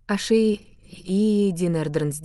Аши и Динердрнс.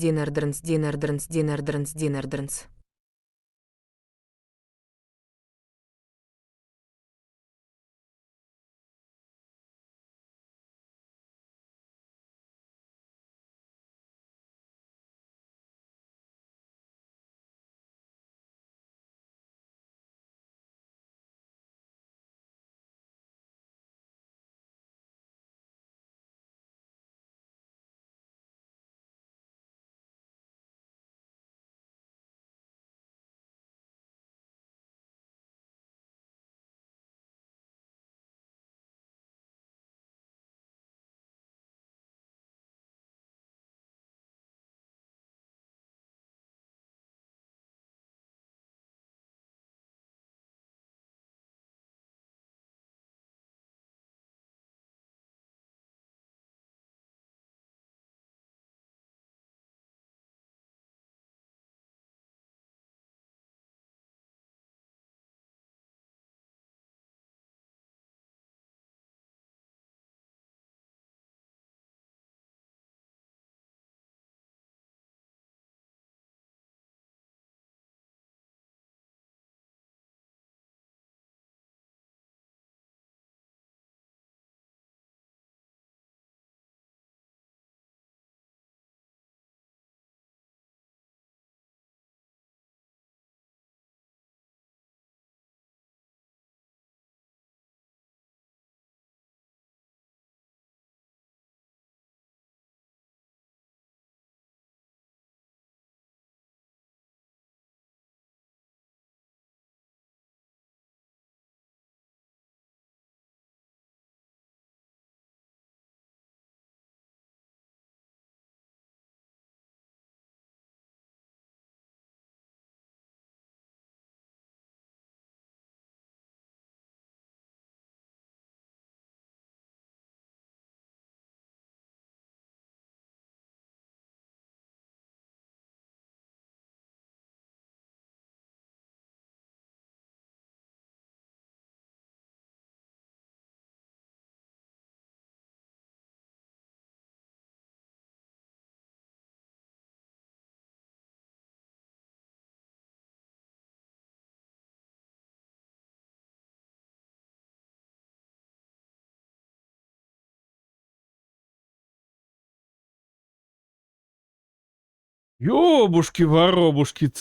Ёбушки-воробушки,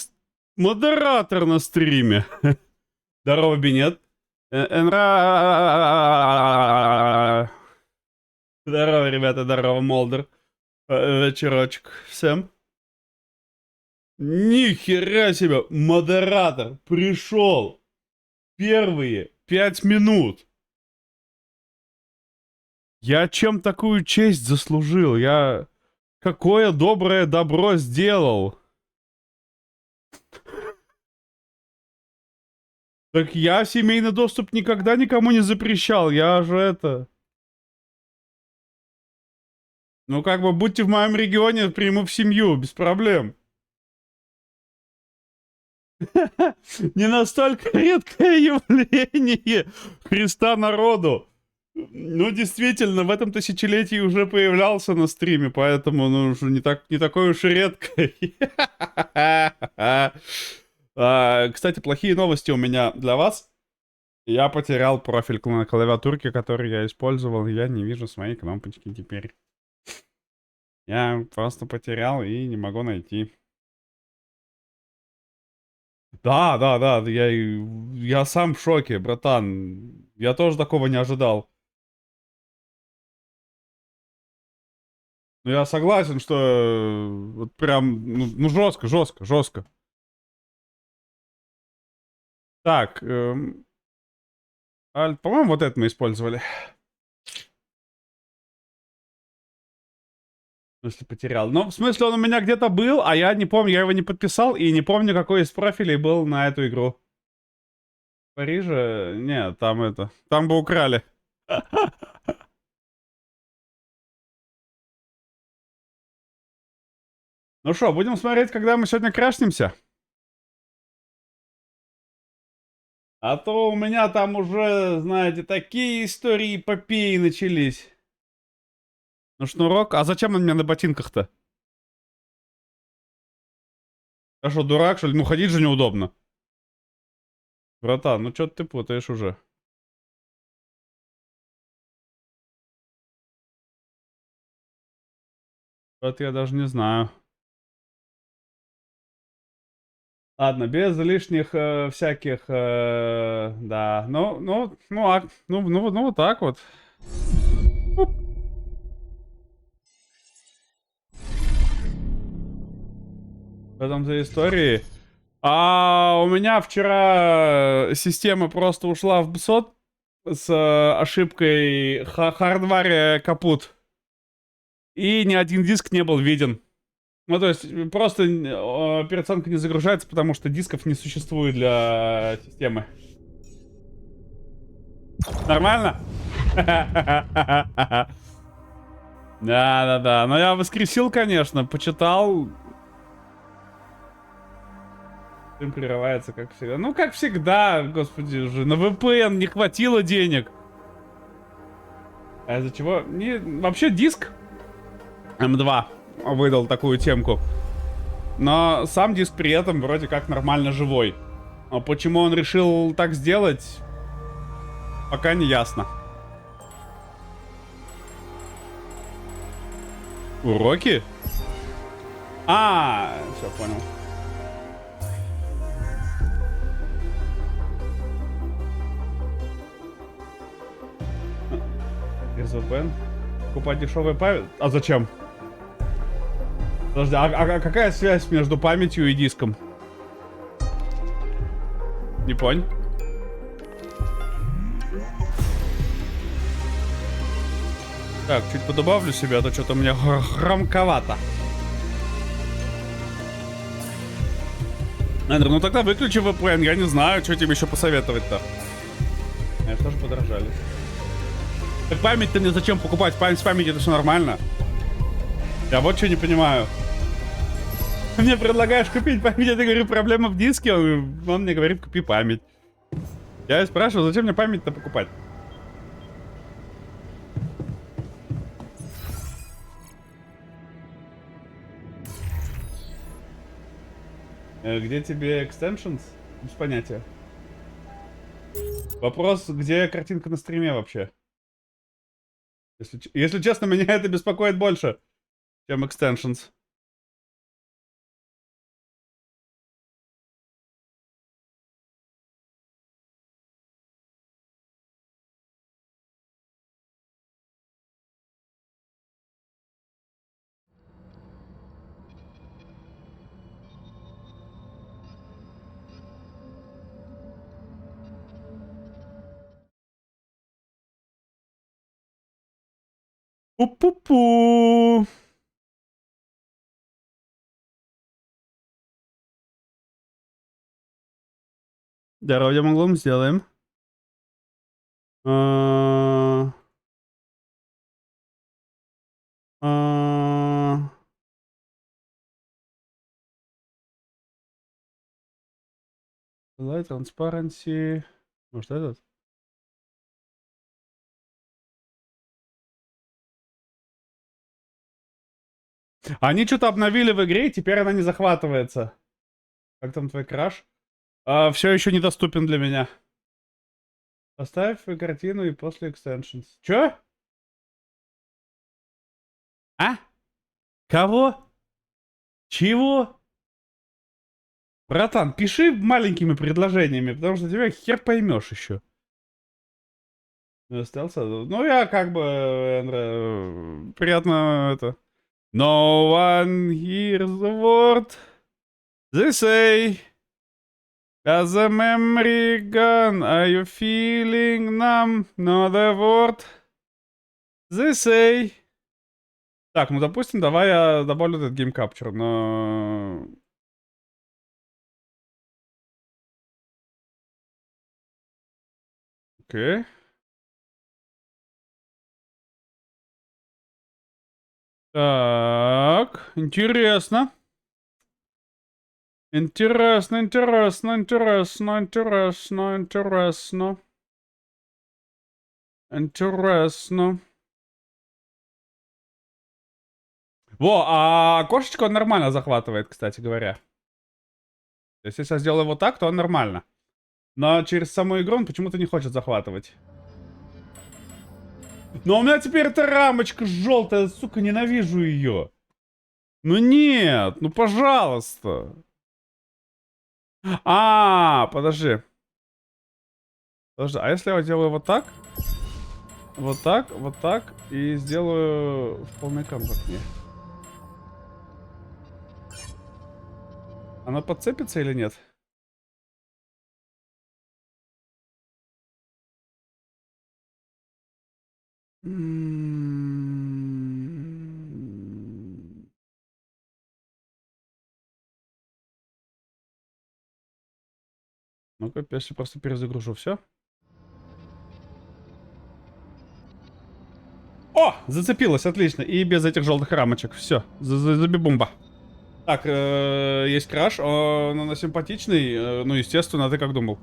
модератор на стриме. Здорово, Бенет. Здорово, ребята, здорово, Молдер. Вечерочек всем. Нихера себе, модератор пришел. Первые 5 минут. Я чем такую честь заслужил? Я какое доброе добро сделал? Так я семейный доступ никогда никому не запрещал. Я же это... Ну, как бы, будьте в моем регионе, приму в семью, без проблем. Не настолько редкое явление Христа народу. Ну, действительно, в этом тысячелетии уже появлялся на стриме, поэтому, ну, уже не такой уж и редкой. Кстати, плохие новости у меня для вас. Я потерял профиль на клавиатурке, который я использовал. Я не вижу своей кнопочки теперь. Я просто потерял и не могу найти. Да, я сам в шоке, братан. Я тоже такого не ожидал. Но я согласен, что вот прям, ну жестко, жестко, жестко. Так, по-моему, вот это мы использовали. В смысле, потерял. Ну, в смысле, он у меня где-то был, а я не помню, я его не подписал и не помню, какой из профилей был на эту игру. В Париже? Нет, там это... Там бы украли. Ну что, будем смотреть, когда мы сегодня крашнемся? А то у меня там уже, знаете, такие истории эпопеи начались. Ну, шнурок. А зачем он мне на ботинках-то? Я что, дурак, что ли? Ну, ходить же неудобно. Братан, ну что ты путаешь уже? Вот я даже не знаю. Ладно, без лишних всяких, да. Ну, вот так вот. Оп. В этом-то истории. А у меня вчера система просто ушла в бсот с ошибкой hardware капут. И ни один диск не был виден. Ну, то есть, просто операционка не загружается, потому что дисков не существует для системы. Нормально? Да. Но я воскресил, конечно, почитал. Фильм прерывается, как всегда. Ну, как всегда, господи уже. На VPN не хватило денег. А из-за чего? Вообще диск М2 выдал такую темку. Но сам диск при этом вроде как нормально живой. А почему он решил так сделать, пока не ясно. Уроки? Все, понял. РЗПН. Покупать дешевый память? А зачем? Подожди, а какая связь между памятью и диском? Не понял. Так, чуть подобавлю себе, а то что-то у меня громковато. Эндрю, ну тогда выключи VPN, я не знаю, что тебе еще посоветовать-то. Они тоже подорожали. Так память-то мне зачем покупать? Память с памятью это все нормально. Я вот что не понимаю. Мне предлагаешь купить память, я говорю, проблема в диске, он мне говорит, купи память. Я спрашиваю, зачем мне память-то покупать? Где тебе extensions? Без понятия. Вопрос, где картинка на стриме вообще? Если честно, меня это беспокоит больше, чем extensions. Пу-пу-пу. Здоровье моглом сделаем. А, а, Light Transparency. Может этот? Они что-то обновили в игре, и теперь она не захватывается. Как там твой краш? Все еще недоступен для меня. Поставь картину и после extensions. Чё? А? Кого? Чего? Братан, пиши маленькими предложениями, потому что тебя хер поймешь еще. Остался? Ну, я как бы, приятно это. No one hears the word they say. As a memory gone, are you feeling numb? No the word they say. Так, ну, допустим, давай я добавлю этот Game Capture, но... Окей. Так, интересно. Интересно. Интересно. Во, а окошечко он нормально захватывает, кстати говоря. То есть, если я сделаю вот так, то он нормально. Но через саму игру он почему-то не хочет захватывать. Но у меня теперь эта рамочка желтая, сука, ненавижу ее. Ну нет, ну пожалуйста. Подожди. Подожди, а если я делаю вот так? Вот так, и сделаю в полный экран в окне. Оно подцепится или нет? Ну-ка, если просто перезагружу, все. О, зацепилось, отлично. И без этих желтых рамочек. Все, забибумба. Так, есть краш, он симпатичный. Ну, естественно, ты как думал?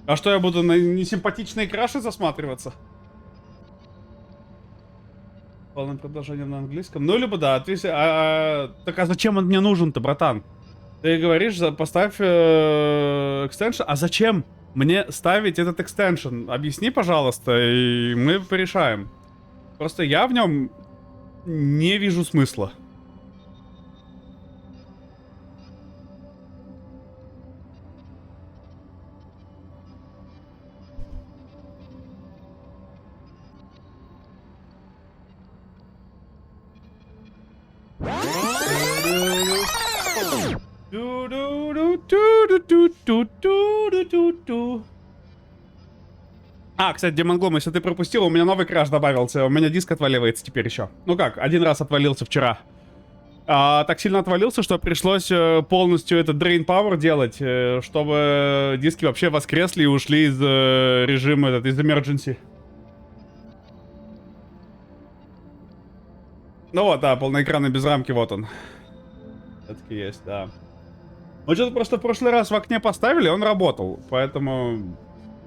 А что, я буду на несимпатичные краши засматриваться? Полным предложением на английском. Ну, либо да, ты... так а зачем он мне нужен-то, братан? Ты говоришь, поставь экстеншн. А зачем мне ставить этот экстеншн? Объясни, пожалуйста, и мы порешаем. Просто я в нем не вижу смысла. Кстати, Демон Глом, если ты пропустил, у меня новый краш добавился. У меня диск отваливается теперь еще. Ну как, один раз отвалился вчера. Так сильно отвалился, что пришлось полностью этот Drain Power делать, чтобы диски вообще воскресли и ушли из режима, из Emergency. Ну вот, да, полноэкранный без рамки, вот он. Все-таки есть, да. Мы что-то просто в прошлый раз в окне поставили, он работал. Поэтому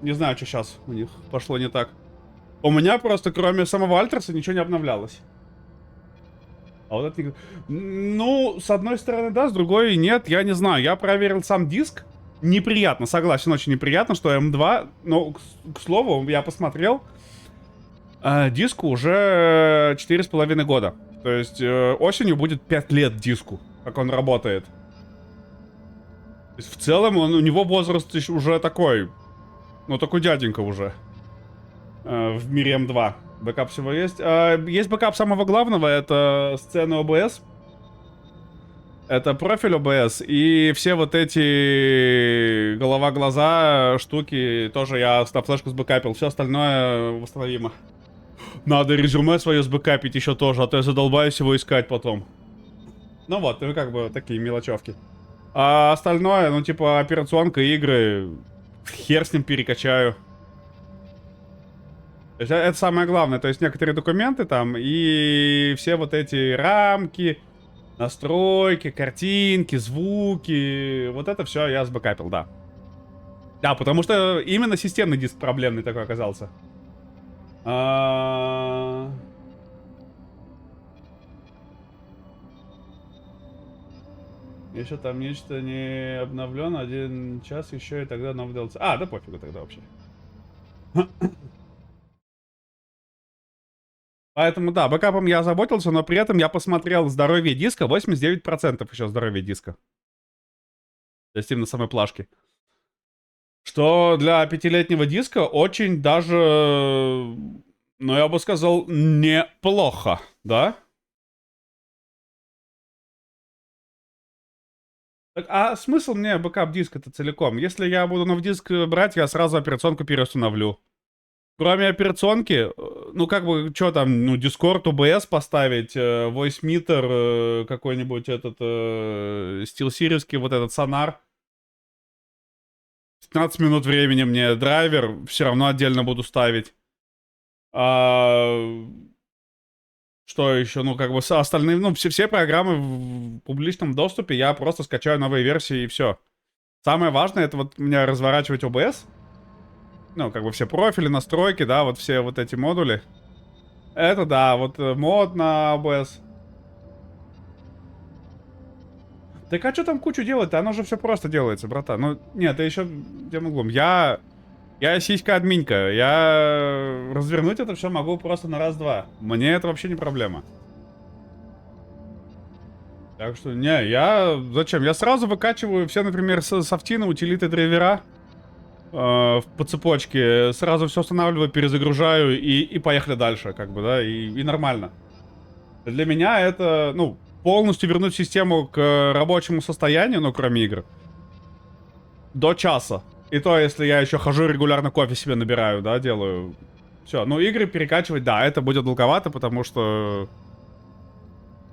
не знаю, что сейчас у них пошло не так. У меня просто, кроме самого Альтерса, ничего не обновлялось. А вот это... Ну, с одной стороны, да, с другой нет. Я не знаю, я проверил сам диск. Неприятно, согласен, очень неприятно, что М2... Но, к слову, я посмотрел. Диску уже 4,5 года. То есть осенью будет 5 лет диску, как он работает. То есть в целом у него возраст уже такой... Ну, такой дяденька уже. В мире М2. Бэкап всего есть. Есть бэкап самого главного, это сцены OBS. Это профиль OBS. И все вот эти голова-глаза штуки тоже я на флешку сбэкапил. Все остальное восстановимо. Надо резюме свое сбэкапить еще тоже, а то я задолбаюсь его искать потом. Ну вот, ну как бы такие мелочевки. А остальное, ну типа операционка, игры, хер с ним перекачаю. То есть это самое главное, то есть некоторые документы там и все вот эти рамки, настройки, картинки, звуки, вот это все я сбэкапил, да. Да, потому что именно системный диск проблемный такой оказался. Еще там нечто не обновлено, 1 час еще и тогда новый DLC. Да пофигу тогда вообще. Поэтому, да, бэкапом я озаботился, но при этом я посмотрел здоровье диска, 89% еще здоровье диска. То есть именно самой плашки. Что для 5-летнего диска очень даже, ну я бы сказал, неплохо, да? Так, а смысл мне бэкап диска-то целиком? Если я буду на диск брать, я сразу операционку переустановлю. Кроме операционки, ну как бы, что там, ну Discord, OBS поставить, Voice Meter, какой-нибудь этот, SteelSeries'ский, вот этот сонар. 15 минут времени мне, драйвер все равно отдельно буду ставить. Что еще? Ну, как бы остальные, ну, все программы в публичном доступе я просто скачаю новые версии и все. Самое важное, это вот мне разворачивать OBS. Ну, как бы все профили, настройки, да, вот все вот эти модули. Это да, вот мод на OBS. Так а что там кучу делать-то? Оно же все просто делается, братан. Ну, нет, ты еще тем углом. Я сиська-админка. Я развернуть это все могу просто на раз-два. Мне это вообще не проблема. Так что, не, я... Зачем? Я сразу выкачиваю все, например, софтины, утилиты, драйвера по цепочке. Сразу все устанавливаю, перезагружаю и поехали дальше, как бы, да, и нормально. Для меня это, ну, полностью вернуть систему к рабочему состоянию, ну, кроме игр, до часа. И то, если я еще хожу регулярно, кофе себе набираю, да, делаю. Все, ну, игры перекачивать, да, это будет долговато, потому что...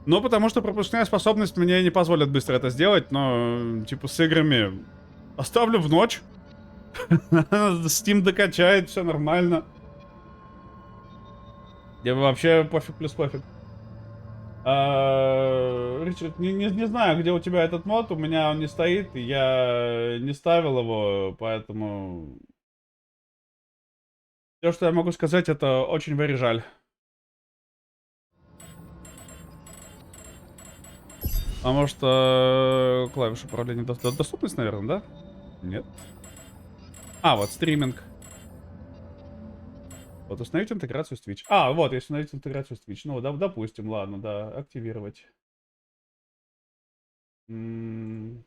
Ну, потому что пропускная способность мне не позволит быстро это сделать, но, типа, с играми оставлю в ночь. Steam докачает, все нормально. Я вообще пофиг плюс пофиг. Ричард, не знаю, где у тебя этот мод, у меня он не стоит, и я не ставил его, поэтому... Все, что я могу сказать, это очень very жаль. Потому что клавиша управления доступность, наверное, да? Нет. А, вот стриминг. Вот установить интеграцию с Twitch. А, вот, если установить интеграцию с Twitch. Ну, да, допустим, ладно, да, активировать. В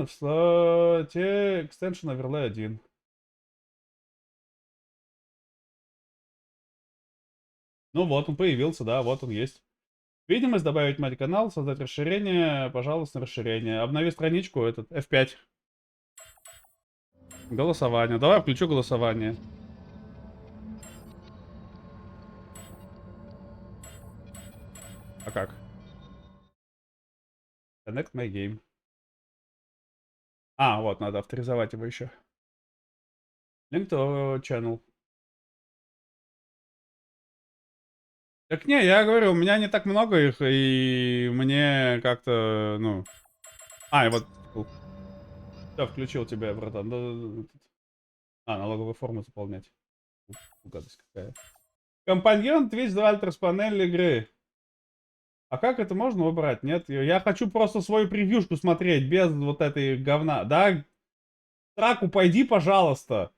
слоте Extension Overlay 1. Ну вот, он появился, да, вот он есть. Видимость, добавить мать канал, создать расширение, пожалуйста, расширение. Обнови страничку, этот, F5. Голосование. Давай включу голосование. А как? Connect my game. А, вот, надо авторизовать его еще. Link to channel. Так не, я говорю, у меня не так много их, и мне как-то, ну... А, и вот... Все, включил тебя, братан. Налоговую форму заполнять. Гадость какая. Компаньон Twitch 2 Альтерс панель игры. А как это можно убрать? Нет, я хочу просто свою превьюшку смотреть, без вот этой говна. Да? Траку, пойди, пожалуйста.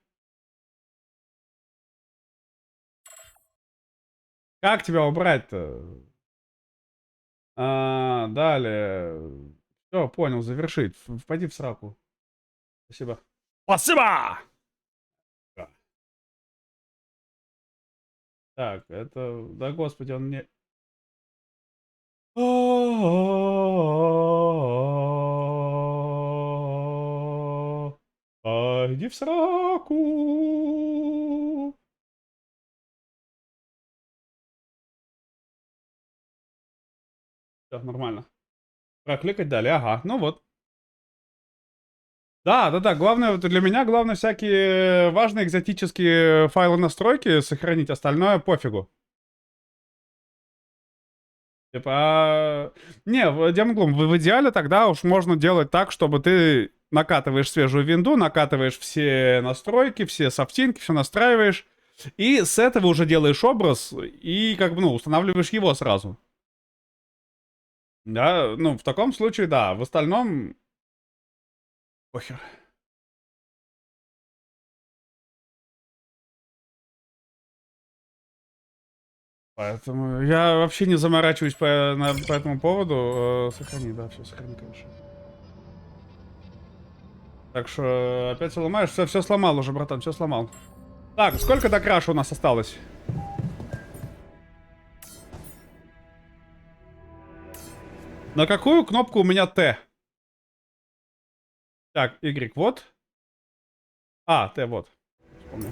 Как тебя убрать-то? Далее. Все, понял, завершить. Пойди в сраку. Спасибо. Спасибо! Так, это... Да, господи, он мне... Иди в сраку. Все, нормально. Прокликать далее, ага, ну вот. Да, главное, вот для меня главное всякие важные экзотические файлы настройки сохранить, остальное пофигу. Типа, не, Демглум, в идеале тогда уж можно делать так, чтобы ты накатываешь свежую винду, накатываешь все настройки, все софтинки, все настраиваешь, и с этого уже делаешь образ, и как бы, ну, устанавливаешь его сразу. Да, ну, в таком случае, да, в остальном... Похер. Поэтому я вообще не заморачиваюсь по этому поводу. Сохрани, да, все, сохрани, конечно. Так что опять все ломаешь. Все сломал уже, братан, все сломал. Так, сколько до краша у нас осталось? На какую кнопку у меня Т? Так, Y, вот. А, Т, вот. Вспомнил.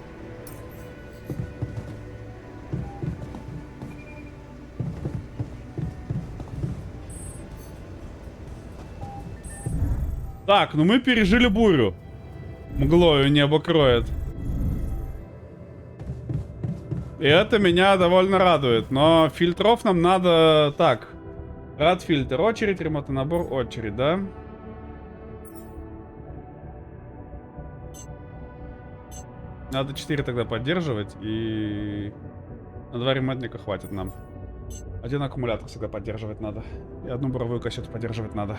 Так, ну мы пережили бурю. Мглою небо кроет. И это меня довольно радует. Но фильтров нам надо... Так. Рад фильтр. Очередь, ремонтный набор, очередь, да? Надо 4 тогда поддерживать. И... На 2 ремонтника хватит нам. Один аккумулятор всегда поддерживать надо. И одну буровую кассету поддерживать надо.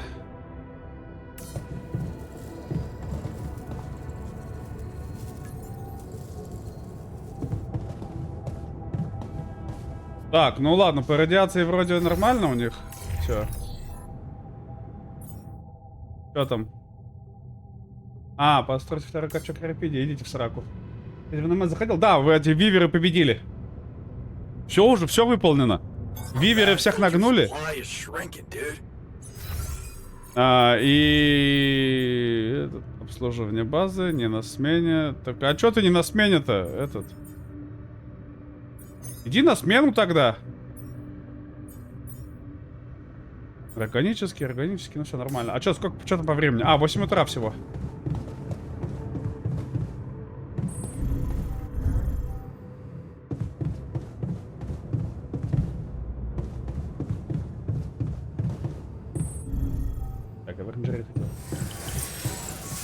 Так, ну ладно, по радиации вроде нормально у них. Все. Что там? А, построить второй качок Рапиди. Идите в сраку. Заходил? Да, вы эти виверы победили. Все уже, все выполнено. Виверы всех нагнули. И обслуживание базы, не на смене. Так, а что ты не на смене-то? Этот. Иди на смену тогда. Органически, ну все нормально. А что, сколько, что там по времени? А, 8 утра всего. Так, я в оранжерее хотел.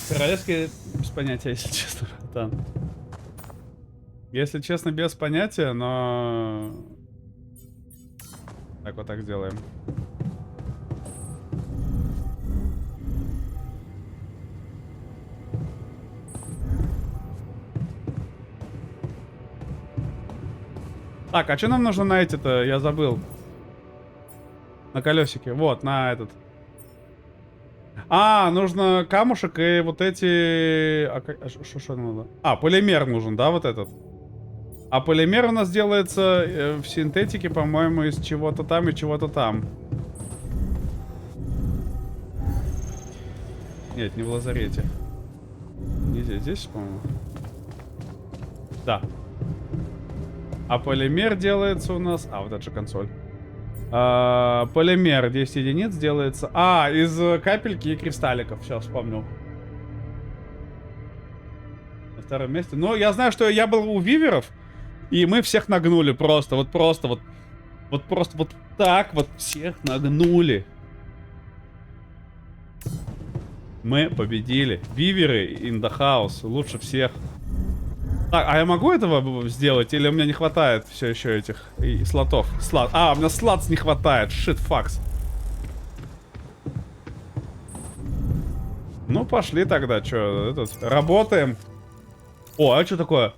Королевский без понятия, если честно, братан. Если честно, без понятия, но... Так, вот так сделаем. Так, а что нам нужно на эти-то? Я забыл. На колесике. Вот, на этот. А, нужно камушек и вот эти... Что надо? А, полимер нужен, да, вот этот? А полимер у нас делается в синтетике, по-моему, из чего-то там и чего-то там. Нет, не в лазарете. Не здесь, здесь, по-моему. Да. А полимер делается у нас... А, вот это же консоль. Полимер 10 единиц делается... А, из капельки и кристалликов. Все, вспомнил. На втором месте. Ну, я знаю, что я был у виверов, и мы всех нагнули просто. Вот так вот всех нагнули. Мы победили. Виверы in the house. Лучше всех. Так, а я могу этого сделать? Или у меня не хватает все еще этих и слотов? А, у меня слотс не хватает. Shit, факс. Ну, пошли тогда. Че, этот, работаем. О, а что такое?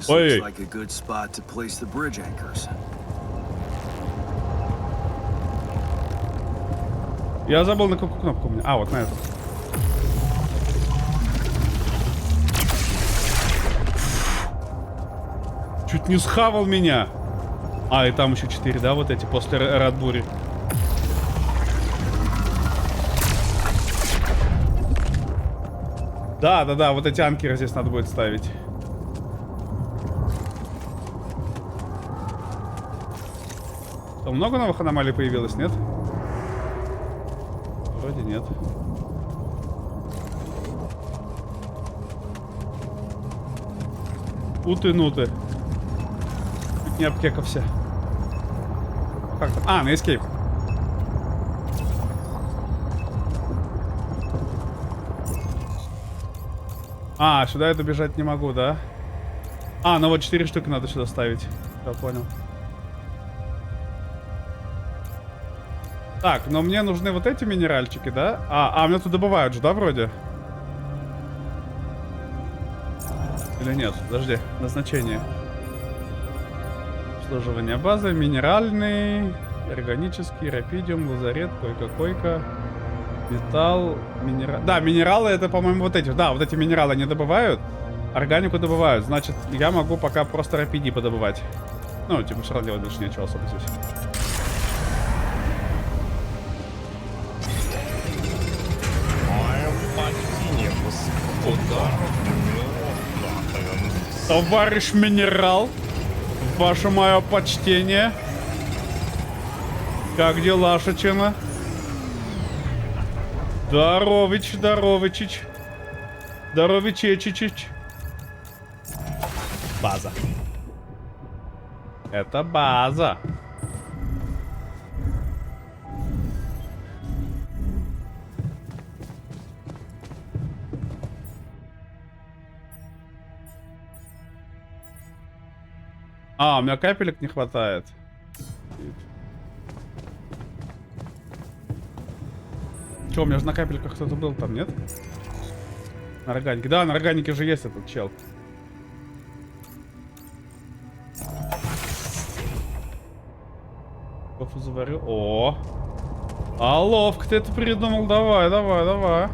Ой. Я забыл, на какую кнопку у меня. А, вот на эту. Чуть не схавал меня. А, и там еще 4, да, вот эти, после Радбури. Да, вот эти анкеры здесь надо будет ставить. Там много новых аномалий появилось, нет? Вроде нет. Уты-нуты. Чуть не обкекался. Как там? А, на escape. А, сюда я добежать не могу, да? А, ну вот 4 штуки надо сюда ставить. Я понял. Так, но мне нужны вот эти минеральчики, да? А меня тут добывают же, да, вроде? Или нет? Подожди, назначение. Обслуживание базы, минеральный, органический, рапидиум, лазарет, койка-койка, металл, минерал. Да, минералы это, по-моему, вот эти. Да, вот эти минералы не добывают, органику добывают. Значит, я могу пока просто рапиди подобывать. Ну, типа, все равно делать больше нечего особо здесь. Товарищ минерал, ваше мое почтение. Как дела, Шачина? Здоровичич. Здоровичечичич. База. Это база. А, у меня капелек не хватает. Че, у меня же на капельках кто-то был там, нет? На органике. Да, на органике же есть этот чел. Кофе заварил. О! А ловко ты это придумал. Давай, давай, давай.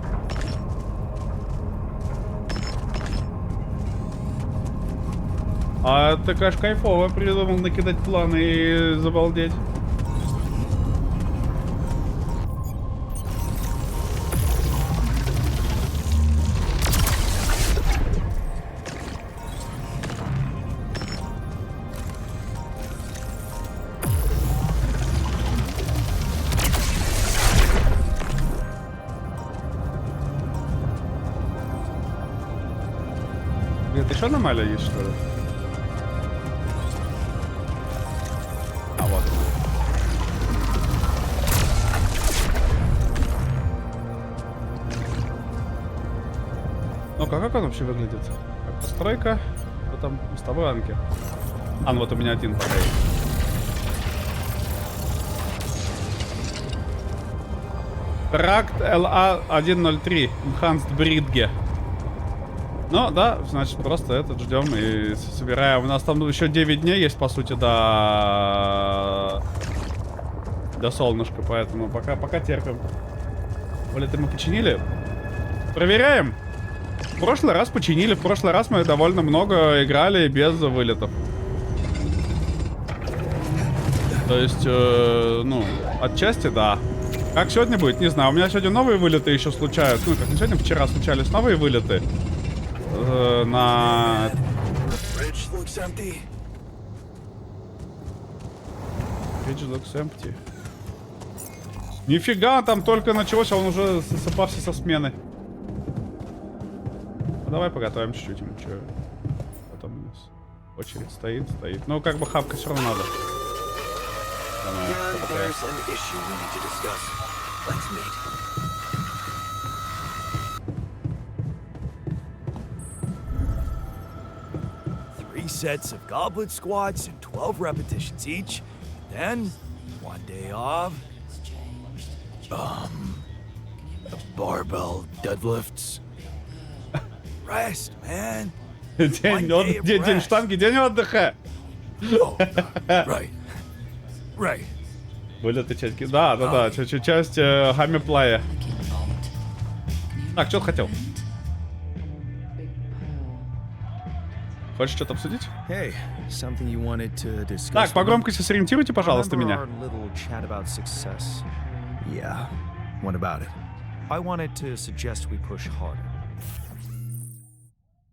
А ты, конечно, кайфово придумал накидать планы и забалдеть. Где-то еще аномалия есть, что ли? А вот она. Ну-ка, как он вообще выглядит? Как постройка? Что там с тобой, Анки? А, ну вот у меня один пока есть. Тракт LA-103. Enhanced Bridge. Ну, да, значит, просто этот ждем и собираем. У нас там еще 9 дней есть, по сути, до солнышка, поэтому пока терпим. Вылеты мы починили. Проверяем. В прошлый раз починили. В прошлый раз мы довольно много играли без вылетов. То есть, ну, отчасти, да. Как сегодня будет, не знаю. У меня сегодня новые вылеты еще случаются. Ну, как не сегодня, вчера случались новые вылеты. На... Bridge looks empty. Нифига, там только началось, а он уже засыпался со смены. Ну, давай поготовим чуть-чуть. Потом у нас очередь стоит. Ну, как бы хавка все равно надо. Sets of goblet squats and 12 repetitions each. Then, 1 day off. The barbell deadlifts. Rest, man. День штанги, день отдыха. Oh, right. Вылеты части. Да. Часть гаммиплея. Так, что ты хотел? Хочешь что-то обсудить? Hey, something you wanted to discuss. Так, по громкости сориентируйте, пожалуйста, меня. Yeah. What about it? I wanted to suggest we push harder.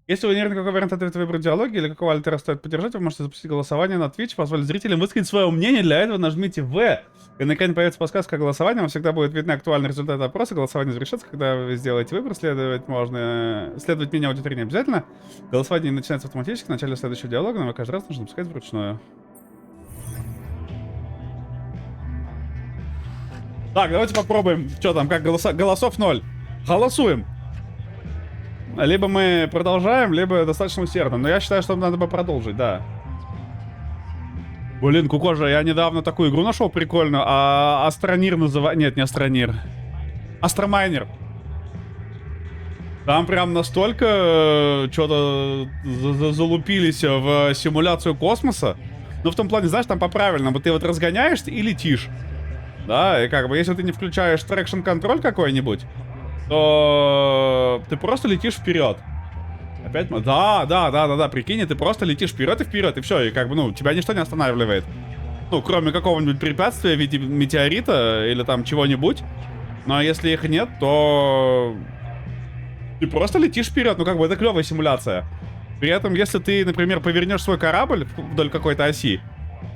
Если вы не уверены, какой вариант ответа выбрать диалоги или какого альтера стоит поддержать, вы можете запустить голосование на Twitch, позволить зрителям высказать свое мнение. Для этого нажмите В. И на экране появится подсказка о голосовании. Вам всегда будет видны актуальные результаты опроса. Голосование завершится, когда вы сделаете выбор. Следовать меня аудитории не обязательно. Голосование начинается автоматически в начале следующего диалога, но вы каждый раз нужно пускать вручную. Так, давайте попробуем. Что там, как голосов 0. Голосуем. Либо мы продолжаем, либо достаточно усердно. Но я считаю, что надо бы продолжить, да. Блин, Кукожа, я недавно такую игру нашел прикольную. Астронир называется... Нет, не Астронир. Астромайнер. Там прям настолько что-то залупились в симуляцию космоса. Ну, в том плане, знаешь, там по-правильному. Ты вот разгоняешься и летишь. Да, и как бы, если ты не включаешь трекшн-контроль какой-нибудь, то ты просто летишь вперед. Опять? Да, прикинь, ты просто летишь вперед, и все, и как бы, ну, тебя ничто не останавливает. Ну, кроме какого-нибудь препятствия в виде метеорита или там чего-нибудь. Но если их нет, то ты просто летишь вперед, ну, как бы, это клевая симуляция. При этом, если ты, например, повернешь свой корабль вдоль какой-то оси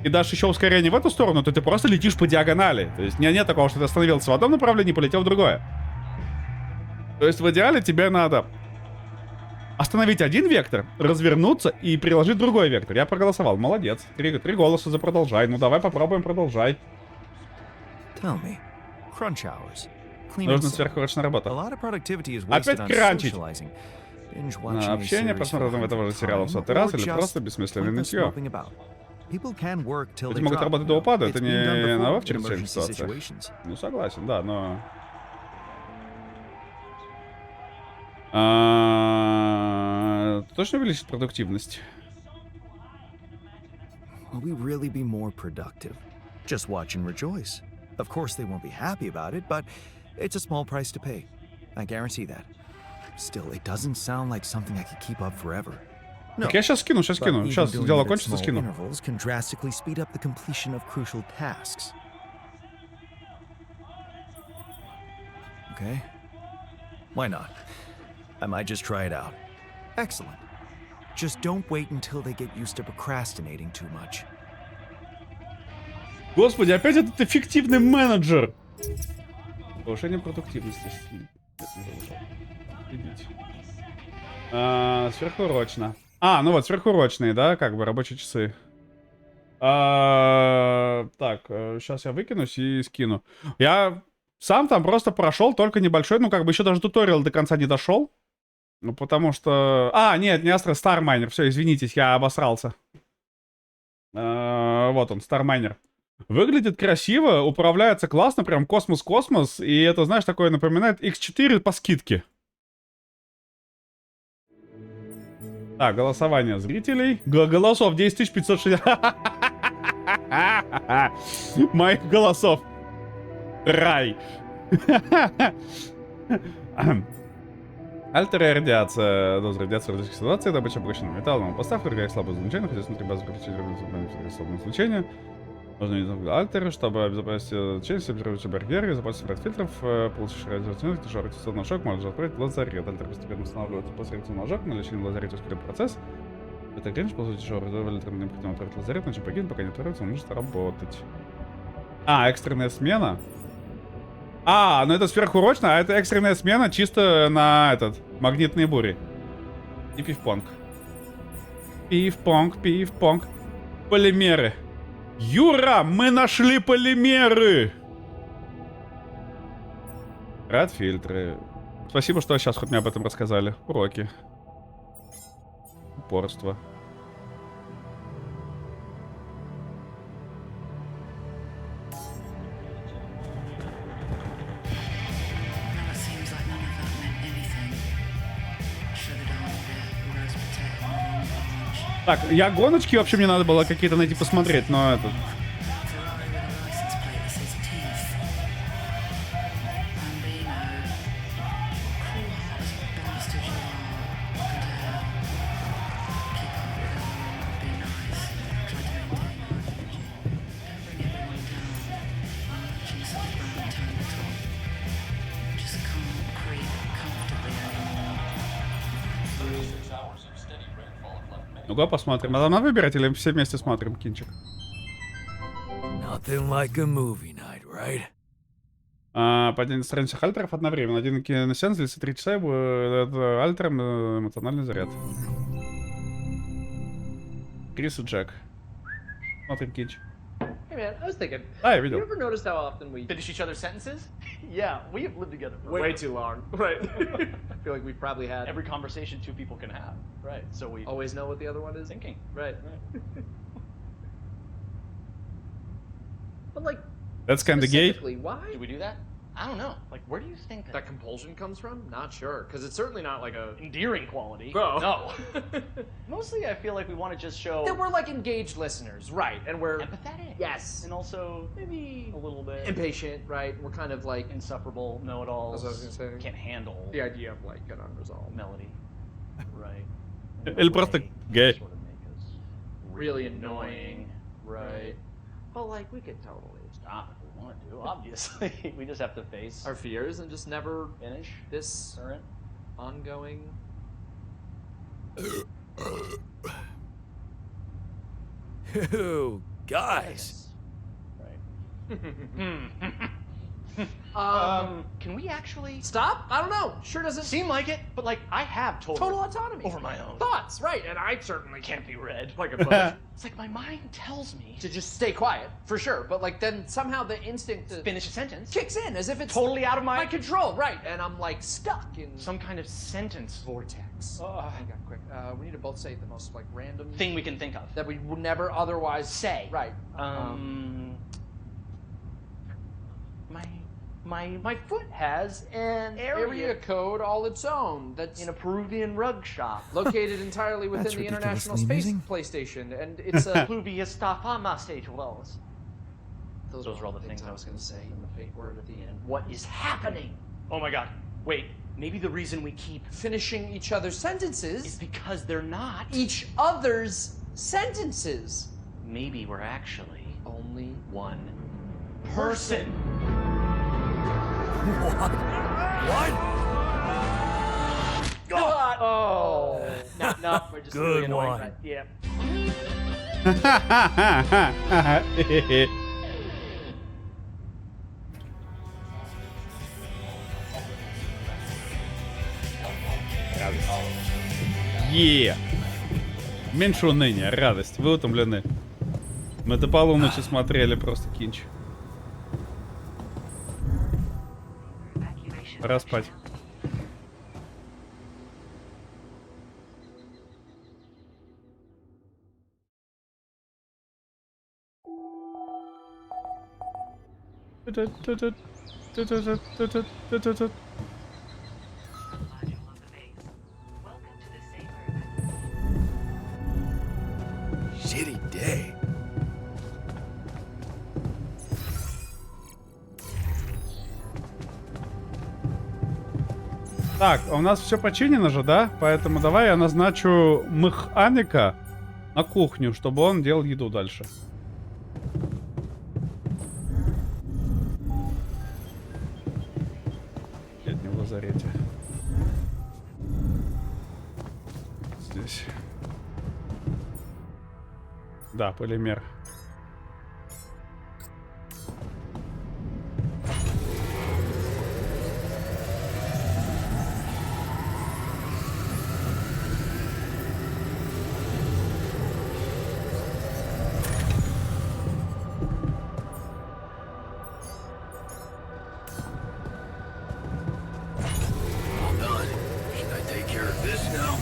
и дашь еще ускорение в эту сторону, то ты просто летишь по диагонали. То есть нет такого, что ты остановился в одном направлении и полетел в другое. То есть в идеале тебе надо остановить один вектор, развернуться и приложить другой вектор. Я проголосовал. Молодец. Три голоса за продолжай. Ну давай попробуем, продолжай. Нужна сверхурочная работа. Опять кранчить. На общение, просмотром этого же сериала в 100-й раз или просто бессмысленное нытье. People can work till Люди they могут drop, работать you до know. упада, It's это been done не before на in в чрезвычайных emergency ситуациях. situations. Ну, согласен, да, но... Точно увеличить продуктивность? Will we really be more productive? Just watch and rejoice. Of course, they won't be happy about it, but it's a small price to pay. I guarantee that. Still, it doesn't sound like something I could keep up forever. No. Так я сейчас скину, But even Сейчас doing дело it at кончится, small скину. intervals can drastically speed up the completion of crucial tasks. Okay. Why not? I might just try it out. Excellent. Just don't wait until they get used to procrastinating too much. Господи, опять этот эффективный менеджер! Повышение продуктивности. Нет, не повышал. Идите. Сверхурочно. Ну вот, сверхурочные, да, как бы рабочие часы. Так, сейчас я выкинусь и скину. Я сам там просто прошел только небольшой, ну как бы еще даже туториал до конца не дошел. Ну потому что... нет, не Астра, Стармайнер. Все, извинитесь, я обосрался. Вот он, Стармайнер. Выглядит красиво, управляется классно, прям космос-космос. И это, знаешь, такое напоминает X4 по скидке. Так, голосование зрителей. Голосов 10560. Моих голосов. Рай. Альтера и радиация. Доза радиации в различных ситуациях. Добыча обращенного металла. Поставка, другая слабое излучение. Хотя внутри базы перечисления слабое излучение. Нужно не альтеры, чтобы обезопасить излучение, собирать барьеры, запасить ряд фильтров, получишь радиационный радиационный шок, можно открыть лазарет. Альтер постепенно устанавливается после радиационного шока, на лечение лазарета ускоряет процесс. Это гринч, по сути, что альтерам необходимо открыть лазарет, но чем погибнет, пока не отворится, он может работать. Экстренная смена? Ну это сверхурочно, а это экстренная смена чисто на этот, магнитные бури. И пив-понг. Пив-понг, пив-понг. Полимеры. Юра, мы нашли полимеры! Рад фильтры. Спасибо, что сейчас хоть мне об этом рассказали. Уроки. Упорство. Так, я гоночки вообще мне надо было какие-то найти посмотреть, но это... Ну-ка, посмотрим. А там надо выбирать или все вместе смотрим кинчик? Nothing like a movie night, right? Падение на страницах альтеров одновременно. Один киносеанс длится 3 часа, и будет альтером эмоциональный заряд. Крис и Джек. Смотрим кинчик. Hey man, I was thinking. Я You видел. ever noticed how often we Finish each other's sentences? Yeah, we have lived together for way too long? Right. I feel like we've probably had every conversation two people can have. Right. So we always know what the other one is. thinking. Right. But like, That's kinda gay. specifically, why? Do we do that? I don't know. Like, where do you think That compulsion comes from? Not sure, because it's certainly not like a. endearing quality? No. No. Mostly, I feel like we want to just show That we're like engaged listeners, right? And we're empathetic. yes, And also maybe a little bit impatient, right? We're kind of like insufferable know-it-alls. That's what I was gonna say. Can't handle the idea of like an unresolved, melody. Right. Или просто гей. Sort of make us really annoying, Right. but like we could totally Stop if we want to. Obviously, we just have to face our fears and just never finish this current. ongoing. Ew, guys. Right. Can we actually Stop? I don't know. Sure doesn't seem like it? But like, I have total autonomy over my own. thoughts, right? And I certainly Can't be read. like a book It's like my mind tells me to just stay quiet for sure. But like then somehow the instinct to finish a sentence. kicks in as if it's Totally out of my my control, right? And I'm like stuck in some kind of sentence vortex. Hang on, quick. We need to both say the most like random thing we can think of. that we would never otherwise Say. Right. My foot has an Area code all its own. That's in a Peruvian rug shop. located entirely within That's the International ridiculously Space amusing. PlayStation, and it's a. Pluvia stafama stage wells. Those are all the things I was going to say, and the fake word at the end. What is happening? Oh my god. Wait, maybe the reason we keep Finishing each other's is sentences. because they're not. Each other's sentences. Maybe we're actually Only one person. What? Oh. No, we're just Good really annoying. one. But, yeah. Е. Меньше уныния, радость. Вы утомлены. Мы до полуночи смотрели просто кинч. Пора спать. Shitty day. Так, а у нас все починено же, да? Поэтому давай я назначу механика на кухню, чтобы он делал еду дальше. Не в лазарете. Здесь. Да, полимер. All done. Should I take care of this now?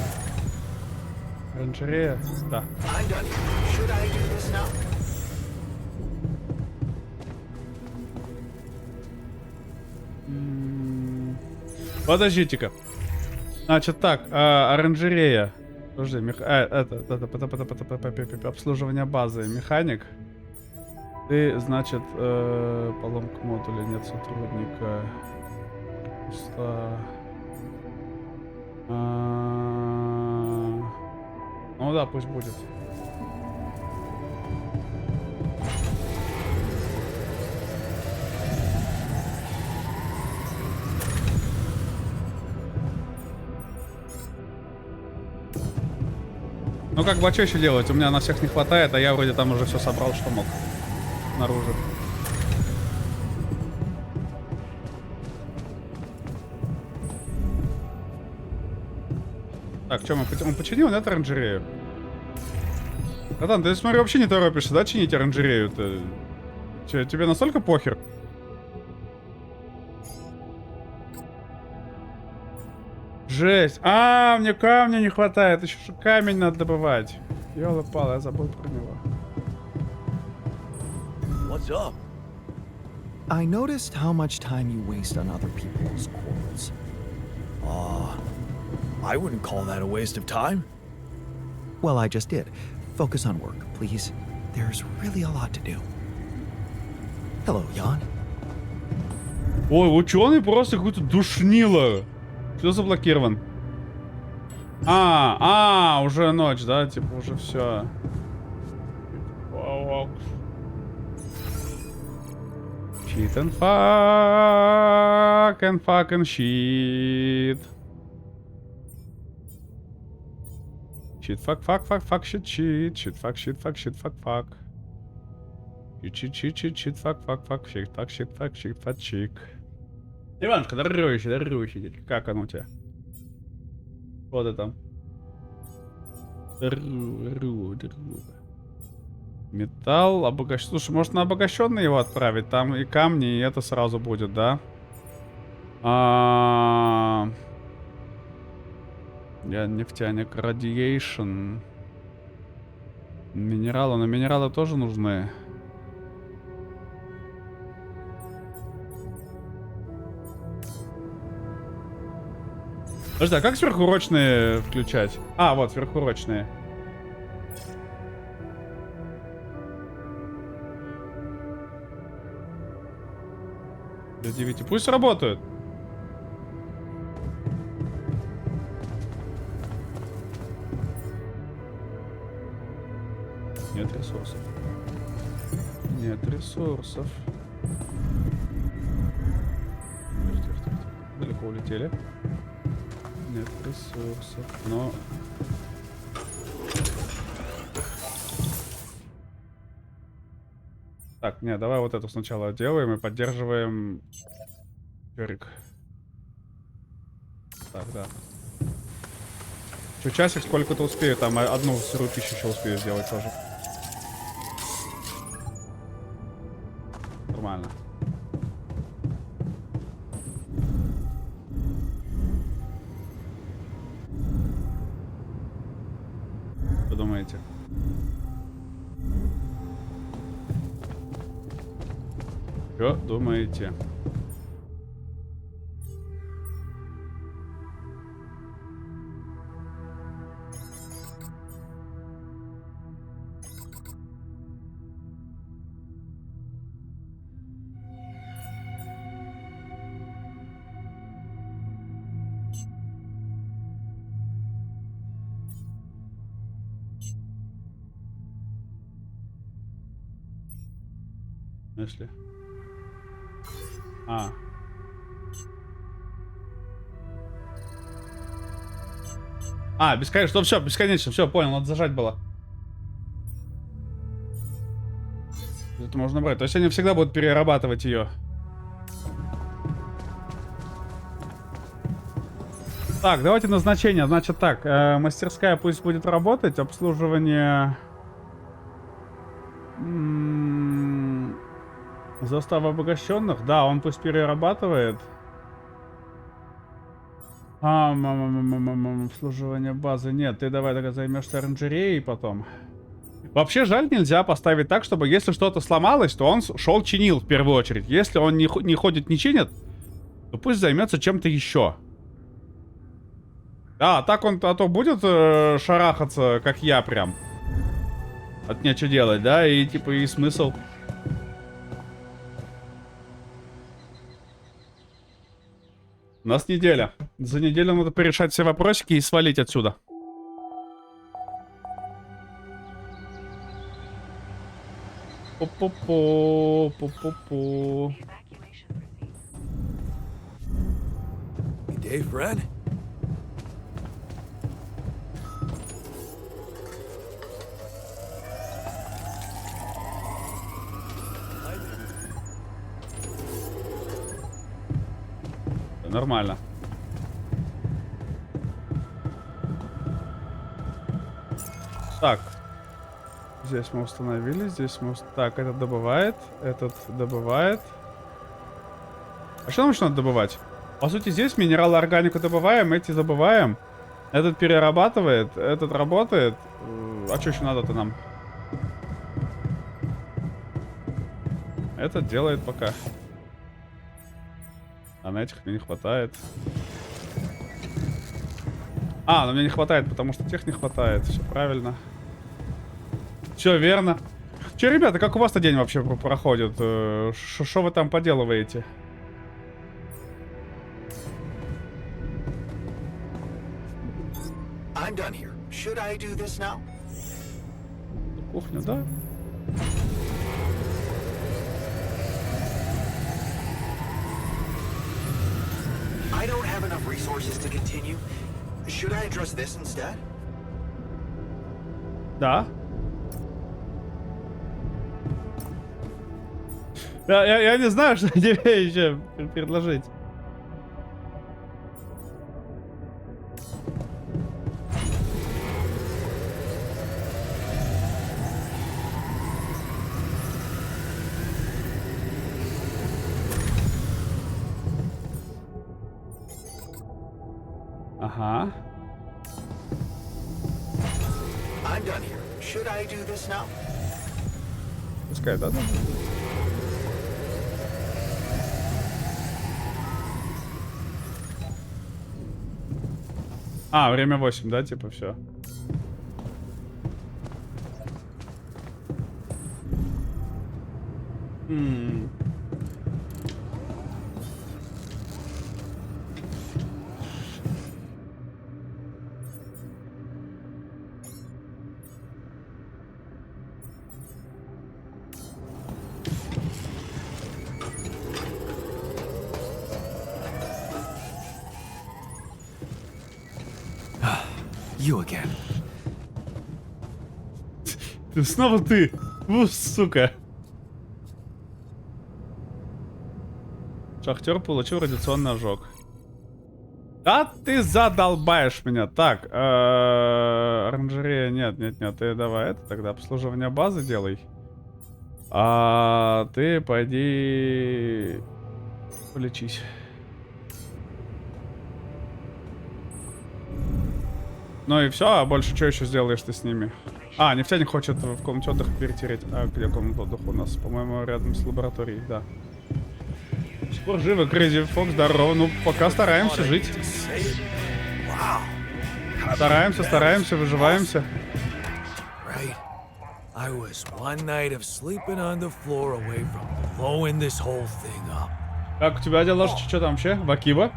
Оранжерея, да. I'm done. Should I do this now? Подождите-ка. Значит так, оранжерея. Подожди, обслуживание базы. Механик. Ты, значит, поломка модуля, нет сотрудника. Пусто. Ну да, пусть будет. Ну как бы, а что еще делать? У меня на всех не хватает, а я вроде там уже все собрал, что мог. Снаружи. Так, что, он починил, нет, оранжерею? Братан, ты, смотри, вообще не торопишься, да, чинить оранжерею-то? Че, тебе настолько похер? Жесть. А, мне камня не хватает. Еще же камень надо добывать. Ёлы-палы, я забыл про него. What's up? I noticed how much time you waste on other people's quarrels. I wouldn't call that a waste of time. Well, I just did. Focus on work, please. There's really a lot to do. Hello, Jan. Ой, ученый просто какой-то душнило. Что заблокирован? Уже ночь, да? Типа уже все. Shit and fucking shit. Shit, fuck, shit, shit. Shit, fuck, shit, fuck, shit, fuck. Чит, фак, чик. Иванушка, здоровый, как оно у тебя? Вот это там. Металл, обогащенный. Слушай, может на обогащенный его отправить? Там и камни, и это сразу будет, да? Я нефтяник, радиейшн. Минералы, но минералы тоже нужны. Подожди, а как сверхурочные включать? А, вот, сверхурочные. До 9. Пусть работают. Нет ресурсов. Нет ресурсов. Тихо. Далеко улетели. Нет ресурсов, но... Так, не, давай вот эту сначала делаем и поддерживаем... Чёрик. Так, да. Еще часик сколько-то успею, там одну сырую пищу еще успею сделать тоже. Нормально. Что думаете? Что думаете? Если... бесконечно, все, бесконечно, все, понял, надо зажать было. Это можно брать, то есть они всегда будут перерабатывать ее. Так, давайте назначение, значит так, мастерская пусть будет работать, обслуживание... Застава обогащенных, да, он пусть перерабатывает. Обслуживание базы. Нет, ты давай тогда займешься оранжереей потом. Вообще жаль, нельзя поставить так, чтобы если что-то сломалось, то он шел чинил в первую очередь. Если он не ходит, не чинит, то пусть займется чем-то еще. Да, так он, а то будет шарахаться, как я прям. От нечего делать, да, и типа и смысл. У нас неделя. За неделю надо порешать все вопросики и свалить отсюда. По-по-по, по-по-по. Hey, Fred. Нормально. Так. Здесь мы установили, здесь мы... Так, этот добывает, этот добывает. А что нам еще надо добывать? По сути, здесь минералы, органику добываем, эти забываем. Этот перерабатывает, этот работает. А что еще надо-то нам? Этот делает пока. А на этих мне не хватает. Но мне не хватает, потому что тех не хватает. Все правильно. Все верно. Че, ребята, как у вас-то день вообще проходит? Что вы там поделываете? I'm done here. Should I do this now? Кухня, да? I don't have enough resources to continue. Should I address this instead? Да. Я не знаю, что тебе еще предложить. Ага. I'm done here. Should I do this now? Пускай, да? А, время 8, да, типа, все. You again. Ты снова ты. Сука. Шахтер получил радиационный ожог. Да ты задолбаешь меня. Так, оранжерея, нет, ты давай это тогда обслуживание базы делай. А ты пойди полечись. Ну и все, а больше что еще сделаешь ты с ними? А, нефтяник хочет в комнате отдыха перетереть. А где комната отдыха у нас? По-моему, рядом с лабораторией, да. До сих пор живы, Крейзи Фокс, здорово. Ну, пока стараемся жить. Стараемся, выживаемся. Right. I was one night of sleeping on the floor away from blowing this whole thing up. Как у тебя дела? Что там вообще? Вакива?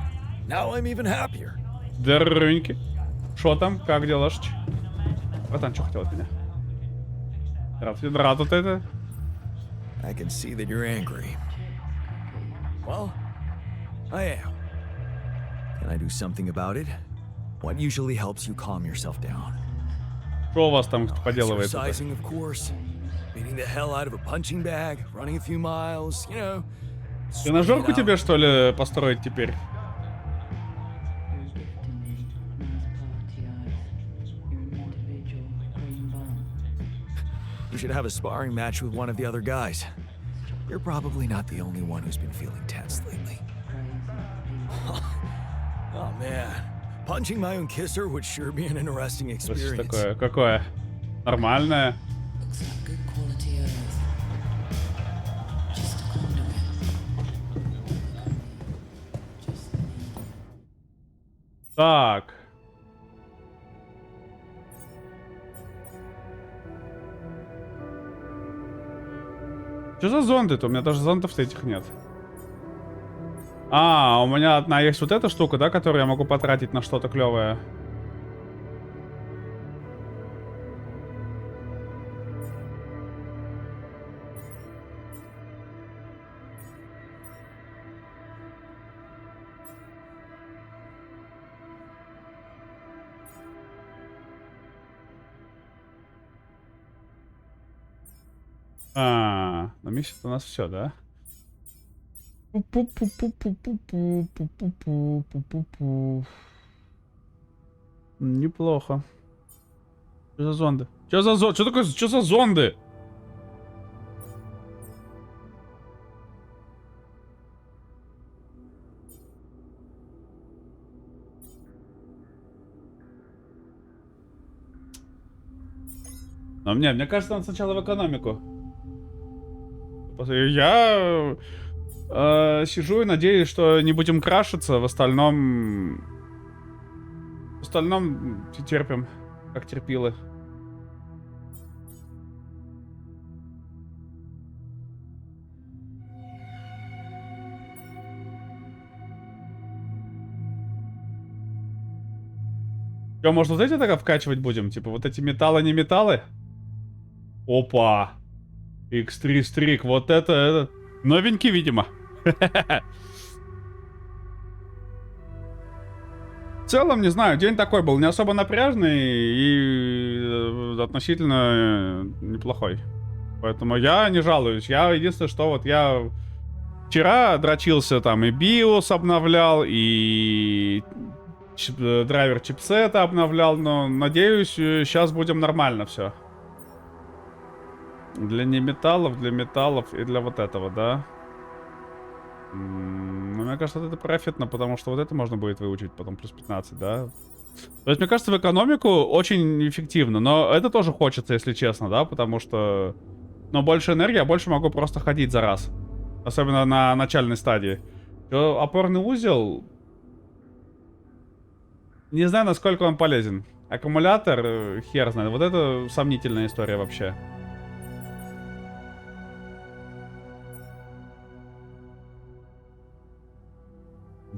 Now I'm even happier. Здоровеньки. Шо там? Как дела? Братан, что хотел от меня? Рад тут это? I can see that you're angry. Well, I am. Can I do something about it? What usually helps you calm yourself down? Что у вас там поделывается? Exercising, of course. Beating the hell out of a punching bag, running a few miles, you know. Тренажерку тебе, что ли, построить теперь? You should have a sparring match with one of the other guys. You're probably not the only one who's been feeling tense lately. Oh man, punching my own kisser would sure be an interesting Что experience. такое? Какое? Нормальное? Так. Что за зонды-то? У меня даже зондов этих нет. А, у меня одна есть вот эта штука, да, которую я могу потратить на что-то клевое. А, на месяц у нас все, да? Неплохо. Что за зонды? Что за зонды? Что такое? Что за зонды? Но мне кажется, надо сначала в экономику. Я сижу и надеюсь, что не будем крашиться. В остальном терпим, как терпилы. Что, может, вот эти тогда вкачивать будем? Типа вот эти металлы, не металлы? Опа! X3 стрик, вот это новенький, видимо. В целом, не знаю, день такой был не особо напряжный и относительно неплохой. Поэтому я не жалуюсь. Я единственное, что вот я вчера дрочился там и BIOS обновлял, и драйвер чипсета обновлял, но надеюсь, сейчас будем нормально все. Для неметаллов, для металлов и для вот этого, да? Ну, мне кажется, вот это профитно, потому что вот это можно будет выучить потом плюс 15, да? То есть, мне кажется, в экономику очень эффективно, но это тоже хочется, если честно, да? Потому что, ну, больше энергии, я больше могу просто ходить за раз. Особенно на начальной стадии. Опорный узел... Не знаю, насколько он полезен. Аккумулятор, хер знает. Вот это сомнительная история вообще.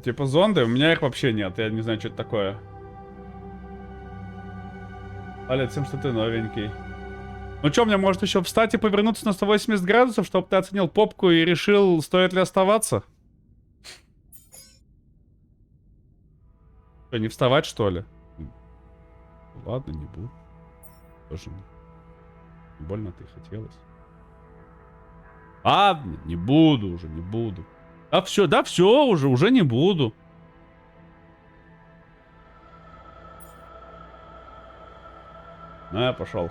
Типа зонды, у меня их вообще нет. Я не знаю, что это такое. Аля, тем, что ты новенький. Ну что, мне может еще встать и повернуться на 180 градусов, чтобы ты оценил попку и решил, стоит ли оставаться? Что, не вставать, что ли? Ладно, не буду. Тоже не больно-то и хотелось. Ладно, не буду уже, не буду. Да все уже не буду. Ну, я пошел.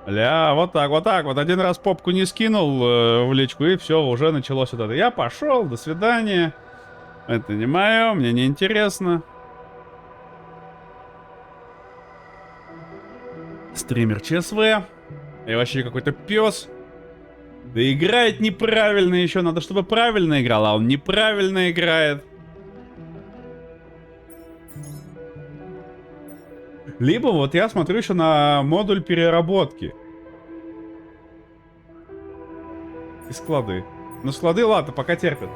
Ля, вот так, вот так. Вот один раз попку не скинул в личку, и все, уже началось вот это. Я пошел, до свидания. Это не мое, мне не интересно. Стример ЧСВ. И вообще какой-то пес. Да играет неправильно еще. Надо, чтобы правильно играл, а он неправильно играет. Либо вот я смотрю еще на модуль переработки. И склады. Ну склады, ладно, пока терпят.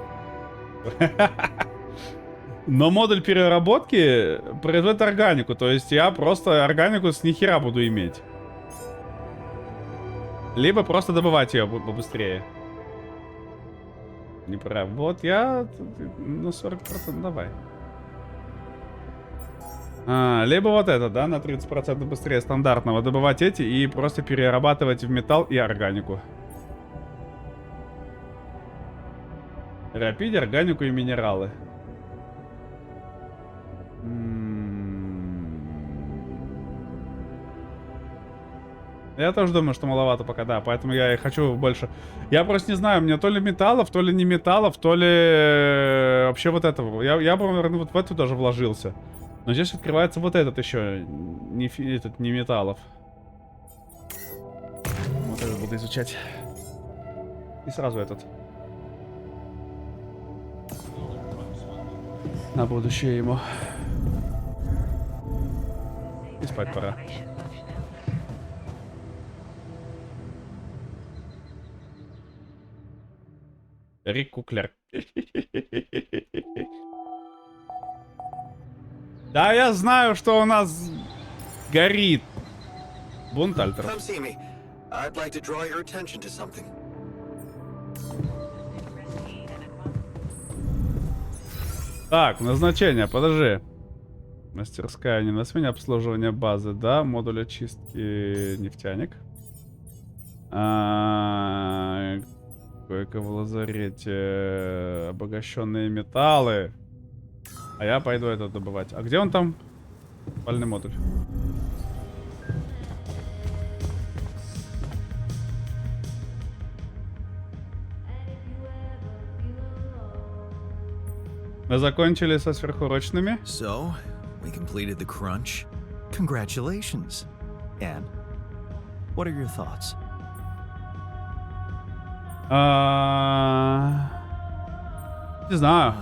Но модуль переработки производит органику. То есть я просто органику с нихера буду иметь. Либо просто добывать ее побыстрее. Неправильно. Вот я на 40% давай. Либо вот это, да, на 30% быстрее стандартного. Добывать эти и просто перерабатывать в металл и органику. Рапиде, органику и минералы. Я тоже думаю, что маловато пока, да, поэтому я и хочу больше. Я просто не знаю, мне то ли металлов, то ли не металлов, то ли вообще вот этого. Я бы, наверное, вот в эту даже вложился. Но здесь открывается вот этот еще, не металлов. Вот этот буду изучать. И сразу этот. На будущее ему. И спать пора. Рик Куклер. Да, я знаю, что у нас горит. Бунт альтеров. Come see me. I'd like to draw your attention to something. Так, назначение, подожди. Мастерская, не на смене обслуживания базы, да, модуль очистки нефтяник. Койка в лазарете, обогащенные металлы. А я пойду это добывать. А где он там? Спальный модуль. Мы закончили со сверхурочными. So, we completed the crunch. Congratulations. And what are your thoughts? Не знаю.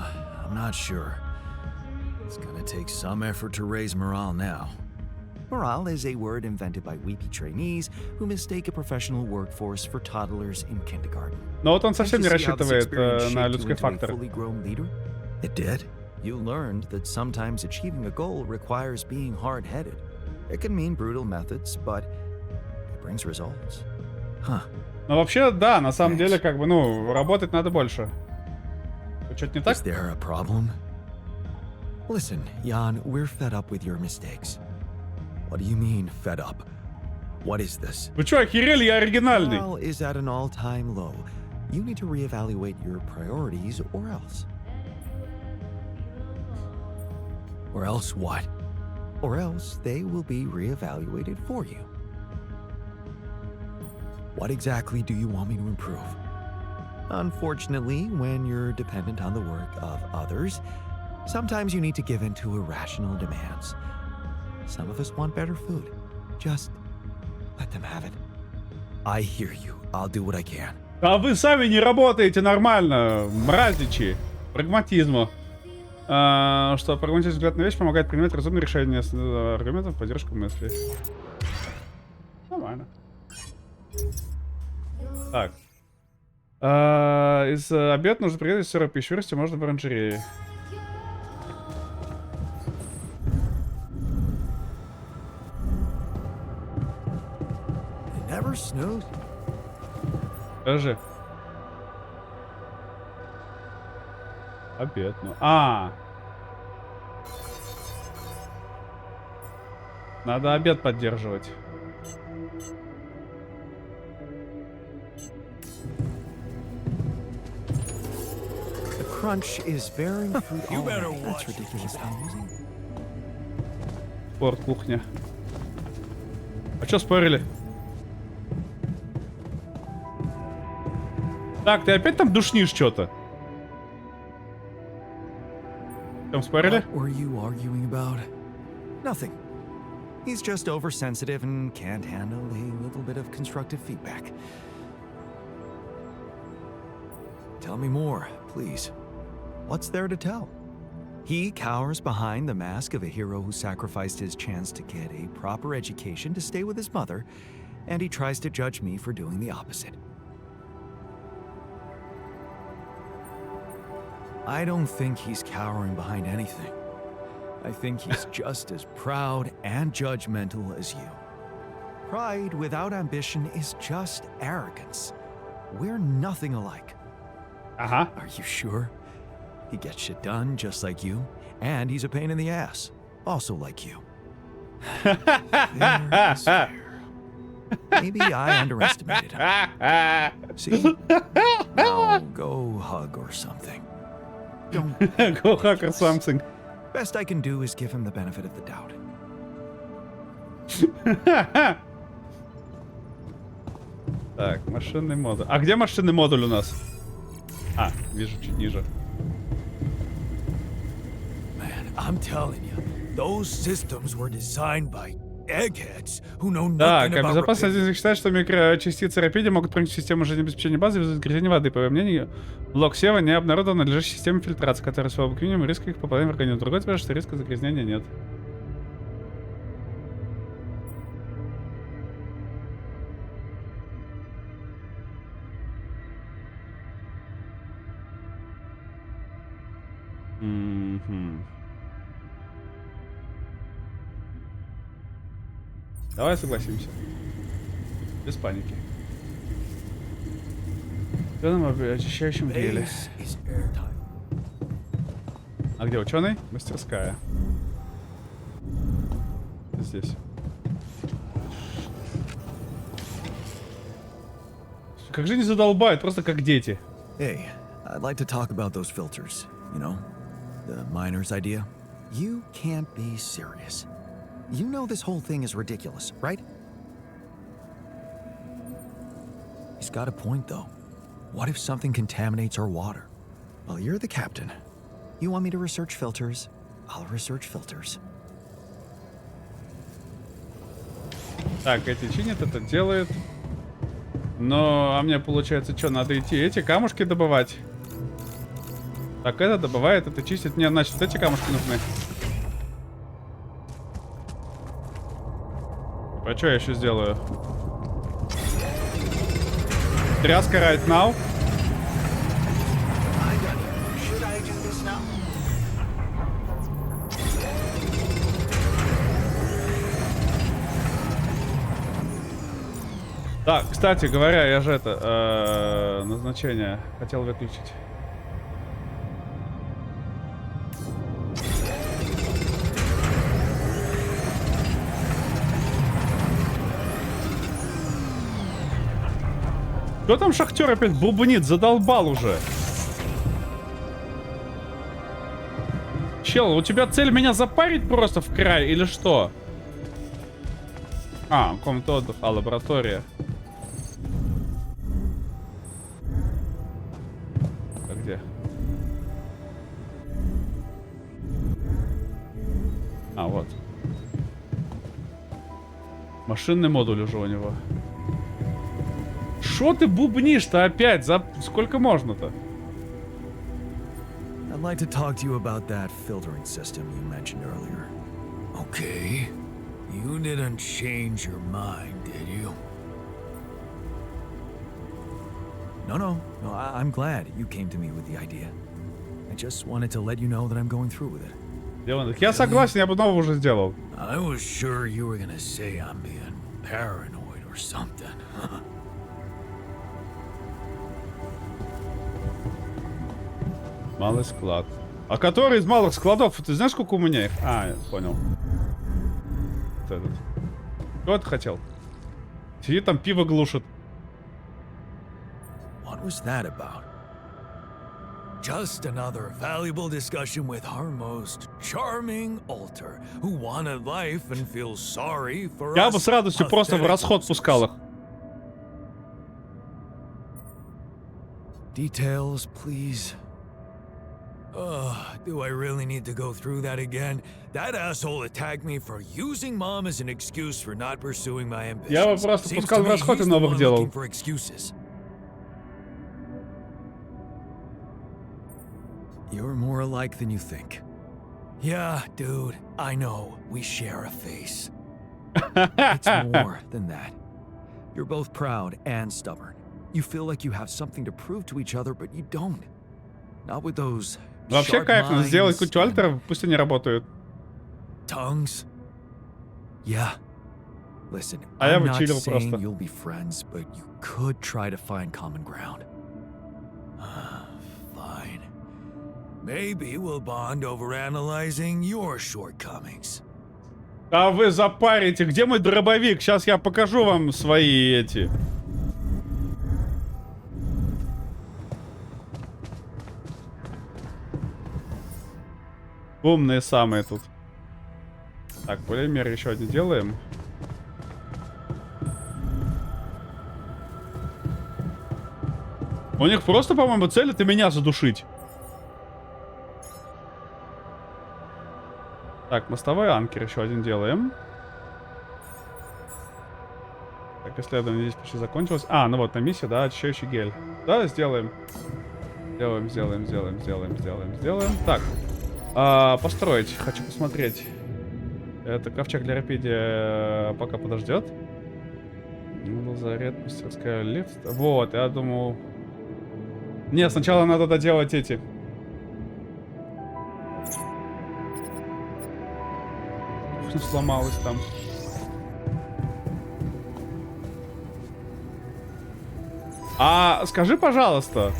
I'm not sure. It's gonna take some effort to raise morale now. Morale is a word invented by weepy trainees who mistake a professional workforce for toddlers in kindergarten. Но вот он совсем не Can't you see how this рассчитывает experience на shaped you людской into a фактор. fully grown leader? It did. You learned that sometimes achieving a goal requires being hard-headed. It can mean brutal methods, but it brings results. Huh. Но вообще, да, на самом деле, как бы, ну, работать надо больше. Что-то не так? Is there a problem? Listen, Jan, we're fed up with your mistakes. What do you mean, fed up? What is this? Вы чё, охерели? Я оригинальный. Morale is at an all-time low. You need to reevaluate your priorities, or else. Or else what? Or else they will be reevaluated for you. What exactly do you want me to improve? Unfortunately, when you're dependent on the work of others, sometimes you need to give in to irrational demands. Some of us want better food. Just let them have it. I hear you. I'll do what I can. А вы сами не работаете нормально, мразичи. Прагматизму. Что прагматичный взгляд на вещь помогает принимать разумные решения с аргументов в поддержку мыслей. Нормально. Так. Из обед нужно приготовить сырой пищу, можно в оранжерее. It never snows. Скажи. Обед, ну. Надо обед поддерживать. The crunch is bearing fruit. You better watch. That's ridiculous. Спорт, кухня. А чё спорили? Так, ты опять там душнишь что-то? Там спорили? What were you arguing about? Nothing. He's just oversensitive and can't handle a little bit of constructive feedback. Tell me more, please. What's there to tell? He cowers behind the mask of a hero who sacrificed his chance to get a proper education to stay with his mother, and he tries to judge me for doing the opposite. I don't think he's cowering behind anything. I think he's just as proud and judgmental as you. Pride without ambition is just arrogance. We're nothing alike. Ага. Are you sure? He gets shit done just like you, and he's a pain in the ass, also like you. Fair is fair. Maybe I underestimated him. See? Now go hug or something. Don't. Go hack or something. Best I can do is give him the benefit of the doubt. Так, машинный модуль. А где машинный модуль у нас? А, вижу чуть ниже. Man, I'm telling you, those systems were designed by eggheads who know Так, nothing а about безопасность rapidity. считает, что микрочастицы рапиди могут проникнуть в систему жизнеобеспечения базы из загрязнения воды. По его мнению, блок Сева не обнародован надлежащей системе фильтрации, которая с минимум риска их попадания в организм. Другой утверждает, что риска загрязнения нет. Давай согласимся. Без паники. Что нам об очищающем геле? Base is airtight. А где ученый? Мастерская. Здесь. Как же не задолбают, просто как дети. Hey, I'd like to talk about those filters. You know, the miner's idea. You can't be serious. You know this whole thing is ridiculous, right? He's got a point, though. What if something contaminates our water? Well, you're the captain. You want me to research filters? I'll research filters. Так, эти чинят, это делает. Но, а мне получается, что, надо идти эти камушки добывать? Так, это добывает, это чистит. Мне, значит, эти камушки нужны. А что я еще сделаю? Тряска right now. Should I do this now? Да, кстати говоря, я же это назначение хотел выключить. Кто там шахтер опять бубнит? Задолбал уже. Чел, у тебя цель меня запарить просто в край или что? А, комната отдыха, лаборатория. А где? А, вот. Машинный модуль уже у него. Шо ты бубнишь-то опять? За сколько можно-то? I'd like to talk to you about that filtering system you mentioned earlier. Okay. You didn't change your mind, did you? No, I'm glad you came to me with the idea. I just wanted to let you know that I'm going through with it. Я согласен, я бы нового уже сделал. I was sure you were gonna say I'm being paranoid or something. Малый склад. А который из малых складов? Ты знаешь, сколько у меня их? А, я понял. Вот этот. Что ты хотел? Сидит там, пиво глушит. What was that about? Just another valuable discussion with our most charming alter, who wanted life and feels sorry for Я us бы с радостью просто в pathetic расход losers. пускал их. Details, please. Do I really need to go through that again? That asshole attacked me for using mom as an excuse for not pursuing my ambitions. Я бы просто Seems пускал to в me расход и he's the новых one делал. looking for excuses. You're more alike than you think. Yeah, dude, I know. We share a face. It's more than that. You're both proud and stubborn. You feel like you have something to prove to each other, but you don't. Not with those Вообще sharp кайфно сделать minds кучу and альтеров, пусть они работают. tongues. Yeah. Listen, А я I'm not вычилил saying просто. you'll be friends, but you could try to find common ground. Fine. Maybe we'll bond over analyzing your shortcomings. А вы запарите, где мой дробовик? Сейчас я покажу вам свои эти. Умные самые тут. Так, полимер еще один делаем. У них просто, по-моему, цель это меня задушить. Так, мостовой анкер еще один делаем. Так, исследование здесь почти закончилось. А, ну вот, на миссии, да, очищающий гель. Да, сделаем. Сделаем. Так. Построить. Хочу посмотреть. Это ковчег для рапидия пока подождет. Лазарет, мастерская, лифт. Вот, я думал... Не, сначала надо доделать эти. Кухня сломалась там. А скажи, пожалуйста,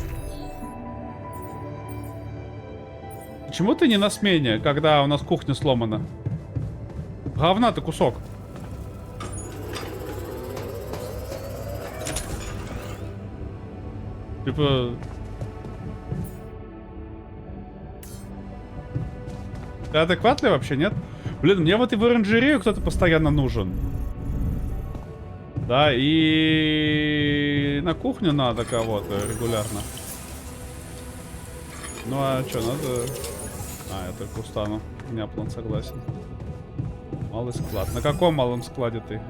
почему ты не на смене, когда у нас кухня сломана? Говна ты кусок. Типа... Ты адекватный вообще, нет? Блин, мне вот и в оранжерею кто-то постоянно нужен. Да, и на кухню надо кого-то регулярно. Ну а что, надо... А, я только устану. У меня план согласен. Малый склад. На каком малом складе ты?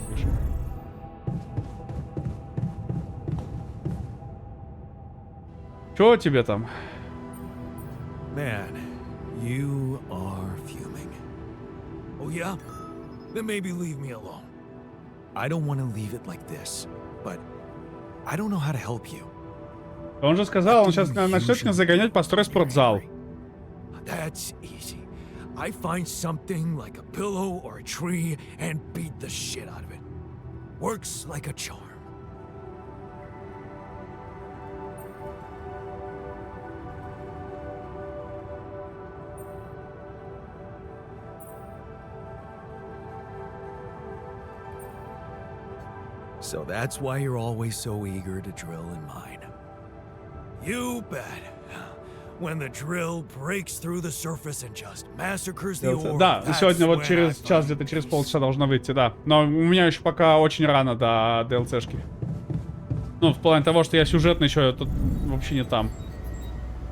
Пиши. Чё тебе там? Man, you are fuming. Oh yeah? Then maybe leave me alone. I don't want to leave it like this, but I don't know how to help you. Он же сказал, он сейчас начнет меня загонять по стройспортзал. That's easy. I find something like a pillow or a tree and beat the shit out of it. Works like a charm. So that's why you're always so eager to drill in mine. You bet. When the drill breaks through the surface and just massacres the ore. Да, сегодня вот через час, где-то через полчаса должно выйти, да. Но у меня еще пока очень рано до DLC-шки. Ну, в плане того, что я сюжетный еще тут вообще не там.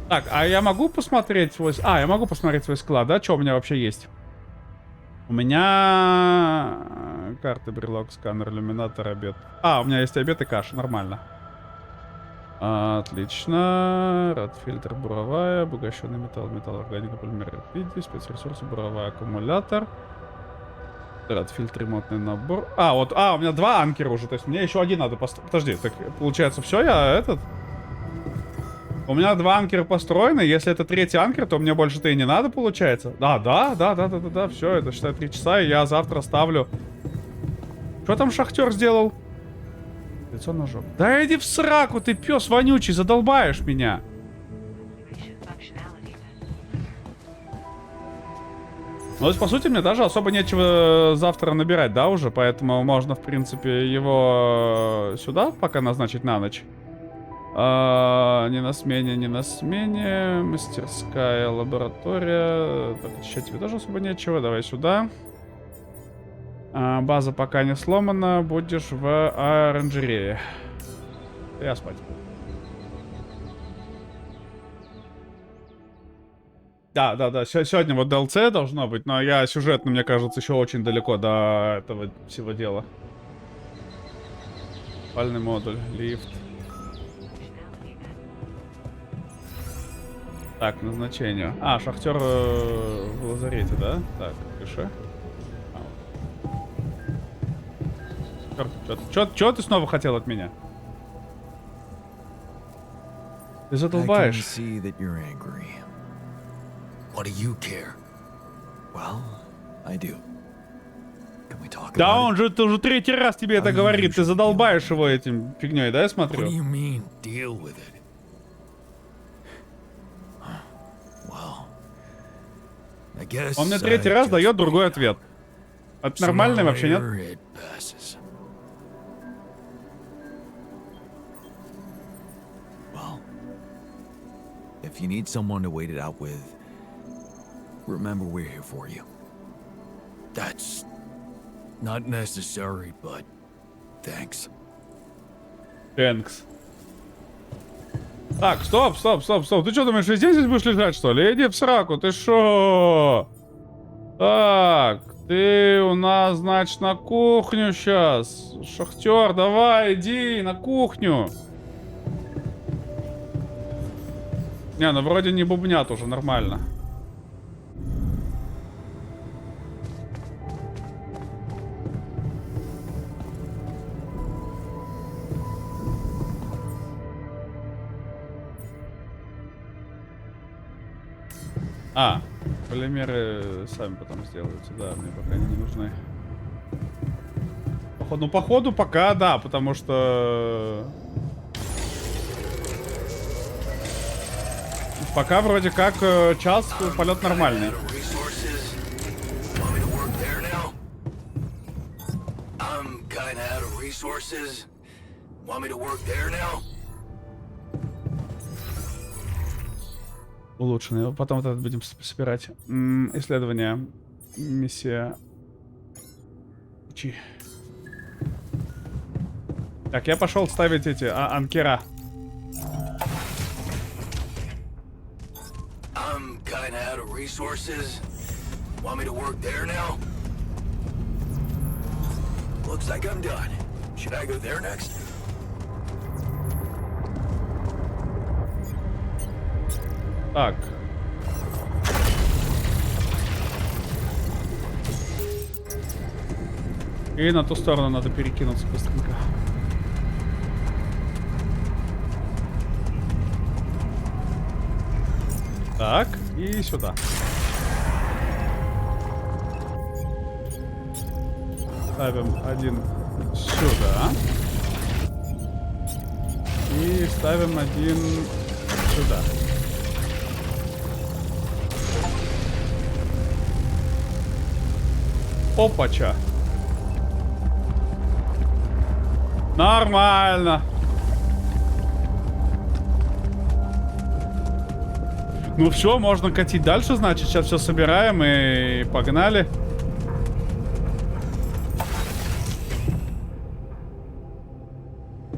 Так, а я могу посмотреть свой... А, я могу посмотреть свой склад, да? Что у меня вообще есть? У меня... Карты, брелок, сканер, иллюминатор, обед. А, у меня есть обед и каша, нормально. Отлично. Радфильтр, буровая, обогащенный металл, органика, полимер, рапиди, спецресурсы, буровая, аккумулятор. Радфильтр, ремонтный набор. А, вот, у меня 2 анкера уже, то есть мне еще один надо построить. Подожди, так получается все, я этот... У меня 2 анкера построены, если это 3-й анкер, то мне больше-то и не надо, получается. Да, все, это считай 3 часа, и я завтра ставлю... Что там шахтер сделал? Лицо ножом. Да иди в сраку, ты пес вонючий, задолбаешь меня. Ну, то есть, по сути, мне даже особо нечего завтра набирать, да, уже? Поэтому можно, в принципе, его сюда пока назначить на ночь. Не на смене, не на смене. Мастерская, лаборатория. Так, еще тебе тоже особо нечего. Давай сюда. База пока не сломана. Будешь в оранжерее. Я спать. Да. Сегодня вот DLC должно быть, но я сюжетно, мне кажется, еще очень далеко до этого всего дела. Спальный модуль, лифт. Так, назначение. Шахтер в лазарете, да? Так, пиши. Чё ты снова хотел от меня? Ты задолбаешь. Да он же уже 3-й раз тебе это говорит. Ты задолбаешь его этим фигней, да, я смотрю? Он мне 3-й раз дает другой ответ. Это нормальный вообще, нет? If you need someone to wait it out with, remember we're here for you. That's not necessary, but thanks. Thanks. Так, стоп. Ты что думаешь, весь день здесь будешь лежать, что ли? Иди в сраку, ты шо? Так, ты у нас, значит, на кухню сейчас. Шахтер, давай, иди на кухню. Не, ну вроде не бубнят уже, нормально. Полимеры сами потом сделаются, да, мне пока они не нужны. Походу пока, да, потому что... Пока вроде как час полет нормальный. Улучшенный. Потом вот это будем собирать. Исследование. Миссия. Так, я пошел ставить эти анкера. Так. И на ту сторону надо перекинуться быстренько. Так, и сюда. Ставим один сюда. И ставим один сюда. Опача. Нормально. Ну все, можно катить дальше, значит. Сейчас все собираем и погнали.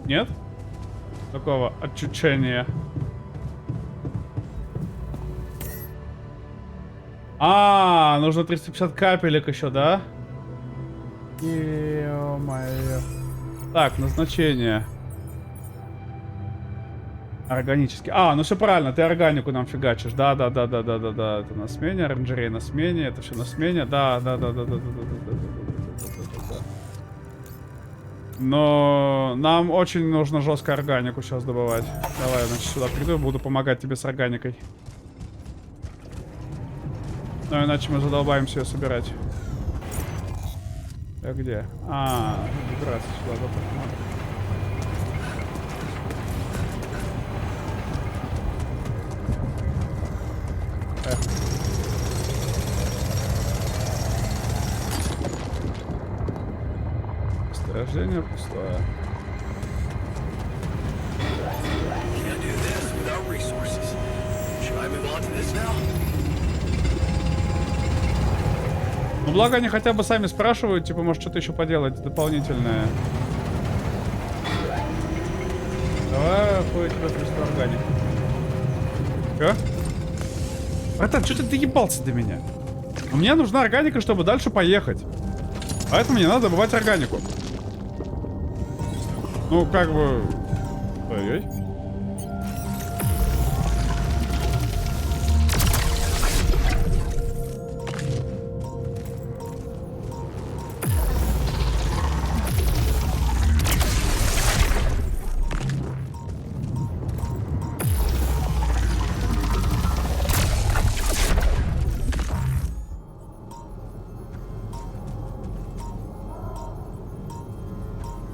Нет? Такого отчучения. А, нужно 350 капелек еще, да? Ё-моё. Так, назначение. Органический. А, ну все правильно, ты органику нам фигачишь. Да. Это на смене, оранжерей на смене, это все на смене. Да. Но нам очень нужно жестко органику сейчас добывать. Давай, значит, сюда приду, буду помогать тебе с органикой. Ну, иначе мы задолбаемся ее собирать. А где? А, выбираться сюда, да, посмотрим. Рождение пустое. Ну, благо они хотя бы сами спрашивают, типа, может, что-то еще поделать дополнительное. Давай, хуй тебя просто органик. Чё? Братан, что ты доебался до меня? Мне нужна органика, чтобы дальше поехать. Поэтому мне надо добывать органику. Ну, как бы... Ой-ой.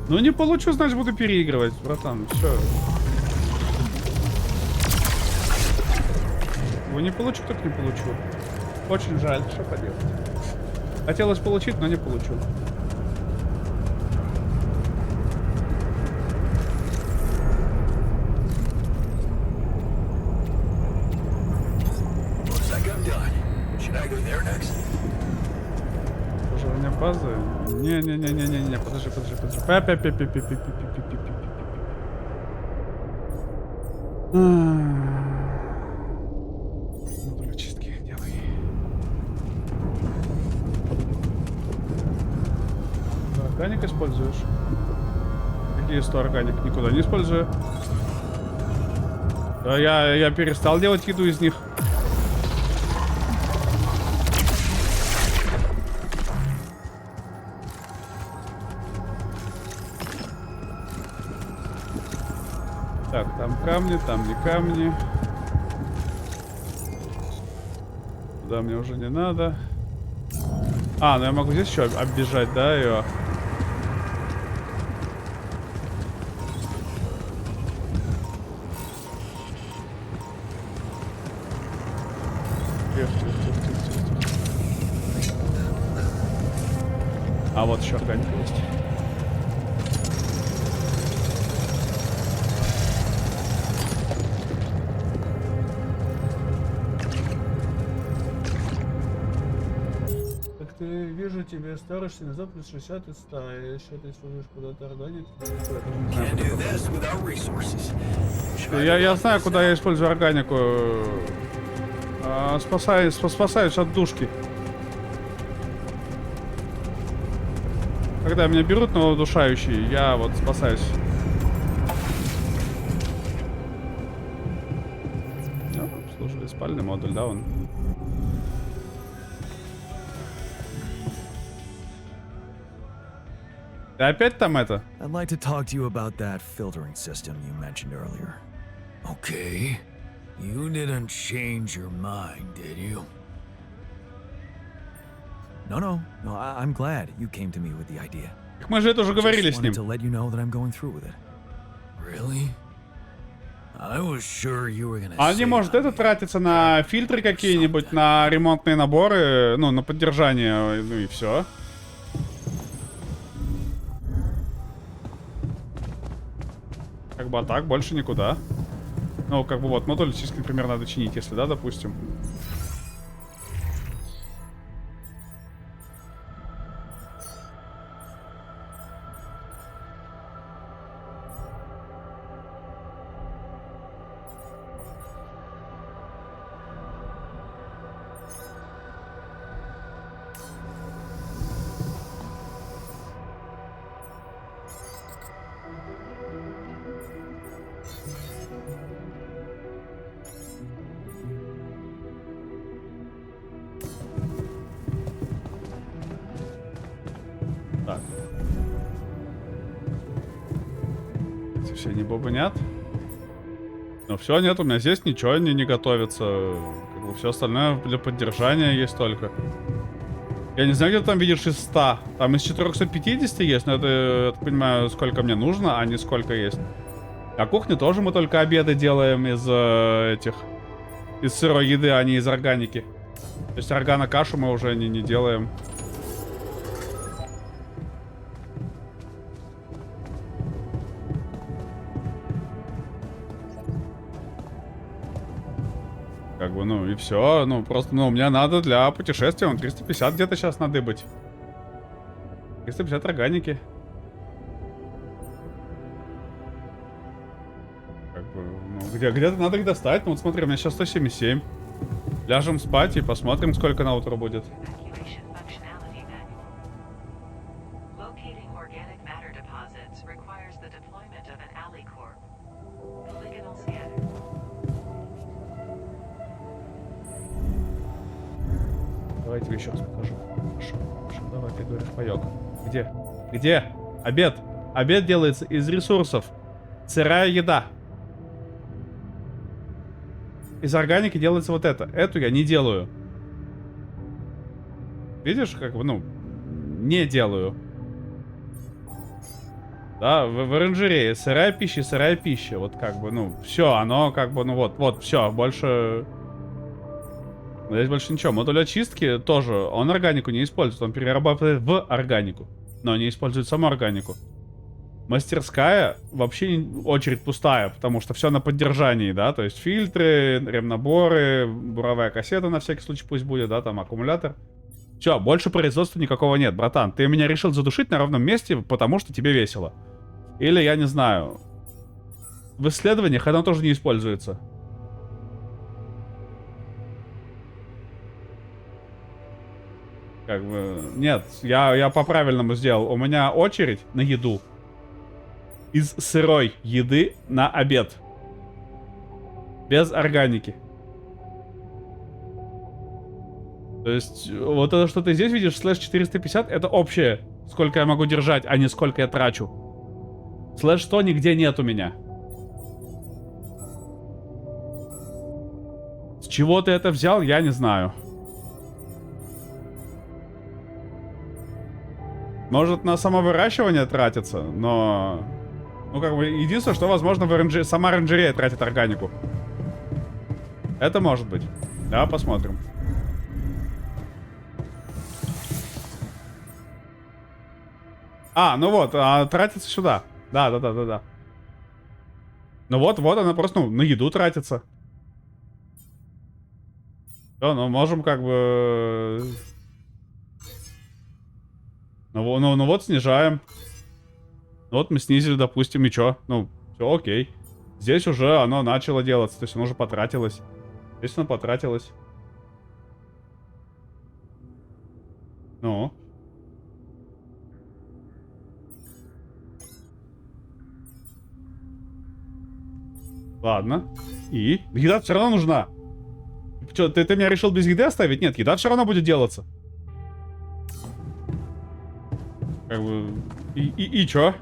Ну не получу, значит буду переигрывать, братан. Все. Его не получу, так не получу. Очень жаль, что поделать. Хотелось получить, но не получу. Пожирание базы? Не, подожди. Модуль очистки делай. Органик используешь? Какие 100 органик? Никуда не использую. Да я перестал делать еду из них. Так, там камни, там не камни. Туда мне уже не надо. А, ну я могу здесь еще оббежать, да, ее? Тихо. А вот еще органика есть. Ты вижу, тебе старость назад плюс 60 из 100, и еще ты служишь куда-то органик. Я знаю, куда я использую органику. Спасаюсь от душки. Когда меня берут на удушающий, я вот спасаюсь. Ну, слушай, спальный модуль, да, он. Ты опять там это? I'd like to talk to you about that filtering system you mentioned earlier. Okay. You didn't change your mind, did you? No, I'm glad you came to me with the idea. Мы же это уже говорили Just с ним. wanted to let you know that I'm going through with it. Really? I was sure you were gonna А не say может that. это тратиться на фильтры какие-нибудь, на ремонтные наборы, ну, на поддержание, ну и все. Как бы, а так больше никуда. Ну, как бы вот, модуль чистки, например, надо чинить, если, да, допустим. Так. Эти все не бобынят. Ну все, нет, у меня здесь ничего не готовится. Как бы все остальное для поддержания есть только. Я не знаю, где ты там видишь из 100. Там из 450 есть, но это, я так понимаю, сколько мне нужно, а не сколько есть. На кухне тоже мы только обеды делаем из этих... Из сырой еды, а не из органики. То есть органокашу мы уже не делаем. Как бы, ну и все. Ну, просто, ну, мне надо для путешествия. 350 где-то сейчас надо быть. 350 органики. Как бы, ну, где-то надо их достать. Ну, вот смотри, у меня сейчас 177. Ляжем спать и посмотрим, сколько на утро будет. Evacuation functionality manual. Locating organic matter deposits requires the deployment of an AliCorp. Polygonal scanner. Давай я тебе еще раз покажу. Хорошо, давай, ты говоришь, паёк. Где? Где? Обед. Обед делается из ресурсов. Сырая еда. Из органики делается вот это. Эту я не делаю. Видишь, как бы, ну, не делаю. Да, в оранжерее сырая пища. Вот как бы, ну, все, оно как бы, ну вот, все, больше... Здесь больше ничего. Модуль очистки тоже, он органику не использует. Он перерабатывает в органику, но не использует саму органику. Мастерская вообще очередь пустая, потому что все на поддержании, да, то есть фильтры, ремнаборы, буровая кассета на всякий случай пусть будет, да, там аккумулятор. Все, больше производства никакого нет, братан. Ты меня решил задушить на ровном месте, потому что тебе весело. Или, я не знаю, в исследованиях оно тоже не используется. Как бы, нет, я по-правильному сделал. У меня очередь на еду. Из сырой еды на обед. Без органики. То есть, вот это, что ты здесь видишь, слэш 450, это общее. Сколько я могу держать, а не сколько я трачу. Слэш 100 нигде нет у меня. С чего ты это взял, я не знаю. Может, на самовыращивание тратится, но... Ну, как бы, единственное, что, возможно, сама оранжерея тратит органику. Это может быть. Да, посмотрим. А, ну вот, тратится сюда. Да. Ну вот, она просто, ну, на еду тратится. Все, ну, можем как бы... Ну вот, снижаем. Вот мы снизили, допустим, и чё? Ну, все окей. Здесь уже оно начало делаться, то есть оно уже потратилось. Здесь оно потратилось. Ну. Ладно. И? Еда все равно нужна. Чё, ты меня решил без еды оставить? Нет, еда все равно будет делаться. Как бы... И чё?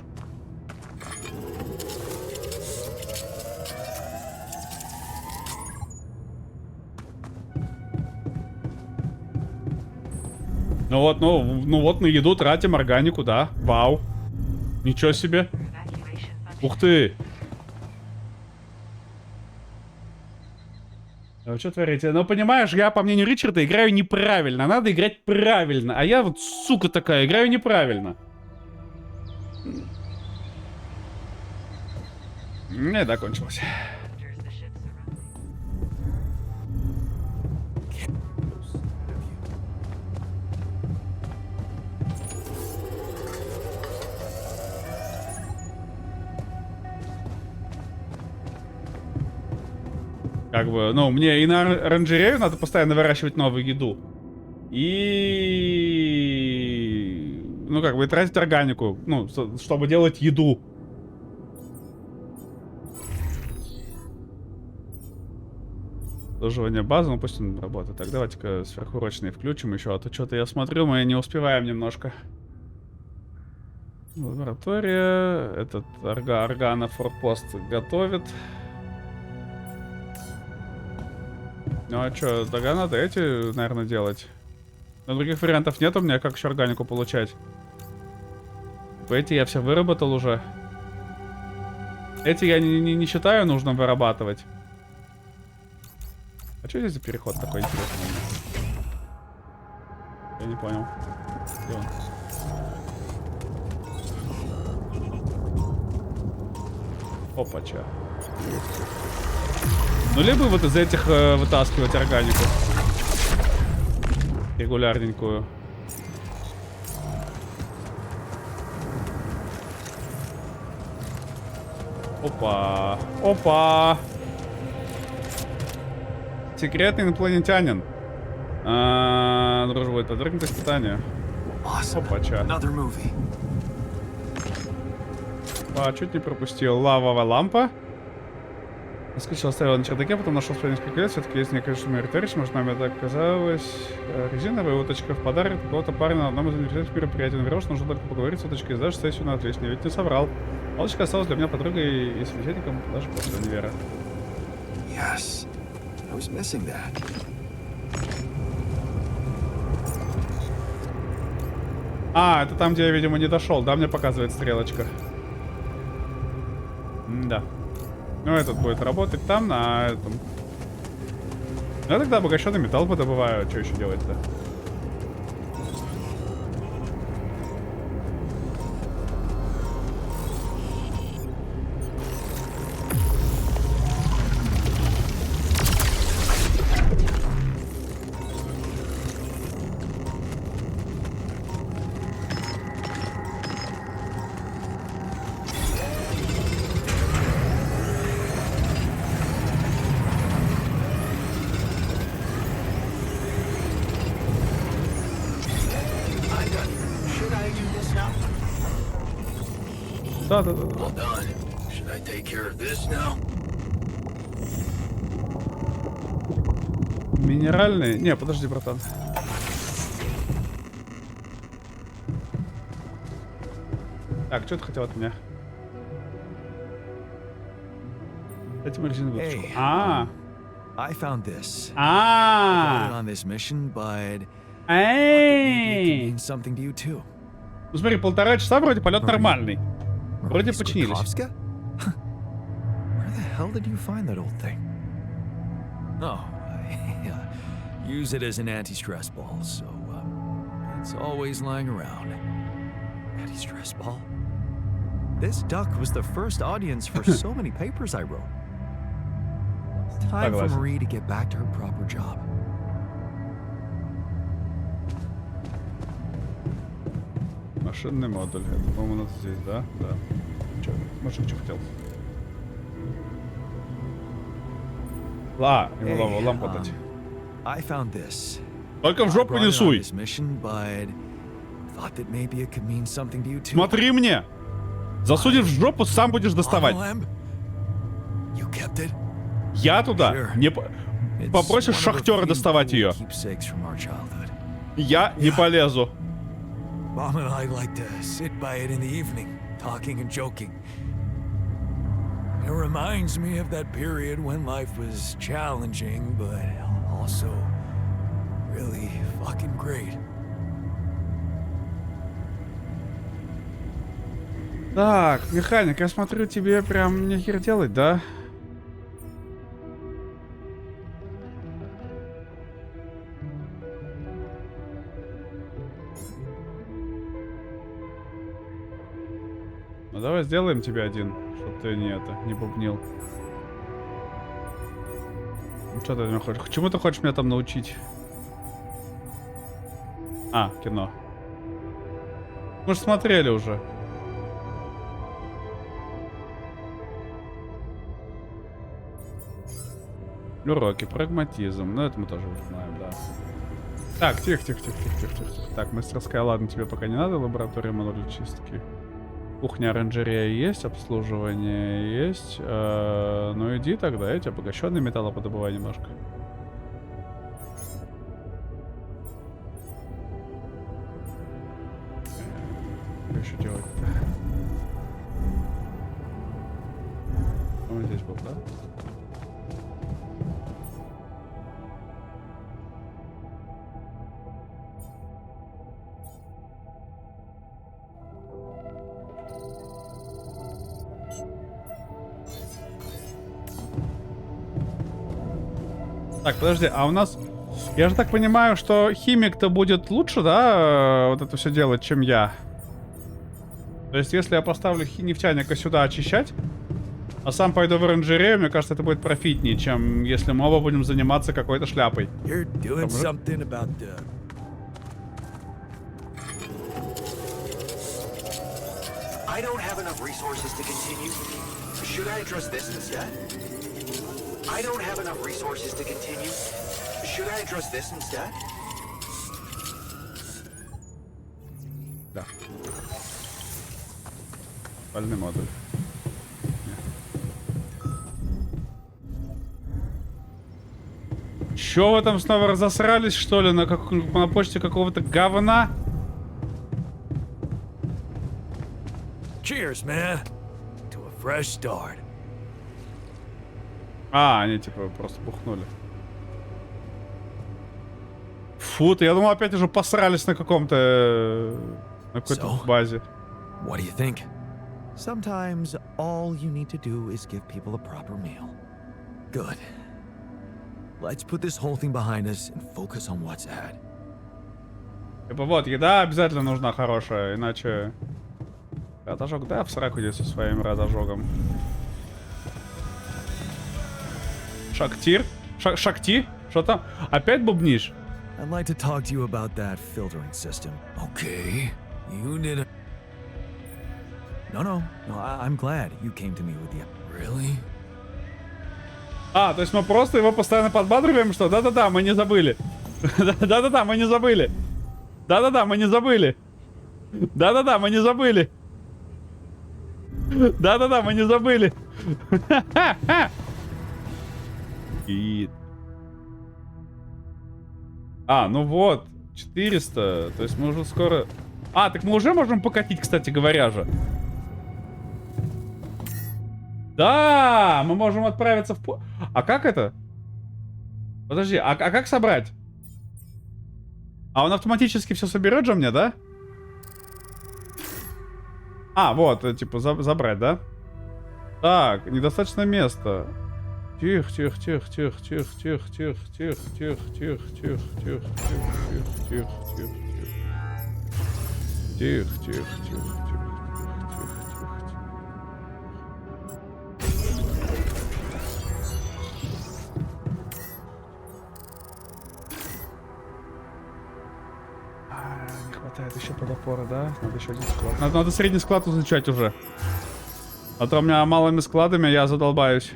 Ну вот на еду тратим органику, да. Вау. Ничего себе. Ух ты. А вы что творите? Ну, понимаешь, я, по мнению Ричарда, играю неправильно. Надо играть правильно. А я вот, сука такая, играю неправильно. Не закончилось. Enters the ship's surroundings. Как бы, ну, мне и на оранжерею надо постоянно выращивать новую еду. И... Ну, как бы, и тратить органику. Ну, чтобы делать еду. Обслуживание базы, ну, пусть он работает. Так, давайте-ка сверхурочные включим еще. А то что-то я смотрю, мы не успеваем немножко. Лаборатория. Этот органа форпост готовит. Ну а что, тогда надо эти, наверное, делать. Но других вариантов нет у меня, как еще органику получать. Эти я все выработал уже. Эти я не считаю нужным вырабатывать. А что здесь за переход такой интересный? Я не понял. Где он? Опа-ча. Ну, либо вот из этих вытаскивать органику. Регулярненькую. Опа. Опа. Секретный инопланетянин. Дружба, это подвергнуть испытанию. Awesome. Опа-ча. Another movie. Чуть не пропустил. Лавовая лампа. Скачал, оставил на чердаке, потом нашел спустя несколько лет. Все-таки есть некая шумная речь, может, нам это оказалось. Резиновая уточка в подарок какого-то парня на одном из университетских мероприятий. Наверное, что нужно только поговорить с уточкой, сдашь сессию на отлично. Ведь не соврал. Уточка осталась для меня подругой и собеседником даже после универа. Yes. I was missing that. Это там, где я, видимо, не дошел. Да, мне показывает стрелочка. Да. Ну, этот будет работать там, на этом. Я тогда обогащенный металл подобываю. Что еще делать-то? Да. Well done. Should I take care of this now? Минеральные? Не, подожди, братан. Так, что ты хотел от меня? Дайте мне резиновую уточку. I found this. Got it on this mission, but maybe it Эй! means something to you too. Ну смотри, 1,5 часа вроде полет нормальный. Вроде Marie починились. Skłodowska? Where the hell did you find that old thing? Oh, I use it as an anti-stress ball, so it's always lying around. Anti-stress ball? This duck was the first audience for so many papers I wrote. It's time for Согласен. Marie to get back to her proper job. Машинный модуль. Это, по-моему, надо здесь, да? Да. Че? Может, что хотел? Ему лавовую лампу дать. I found this. Только в I жопу brought не it on суй. this mission, but thought that maybe it could mean something to you too. Смотри мне. Засунешь в жопу, сам будешь доставать. Lamb? You kept it? Я туда Sure. не... It's Попросишь one of the шахтера few доставать cool ее. keepsakes from our childhood. Я не полезу. Mom and I like to sit by it in the evening, talking and joking. It reminds me of that period when life was challenging, but also really fucking great. Так, механик, я смотрю, тебе прям нехер делать, да? Ну давай сделаем тебе один. Чтоб ты не бубнил. Ну, что ты от меня хочешь? Чему ты хочешь меня там научить? А, кино. Мы же смотрели уже. Уроки, прагматизм. Ну, это мы тоже уже знаем, да. Так, тихо. Так, мастерская, ладно, тебе пока не надо. Лаборатория модуля чистки. Кухня, оранжерея есть, обслуживание есть. Ну, иди тогда, я тебе обогащенный металлоподобывай немножко. Что еще делать-то? Он здесь был, да? Так, подожди, а у нас... Я же так понимаю, что химик-то будет лучше, да, вот это все делать, чем я? То есть, если я поставлю нефтяника сюда очищать, а сам пойду в оранжерею, мне кажется, это будет профитнее, чем если мы оба будем заниматься какой-то шляпой. You're doing something about the... I don't have enough resources to continue. Should I address this instead? I don't have enough resources to continue. Should I address this instead? Да. Спальный модуль. Чё вы там снова разосрались, что ли, на почте какого-то говна? Cheers, man. To a fresh start. А, они типа просто бухнули. Фу, я думал, опять уже посрались на каком-то... на какой-то базе. What do you think? Sometimes all you need to do is give people a proper meal. Good. Let's put this whole thing behind us and focus on what's ahead. Типа вот, еда обязательно нужна хорошая, иначе... Радожог, да, в сраку здесь со своим радожогом. Шактир? Шакти? Что там? Опять бубнишь? I'd like to talk to you about that filtering system. Okay, you did. No, I'm glad you came to me with the. Really? А, то есть мы просто его постоянно подбадриваем, что? Да-да-да, мы не забыли. Да-да-да, мы не забыли. Да-да-да, мы не забыли. Да-да-да, мы не забыли. Да-да-да, мы не забыли. И... А, ну вот, 400. То есть мы уже скоро... А, так мы уже можем покатить, кстати говоря же. Да, мы можем отправиться в... А как это? Подожди, а как собрать? А он автоматически все соберет же мне, да? А, вот, типа, забрать, да? Так, недостаточно места. Тихо. Не хватает еще подопора, да? Надо еще один склад. Надо средний склад изучать уже. А то у меня малыми складами я задолбаюсь.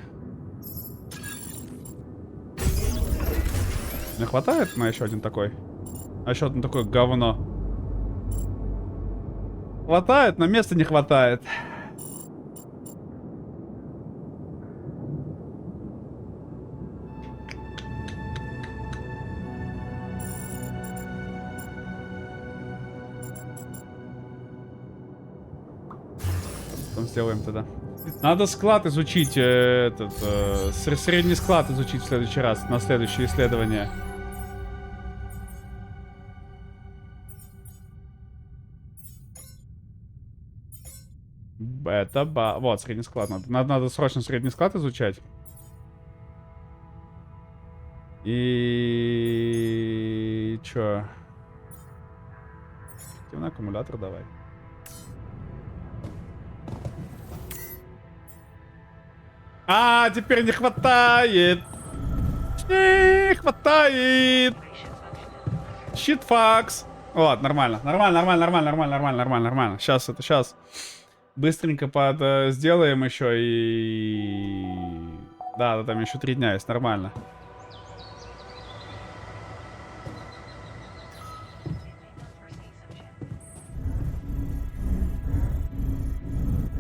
Не хватает на еще один такой? А еще один такое говно. Хватает, но места не хватает. Что сделаем тогда? Надо склад изучить, средний склад изучить в следующий раз, на следующее исследование. Вот, средний склад. Надо срочно средний склад изучать. И... Чё? Активный аккумулятор давай. А, теперь не хватает. Не хватает. Щитфакс. Вот, нормально. Нормально. Сейчас. Быстренько сделаем еще и... Да, там еще 3 дня есть, нормально.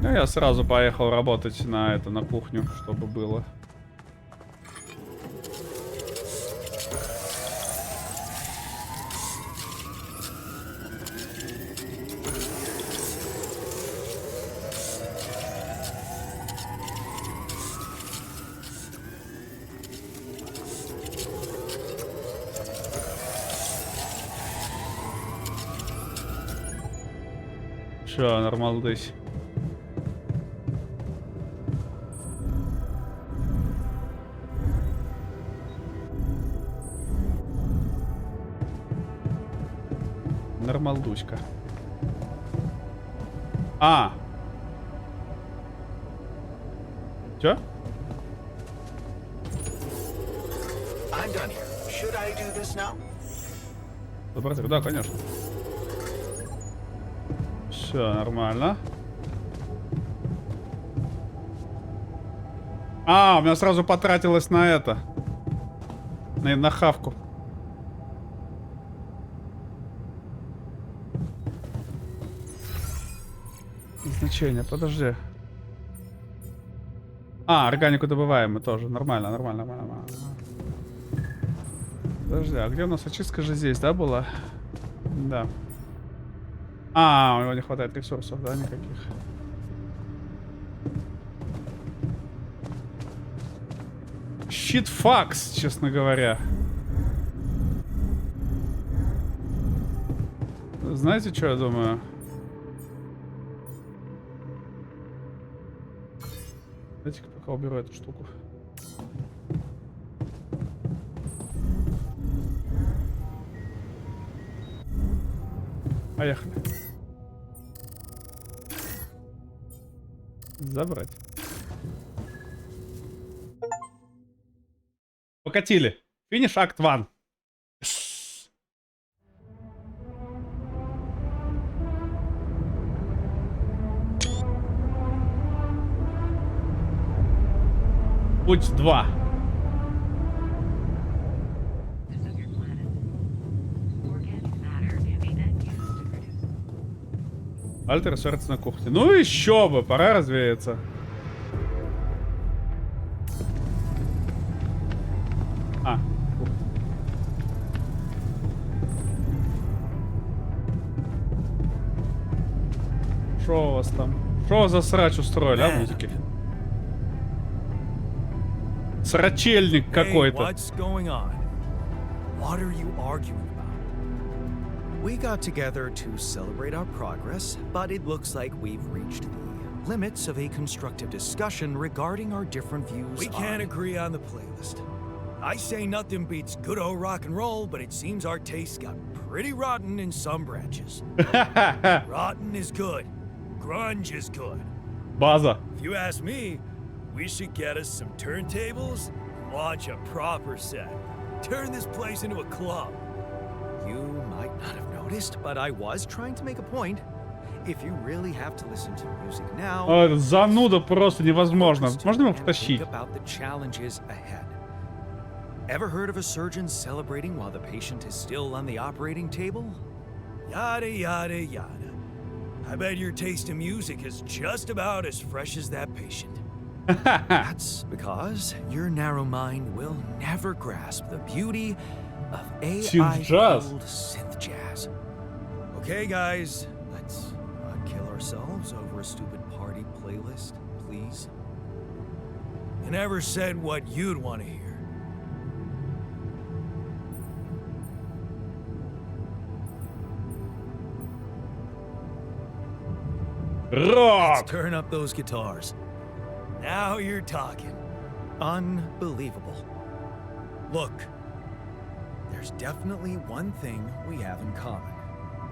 Ну, я сразу поехал работать на кухню, чтобы было. Все, нормалдысь. Нормалдуська. А. Чё? I'm done here. Should I do this now? Да, конечно. Все нормально. А, у меня сразу потратилось на это. На хавку. Значение, подожди. А, органику добываем мы тоже. Нормально. Подожди, а где у нас очистка же здесь, да, была? Да. А, у него не хватает ресурсов, да, никаких. Щитфакс, честно говоря. Знаете, что я думаю? Давайте-ка пока уберу эту штуку. Поехали. Забрать. Покатили. Финиш акт 1. Путь 2. Альтер сердце на кухне. Ну еще бы, пора развеяться. А. Шо у вас там? Шо за срач устроили, а, музыки? Срачельник какой-то. What's going on? What are you arguing about? We got together to celebrate our progress, but it looks like we've reached the limits of a constructive discussion regarding our different views. We can't agree on the playlist. I say nothing beats good old rock and roll, but it seems our tastes got pretty rotten in some branches. Rotten is good. Grunge is good. База. If you ask me, we should get us some turntables and launch a proper set. Turn this place into a club. You might not have noticed, but I was trying to make a point. If you really have to listen to music now, зануда просто невозможно. Можно его втащить? about the challenges ahead. Ever heard of a surgeon celebrating while the patient is still on the operating table? Yada, yada, yada. I bet your taste in music is just about as fresh as that patient. That's because your narrow mind will never grasp the beauty of AI-fueled synth jazz. Okay, guys, let's not kill ourselves over a stupid party playlist, please. You never said what you'd want to hear. Rock! Let's turn up those guitars. Now you're talking. Unbelievable. Look, there's definitely one thing we have in common.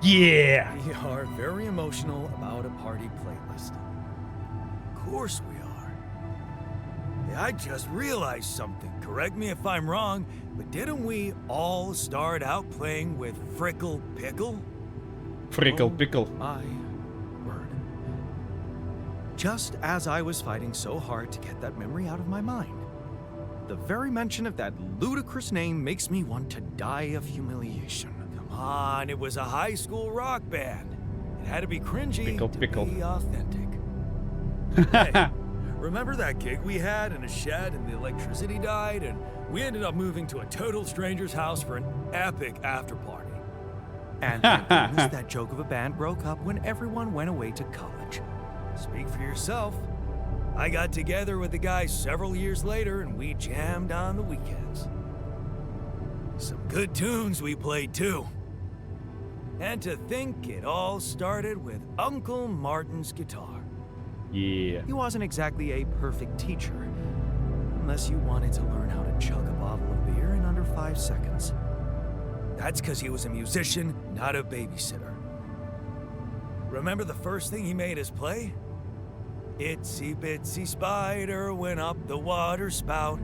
Yeah! We are very emotional about a party playlist. Of course we are. I just realized something. Correct me if I'm wrong, but didn't we all start out playing with Frickle Pickle? Фрикл, пикл. My word. Just as I was fighting so hard to get that memory out of my mind, the very mention of that ludicrous name makes me want to die of humiliation. Come on, it was a high school rock band. It had to be cringy Pickle, to pickle. be authentic. Hey, remember that gig we had in a shed and the electricity died and we ended up moving to a total stranger's house for an epic after party? And thank goodness that joke of a band broke up when everyone went away to college. Speak for yourself. I got together with the guys several years later and we jammed on the weekends. Some good tunes we played too. And to think it all started with Uncle Martin's guitar. Yeah. He wasn't exactly a perfect teacher, unless you wanted to learn how to chug a bottle of beer in under 5 seconds. That's because he was a musician, not a babysitter. Remember the first thing he made us play? Itsy bitsy spider went up the water spout.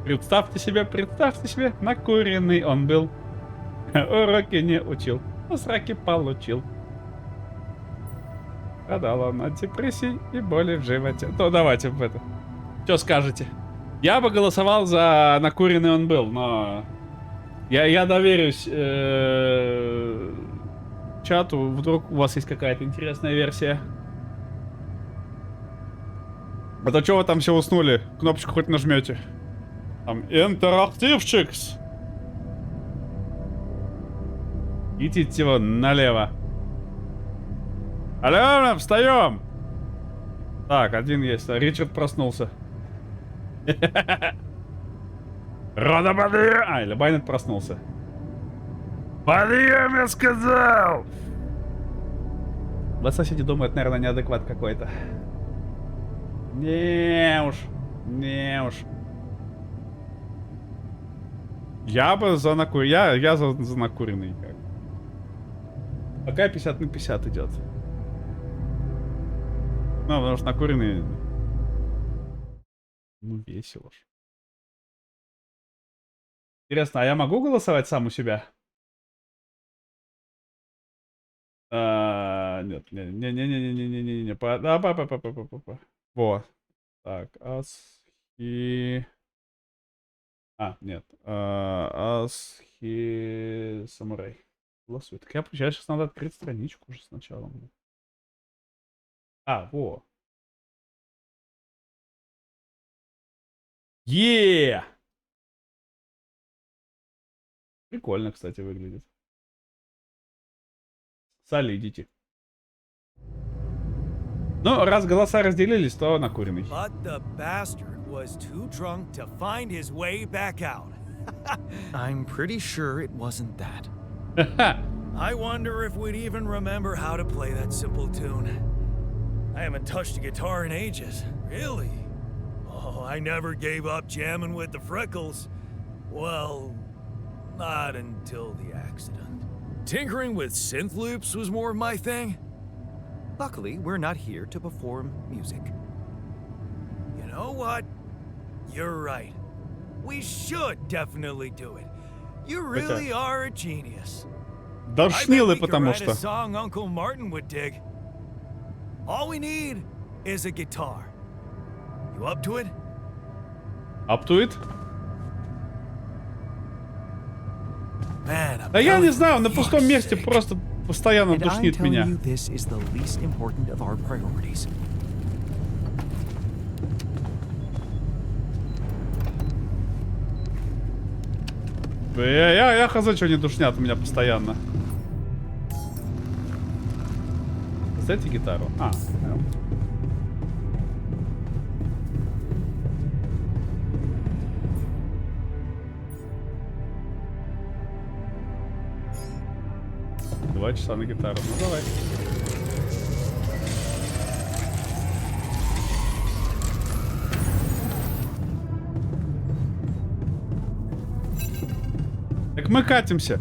Представьте себе, накуренный он был. Уроки не учил, но сраки получил. Страдал он от депрессии и боли в животе. То давайте в это. Что скажете? Я бы голосовал за накуренный он был, но... Я доверюсь чату, вдруг у вас есть какая-то интересная версия. А то что вы там все уснули? Кнопочку хоть нажмете. Там интерактивчикс. Идите его налево. Алло, встаем! Так, один есть. Ричард проснулся. Рода подъем! А, или Байнет проснулся. Подъем, я сказал! Да, соседи думают, наверное, неадекват какой-то. Не уж. Я бы за накуренный. Я за накуренный. Пока 50 на 50 идет. Ну, потому что накуренный... Ну, весело ж. Интересно, а я могу голосовать сам у себя? Нет, не. Вот. Так, Асхи... нет. Асхи... Самурай. Голосует. Так я сейчас надо открыть страничку уже сначала. Во. Прикольно, кстати, выглядит. Солидите. Ну, раз голоса разделились, то накуренный. But the bastard was too drunk to find his way back out. I'm pretty sure it wasn't that. I wonder if we'd even remember how to play that simple tune. I haven't touched a guitar in ages. Really? Oh, I never gave up jamming with the Freckles. Well, not until the accident. Tinkering with synth loops was more of my thing. Luckily, we're not here to perform music. You know what? You're right. We should definitely do it. You really are a genius. Дошнилы, потому I bet we could write что. a song Uncle Martin would dig. All we need is a guitar. You up to it? Up to it? Man, I'm Да я telling не you, знаю, на for пустом fuck's месте sake. просто постоянно And I'm душнит telling меня. you, this is the least important of our priorities. Я хз, что не душнят меня постоянно. Кстати, гитару. Понял. Два часа на гитару. Ну давай. Так мы катимся.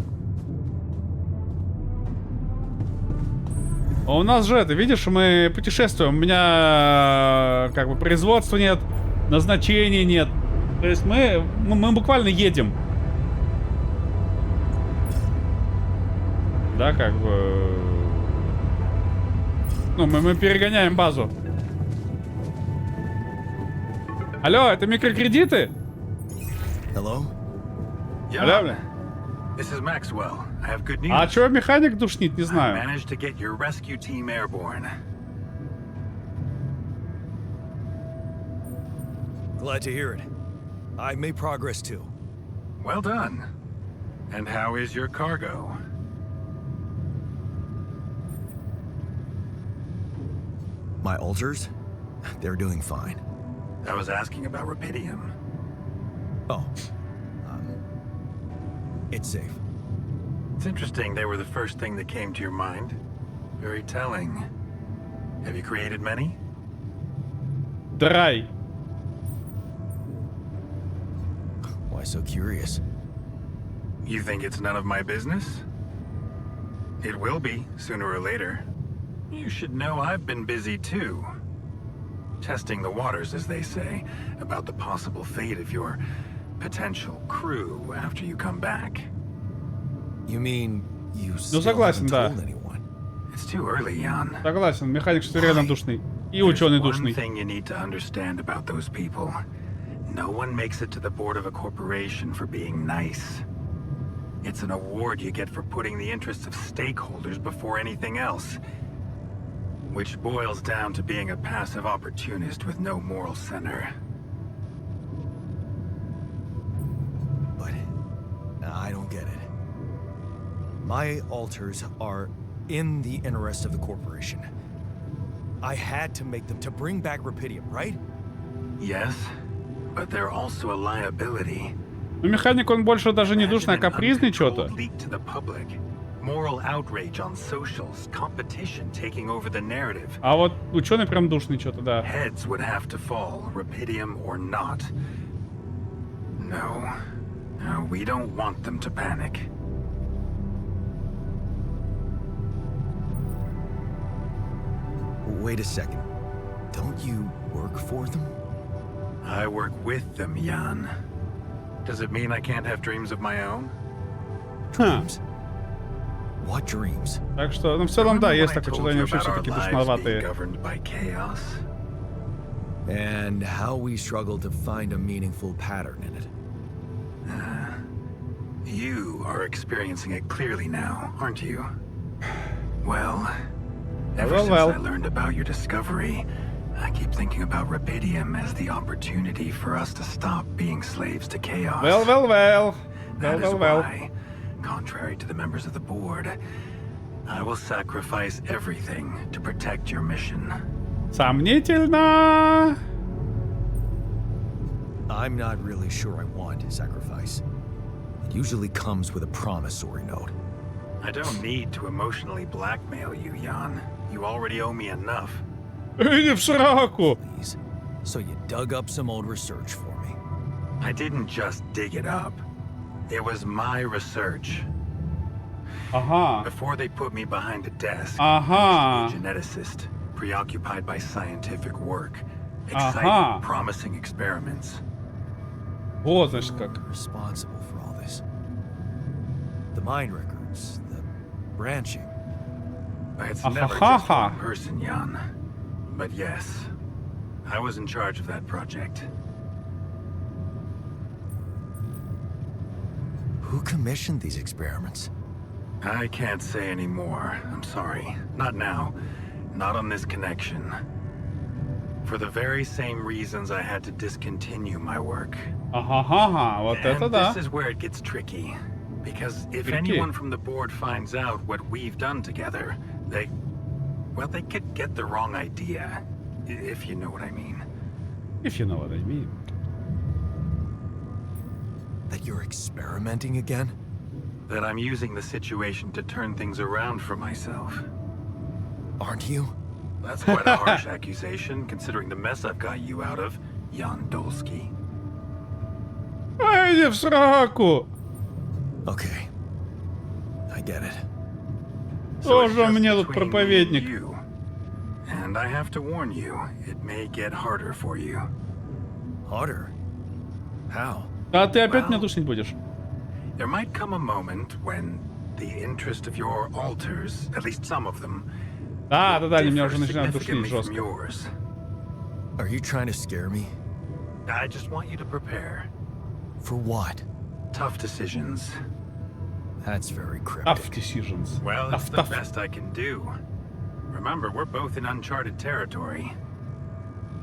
У нас же это, видишь, мы путешествуем. У меня как бы производства нет, назначения нет. То есть мы буквально едем. Да, как бы... Ну, мы перегоняем базу. Алло, это микрокредиты? Hello? Алло, бля. This is Maxwell. I have good news. А чё механик душнит, не I знаю. managed to get your rescue team airborne. Glad to hear it. I've made progress too. Well done. And how is your cargo? My ulcers? They're doing fine. I was asking about Rapidium. Oh. It's safe. It's interesting they were the first thing that came to your mind. Very telling. Have you created many? Драй. Why so curious? You think it's none of my business? It will be, sooner or later. You should know I've been busy too. Testing the waters, as they say, about the possible fate of your potential crew after you come back. You mean you Ну, still согласен, haven't да. told anyone? It's too early, Jan. Согласен, механик что реально душный. И ученый There's one душный. thing you need to understand about those people. No one makes it to the board of a corporation for being nice. It's an award you get for putting the interests of stakeholders before anything else. Which boils down to being a passive opportunist with no moral center. But I don't get it. My alters are in the interest of the corporation. I had to make them to bring back Rapidium, right? Yes, but they're also a liability. Ну, механик, он больше даже не душный, а Imagine an капризный что-то. uncontrolled leak to the public. Moral outrage on socials, competition taking over the narrative. А вот ученый прям душный что-то, да. Heads would have to fall, Rapidium or not. No. No, we don't want them to panic. Wait a second. Don't you work for them? I work with them, Jan. Does it mean I can't have dreams of my own? Dreams? What dreams? Так что, ну, в целом, да, Remember есть when I такое told что-то, они you вообще about our все-таки lives being душноватые. governed by chaos? And how we struggle to find a meaningful pattern in it. You are experiencing it clearly now, aren't you? Well, ever since I learned about your discovery, I keep thinking about Rapidium as the opportunity for us to stop being slaves to chaos. That is why, contrary to the members of the board, I will sacrifice everything to protect your mission. Сомнительно. I'm not really sure I want sacrifice. It usually comes with a promissory note. I don't need to emotionally blackmail you, Jan. You already owe me enough. Иди в сраку. Please. So you dug up some old research for me. I didn't just dig it up. It was my research. Ага. Before they put me behind a desk, Ага. I used to be a geneticist, preoccupied by scientific work, exciting, Ага. promising experiments. Вот, значит, как. Responsible for all this. The mine records, the branching. It's never just Ahahaha. one person, Jan. But yes, I was in charge of that project. Who commissioned these experiments? I can't say any more. I'm sorry. Not now. Not on this connection. For the very same reasons I had to discontinue my work. Ага, вот это And да. this is where it gets tricky. Because if Tricky. anyone from the board finds out what we've done together, they could get the wrong idea. If you know what I mean. If you know what I mean. That you're experimenting again? That I'm using the situation to turn things around for myself. Aren't you? That's quite a harsh accusation, considering the mess I've got you out of, Jan Dolsky. Иди в сраку. Okay. I get it. Тоже just мне тут between me and проповедник. you. And I have to warn you, it may get harder for you. Harder? How? А ты опять меня душить будешь? There might come a moment when the interest of your alters, at least some of them, Да, они меня differ уже начинают душить significantly from жестко. yours. Are you trying to scare me? I just want you to prepare. For what? Tough decisions. That's very Tough cryptic. decisions. Well, it's the Tough. best I can do. Remember, we're both in uncharted territory.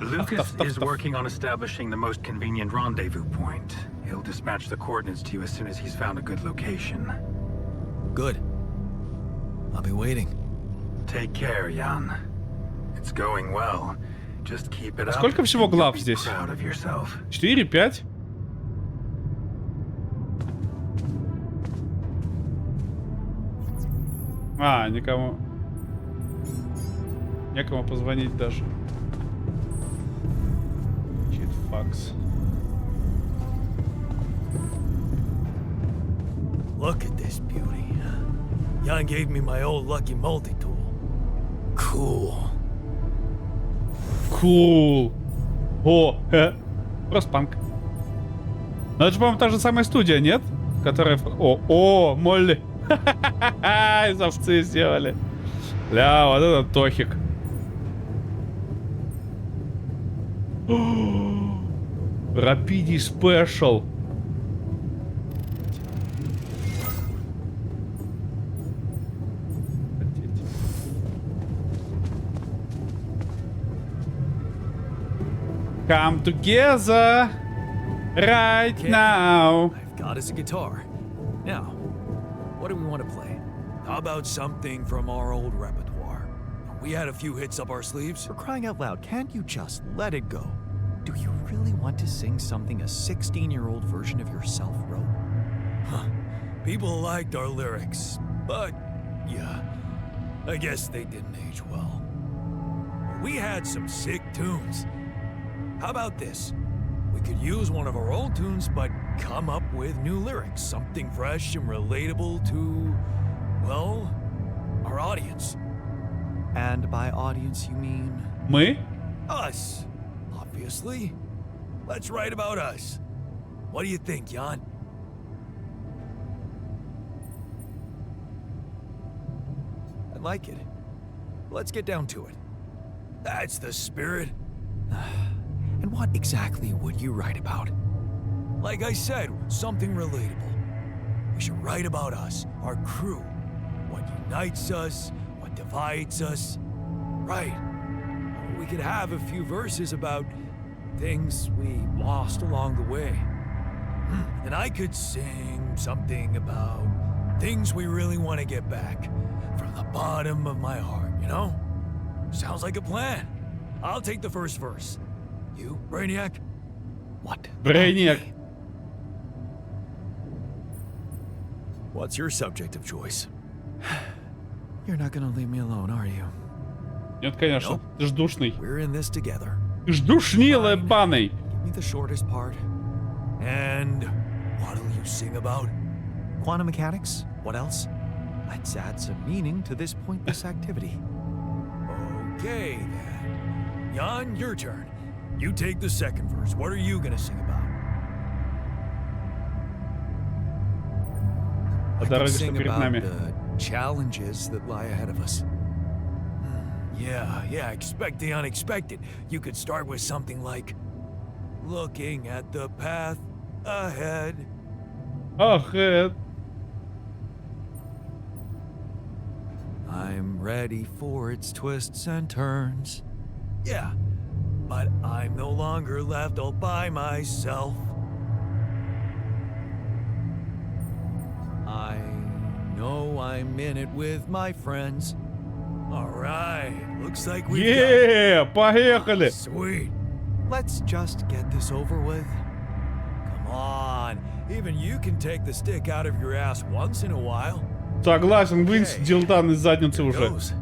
Lucas tough, is tough. working on establishing the most convenient rendezvous point. He'll dispatch the coordinates to you as soon as he's found a good location. Good. I'll be waiting. Take care, Jan. It's going well. Just keep it up. Сколько всего and you'll глав be здесь? proud of yourself. 4, 5? А, никому. Некому позвонить даже. Читфакс. Look at this beauty. Jan gave me my old lucky multi-tool. Cool. Cool. О, Роспанк. Но это же, по-моему, та же самая студия, нет? Которая... О, Молли. Из овцы сделали. Ля, вот это тохик. Рапиди спешл. Come together right Okay. now. I've got us a guitar. Now, what do we want to play? How about something from our old repertoire? We had a few hits up our sleeves. For crying out loud, can't you just let it go? Do you really want to sing something a 16-year-old version of yourself wrote? People liked our lyrics, but yeah, I guess they didn't age well. We had some sick tunes. How about this? We could use one of our old tunes, but come up with new lyrics, something fresh and relatable to, well, our audience. And by audience, you mean? Мы? Us, obviously. Let's write about us. What do you think, Jan? I like it. Let's get down to it. That's the spirit. And what exactly would you write about? Like I said, something relatable. We should write about us, our crew. What unites us, what divides us. Right. We could have a few verses about things we lost along the way. And I could sing something about things we really want to get back from the bottom of my heart, you know? Sounds like a plan. I'll take the first verse. You, Brainiac? What? Brainiac. What's your subject of choice? You're not gonna leave me alone, are you? Нет, конечно. Nope. Ты ж душный. We're in this together. Ты ж душнил, ебаный. Give me the shortest part. And what'll you sing about? Quantum mechanics? What else? Let's add some meaning to this pointless activity. Okay, then. Jan, your turn. You take the second verse. What are you gonna sing about? По I could дороге, что sing перед about нами. the challenges that lie ahead of us. Yeah, expect the unexpected. You could start with something like, looking at the path ahead. Ах, I'm ready for its twists and turns. Yeah, but I'm no longer left all by myself. I know I'm in it with my friends. All right, looks like we've got it. Поехали. Sweet. Let's just get this over with. Come on. Even you can take the stick out of your ass once in a while. Согласен, вынь дилдан из задницы Here уже. goes.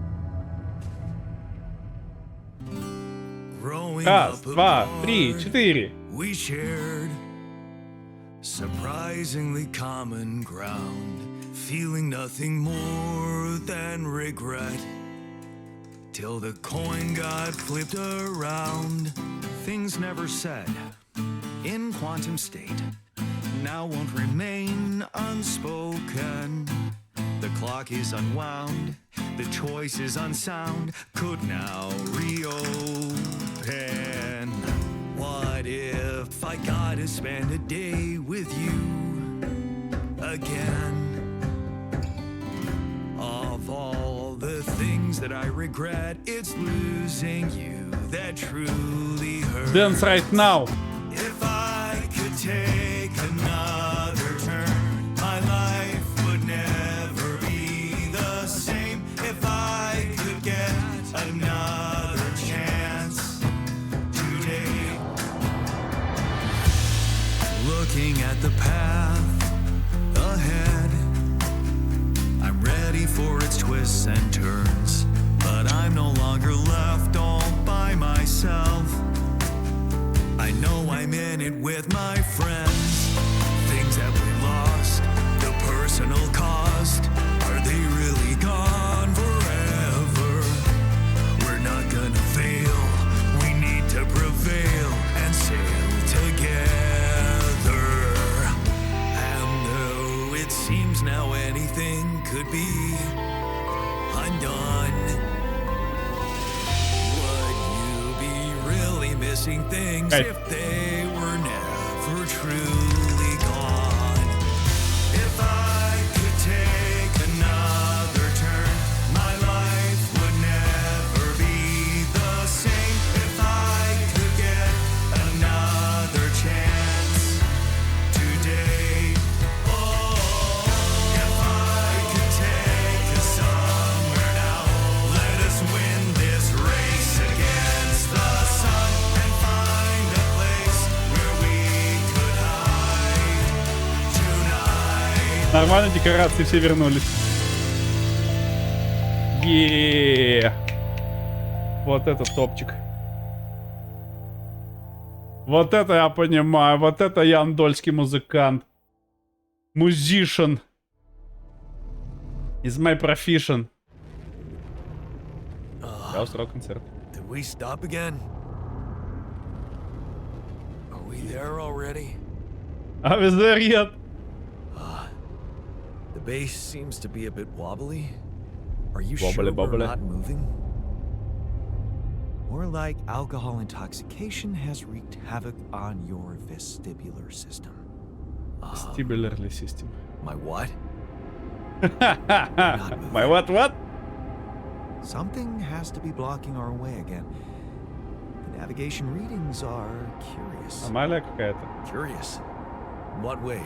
Growing Раз, up два, три, apart, 4. we shared surprisingly common ground. feeling nothing more than regret. Till the coin got flipped around. Things never said in quantum state now won't remain unspoken. The clock is unwound, the choice is unsound, could now reopen. What if I gotta spend a day with you again? Of all the things that I regret, it's losing you that truly hurts. Dance right now. If I could take another turn, my life would never be the same. If I could get another chance today. Looking at the path ahead, I'm ready for its twists and turns, but I'm no longer left all by myself. I know I'm in it with my friends. Things that we lost, the personal cost, are they really gone forever? We're not gonna fail, we need to prevail and sail together. And though it seems now anything could be undone, would you be really missing things if they were never truly gone? If I could take another turn, my life would never be the same. If I could get another chance today. Oh, if I could take us somewhere now, let us win this race against the sun and find a place where we could hide tonight. Нормально, декорации все вернулись. Вот это топчик. Вот это я понимаю. Вот это я андольский музыкант. Musician. Is my profession. Я устроил концерт. Did we stop again? Are we there already? А вы there yet? The base seems to be a bit wobbly. Are you Wobbly, sure we're wobbly. not moving? More like alcohol intoxication has wreaked havoc on your vestibular system. Vestibular system. My what? My what? Something has to be blocking our way again. The navigation readings are curious. Аномалия какая-то. Curious? In what way?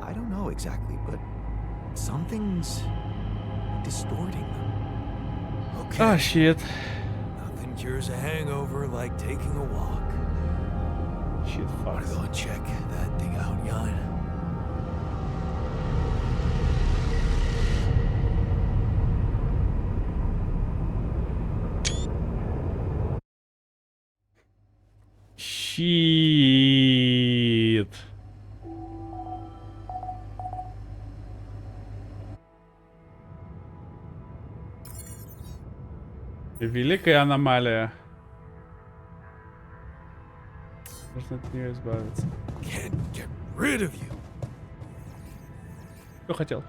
I don't know exactly, but something's distorting them. Okay. Ah, shit. Nothing cures a hangover like taking a walk. Shit, Wanna fuck. go and check that thing out, Jan? Shit. Великая аномалия. Нужно от нее избавиться. Can't get rid of you. Кто хотел?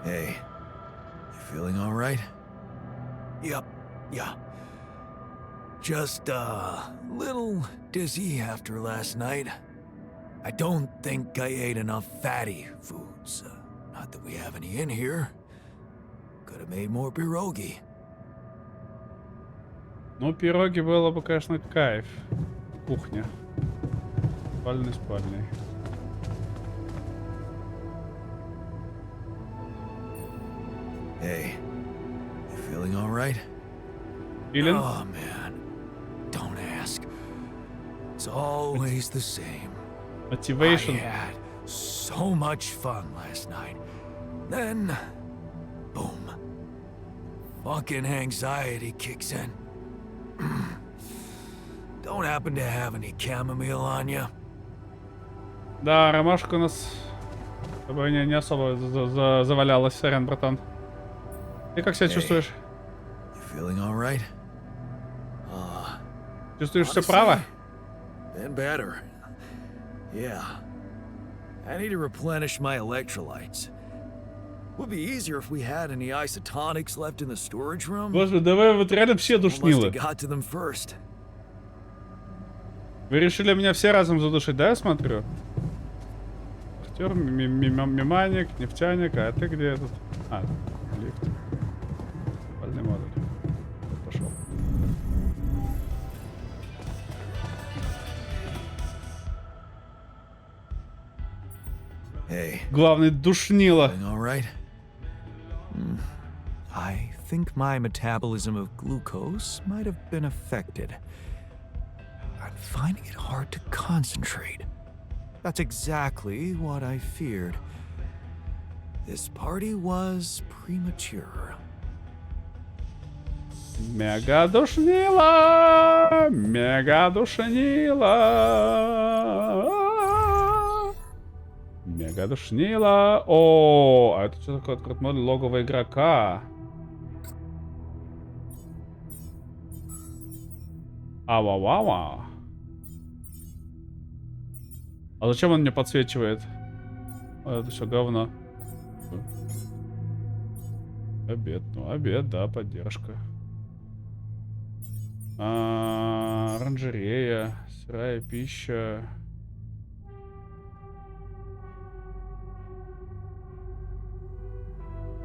Hey, you feeling all right? Yep, yeah. Just a little dizzy after last night. I don't think I ate enough fatty foods. Not that we have any in here. Could have made more pierogi. Ну, пироги было бы, конечно, кайф. Кухня. Спальня. Hey, you feeling all right? Филин? Oh man, don't ask. It's always the same. Motivation. I had so much fun last night. Then, boom. Fucking anxiety kicks in. Don't happen to have any chamomile on you? Да, ромашка у нас Чтобы не особо завалялась, сорян, братан. Ты как себя Эй. чувствуешь? You feeling all right? Чувствуешь все Honestly, право? Been better. Yeah. I need to replenish my electrolytes. Would be easier if we had any isotonics left in the storage room. Боже, да вы вот реально все Must душнилы. have got to them first. Вы решили меня все разом задушить, да, я смотрю? Актер, меманик, нефтяник, а ты где тут? А, лифт. Спальный модуль. Пошел. Hey, Главный душнило. feeling all right? I think my metabolism of glucose might have been affected. I'm finding it hard to concentrate. That's exactly what I feared. This party was premature. Мега душнило! Мега душнило! Мега душнило! О, а это что такое? Открыт модуль логового игрока. Ава-ва-ва. А зачем он мне подсвечивает? Это все говно. Обед. Ну, обед, да, поддержка. Оранжерея, сырая пища.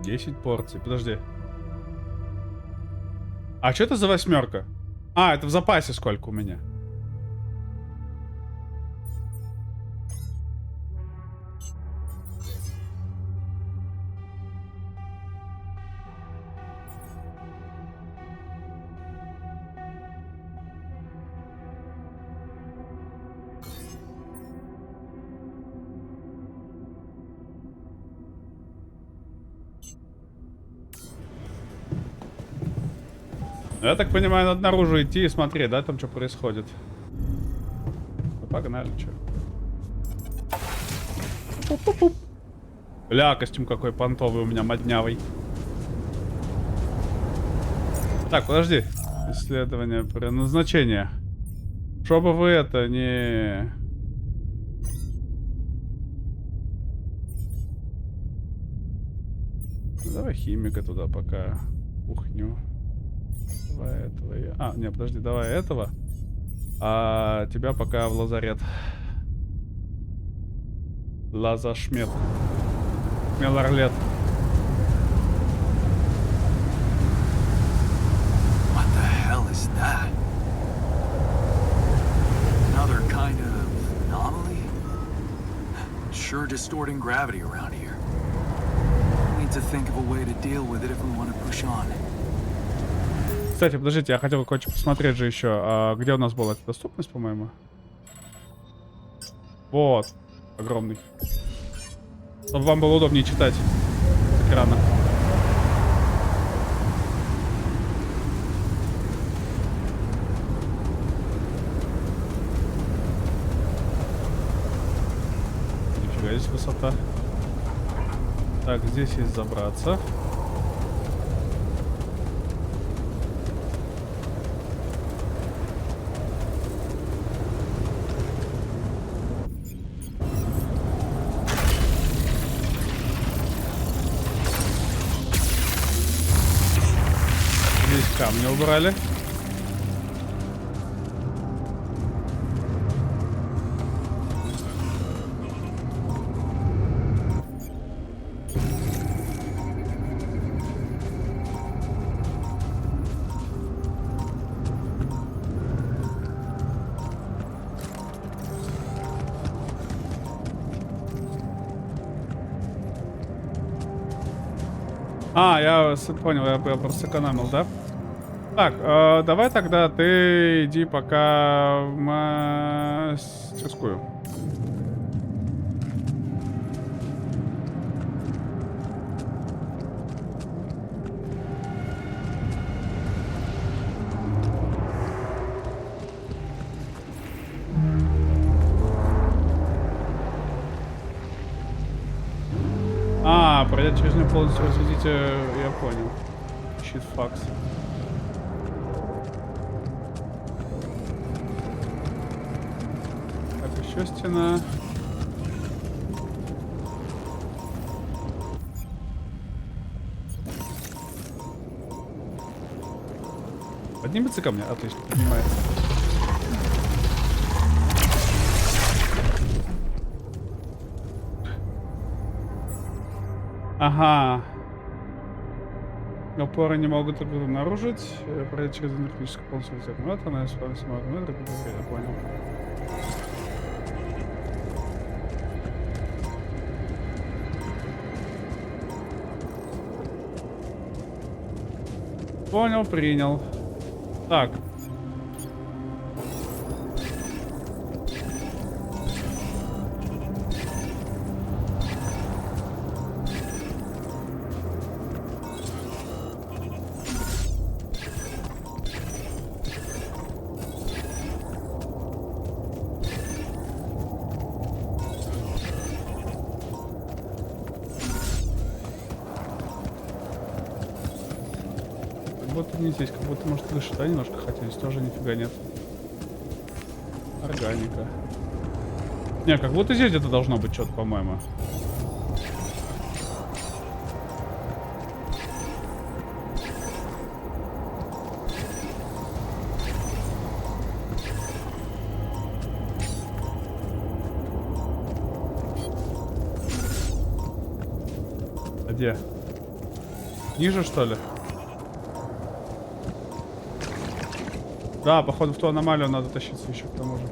Десять порций. Подожди. А что это за 8? А, это в запасе сколько у меня? Я так понимаю, надо наружу идти и смотреть, да, там что происходит. Ну, погнали, что. Пуп-пуп-пуп. Бля, костюм какой понтовый у меня, моднявый. Так, подожди. Исследование предназначения. Чтобы вы это не... Давай химика туда пока. Кухню. Давай этого. А, не, подожди, давай этого. А тебя пока в лазарет. Лазашмет. Мелорлет. What the hell is that? Another kind of anomaly? Sure distorting gravity around here. We need to think of a way to deal with it if we want to push on. Кстати, подождите, я хотел кое-что посмотреть же еще. А где у нас была эта доступность, по-моему? Вот. Огромный. Чтобы вам было удобнее читать с экрана. Нифига, здесь высота. Так, здесь есть забраться. Здесь камни убрали. А, я понял, я просто сэкономил, да? Так, давай тогда ты иди пока в мастерскую. Говорят, через него полностью разведите, я понял. Щит факс. Так, еще стена. Поднимется ко мне? Отлично, поднимается. Ага. Опоры не могут обнаружить. Пройти через энергетическую полностью аккумулятор. Она исправится самого аккумулятора. Я понял. Понял, принял. Так. Как будто не здесь, как будто может дышит, да, немножко, хотя здесь тоже нифига нет. Органика. Не, как будто здесь где-то должно быть что-то, по-моему. А где? Ниже, что ли? Да, походу в ту аномалию надо тащиться еще к тому же.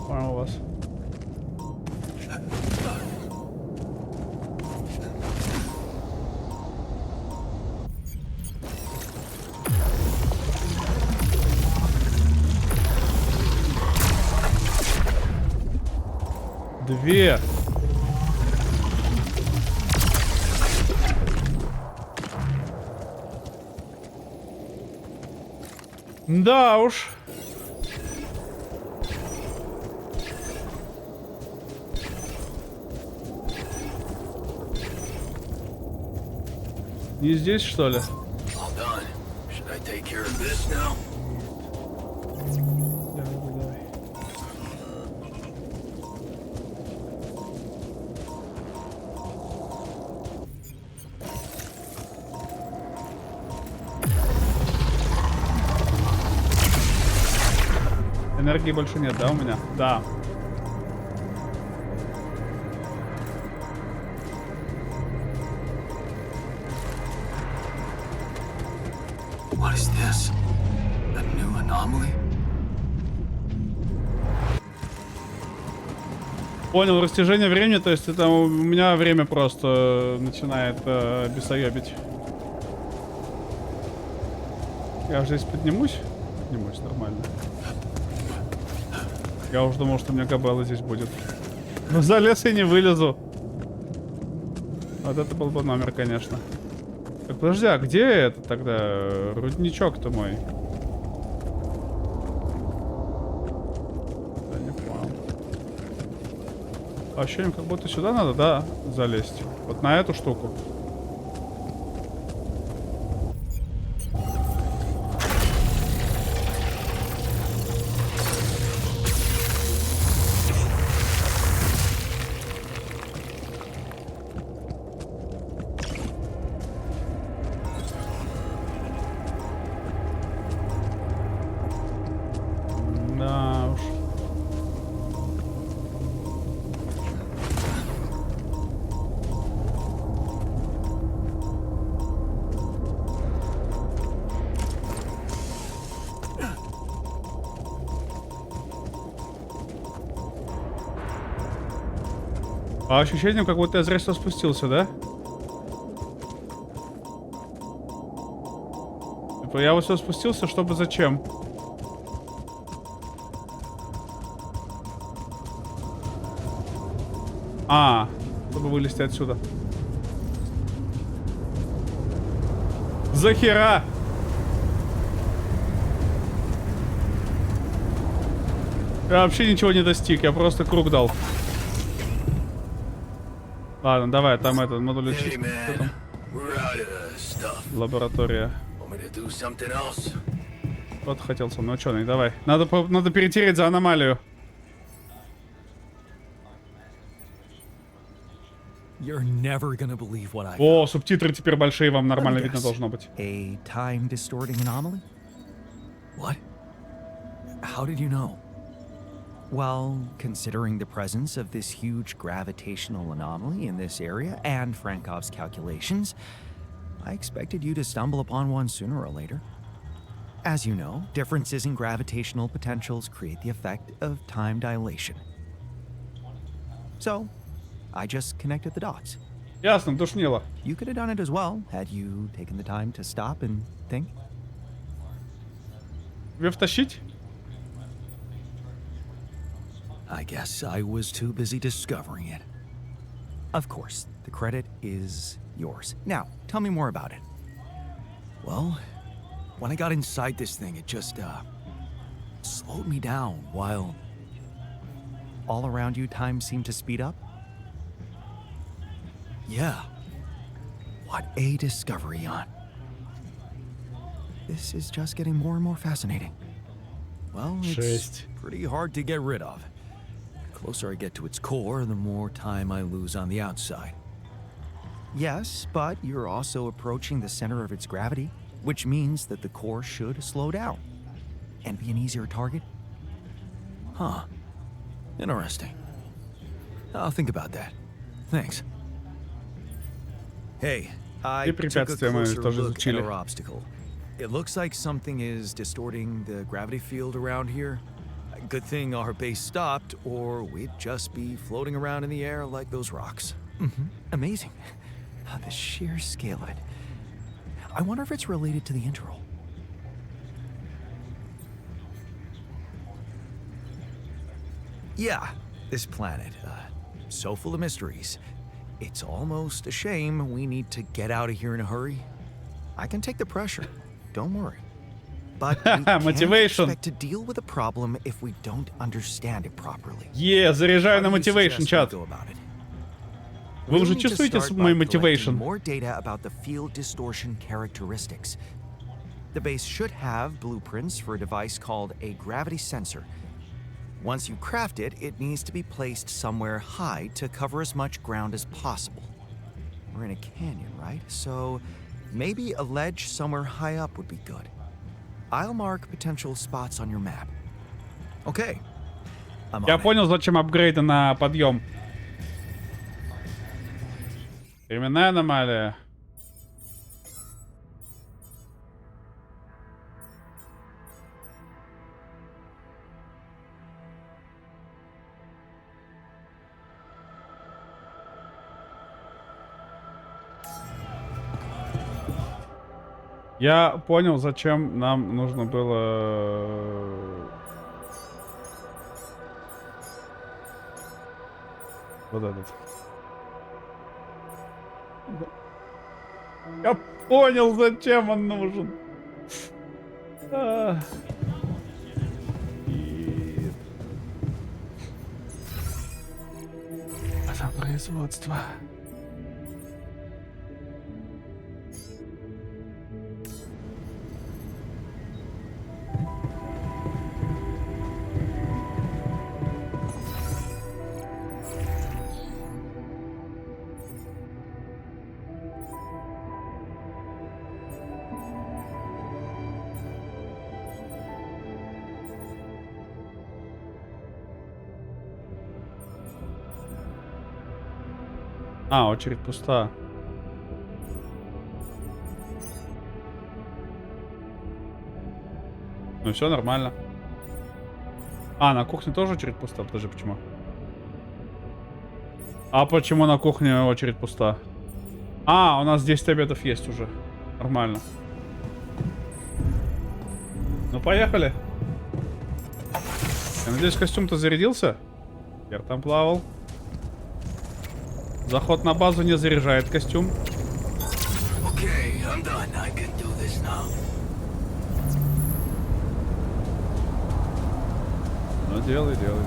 Понял вас. Две. Да уж. Не здесь, что ли? All done. Should I take care of this now? Давай. Энергии больше нет, да, у меня? Да. What is this? A new anomaly? Понял, растяжение времени, то есть это у меня время просто начинает бесоебить. Я уже здесь поднимусь? Поднимусь, нормально. Я уже думал, что у меня габелла здесь будет. Но залез и не вылезу. Вот это был бы номер, конечно. Так, подожди, а где это тогда? Рудничок-то мой. Да, не понял. По ощущениям, как будто сюда надо, да, залезть. Вот на эту штуку. Да уж. По ощущениям, как будто я зря что спустился, да? Типа я вот сюда спустился, чтобы зачем? Чтобы вылезти отсюда. Захера! Я вообще ничего не достиг, я просто круг дал. Ладно, давай, там этот модуль Hey, чистки. Что man. там? We're out of stuff. Лаборатория. Want me to do something else? Вот хотел со мной ученый, давай. Надо перетереть за аномалию. You're never gonna believe what I О, субтитры теперь большие, вам нормально Let me видно guess. должно быть. A time distorting anomaly? What? How did you know? Well, considering the presence of this huge gravitational anomaly in this area and Frankov's calculations, I expected you to stumble upon one sooner or later. As you know, differences in gravitational potentials create the effect of time dilation. So, I just connected the dots. Ясно, душнило. You could have done it as well, had you taken the time to stop and think. Тебе втащить? I guess I was too busy discovering it. Of course, the credit is yours. Now, tell me more about it. Well, when I got inside this thing, it just, slowed me down while... All around you, time seemed to speed up? Yeah. What a discovery, Jan. This is just getting more and more fascinating. Well, it's Жесть. pretty hard to get rid of. The closer I get to its core, the more time I lose on the outside. Yes, but you're also approaching the center of its gravity, which means that the core should slow down and be an easier target. Huh. Interesting. I'll think about that. Thanks. Hey, I И took a препятствия мы closer тоже look at изучили. our obstacle. It looks like something is distorting the gravity field around here. Good thing our base stopped, or we'd just be floating around in the air like those rocks. Amazing. The sheer scale of it. I wonder if it's related to the interval. Yeah, this planet, so full of mysteries. It's almost a shame we need to get out of here in a hurry. I can take the pressure. Don't worry. But we can't Motivation. expect to deal with a problem if we don't understand it properly. Заряжаю на How do you motivation, suggest we чат. go about it? Вы We уже need to чувствуете start мой by collecting motivation? more data about the field distortion characteristics. The base should have blueprints for a device called a gravity sensor. Once you craft it, it needs to be placed somewhere high to cover as much ground as possible. We're in a canyon, right? So maybe a ledge somewhere high up would be good. I'll mark potential spots on your map. Okay. I'm Я on it. понял, зачем апгрейды на подъем. Временная аномалия. Я понял, зачем нам нужно было... Вот этот. Я понял, зачем он нужен. А. И- Это производство. Очередь пуста. Ну все нормально. На кухне тоже очередь пуста? Подожди, почему? А почему на кухне очередь пуста? У нас 10 обедов есть уже. Нормально. Ну, поехали. Я надеюсь, костюм-то зарядился? Я там плавал. Заход на базу не заряжает костюм. Okay, I'm done. I can do this now. Ну, делай, делай.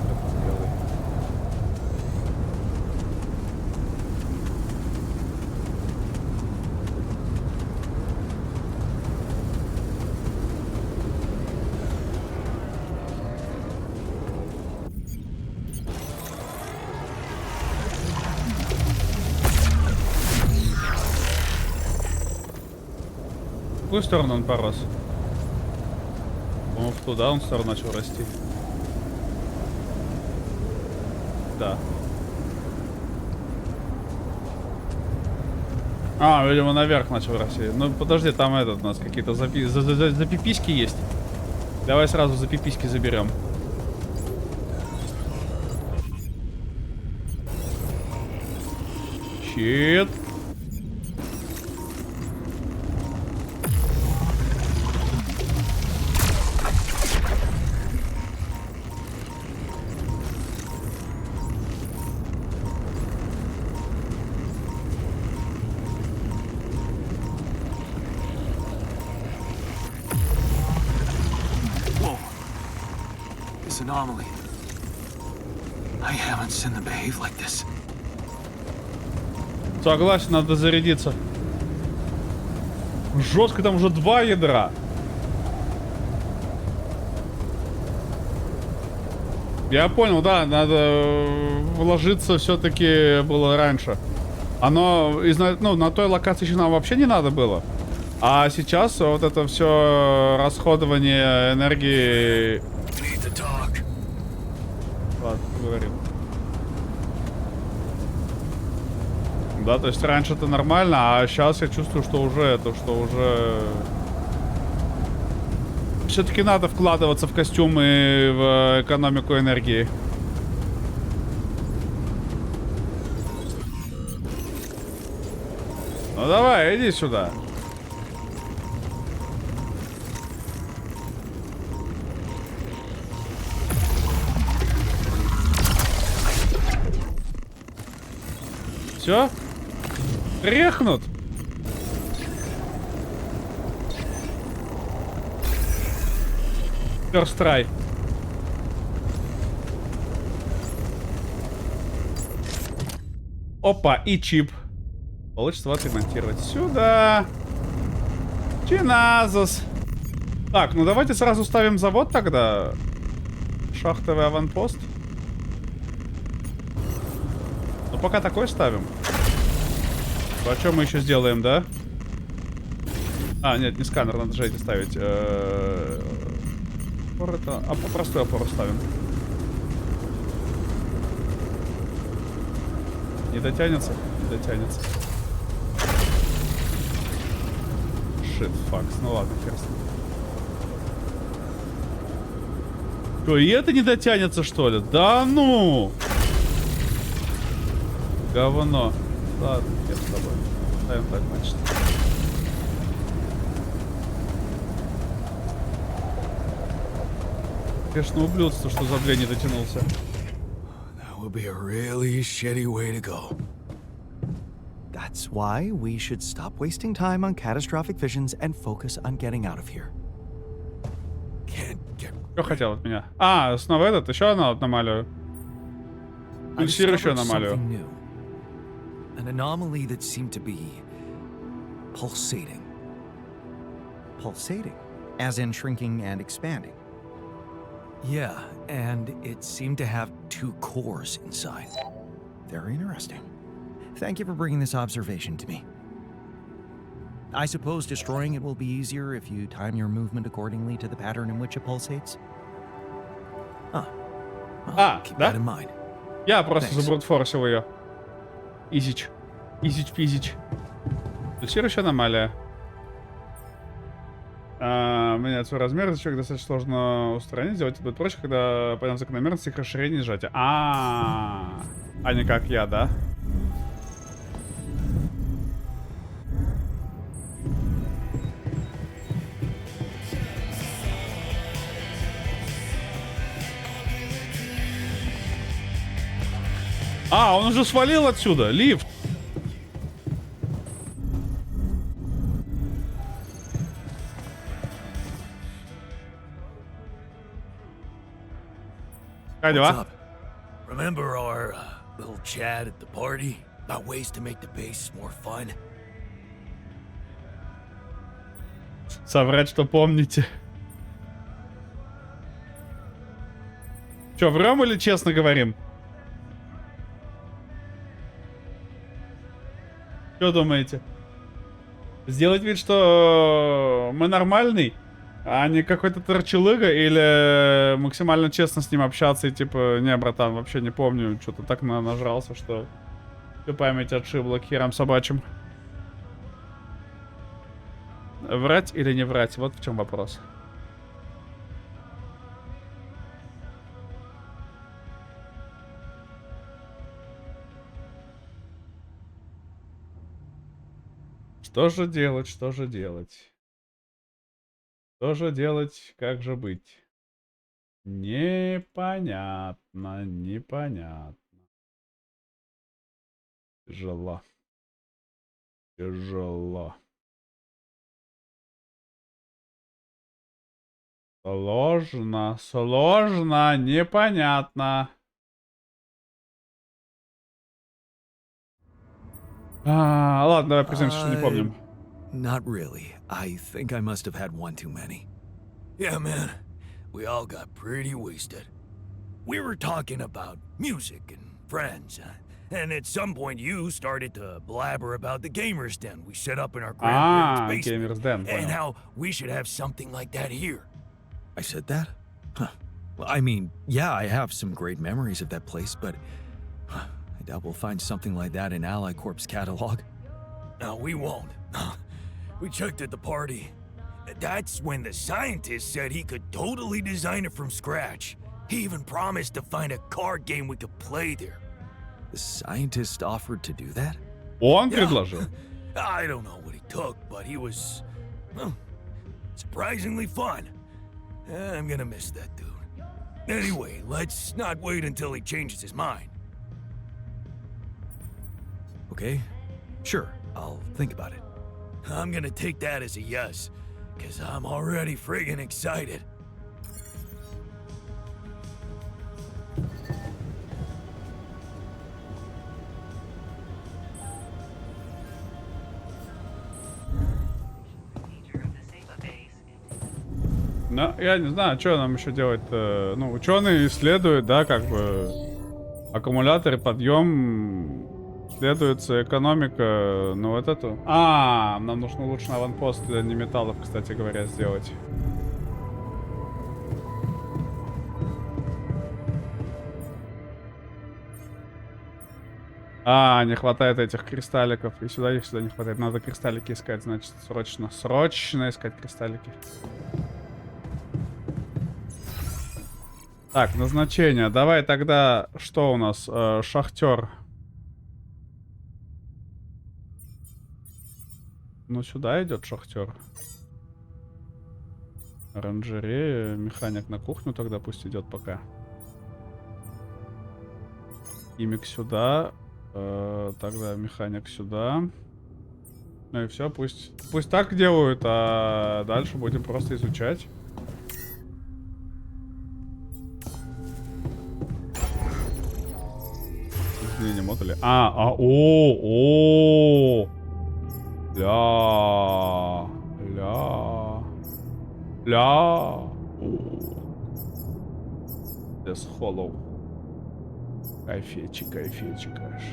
какую сторону он порос? По-моему, в туда он в сторону начал расти. Да. А, видимо, наверх начал расти. Ну, подожди, там этот у нас какие-то запиписьки есть. Давай сразу запиписьки заберем. Щит. Whoa. This anomaly. I haven't seen them behave like this. Согласен, надо зарядиться. Жестко, там уже 2 ядра. Я понял, да, надо вложиться все-таки было раньше. Оно, ну, на той локации еще нам вообще не надо было. А сейчас вот это все расходование энергии... Ладно, говорим. Да, то есть раньше это нормально, а сейчас я чувствую, что уже все-таки надо вкладываться в костюмы и в экономику энергии. Ну давай, иди сюда. Все? Рехнут? First try. Опа, и чип. Получится отремонтировать. Сюда. Чиназус. Так, ну давайте сразу ставим завод тогда. Шахтовый аванпост. Ну пока такой ставим. А что мы еще сделаем, да? А, нет, не сканер, надо же эти ставить. Опор это... А простую опору ставим. Не дотянется? Не дотянется. Shit, факс. Ну ладно, хер с ним. Что, и это не дотянется, что ли? Да ну! Говно. Ладно, я с тобой. Ставим так, значит. Конечно, ублюдство, что за 2 не дотянулся. That would be a really shitty way to go. That's why we should stop wasting time on catastrophic visions and focus on getting out of here. Can't get... Что хотел от меня? А, снова этот, еще одну аномалию. I Пульсирующую discovered аномалию. something new. An anomaly that seemed to be pulsating. Pulsating? As in shrinking and expanding. Yeah, and it seemed to have 2 cores inside. Very interesting. Thank you for bringing this observation to me. I suppose destroying it will be easier if you time your movement accordingly to the pattern in which it pulsates? Well, keep да? that in mind. Я просто Thanks. забрутфорсил ее. Изич. Изич-пизич. Пульсирующая аномалия. Менять свой размер, за человек достаточно сложно устранить. Сделать это будет проще, когда пойдем закономерности их расширения и сжатия. А не как я, да? А, он уже свалил отсюда. Лифт. Как What's дела? up? Remember our little chat at the party about ways to make the base more fun? Соврать, что помните. Че, врем или честно говорим? Что думаете? Сделать вид, что мы нормальный, а не какой-то торчелыга, или максимально честно с ним общаться и типа, не, братан, вообще не помню, что-то так нажрался, что всю память отшибла к херам собачьим. Врать или не врать, вот в чем вопрос. Что же делать, что же делать? Что же делать, как же быть? Непонятно, непонятно. Тяжело. Тяжело. Сложно, сложно, непонятно. Ладно, давай признаемся, что не помним. Not really. I think I must have had one too many. Yeah, man. We all got pretty wasted. We were talking about music and friends, and at some point you started to blabber about the gamers den we set up in our grandparents' basement, Gamers Den, and понял. how we should have something like that here. I said that? Huh. Well, I mean, yeah, I have some great memories of that place, but I doubt we'll find something like that in Ally Corp's catalog. No, we won't. We checked at the party. That's when the scientist said he could totally design it from scratch. He even promised to find a card game we could play there. The scientist offered to do that? Он Yeah. предложил. I don't know what he took, but he was, well, surprisingly fun. I'm gonna miss that dude. Anyway, let's not wait until he changes his mind. Okay, sure, I'll think about it. I'm gonna take that as a yes, because I'm already friggin' excited. Feature of the Saba base Ну, я не знаю, что нам еще делать-то. Ну, ученые исследуют, да, как бы аккумуляторы, подъем, исследуется экономика, ну вот эту. Нам нужно лучше на аванпост для неметаллов, кстати говоря, сделать. Не хватает этих кристалликов. И сюда их не хватает. Надо кристаллики искать, значит, срочно. Срочно искать кристаллики. Так, назначение. Давай тогда, что у нас? Шахтер. Ну, сюда идет шахтер. Оранжерея. Механик на кухню тогда пусть идет пока. Химик сюда. Тогда механик сюда. Ну и все, пусть так делают, а дальше будем просто изучать. Изменение модуля. This hollow. Кайфечик аж.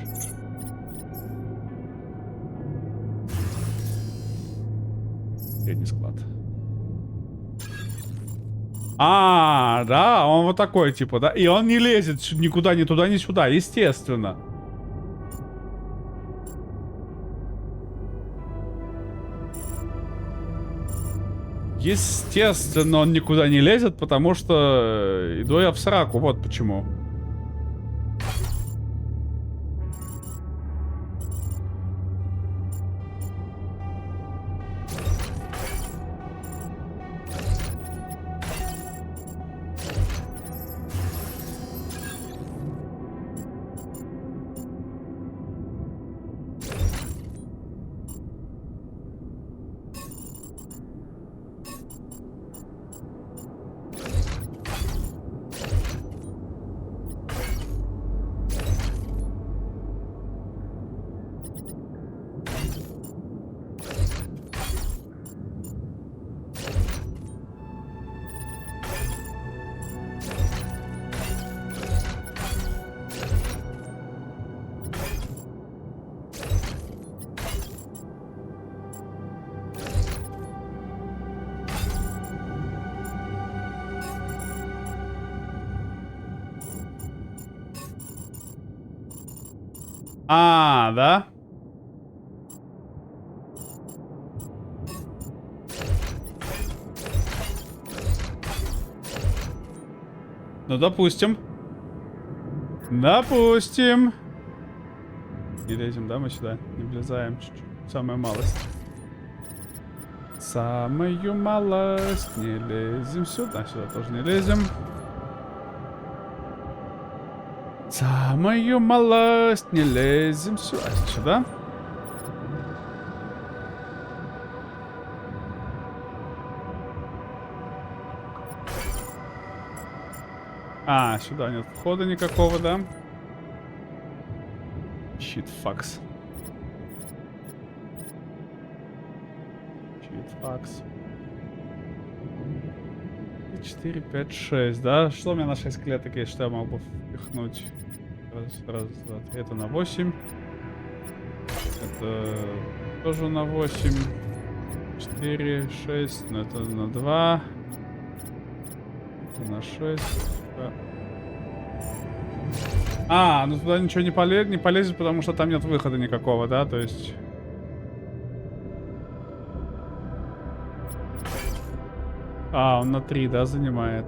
Средний склад. Да, он вот такой, типа, да? И он не лезет никуда, ни туда, ни сюда, естественно. Естественно, он никуда не лезет, потому что иду я в сраку, вот почему. А, да? Ну, допустим. Допустим. Не лезем, да, мы сюда? Не влезаем чуть-чуть. Самая малость. Самую малость. Не лезем сюда. Сюда тоже не лезем. Самую малость. Не лезем сюда. Сюда. А, сюда нет входа никакого, да? Щитфакс. Щитфакс. 4, 5, 6, да? Что у меня на 6 клеток есть, что я могу впихнуть? Раз, два, 3. Это на 8. Это тоже на 8. 4, 6. Но это на 2. Это на 6. А, ну туда ничего не полезет, потому что там нет выхода никакого, да, то есть... А, он на 3, да, занимает.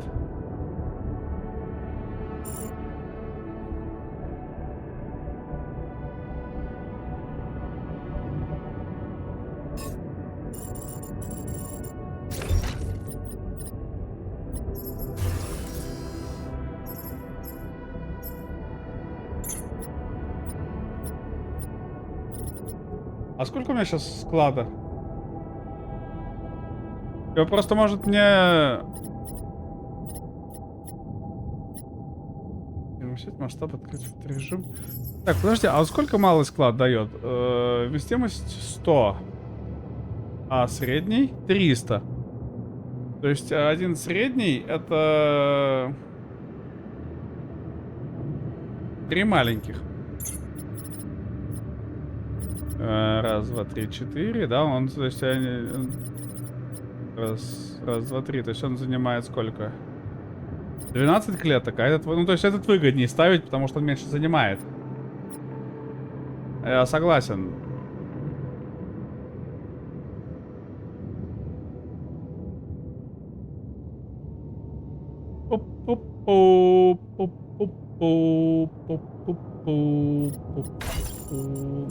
А сколько у меня сейчас склада? Его просто может мне... Перемещать масштаб, открыть режим. Так, подожди, а сколько малый склад дает? Вместимость 100. А средний 300. То есть один средний это... 3 маленьких. Раз, два, три, 4, да, он, то есть, раз, два, 3, то есть он занимает сколько? 12 клеток, а этот, ну, то есть этот выгоднее ставить, потому что он меньше занимает. Я согласен.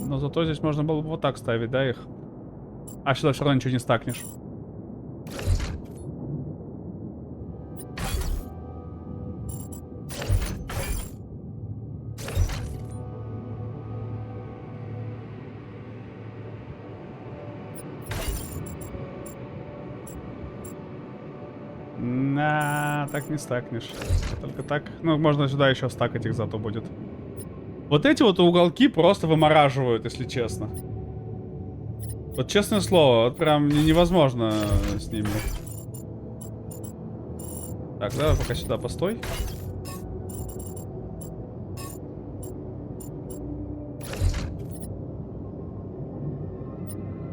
Но зато здесь можно было бы вот так ставить, да, их? А сюда все равно ничего не стакнешь. На, так не стакнешь. Только так. Ну, можно сюда еще стакать их зато будет. Вот эти вот уголки просто вымораживают, если честно. Вот честное слово, вот прям невозможно с ними. Так, давай пока сюда постой.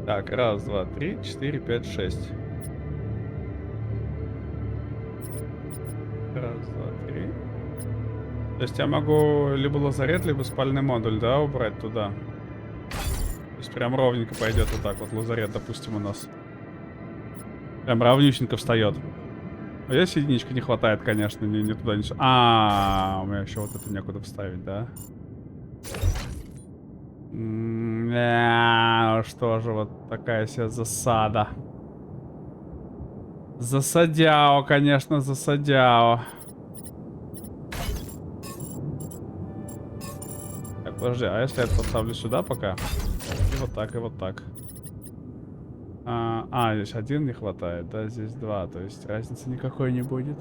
Так, раз, два, 3, 4, 5, 6. Раз, два, 3. То есть я могу либо лазарет, либо спальный модуль, да, убрать туда. То есть прям ровненько пойдет вот так вот лазарет, допустим, у нас. Прям ровнюсенько встает. А здесь единичка не хватает, конечно, ни туда, ни сюда. А, у меня еще вот это некуда вставить, да? Что же, вот такая себе засада. Засадяо, конечно, засадяо. Так, подожди, а если я это поставлю сюда пока? И вот так, и вот так. Здесь 1 не хватает, да, здесь 2, то есть разницы никакой не будет.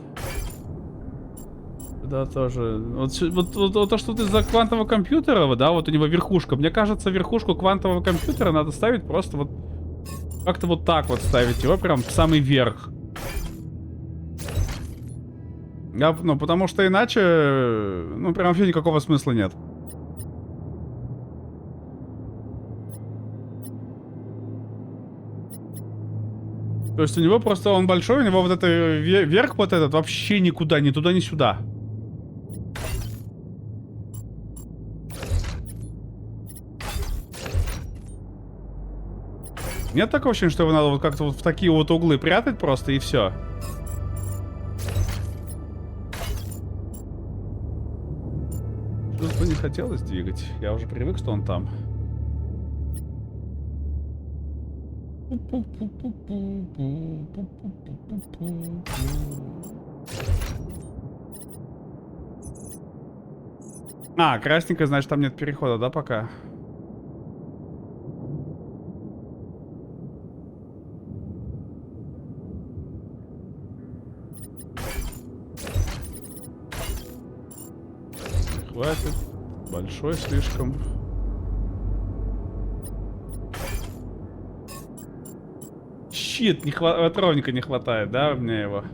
Да, тоже. Вот то, что ты за квантового компьютера, да, вот у него верхушка. Мне кажется, верхушку квантового компьютера надо ставить просто вот... Как-то вот так вот ставить его прям в самый верх. Ну, потому что иначе... Ну, прям вообще никакого смысла нет. То есть у него просто он большой, у него вот это верх вот этот вообще никуда, ни туда, ни сюда. Нет такого ощущения, что его надо вот как-то вот в такие вот углы прятать просто и все. Что-то не хотелось двигать. Я уже привык, что он там. А, красненькая, значит, там нет перехода, да, пока? Хватит. Большой слишком. Щит, не хватает, ровненько не хватает, да, мне его?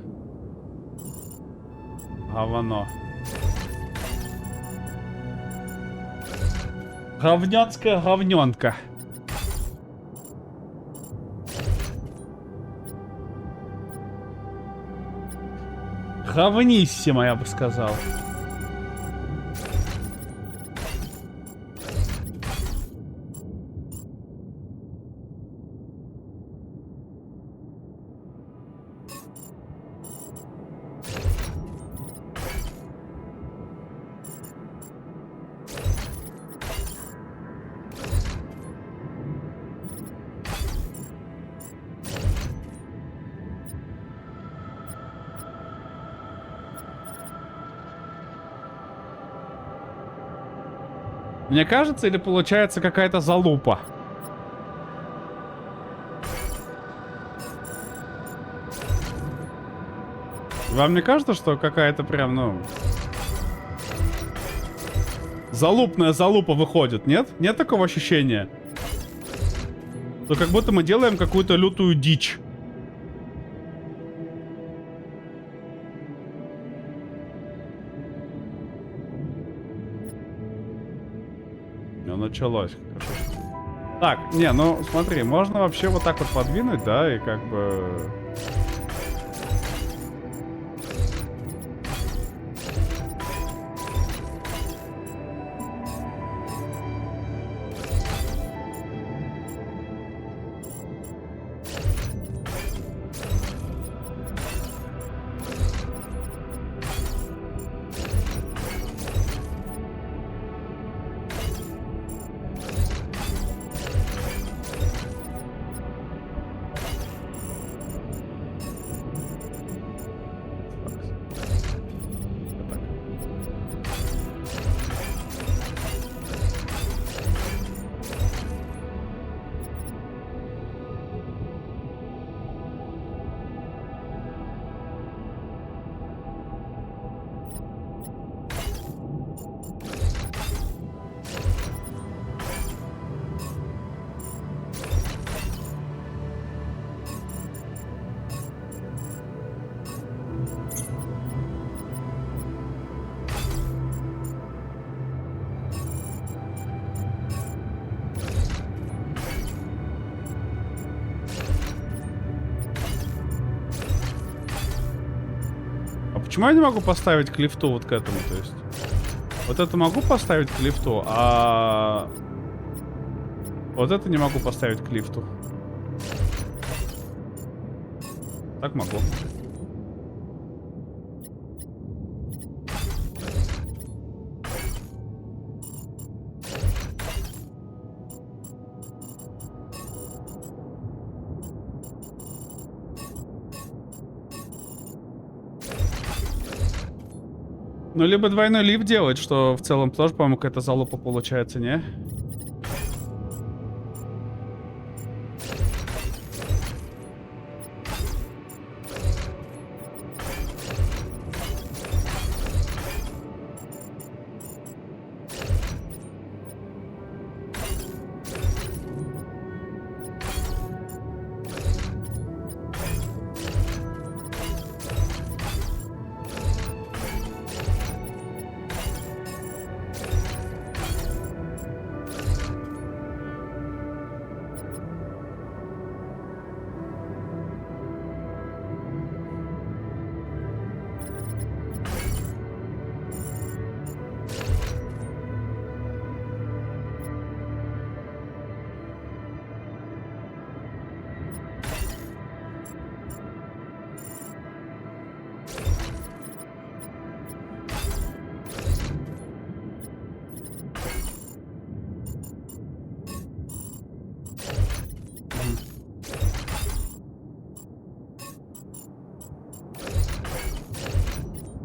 Говно. Говненская говненка. Говниссимо, я бы сказал. Мне кажется, или получается какая-то залупа? Вам не кажется, что какая-то прям, ну... залупная залупа выходит, нет? Нет такого ощущения? То как будто мы делаем какую-то лютую дичь. Ну, началось. Так, не, ну смотри, можно вообще вот так вот подвинуть, да, и как бы... Почему я не могу поставить к лифту вот к этому, то есть? Вот это могу поставить к лифту, а... вот это не могу поставить к лифту. Так могу. Ну, либо двойной лифт делать, что в целом тоже, по-моему, какая-то залупа получается, не?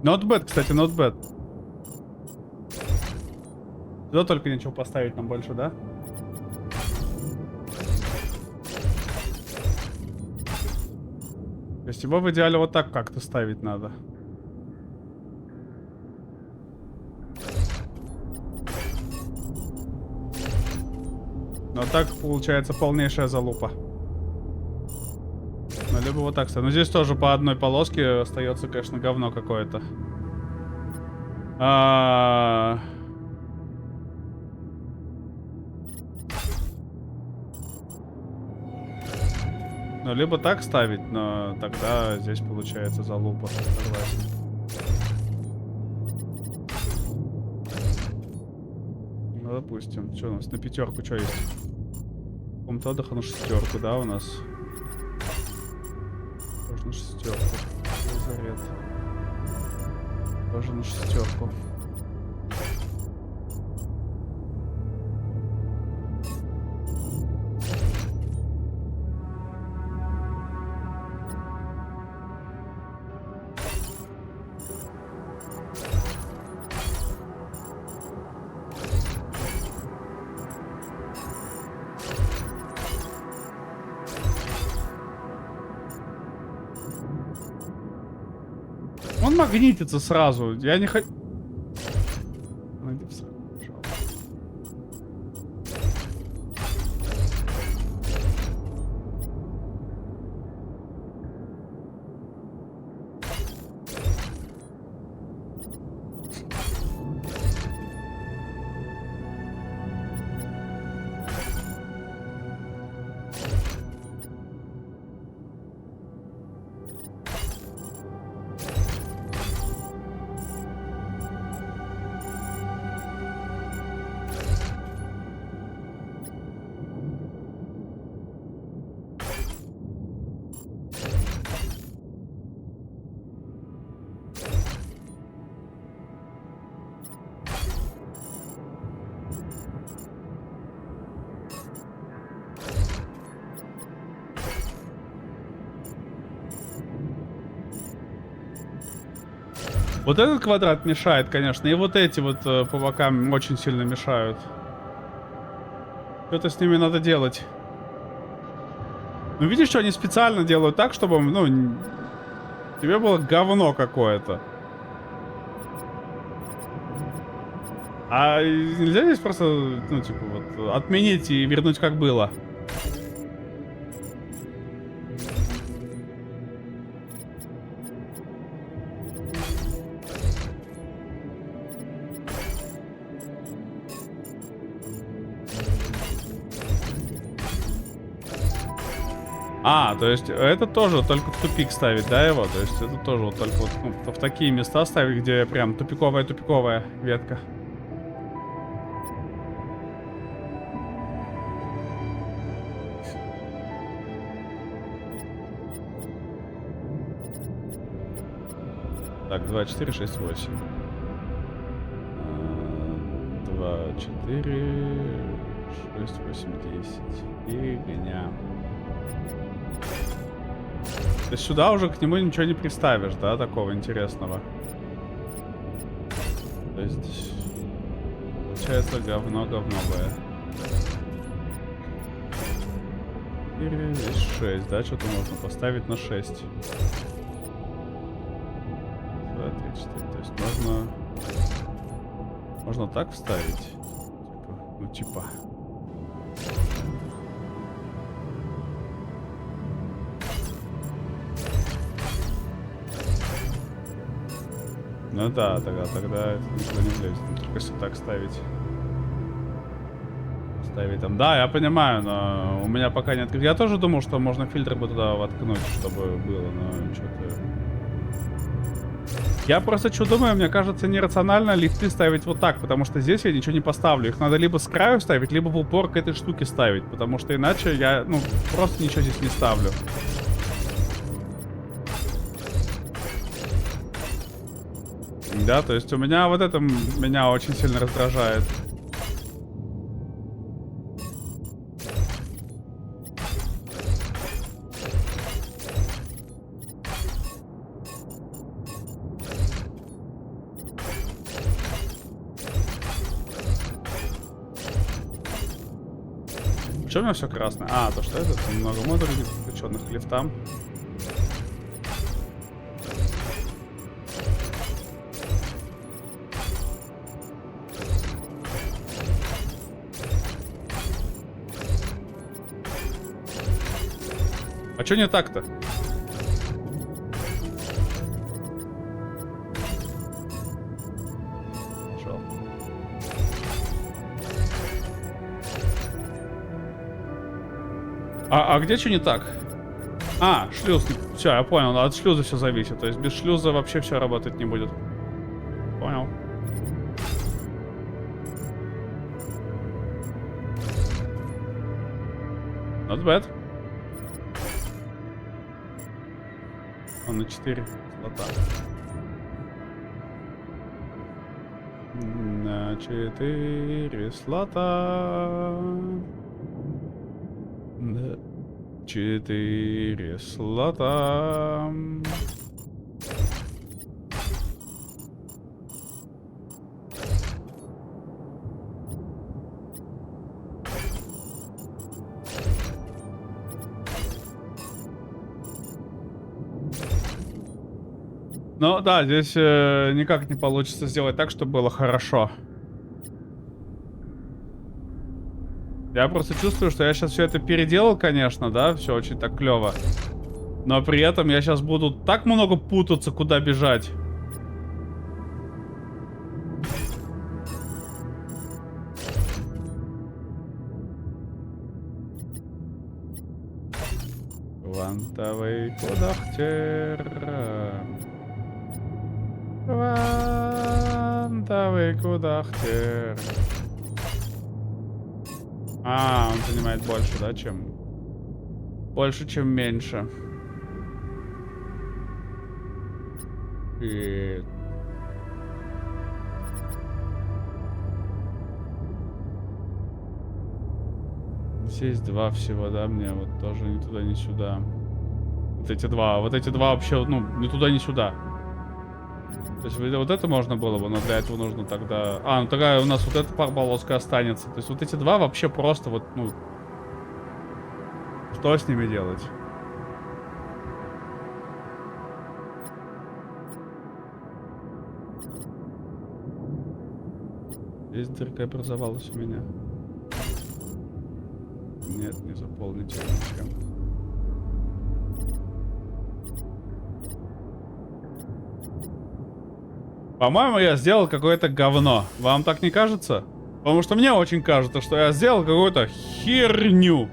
Not bad, кстати, not bad. Сюда только нечего поставить нам больше, да? То есть его в идеале вот так как-то ставить надо. Но так получается полнейшая залупа. Ну, либо вот так ставить. Но здесь тоже по одной полоске остается, конечно, говно какое-то. Ну, либо так ставить, но тогда здесь получается залупа. Согласен. Ну, допустим. Что у нас на пятерку, что есть? Комната отдыха на шестерку, да, у нас? Тоже на шестерку. Заряд. Тоже на шестерку. Он магнитится сразу. Я не хочу... Вот этот квадрат мешает, конечно, и вот эти вот по бокам очень сильно мешают. Что-то с ними надо делать. Ну, видишь, что они специально делают так, чтобы, ну, тебе было говно какое-то. А нельзя здесь просто, ну, типа, вот, отменить и вернуть как было? А, то есть это тоже только в тупик ставить, да, его? То есть это тоже вот только вот, ну, в такие места ставить, где прям тупиковая ветка. Так, 2, 4, 6, 8. 2, 4, 6, 8, 10. Фигня. То есть сюда уже к нему ничего не приставишь, да, такого интересного. То есть получается говно говновое. 4, здесь 6, да, что-то можно поставить на 6. 2, 3, 4, то есть можно так вставить. Типа. Ну да, тогда это никуда не влезет. Только если так ставить. Ставить там. Да, я понимаю, но у меня пока нет. Я тоже думал, что можно фильтры бы туда воткнуть, чтобы было, но что-то. Я просто что думаю, мне кажется, нерационально лифты ставить вот так, потому что здесь я ничего не поставлю. Их надо либо с краю ставить, либо в упор к этой штуке ставить, потому что иначе я, ну, просто ничего здесь не ставлю. Да, то есть у меня вот это меня очень сильно раздражает. Почему у меня все красное? А, то что это? Много модулей подключенных к лифтам. А что не так-то? А где что не так? А, шлюз. Все, я понял. От шлюза все зависит. То есть без шлюза вообще все работать не будет. Понял. Not bad. Он на 4 слота. На 4 слота. 4 слота. Ну да, здесь никак не получится сделать так, чтобы было хорошо. Я просто чувствую, что я сейчас все это переделал, конечно, да, все очень так клево. Но при этом я сейчас буду так много путаться, куда бежать. Квантовый кудахтер. Квантовый кудахтер. А, он занимает больше, да, чем... Больше, чем меньше. И... Здесь два всего, да, мне вот тоже ни туда, ни сюда. Вот эти два вообще, ну, ни туда, ни сюда. То есть вот это можно было бы, но для этого нужно тогда... А, ну тогда у нас вот эта полоска останется. То есть вот эти два вообще просто вот, ну... Что с ними делать? Здесь дырка образовалась у меня. Нет, не заполнить ничем. По-моему, я сделал какое-то говно. Вам так не кажется? Потому что мне очень кажется, что я сделал какую-то херню.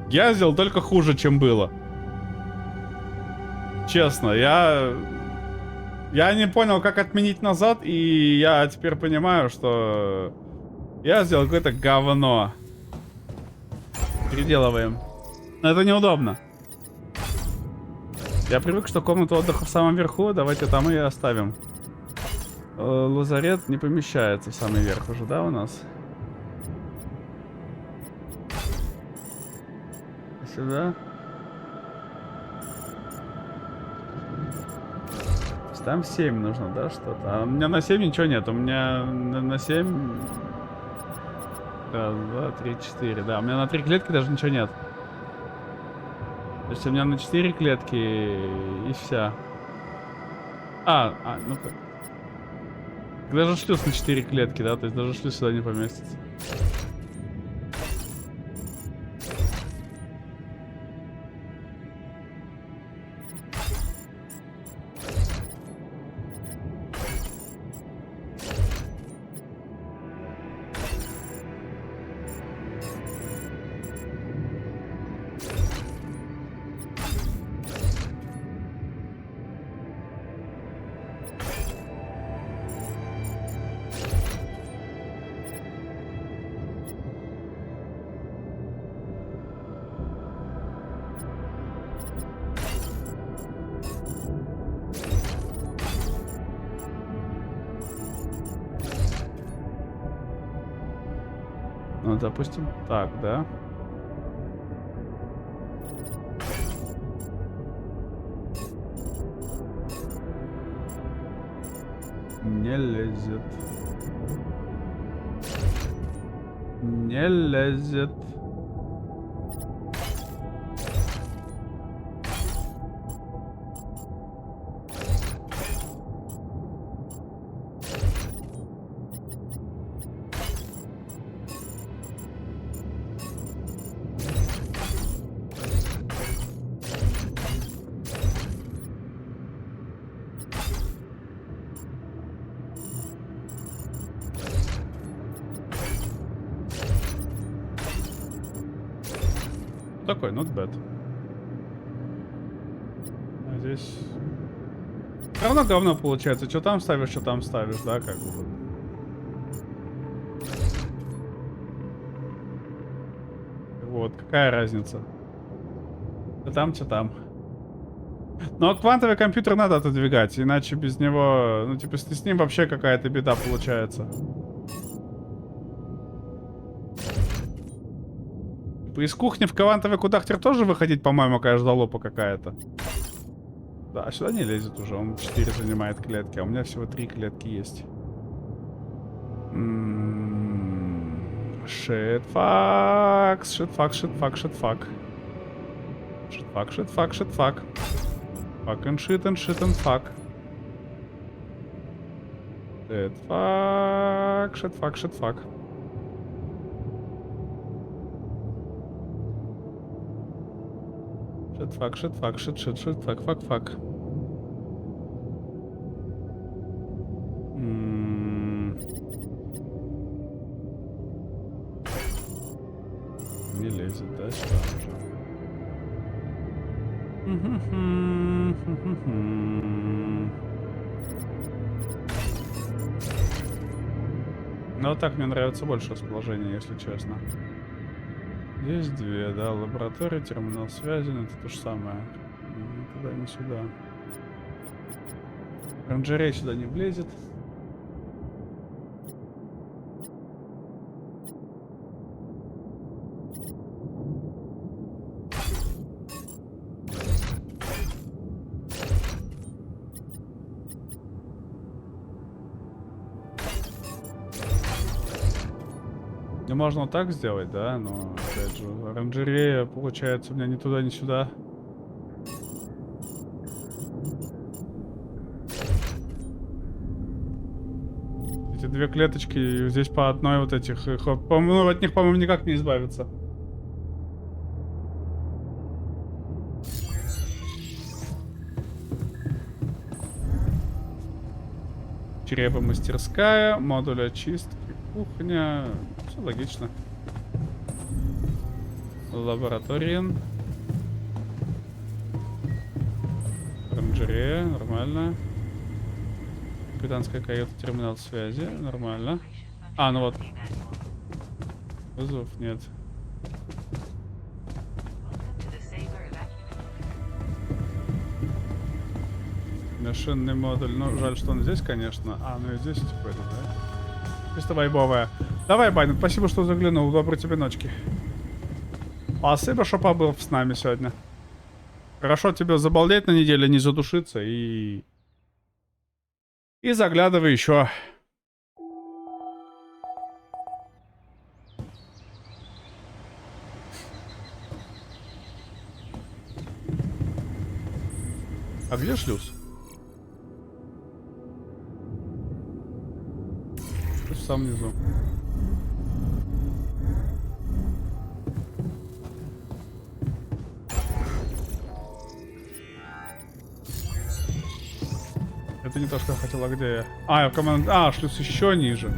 Я сделал только хуже, чем было. Честно, я не понял, как отменить назад, и я теперь понимаю, что я сделал какое-то говно. Переделываем. Но это неудобно. Я привык, что комната отдыха в самом верху. Давайте там и оставим. Лазарет не помещается в самый верх уже, да, у нас? Сюда. Там 7 нужно, да, что-то? А у меня на 7 ничего нет. У меня на 7... Раз, два, 3, 4. Да, у меня на 3 клетки даже ничего нет. То есть у меня на 4 клетки и вся. Ну-ка. Даже шлюз на 4 клетки, да? То есть даже шлюз сюда не поместится. Ну, допустим, так, да? Не лезет. Не лезет. Такой, not bad. А здесь... Все равно говно получается. Что там ставишь, да, как бы. Вот, какая разница? Что там, что там. Но квантовый компьютер надо отодвигать, иначе без него... Ну, типа, с ним вообще какая-то беда получается. Из кухни в квантовый кудахтер тоже выходить, по-моему, какая-то залупа какая-то. Да, сюда не лезет уже. Он 4 занимает клетки, а у меня всего 3 клетки есть. Shitfucks, shitfuck, shitfuck, shitfuck. Shitfuck, shitfuck, shitfuck. Fucking shit and shit and fuck. Shitfuck, shitfuck, shitfuck. Shitfuck, shitfuck, shit, shit, shitfuck, fuck, fuck. Не лезет, да, сюда уже. Ну, так мне нравится больше расположение, если честно. Здесь 2, да, лаборатория, терминал связи, но это то же самое. Ни туда, ни сюда. Оранжерей сюда не влезет. Ну, можно вот так сделать, да, но, опять же, оранжерея, получается, у меня ни туда, ни сюда. Эти 2 клеточки, здесь по одной вот этих, ну, от них, по-моему, никак не избавиться. Чревомастерская, модуль очистки, кухня. Все логично. Лаборатория. Оранжерея, нормально. Капитанская каюта, терминал связи, нормально. А, ну вот. Вызов нет. Машинный модуль. Ну, жаль, что он здесь, конечно. А, ну и здесь типа это, да? Чисто вайбовая. Давай, Байден, спасибо, что заглянул. Доброй тебе ночки. Спасибо, что побыл с нами сегодня. Хорошо тебе забалдеть на неделе, не задушиться и заглядывай еще. А где шлюз? В самом низу. Это не то, что я хотел, а где я? А, команда. А, шлюз еще ниже.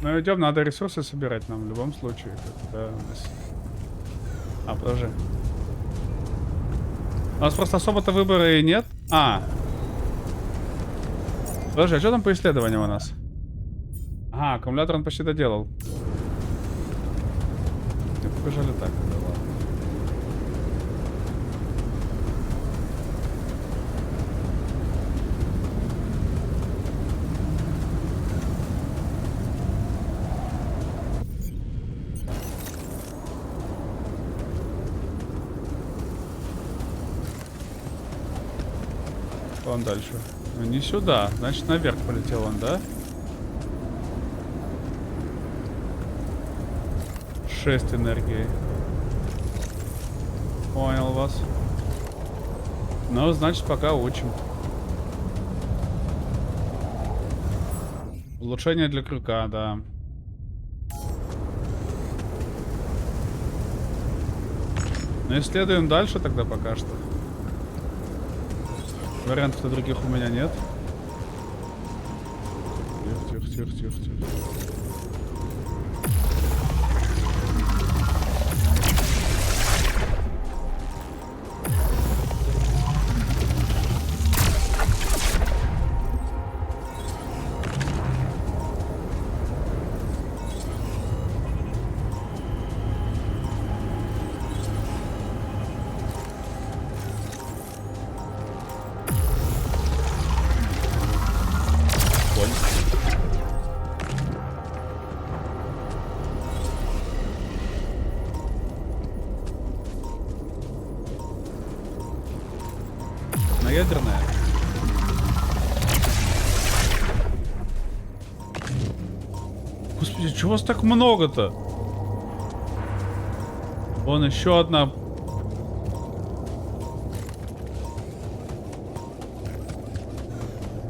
Ну идем, надо ресурсы собирать нам в любом случае. Да, у нас... А, подожди. У нас просто особо-то выбора и нет. А. Подожди, а что там по исследованию у нас? Ага, аккумулятор он почти доделал. И побежали так, да ладно. он дальше? Ну, не сюда. Значит, наверх полетел он, да? 6 энергии. Понял вас. Ну, значит, пока учим. Улучшение для крюка, да. Ну, исследуем дальше тогда пока что. Вариантов-то других у меня нет. Тихо. Ядерная. Господи, чего вас так много-то? Вон еще одна.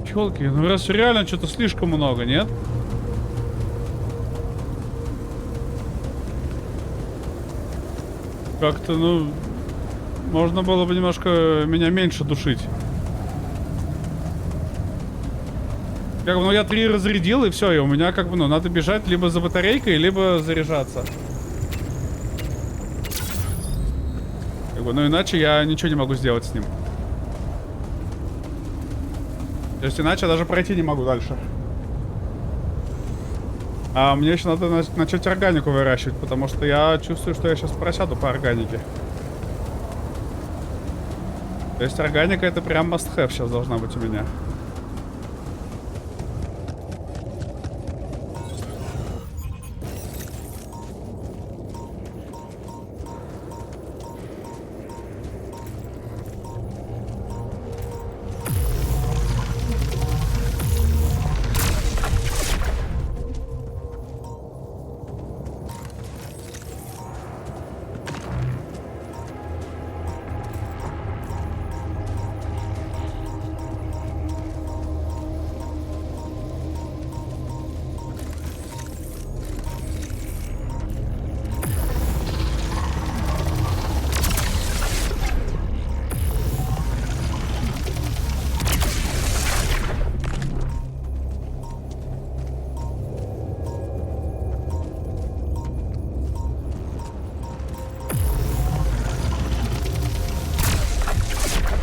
Челки, ну раз реально что-то слишком много, нет? Как-то, ну... Можно было бы немножко меня меньше душить. Как бы, ну я 3 разрядил, и все, и у меня как бы, ну, надо бежать либо за батарейкой, либо заряжаться. Как бы, ну иначе я ничего не могу сделать с ним. То есть иначе даже пройти не могу дальше. А мне еще надо начать органику выращивать, потому что я чувствую, что я сейчас просяду по органике. То есть органика это прям must-have сейчас должна быть у меня.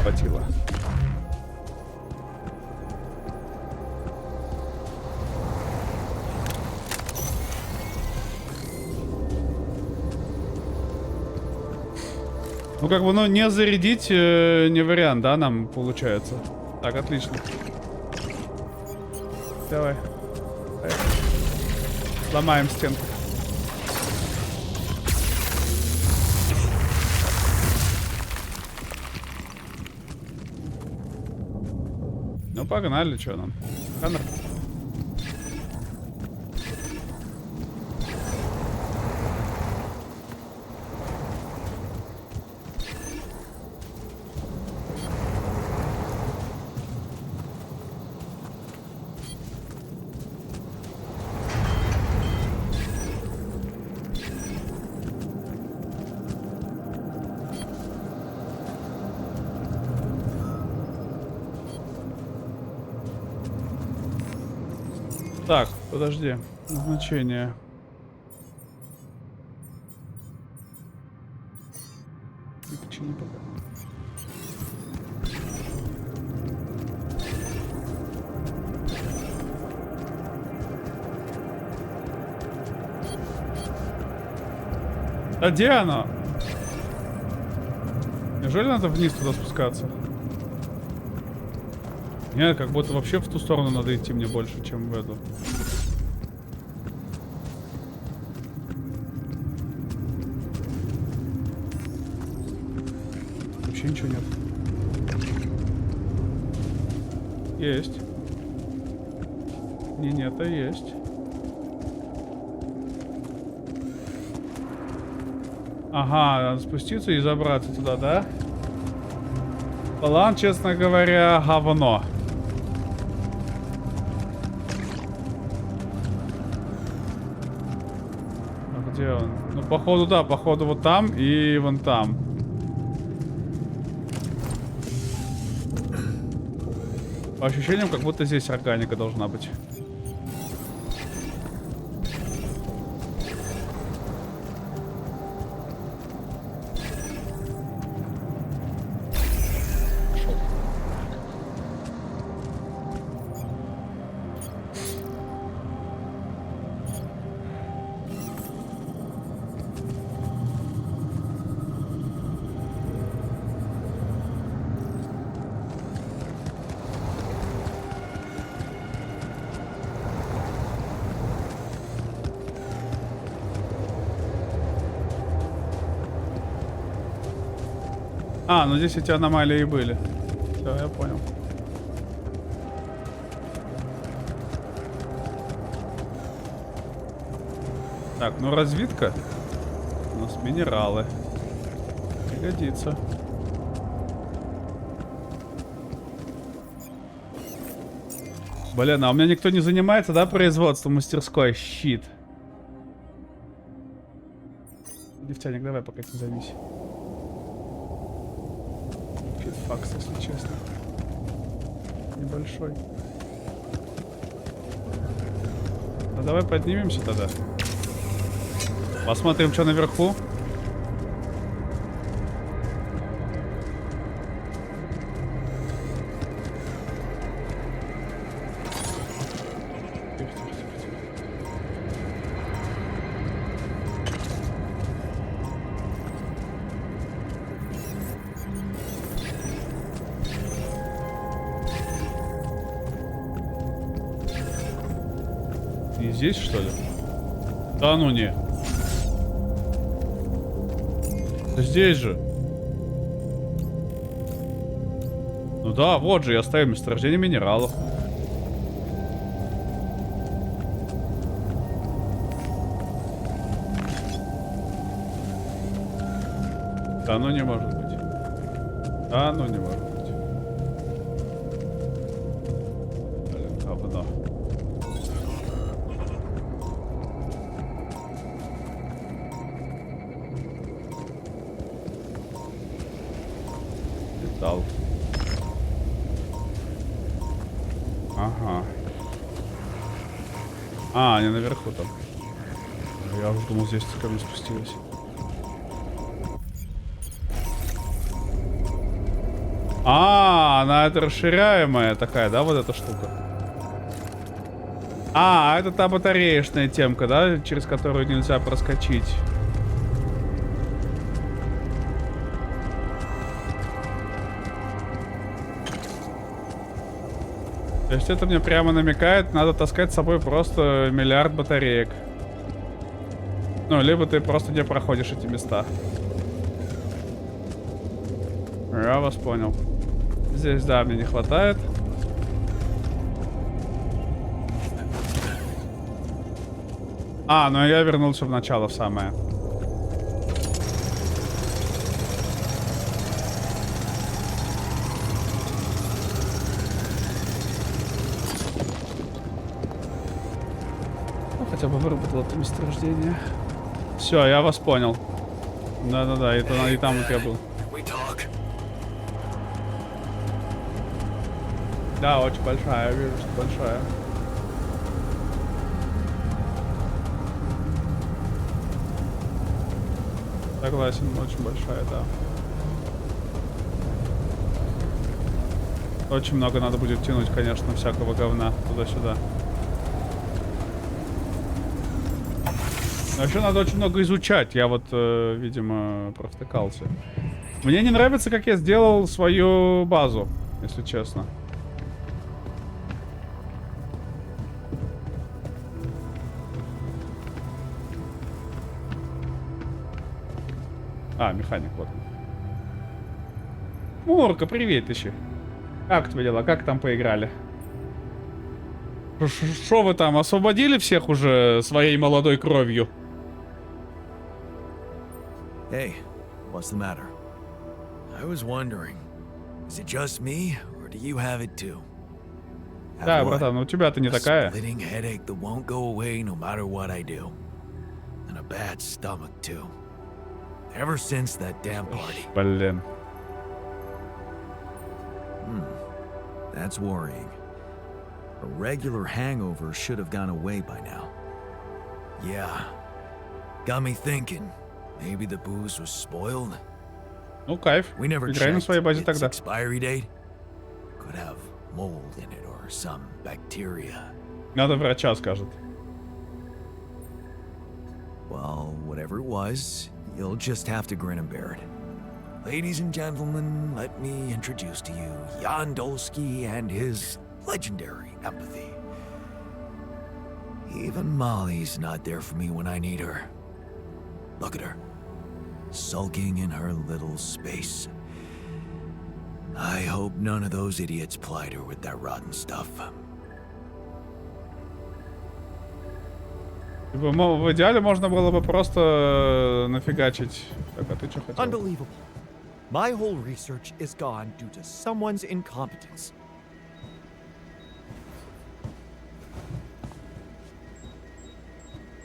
Хватило. Ну как бы, ну не зарядить не вариант, да, нам получается. Так, отлично. Давай. Сломаем стенку. Ну погнали, что нам? Камера. Так, подожди. Назначение. Почему пока? А где оно? Неужели надо вниз туда спускаться? Нет, как будто вообще в ту сторону надо идти мне больше, чем в эту. Вообще ничего нет. Есть. Не, нет, а есть. Ага, надо спуститься и забраться туда, да? План, честно говоря, говно. А где он? Ну, походу, да, походу вот там и вон там. По ощущениям, как будто здесь органика должна быть. А, ну здесь эти аномалии и были. Все, я понял. Так, ну разведка. У нас минералы. Пригодится. Блин, а у меня никто не занимается, да, производством мастерской? Щит. Нефтяник, давай пока не займись. Факс, если честно. Небольшой. Ну давай поднимемся тогда. Посмотрим, что наверху. Здесь, что ли? Да ну не. Здесь же. Ну да, вот же я стою, месторождение минералов. Да ну не может быть. Да ну не может быть. Блин, говно. Металл. Ага. А, они наверху там. Я уже думал, здесь ко мне спустилась. А, она это расширяемая такая, да, вот эта штука? А, это та батареечная темка, да, через которую нельзя проскочить. То есть это мне прямо намекает, надо таскать с собой просто миллиард батареек. Ну, либо ты просто не проходишь эти места. Я вас понял. Здесь, да, мне не хватает. А, ну я вернулся в начало, в самое. Ну, хотя бы выработал это месторождение. Все, я вас понял. Да-да-да, и там вот я был. Да, очень большая, я вижу, что большая. Согласен, очень большая, да. Очень много надо будет тянуть, конечно, всякого говна туда-сюда. Но еще надо очень много изучать. Я вот, видимо, провтыкался. Мне не нравится, как я сделал свою базу, если честно. А, механик, вот он. Мурка, привет еще. Как у тебя дела? Как там поиграли? Что вы там, освободили всех уже своей молодой кровью? Hey, what's the matter? I was wondering, is it just me, or do you have it too? Have Да, what? братан, у тебя-то не A такая. splitting headache that won't go away no matter what I do. And a bad stomach too. Ever since that damn party. Блин. That's worrying. A regular hangover should have gone away by now. Yeah. Got me thinking. Maybe the booze was spoiled. Ну, кайф. We never Играй на checked своей базе its тогда. expiry date. Could have mold in it or some bacteria. Надо врача, скажет. Well, whatever it was, you'll just have to grin and bear it. Ladies and gentlemen, let me introduce to you Jan Dolsky and his legendary empathy. Even Molly's not there for me when I need her. Look at her, sulking in her little space. I hope none of those idiots plied her with that rotten stuff. В идеале можно было бы просто нафигачить. Так, а ты что хотел? Unbelievable. My whole research is gone due to someone's incompetence.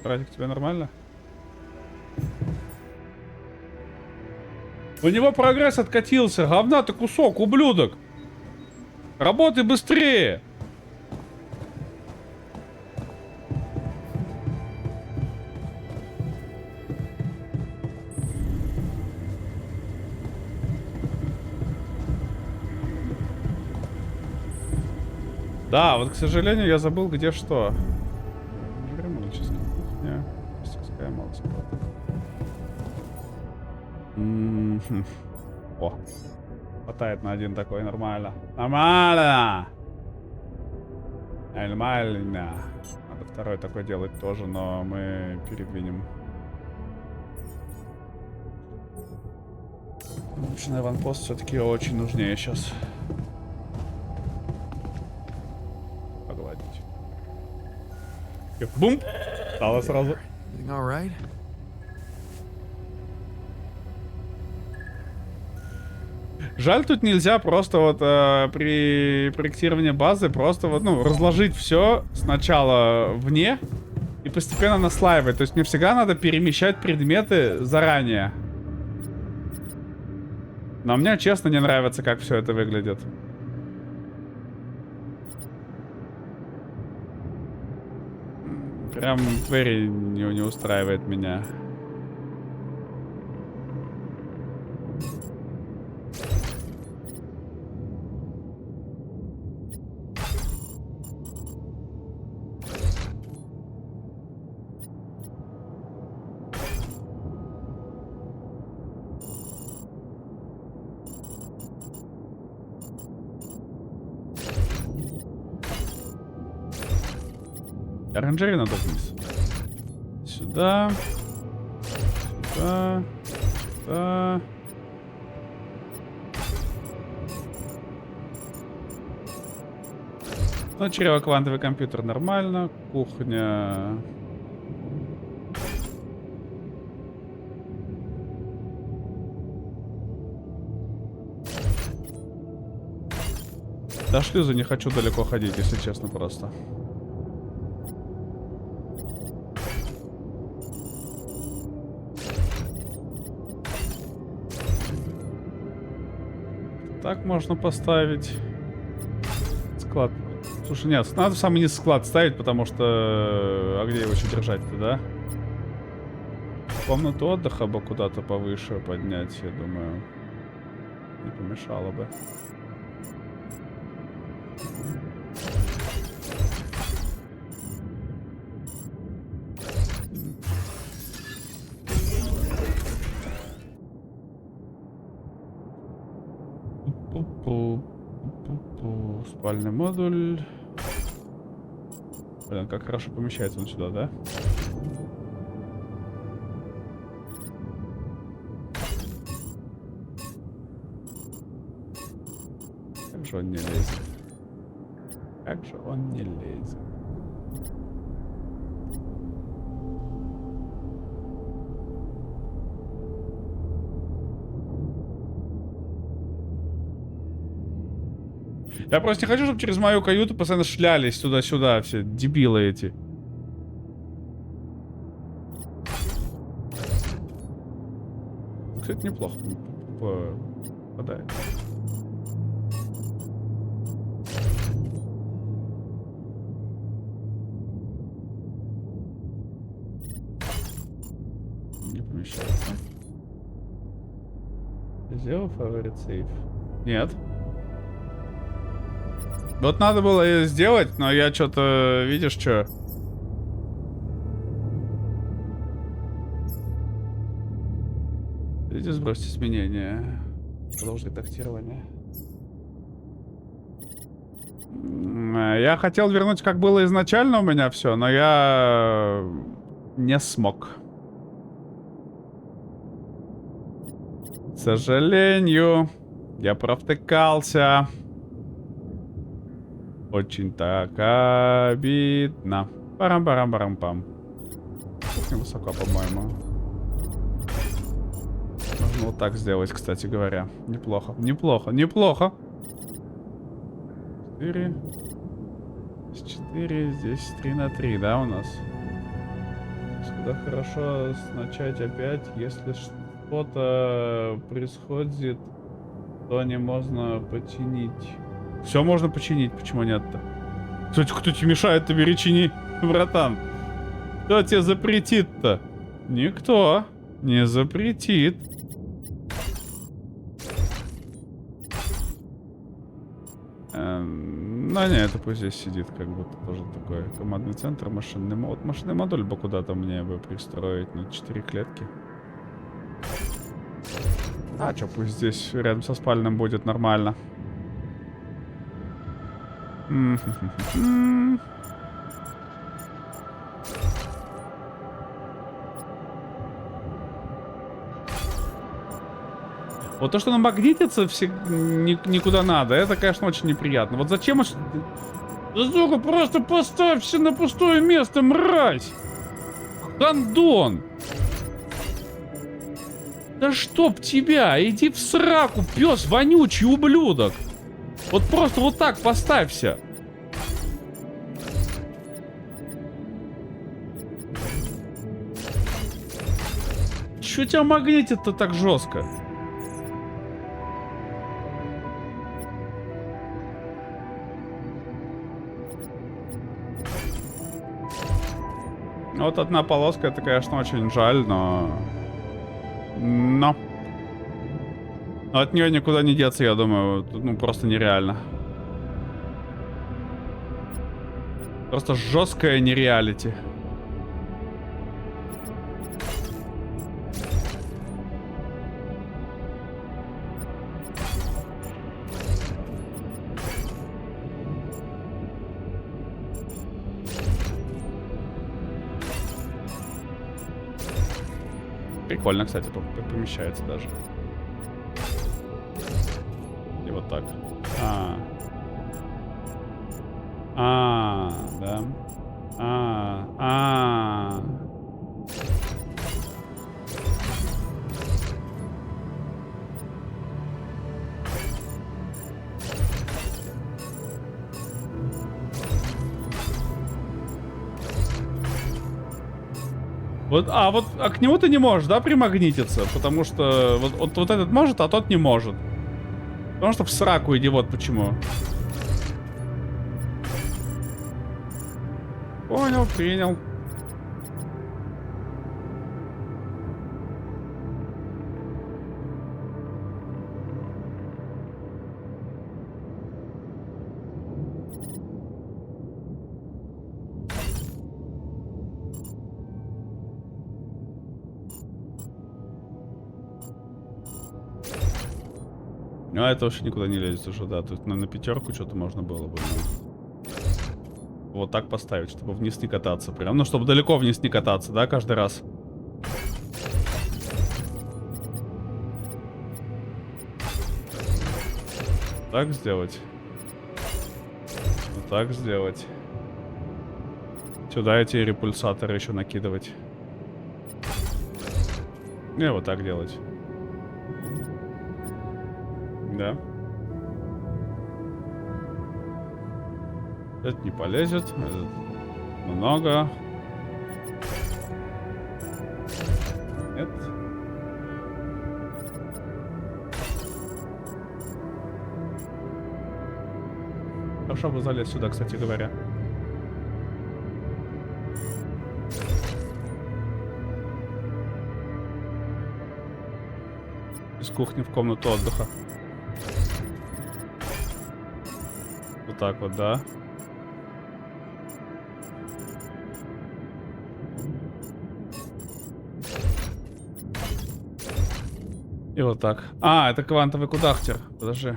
Братик, тебе нормально? У него прогресс откатился. Говна ты кусок, ублюдок. Работай быстрее. Да, вот, к сожалению, я забыл, где что. Гремоническая кухня. Мастерская молодцеплата. О, хватает на один такой, нормально. Нормально! Нормально. Надо второй такой делать тоже, но мы передвинем. Научный аванпост все-таки очень нужнее сейчас. Погладить. И бум! Стало сразу. Everything all right? Жаль, тут нельзя просто вот при проектировании базы просто вот, ну, разложить все сначала вне и постепенно наслаивать. То есть мне всегда надо перемещать предметы заранее. Но мне, честно, не нравится, как все это выглядит. Прям very не устраивает меня. Оранжерею надо вниз. Сюда. Сюда. Сюда. Ну, чрево-квантовый компьютер нормально. Кухня. До шлюза не хочу далеко ходить, если честно, просто. Так можно поставить. Склад. Слушай, нет, надо в самый низ склад ставить, потому что... А где его еще держать-то, да? Комнату отдыха бы куда-то повыше поднять, я думаю. Не помешало бы. Спальный модуль. Блин, как хорошо помещается он сюда, да? Как же он не лезет? Как же он не лезет? Я просто не хочу, чтобы через мою каюту постоянно шлялись туда-сюда все дебилы эти. Кстати, неплохо попадает. Не помещается. Сделал фаворит сейф? Нет. Вот надо было ее сделать, но я что-то, видишь, что? Видите, сбросьте изменения. Продолжить тактирование. Я хотел вернуть, как было изначально у меня все, но я не смог. К сожалению, я провтыкался. Очень так обидно. Парам-парам-парам-пам. Очень высоко, по-моему. Можно вот так сделать, кстати говоря. Неплохо, неплохо, неплохо. 4. 4, здесь 3 на 3, да, у нас? Сюда хорошо начать опять, если что-то происходит, то не можно починить. Все можно починить, почему нет-то? Кто тебе мешает, тебе речини, братан? Кто тебе запретит-то? Никто не запретит. Ну не, это пусть здесь сидит, как будто тоже такой командный центр, машинный мод. Машинный модуль бы куда-то мне бы пристроить на 4 клетки. А чё, пусть здесь рядом со спальным будет нормально. Вот то, что она магнитится никуда надо, это, конечно, очень неприятно. Вот зачем... Сука, просто поставь все на пустое место, мразь! Гандон! Да чтоб тебя! Иди в сраку, пес вонючий, ублюдок! Вот просто вот так поставься! Чё тебя магнитит-то так жестко? Вот одна полоска, это, конечно, очень жаль, но... От нее никуда не деться, я думаю. Ну, просто нереально. Просто жесткая нереалити. Прикольно, кстати, помещается даже. И вот так. Да. Вот, а к нему ты не можешь, да, примагнититься? Потому что вот этот может, а тот не может. Потому что в сраку иди, вот почему. Понял, принял. А это вообще никуда не лезет уже, да. Тут на пятерку что-то можно было бы. Вот так поставить, чтобы вниз не кататься. Прям, ну, чтобы далеко вниз не кататься, да, каждый раз. Так сделать. Вот так сделать. Сюда эти репульсаторы еще накидывать. И вот так делать. Да. Этот не полезет. Этот много. Нет. Хорошо бы залез сюда, кстати говоря. Из кухни в комнату отдыха. Вот так вот, да. И вот так. А, это квантовый кудахтер. Подожди.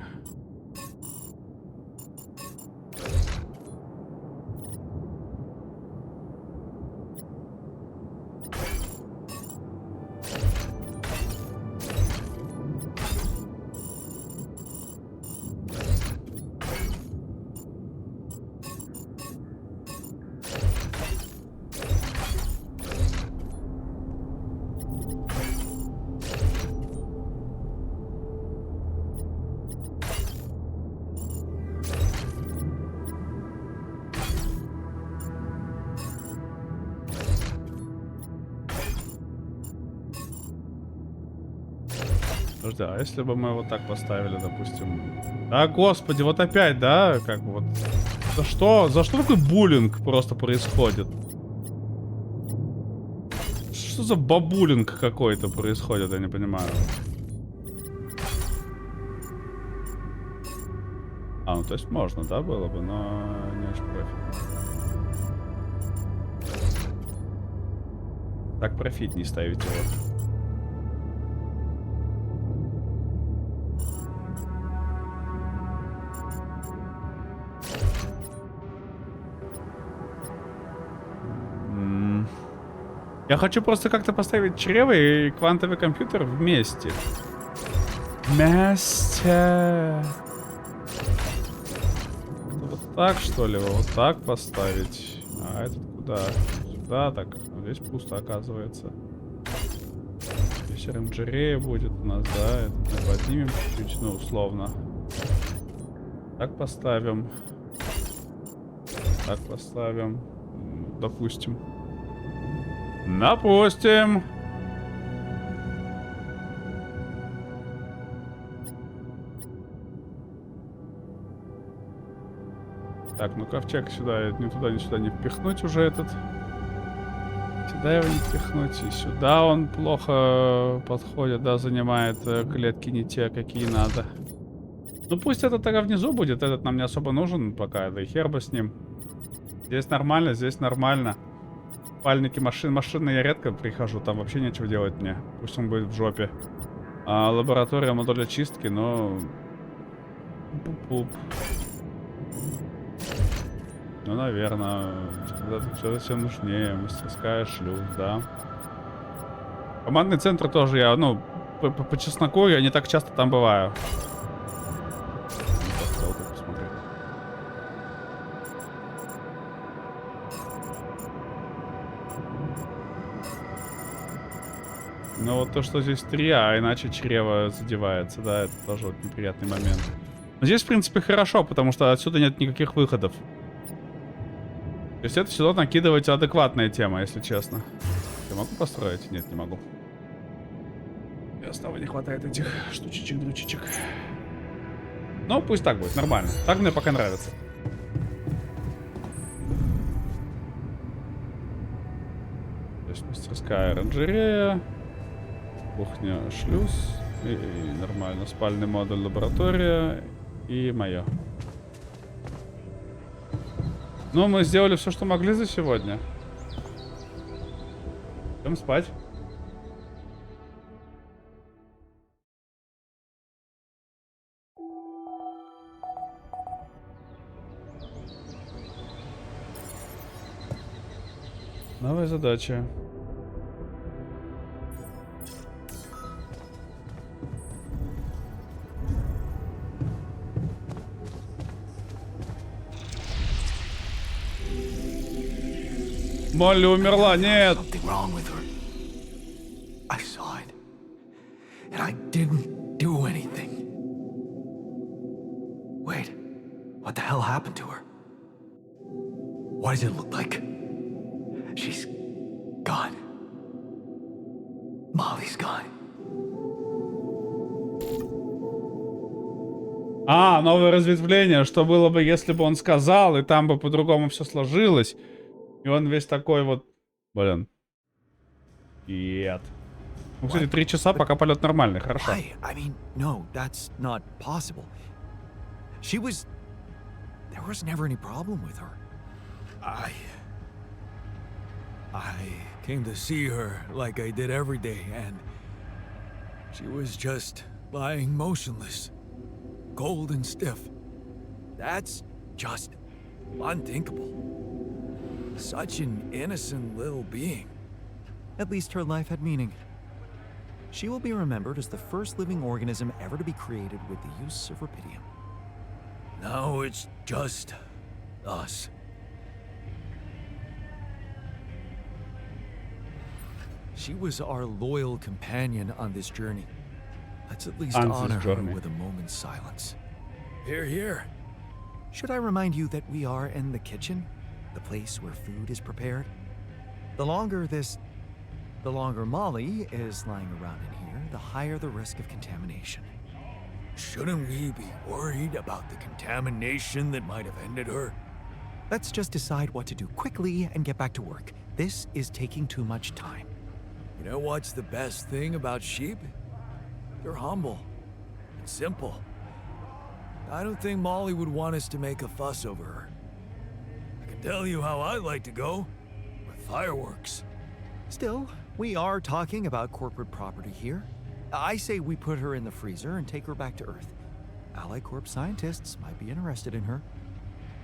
Подожди, а если бы мы вот так поставили, допустим... Да, господи, вот опять, да? Как бы вот... За что? За что такой буллинг просто происходит? Что за бабулинг какой-то происходит, я не понимаю. А, ну то есть можно, да, было бы, но не очень профитно. Так профитней ставить его. Я хочу просто как-то поставить чрево и квантовый компьютер вместе. Вместе. Вот так, что ли? Вот так поставить. А этот куда? Сюда так. Здесь пусто, оказывается. Здесь оранжерея будет у нас, да? Это мы поднимем чуть-чуть, ну, условно. Так поставим. Так поставим. Допустим. Допустим. Так, ну ковчег сюда, ни туда, ни сюда не впихнуть уже этот. Сюда его не впихнуть. И сюда он плохо подходит, да, занимает клетки не те, какие надо. Ну пусть этот тогда внизу будет, этот нам не особо нужен пока, да и хер бы с ним. Здесь нормально, здесь нормально. Спальники машины я редко прихожу, там вообще нечего делать мне. Пусть он будет в жопе. А лаборатория модуля чистки, но... Пуп-пуп. Ну, наверное. Что-то всем нужнее. Мастерская, шлюз, да. Командный центр тоже я, ну, по чесноку я не так часто там бываю. Ну вот то, что здесь 3, а иначе чрево задевается, да, это тоже вот неприятный момент. Но здесь, в принципе, хорошо, потому что отсюда нет никаких выходов. То есть это сюда накидывать адекватная тема, если честно. Я могу построить? Нет, не могу. И снова не хватает этих штучечек-дрючечек. Ну, пусть так будет, нормально. Так мне пока нравится. То есть мастерская оранжерея. Кухня, шлюз. И нормально. Спальный модуль, лаборатория. И мое. Ну, мы сделали все, что могли за сегодня. Идем спать. Новая задача. Молли умерла, нет! Something wrong with her. I saw it. And I didn't do anything. Wait, what the hell happened to her? What does it look like? She's gone. Molly's gone. А, новое разветвление. Что было бы, если бы он сказал, и там бы по-другому все сложилось. И он весь такой вот... Блин. Нет. Ну, кстати, 3 часа, пока полет нормальный. Хорошо. Why? I mean, no, that's not possible. She was... There was never any problem with her. I came to see her like I did every day, and she was just lying motionless, cold and stiff. That's just unthinkable. Such an innocent little being. At least her life had meaning. She will be remembered as the first living organism ever to be created with the use of rubidium. Now it's just us. She was our loyal companion on this journey. Let's at least On this honor her journey. with a moment's silence. Here, here. Should I remind you that we are in the kitchen? The place where food is prepared? The longer Molly is lying around in here, the higher the risk of contamination. Shouldn't we be worried about the contamination that might have ended her? Let's just decide what to do quickly and get back to work. This is taking too much time. You know what's the best thing about sheep? They're humble and simple. I don't think Molly would want us to make a fuss over her. I can tell you how I like to go. With fireworks. Still, we are talking about corporate property here. I say we put her in the freezer and take her back to Earth. Ally Corp scientists might be interested in her.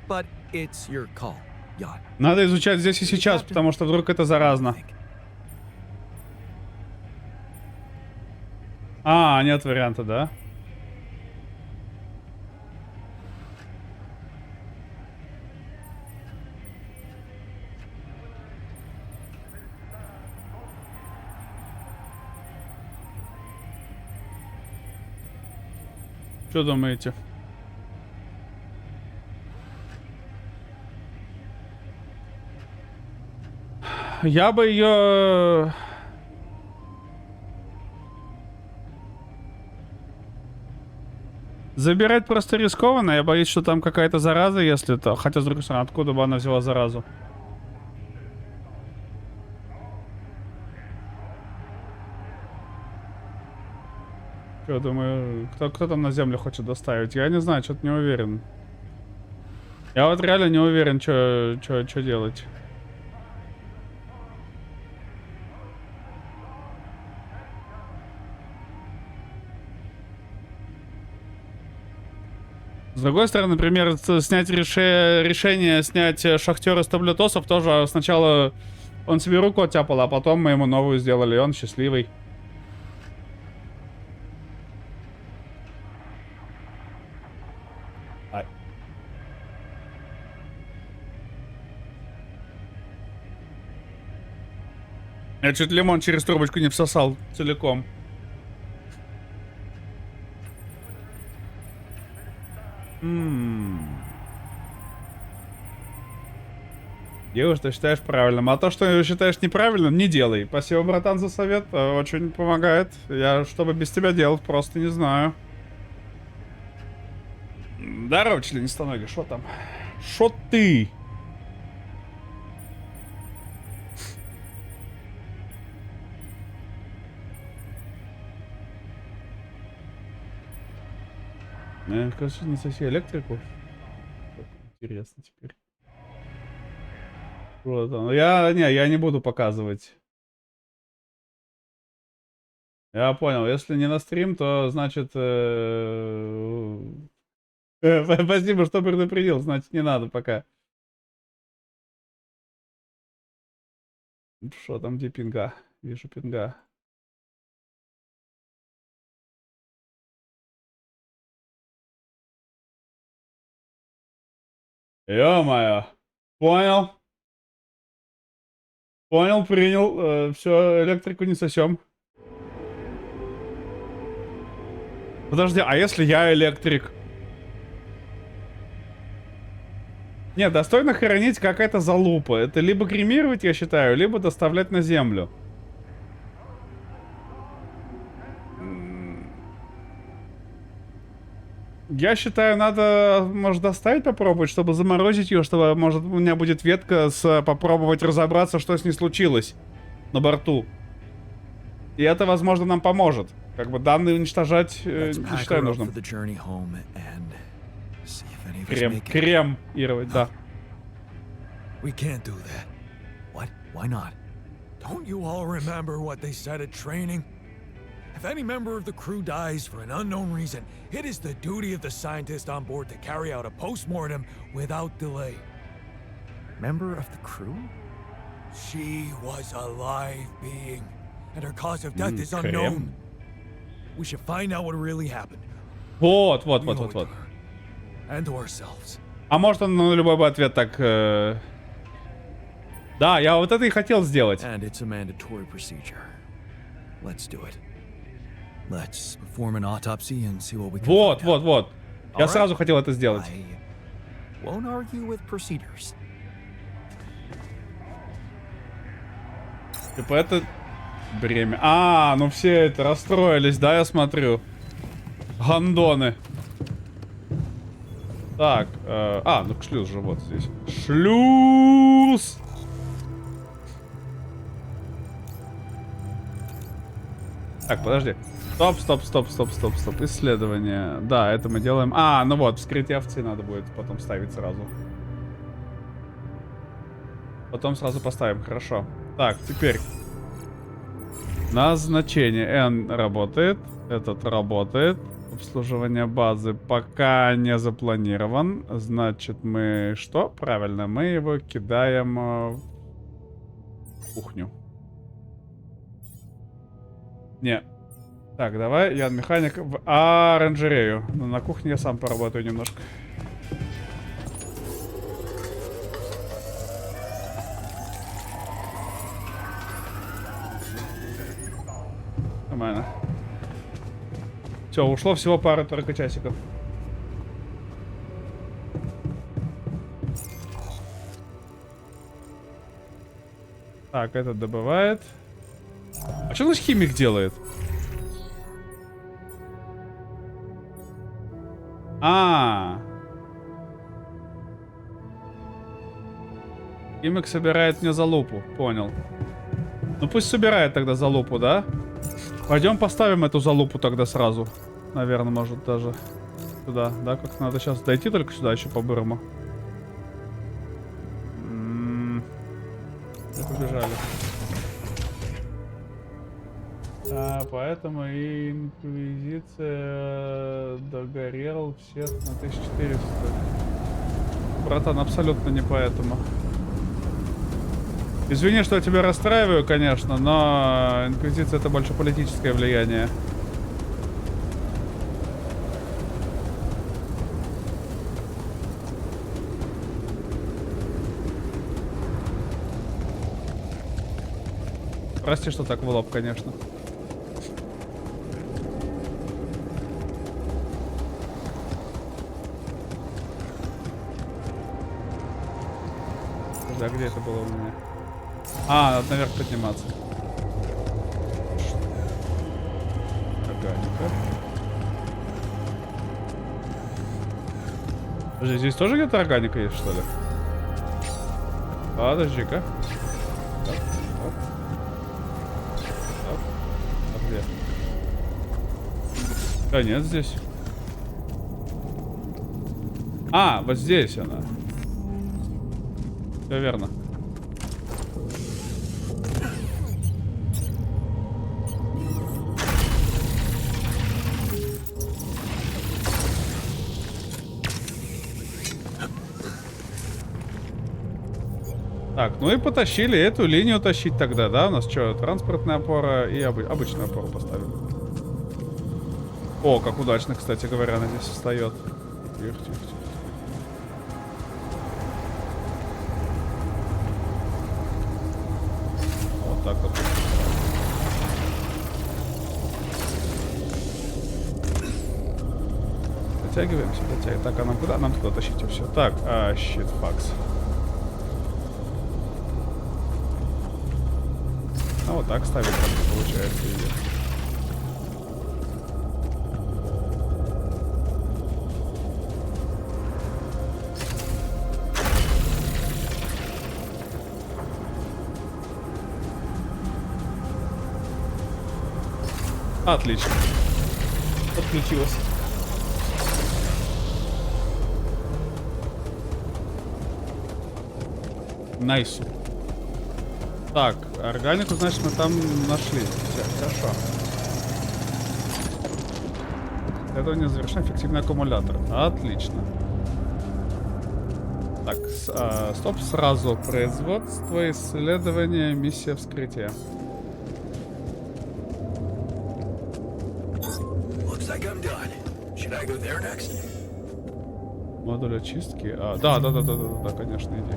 But it's your call, Jan. Надо изучать здесь и сейчас, потому что вдруг это заразно. А, нет варианта, да? Что думаете? Я бы ее... Забирать просто рискованно. Я боюсь, что там какая-то зараза, если то. Хотя, с другой стороны, откуда бы она взяла заразу? Я думаю, кто там на землю хочет доставить? Я не знаю, что-то не уверен. Я вот реально не уверен, что делать. С другой стороны, например, снять решение снять шахтера с таблетосов тоже сначала он себе руку оттяпал, а потом мы ему новую сделали, и он счастливый. Ай. Я чуть лимон через трубочку не всосал целиком. Делай, что считаешь правильным. А то, что считаешь неправильным, не делай. Спасибо, братан, за совет. Очень помогает. Я что бы без тебя делать, просто не знаю. Здорово, членистоногий. Шо там? Шо ты? Кажется, не совсем электрику. Интересно теперь. Вот он. Я не буду показывать. Я понял. Если не на стрим, то значит... Спасибо, что предупредил. Значит, не надо пока. Что там, где пинга? Вижу пинга. Ё-моё. Понял. Понял, принял. Все, электрику не сосем. Подожди, а если я электрик? Не, достойно хоронить какая-то залупа. Это либо кремировать, я считаю, либо доставлять на землю. Я считаю, надо, может, доставить попробовать, чтобы заморозить ее, чтобы, может, у меня будет ветка с попробовать разобраться, что с ней случилось на борту. И это, возможно, нам поможет. Как бы данные уничтожать не считаю нужным. Кремировать, да. We can't do that. What? Why not? Don't you all remember what they said at training? If any member of the crew dies for an unknown reason, it is the duty of the scientist on board to carry out a post-mortem without delay. Member of the crew? She was a live being, and her cause of death is unknown. We should find out what really happened. Вот. We owe it to her and to ourselves. А может, он на любой бы ответ так... Да, я вот это и хотел сделать. And it's a mandatory procedure. Let's do it. Let's perform an autopsy and see what we can Вот. find out. Я Alright. сразу хотел это сделать. I won't argue with procedures. Типа это бремя. А, ну все это расстроились, да, я смотрю. Гондоны. Так, ну шлюз же вот здесь. Шлюз! Так, подожди. Стоп. Исследование. Да, это мы делаем. А, ну вот, вскрытие овцы надо будет потом ставить сразу. Потом сразу поставим, хорошо. Так, теперь. Назначение. N работает. Этот работает. Обслуживание базы пока не запланирован. Значит, мы что? Правильно, мы его кидаем в кухню. Не. Так, давай, я механик в оранжерею. Но на кухне я сам поработаю немножко. Нормально. Все, ушло всего пара-тройка часиков. Так, этот добывает. А что наш химик делает? Химик собирает мне залупу, понял. Ну пусть собирает тогда залупу, да? Пойдем поставим эту залупу тогда сразу. Наверное, может даже сюда, да? Как надо сейчас дойти только сюда еще по-бырому. Побежали. Поэтому и инквизиция догорел всех на 1400. Братан, абсолютно не поэтому. Извини, что я тебя расстраиваю, конечно, но инквизиция — это больше политическое влияние. Прости, что так в лоб, конечно. Да, где это было у меня? Надо наверх подниматься. Органика. Подожди, здесь тоже где-то органика есть, что ли? Подожди-ка. Так. А где? Да нет, здесь. Вот здесь она. Все верно. Так, ну и потащили эту линию тащить тогда, да? У нас что, транспортная опора и обычную опору поставим. О, как удачно, кстати говоря, она здесь встает. Тихо. Вот так вот. Дотягиваемся, дотягиваем. Так, а нам куда? Нам туда тащите все. Так, щит, факс. А вот так ставить получается ее. Отлично. Подключилось. Найс. Так, органику, значит, мы там нашли. Все, хорошо. Это не завершен эффективный аккумулятор. Отлично. Так, стоп сразу. Производство, исследование, миссия вскрытия. Модуль очистки. Да, конечно, иди.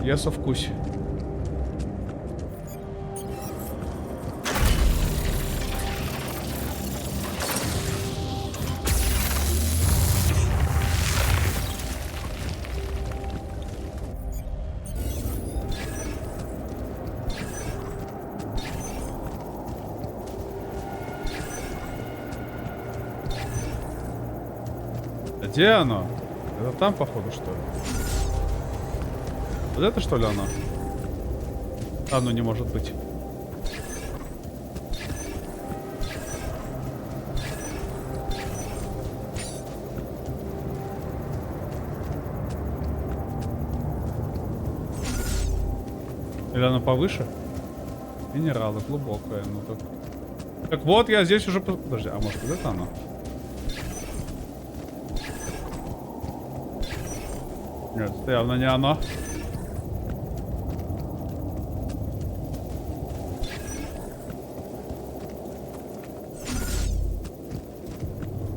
Я совкусь. Где оно? Это там, походу, что ли? Вот это, что ли, оно? А, ну не может быть. Или оно повыше? Минералы, глубокое. Ну так. Так вот, я здесь уже... Подожди, а может вот это оно? Нет, это явно не оно.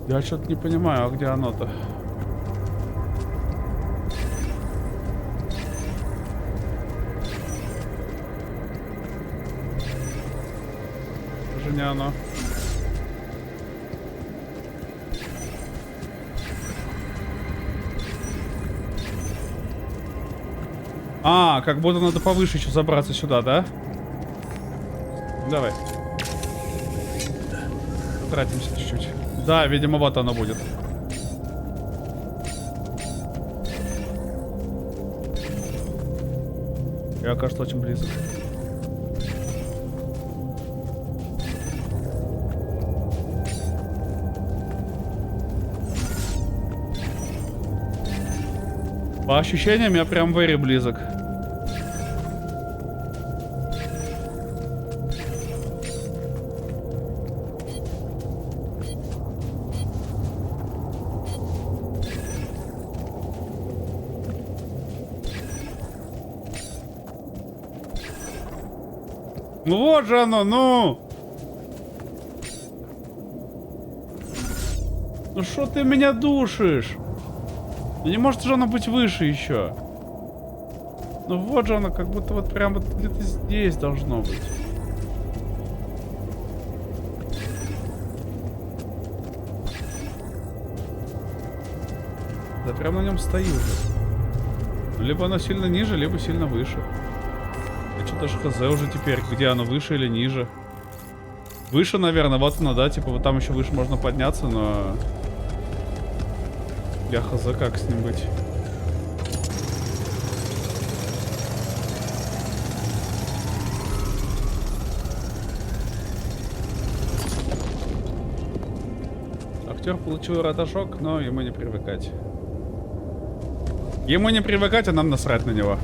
Я что-то не понимаю, а где оно-то? Это же не оно. А, как будто надо повыше еще забраться сюда, да? Давай. Тратимся чуть-чуть. Да, видимо, вот оно будет. Я, кажется, очень близок. По ощущениям, я прям very близок. Ну вот же оно, ну! Ну что ты меня душишь? Ну не может же оно быть выше еще. Ну вот же оно, как будто вот прям вот где-то здесь должно быть. Да прям на нем стою уже. Либо оно сильно ниже, либо сильно выше. Я что даже хз уже теперь, где оно, выше или ниже. Выше, наверное, вот оно, да, типа вот там еще выше можно подняться, но... Я хз, как с ним быть. Актер получил ротошок, но ему не привыкать. Ему не привыкать, а нам насрать на него.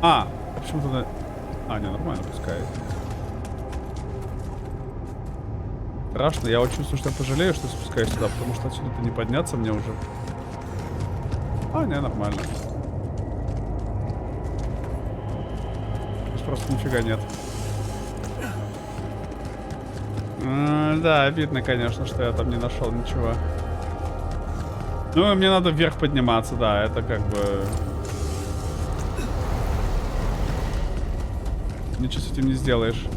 А почему-то... А, не, нормально пускай. Страшно, я вот чувствую, что я пожалею, что спускаюсь сюда, потому что отсюда-то не подняться мне уже. А, не, нормально. Здесь просто нифига нет. Да, обидно, конечно, что я там не нашел ничего. Ну, мне надо вверх подниматься, да, это как бы... Ничего с этим не сделаешь.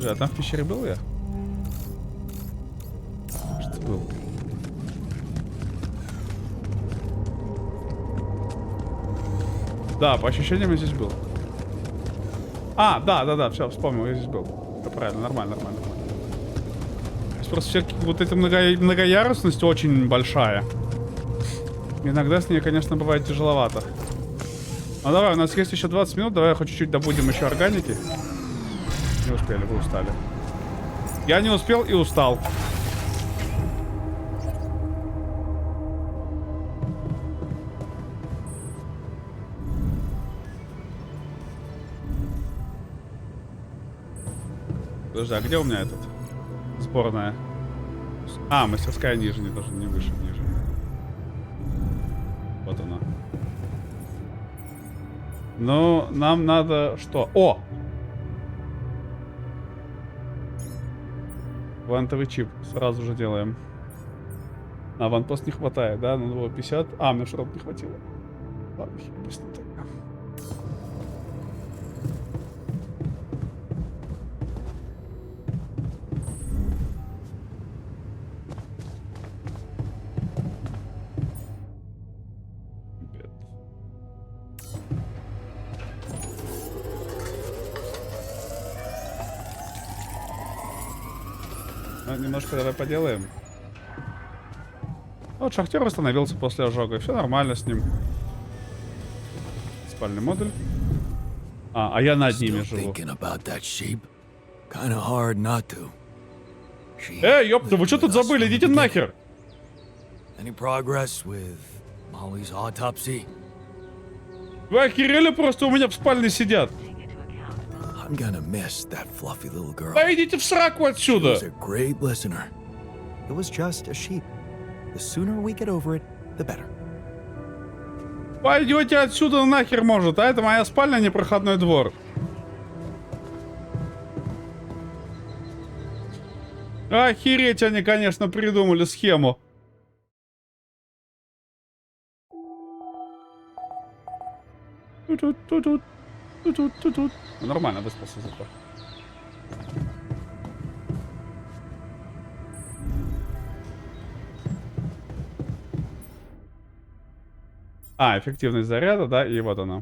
Да, там в пещере был я? Что был? Да, по ощущениям я здесь был. А, да, все, вспомнил, я здесь был. Все правильно, нормально. Здесь просто все вот эта многоярусность очень большая. Иногда с ней, конечно, бывает тяжеловато. Ну давай, у нас есть еще 20 минут, давай хоть чуть-чуть добудем еще органики. Не успели, вы устали. Я не успел и устал. Подожди, а где у меня этот? Спорная. А, мастерская ниже, не даже не выше, ниже. Вот она. Ну, нам надо что? О! Вантовый чип. Сразу же делаем. А, ванпост не хватает, да? Ну, его 50. А, мне шрот не хватило. Ладно, пусть не так. Немножко давай поделаем. Вот шахтер восстановился после ожога. Все нормально с ним. Спальный модуль. А я над ними живу. Эй, ёпта, вы что тут забыли? Идите нахер! Вы охерели, просто у меня в спальне сидят. I'm gonna miss that fluffy little girl. Да идите в сраку отсюда! She was a great listener. It was just a sheep. The sooner we get over it, the better. Пойдете отсюда нахер, может, а это моя спальня, не проходной двор. Охереть, они, конечно, придумали схему. Тут. Нормально выспался зато. А, эффективность заряда, да, и вот она.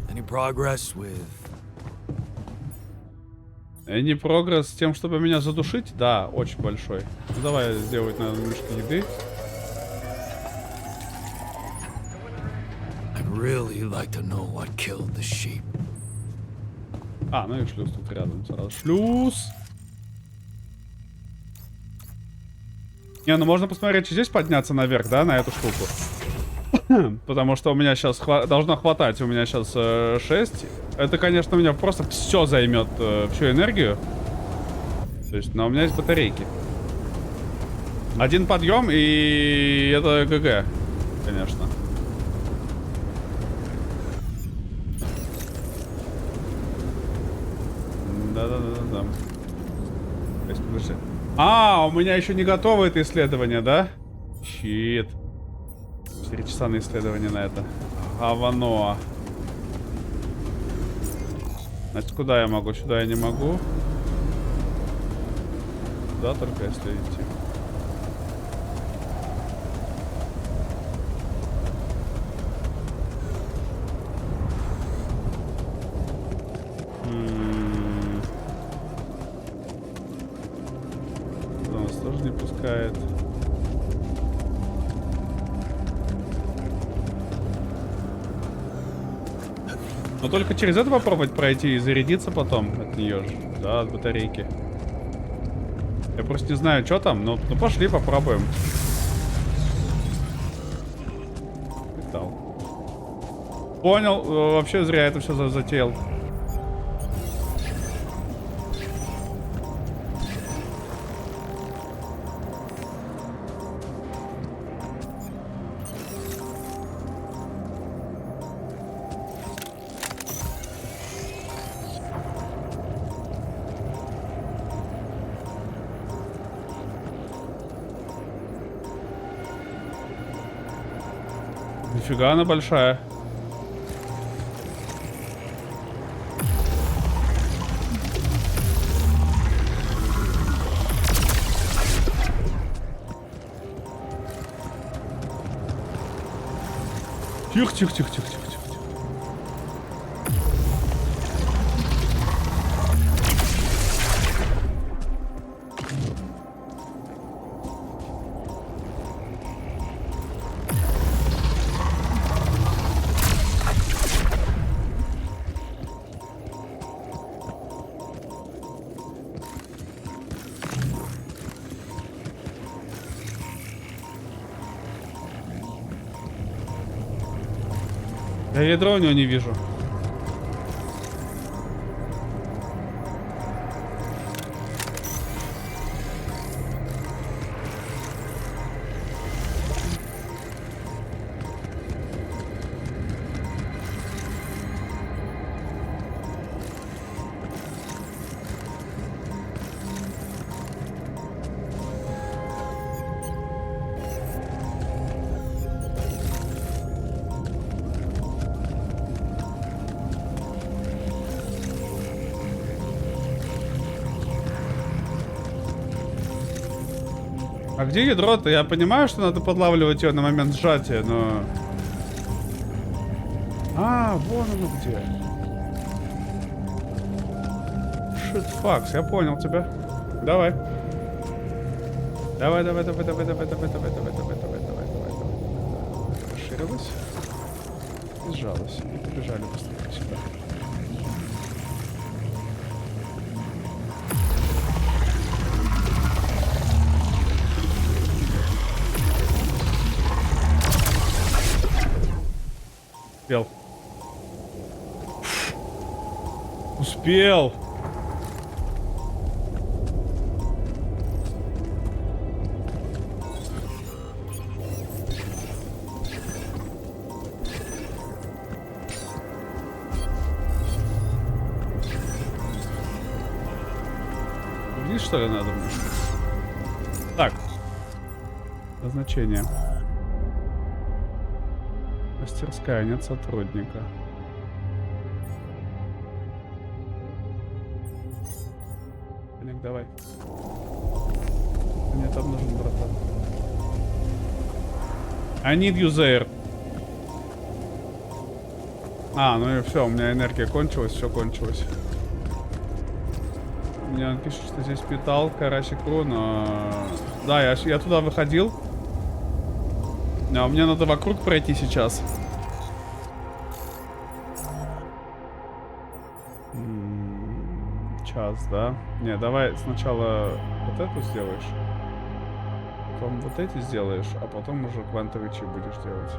Any progress with... Не прогресс с тем, чтобы меня задушить? Да, очень большой. Ну, давай сделать, наверное, немножко еды. I'd really like to know what killed the sheep. А, ну и шлюз тут рядом сразу. Шлюз! Не, ну можно посмотреть, здесь подняться наверх, да, на эту штуку. Потому что у меня сейчас должно хватать. У меня сейчас 6. Это, конечно, у меня просто все займет, всю энергию. То есть, но у меня есть батарейки. Один подъем, и это ГГ, конечно. Да. Подожди. А, у меня еще не готово это исследование, да? Щит. 4 часа на исследование на это. Говно. Значит, куда я могу? Сюда я не могу. Да, только если идти. Туда нас тоже не пускает. Но только через это попробовать пройти и зарядиться потом от нее же. Да, от батарейки. Я просто не знаю, что там, но ну пошли попробуем. Металл. Понял, вообще зря это все затеял. Нифига она большая. Тихо, тихо, тихо, тихо, тихо, тихо. Я ядро у него не вижу. А где ядро-то? Я понимаю, что надо подлавливать ее на момент сжатия, но... А, вон оно где. Shit, fucks, я понял тебя. Давай. Давай, давай, давай, давай, давай, давай, давай, давай, давай, давай, давай, давай, давай. Расширилась. И сжалась. И побежали быстрее сюда. Успел. Успел. Здесь что ли надо мне? Так. Назначение. Мастерская, нет сотрудника. Олег, давай. Мне там нужен, братан. I need you there. А, ну и все, у меня энергия кончилась, все кончилось. Мне пишет, что здесь металл, карасику, но... Да, я туда выходил. А мне надо вокруг пройти сейчас. Час, да? Не, давай сначала вот эту сделаешь. Потом вот эти сделаешь, а потом уже квантовый чип будешь делать.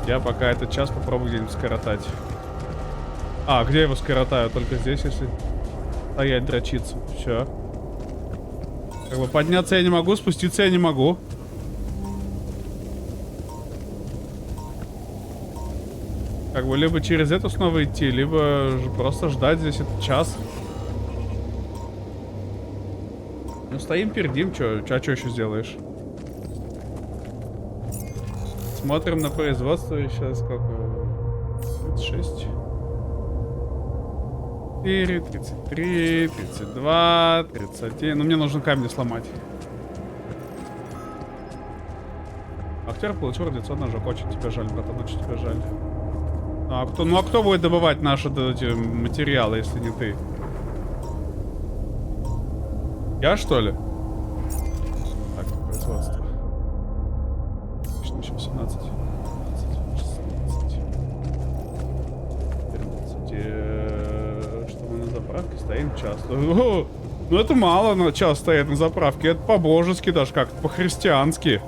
Я пока этот час попробую где-нибудь скоротать. А, где я его скоротаю? Только здесь, если стоять, дрочиться. Все. Как бы подняться я не могу, спуститься я не могу. Как бы либо через эту снова идти, либо просто ждать здесь этот час. Ну стоим, пердим, а что еще сделаешь? Смотрим на производство сейчас сколько? 36. 4, 33, 32, 31. Ну, мне нужно камни сломать. Актер получил радиационный ожог. Очень тебе жаль, братан, очень тебе жаль. Ну, а кто будет добывать наши эти материалы, если не ты? Я, что ли? Так, производство. Отлично, еще 17. 14. Что мы на заправке стоим час. Ну, это мало, но час стоять на заправке. Это по-божески даже, как-то по-христиански.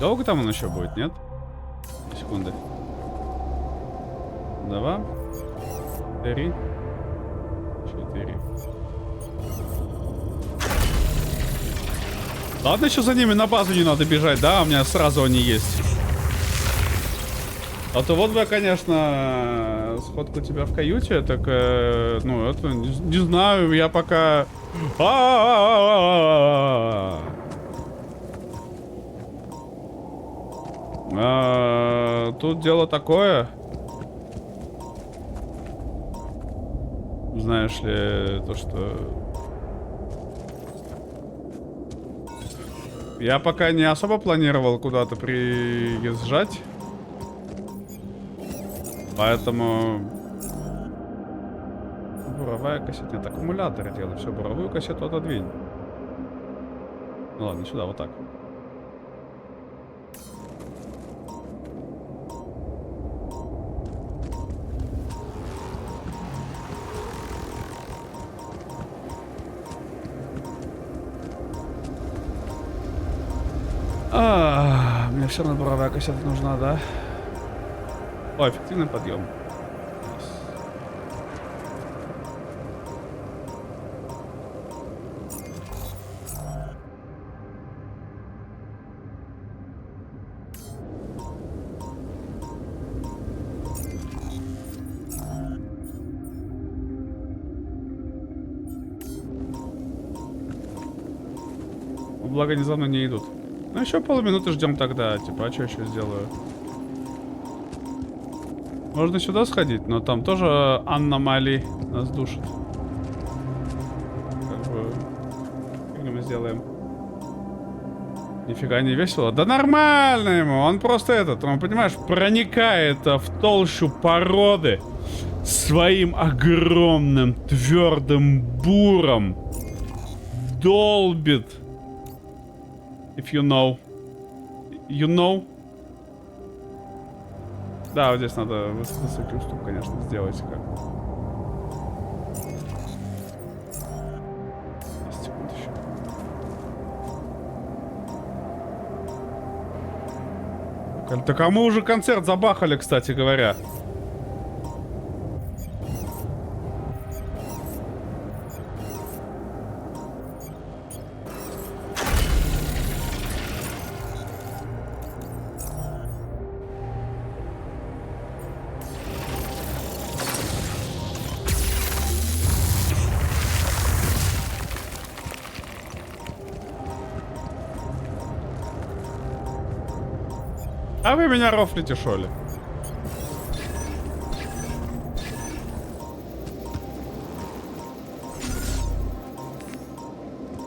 Долго там он еще будет, нет? Секунды. 2, 3, 4. Ладно, еще за ними на базу не надо бежать, да? У меня сразу они есть. А то вот бы, конечно, сходку тебя в каюте, так, ну, это, не знаю, я пока... Тут дело такое. Знаешь ли, то, что... Я пока не особо планировал куда-то приезжать. Поэтому... Буровая кассета. Нет, аккумулятор делай. Все, буровую кассету отодвинь. Ну ладно, сюда, вот так. Мне все равно буровая кассета нужна, да? О, эффективный подъем. Благо они за мной не идут. Ну еще полминуты ждем тогда. Типа, а что еще сделаю? Можно сюда сходить, но там тоже аномалии нас душит. Как бы... Как мы сделаем? Нифига не весело. Да нормально ему. Он просто этот, он, понимаешь, проникает в толщу породы своим огромным твердым буром. Долбит. If you know. You know? Да, вот здесь надо высокий уступ, конечно, сделать как. 10 секунд еще. Да кому уже концерт забахали, кстати говоря? А вы меня рофлите, шо ли?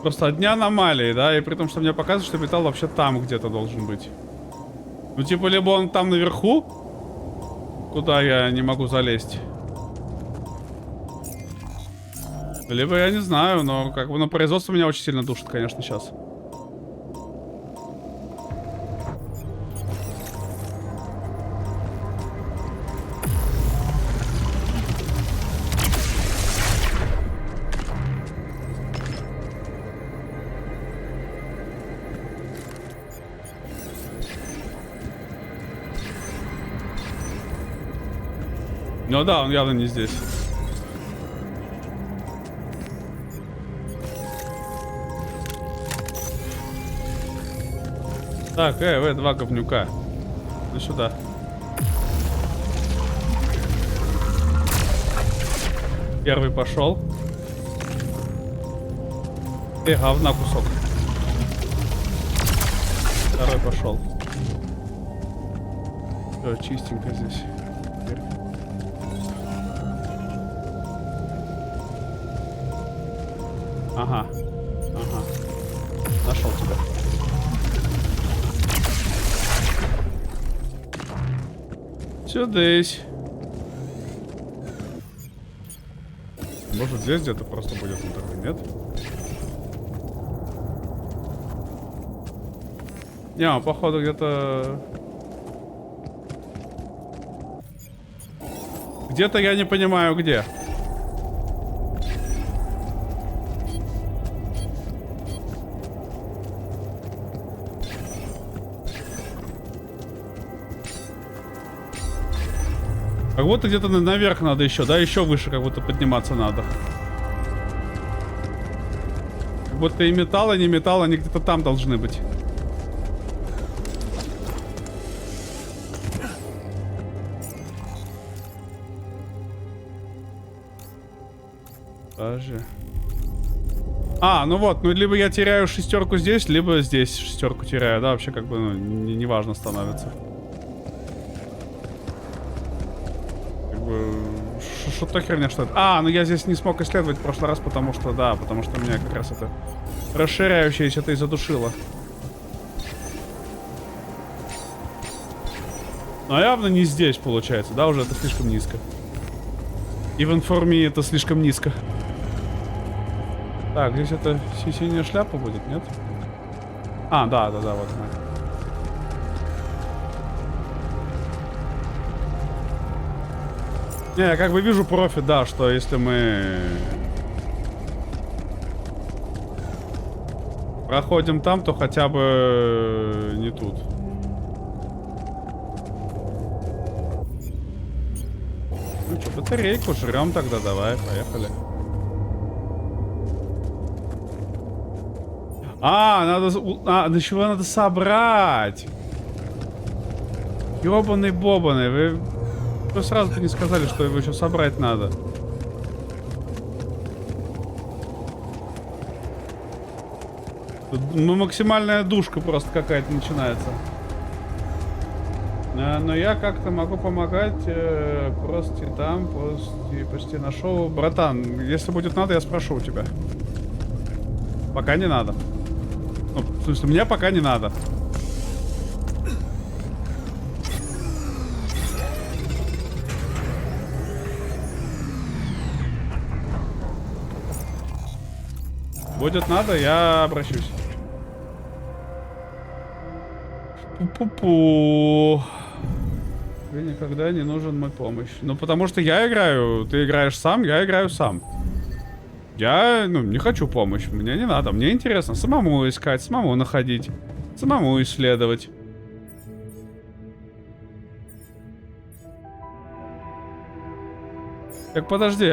Просто одни аномалии, да? И при том, что мне показывает, что металл вообще там где-то должен быть. Ну, типа, либо он там наверху, куда я не могу залезть. Либо я не знаю, но как бы на производство меня очень сильно душит, конечно, сейчас. Ну да, он явно не здесь. Так, вы два говнюка. Ну сюда. Первый пошел. Говна кусок. Второй пошел. Все, чистенько здесь. Теперь. Ага. Ага. Нашел тебя. Сюдысь. Может, здесь где-то просто будет интернет, нет? Не, он, походу, где-то... Где-то я не понимаю, где. Как будто где-то наверх надо еще, да? Еще выше как будто подниматься надо. Как будто и металл, и не металл, они где-то там должны быть. Даже. А, ну вот, ну либо я теряю шестерку здесь, либо здесь шестерку теряю, да, вообще как бы, ну, не важно становится. Как бы, что-то херня, что это. А, ну я здесь не смог исследовать в прошлый раз, потому что, да, потому что меня как раз это расширяющееся это и задушило. Но явно не здесь получается, да, уже это слишком низко. Even for me это слишком низко. Так, здесь это синяя шляпа будет, нет? А, да, вот она. Не, я как бы вижу профит, да, что если мы проходим там, то хотя бы не тут. Ну что, батарейку жрем тогда, давай, поехали. А, до чего надо собрать? Ёбаный-бобаный, вы сразу-то не сказали, что его еще собрать надо. Тут, ну, максимальная душка просто какая-то начинается. Но я как-то могу помогать просто там, почти нашел. Братан, если будет надо, я спрошу у тебя. Пока не надо. Ну, в смысле, мне пока не надо. Будет надо, я обращусь. Пу-пу-пу. Тебе никогда не нужен моя помощь. Ну, потому что я играю, ты играешь сам, я играю сам. Я, ну, не хочу помощь, мне не надо. Мне интересно самому искать, самому находить, самому исследовать. Так, подожди,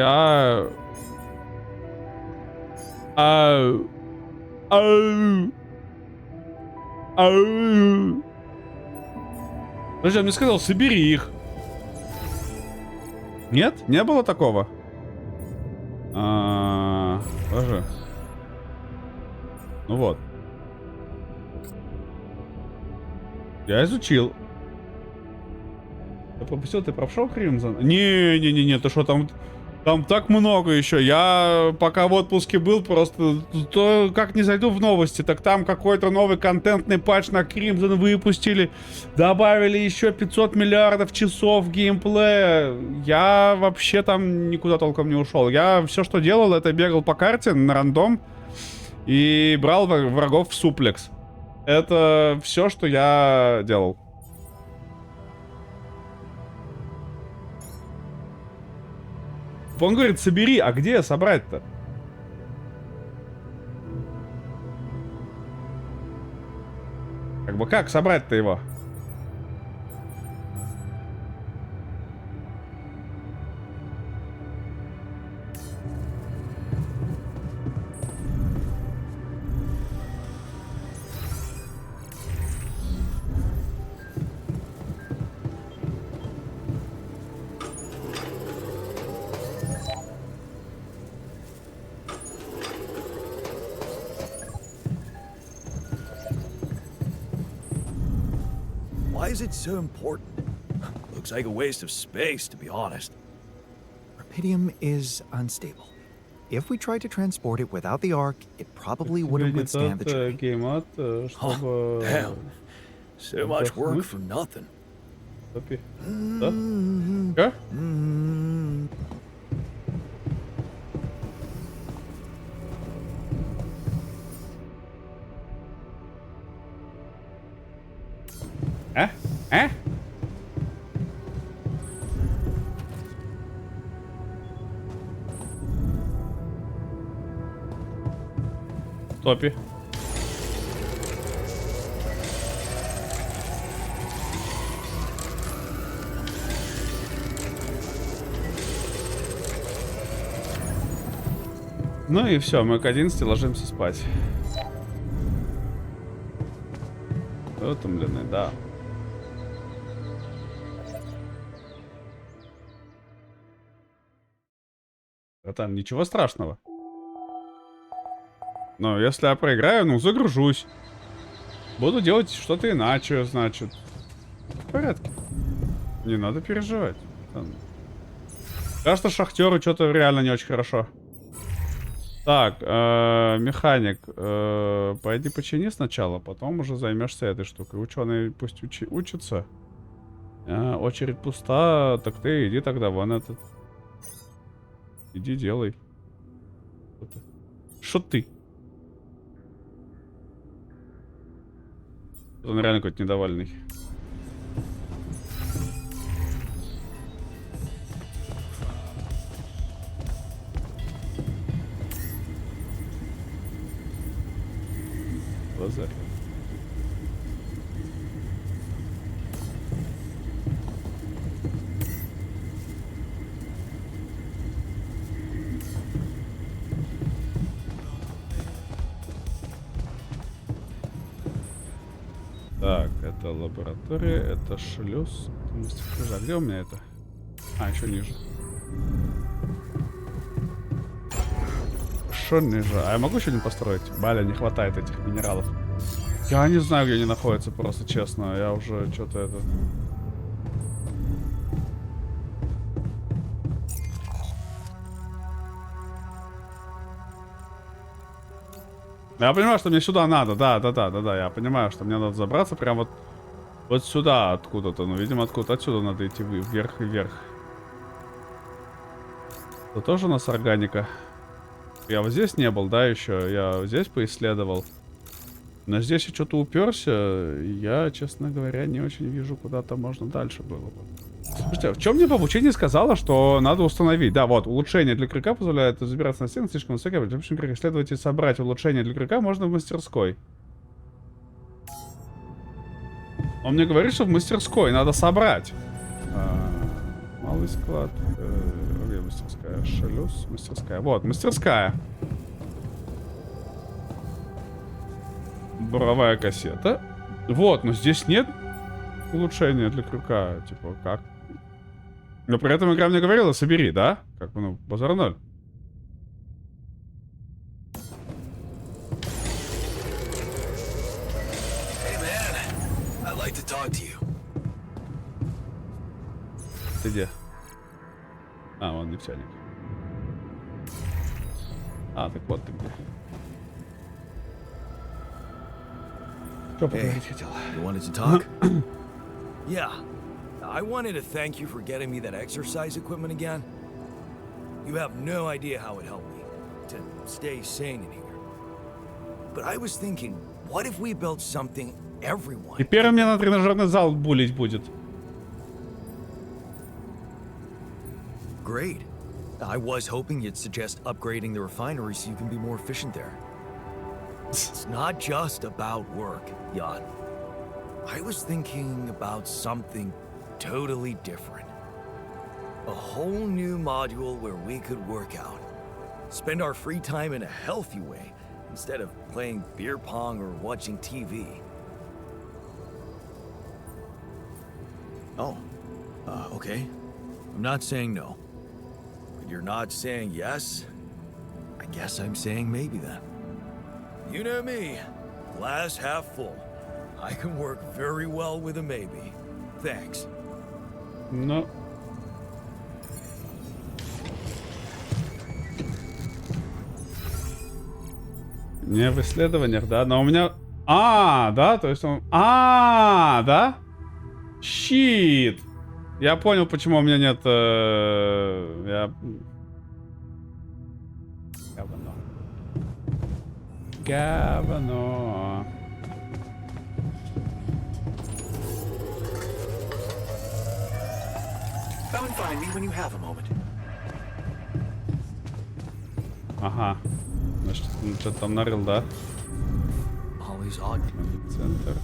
Подожди, он мне сказал, собери их. Нет? Не было такого? Тоже. Ну вот. Я изучил. Я пропустил, ты прошел Кримзон? Не, ты что, там так много еще. Я пока в отпуске был, просто то как не зайду в новости, так там какой-то новый контентный патч на Crimson выпустили. Добавили еще 500 миллиардов часов геймплея. Я вообще там никуда толком не ушел. Я все, что делал, это бегал по карте на рандом и брал врагов в суплекс. Это все, что я делал. Он говорит, собери, а где собрать-то? Как бы как собрать-то его? Why is it so important? Looks like a waste of space, to be honest. Rapidium is unstable. If we tried to transport it without the Ark, it probably wouldn't withstand the journey. Oh, damn. So much work for nothing. Да? Топи. Ну и все, мы к 11 ложимся спать. Утомленный, да. А там ничего страшного. Но если я проиграю, ну загружусь. Буду делать что-то иначе, значит. В порядке. Не надо переживать. Кажется, шахтеру что-то реально не очень хорошо. Так, механик, пойди почини сначала, потом уже займешься этой штукой. Ученый пусть учится. Очередь пуста, так ты иди тогда вон этот. Иди делай. Что ты? Он реально какой-то недовольный. Лазарь. Так, это лаборатория, это шлюз. А где у меня это? А, еще ниже. Что ниже? А я могу что-нибудь построить? Баля, не хватает этих минералов. Я не знаю, где они находятся, просто честно. Я уже что-то это... Я понимаю, что мне сюда надо, да, я понимаю, что мне надо забраться прям вот сюда откуда-то, ну, видимо, откуда-то отсюда надо идти вверх и вверх. Это тоже у нас органика. Я вот здесь не был, да, еще, я здесь поисследовал. Но здесь я что-то уперся, я, честно говоря, не очень вижу, куда-то можно дальше было бы. Слушайте, в чем мне по обучению сказала, что надо установить? Да, вот, улучшение для крюка позволяет забираться на стену слишком высокие. В общем, как исследовать и собрать улучшение для крюка можно в мастерской. Он мне говорит, что в мастерской надо собрать. Малый склад. Где мастерская? Шлюз, мастерская. Вот, мастерская. Буровая кассета. Вот, но здесь нет улучшения для крюка. Типа, как? Но при этом игра мне говорила, собери, да? Как бы, ну, базар ноль. Ты где? А, вон нефтяник. А, так вот ты где. Что поговорить хотел? You wanted to talk? Yeah. I wanted to thank you for getting me that exercise equipment again. You have no idea how it helped me to stay sane in here. But I was thinking, what if we built something everyone... Теперь мне на тренажерный зал булить будет. Great. I was hoping you'd suggest upgrading the refinery so you can be more efficient there. It's not just about work, Jan. I was thinking about something totally different. A whole new module where we could work out. Spend our free time in a healthy way instead of playing beer pong or watching TV. Oh, okay. I'm not saying no. But you're not saying yes? I guess I'm saying maybe then. You know me. Glass half full. I can work very well with a maybe. Thanks. No. Не в исследованиях, да? Но у меня... да? То есть он... да? Щит! Я понял, почему у меня нет... Я... Говно. Говно. Come and find me when you have a moment. Ага. Значит, что-то там нарыл, да? Always odd. Центр.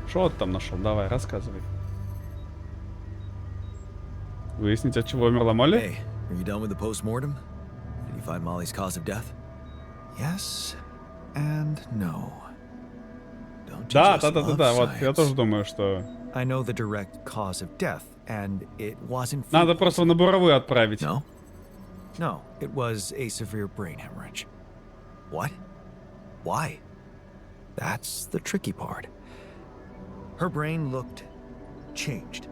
Что ты там нашел? Давай, рассказывай. Выяснить, от чего умерла Молли? Hey, Are you done with the post-mortem? Did you find Molly's cause of death? Yes and no. Don't you Да, just love да. Вот я science? тоже думаю, что I know the direct cause of death, and it wasn't. надо food просто на буровую отправить. No? No, it was a severe brain hemorrhage. What? Why? That's the tricky part. Her brain looked changed.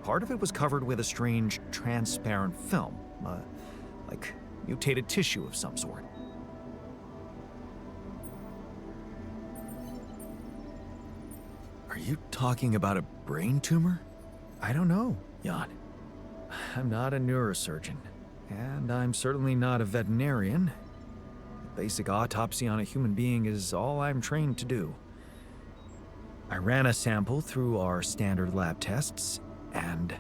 Part of it was covered with a strange, transparent film, like mutated tissue of some sort. Are you talking about a brain tumor? I don't know, Jan. I'm not a neurosurgeon, and I'm certainly not a veterinarian. A basic autopsy on a human being is all I'm trained to do. I ran a sample through our standard lab tests, and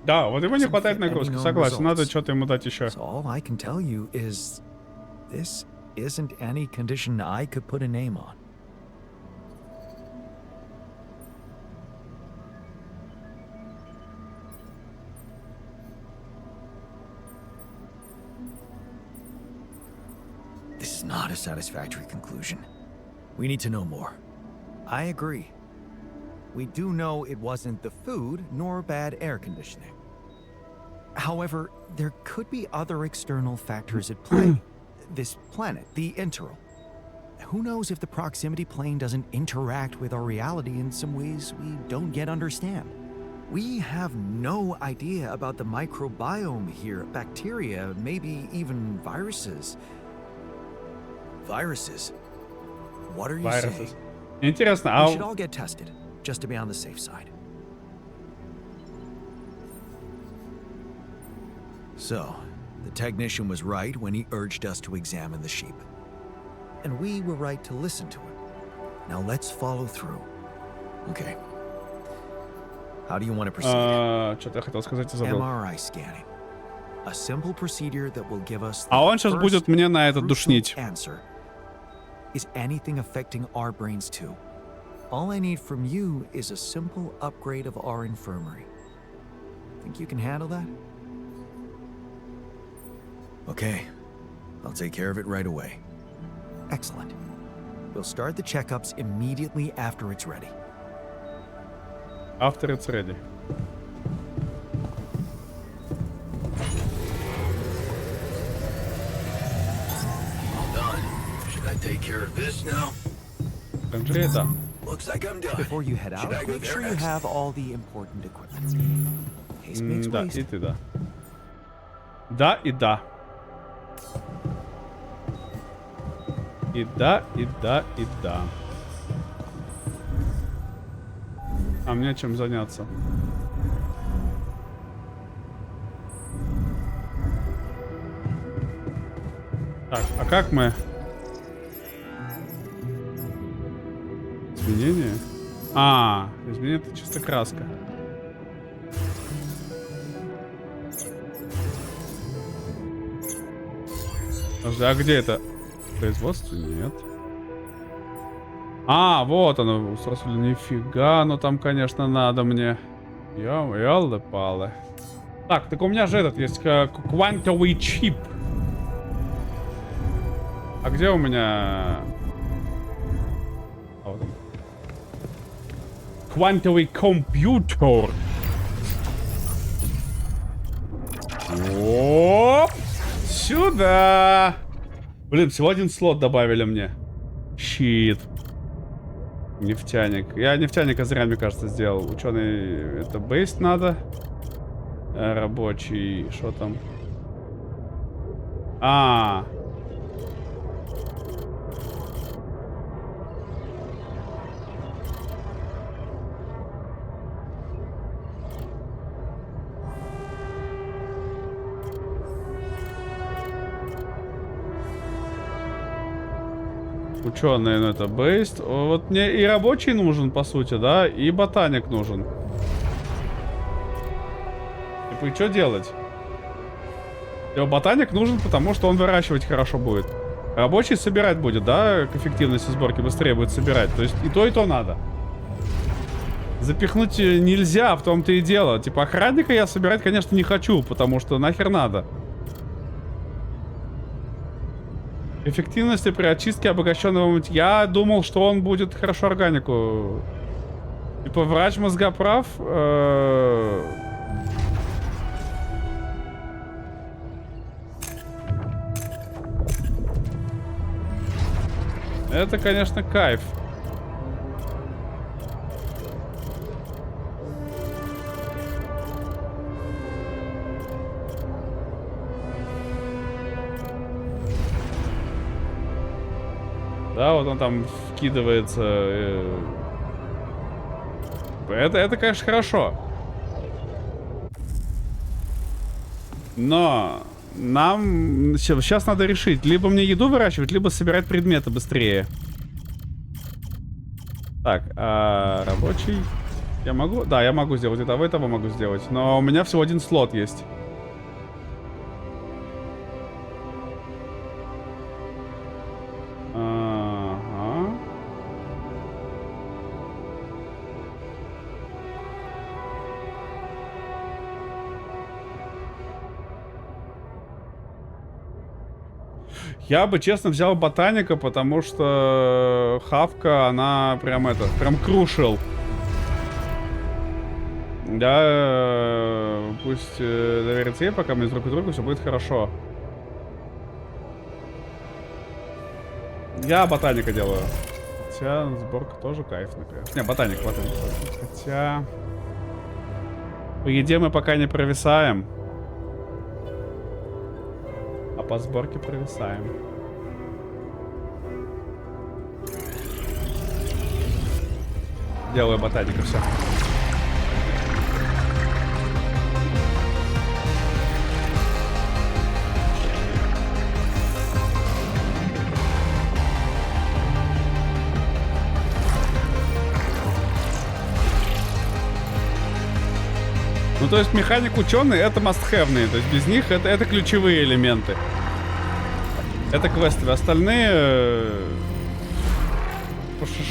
Да, вот ему не хватает нагрузки, согласен, надо что-то ему дать еще. so all I can tell you is this isn't any condition I could put a name on. This is not a satisfactory conclusion. We need to know more. I agree. We do know it wasn't the food nor bad air conditioning. However, there could be other external factors at play. This planet, the Interral. Who knows if the proximity plane doesn't interact with our reality in some ways we don't yet understand? We have no idea about the microbiome here, bacteria, maybe even viruses. Viruses? What are you saying? Интересно, We should а all get tested, just to be on the safe side. So, the technician was right when he urged us to examine the sheep. And we were right to listen to him. Now let's follow through. Okay. How do you want to proceed? что-то я хотел сказать и забыл. MRI scanning. A simple procedure that will give us the А он сейчас first будет мне на это crucial душнить. answer. Is anything affecting our brains too? All I need from you is a simple upgrade of our infirmary. Think you can handle that? Okay. I'll take care of it right away. Excellent. We'll start the checkups immediately after it's ready. After it's ready. All done. Should I take care of this now? Конкретно. Looks like I'm done. Before you head Should I out, go make there sure you next? have all the important equipment. Case makes Да, waste. и ты да. Да и да. И да, и да, и да. А мне чем заняться? Так, а как мы? Изменения? А, изменение — это чисто краска. Подожди, а где это? Производство? Нет. А, вот оно, устройство. Нифига, ну там, конечно, надо мне. Ёлы-палы. Так, так у меня же этот есть квантовый чип. А где у меня... А, вот он. Квантовый компьютер. Оп! Сюда! Блин, всего один слот добавили мне. Щит. Нефтяник. Я нефтяника зря, мне кажется, сделал. Ученый, это бейст надо. Рабочий. Что там? А. Ученый, ну это бейст. Вот мне и рабочий нужен, по сути, да, и ботаник нужен. Типа, и что делать? Ботаник нужен, потому что он выращивать хорошо будет. Рабочий собирать будет, да, к эффективности сборки быстрее будет собирать. То есть и то надо. Запихнуть нельзя, в том-то и дело. Типа охранника я собирать, конечно, не хочу, потому что нахер надо. Эффективности при очистке обогащенного... Я думал, что он будет хорошо органику. Типа врач мозгоправ. Это, конечно, кайф. Да, вот он там вкидывается. Это, конечно, хорошо. Но нам сейчас надо решить. Либо мне еду выращивать, либо собирать предметы быстрее. Так, рабочий. Я могу? Да, я могу сделать. Этого могу сделать. Но у меня всего один слот есть. Я бы, честно, взял ботаника, потому что хавка, она прям крушил. Да, пусть доверится ей, пока мы друг к другу, все будет хорошо. Я ботаника делаю. Хотя сборка тоже кайфная, конечно. Не, ботаник. Хотя... По еде мы пока не провисаем. А по сборке провисаем. Делаю ботаника, все. Ну, то есть механик ученый это must-have-ные. То есть без них это ключевые элементы. Это квесты. Остальные...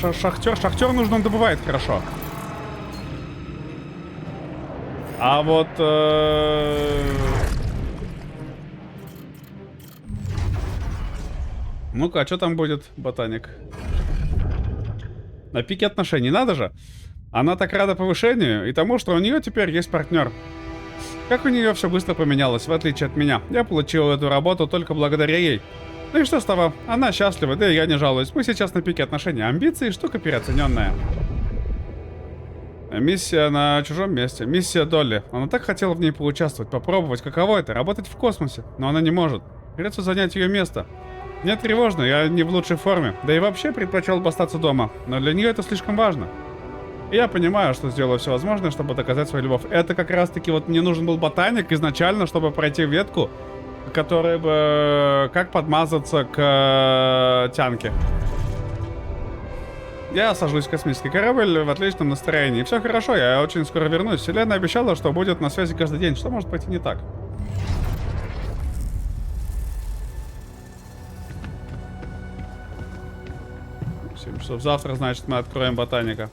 Шахтер нужно, он добывает хорошо. А вот... Ну-ка, а что там будет, ботаник? На пике отношений, надо же. Она так рада повышению и тому, что у нее теперь есть партнер. Как у нее все быстро поменялось, в отличие от меня. Я получил эту работу только благодаря ей. Ну и что с того? Она счастлива, да и я не жалуюсь. Мы сейчас на пике отношений. Амбиции — штука переоцененная. Миссия на чужом месте. Миссия Долли. Она так хотела в ней поучаствовать, попробовать, каково это — работать в космосе. Но она не может. Придется занять ее место. Мне тревожно, я не в лучшей форме. Да и вообще предпочел бы остаться дома. Но для нее это слишком важно. И я понимаю, что сделаю все возможное, чтобы доказать свою любовь. Это как раз-таки вот мне нужен был ботаник изначально, чтобы пройти ветку, которая бы... Как подмазаться к тянке. Я сажусь в космический корабль в отличном настроении. Все хорошо, я очень скоро вернусь. Вселенная обещала, что будет на связи каждый день. Что может пойти не так? В 7 часов завтра, значит, мы откроем ботаника.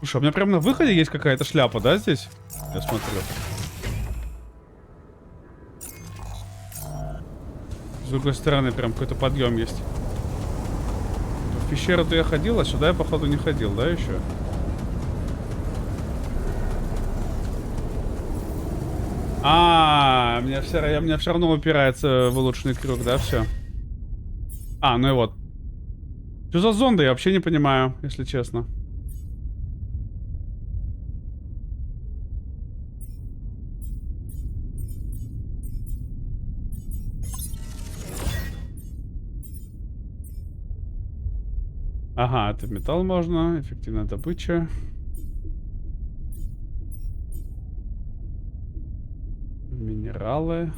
Слушай, у меня прям на выходе есть какая-то шляпа, да, здесь? Я смотрю. С другой стороны прям какой-то подъем есть. В пещеру-то я ходил, а сюда я, походу, не ходил, да, еще? Меня все равно упирается в улучшенный круг, да, все. Ну и вот. Что за зонды, я вообще не понимаю, если честно. Ага, это металл можно, эффективная добыча. Минералы.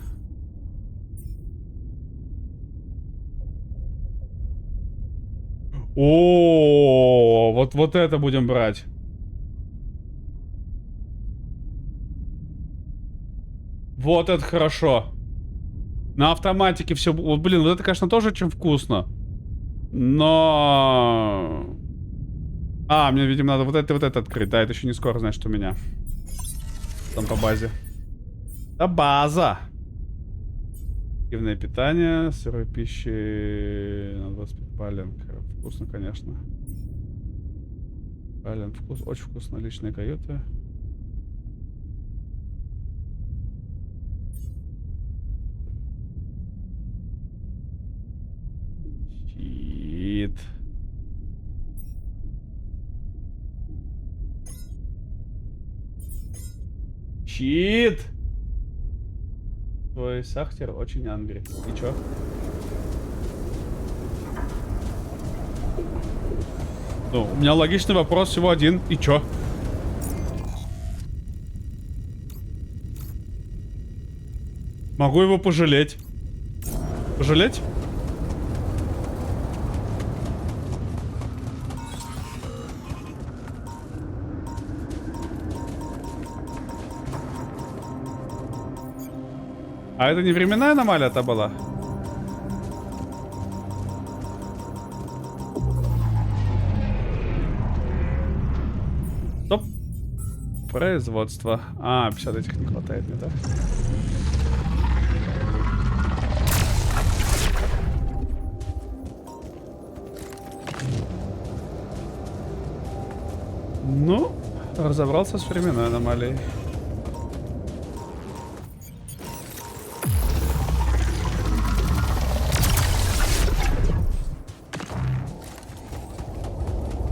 О, вот это будем брать. Вот это хорошо. На автоматике все. Вот, блин, вот это, конечно, тоже очень вкусно. Но... мне, видимо, надо вот это открыть. Да, это еще не скоро, значит, у меня. Там по базе. Да, база. Активное питание, сырой пищи на 25 палинг. Вкусно, конечно. Палинг, очень вкусно. Личная каюта. Щит. Щит! Твой сахтер очень ангри. И чё? Ну, у меня логичный вопрос всего один. И чё? Могу его пожалеть. Пожалеть? А это не временная аномалия-то была? Стоп. Производство. 50 этих не хватает мне, да? Ну, разобрался с временной аномалией.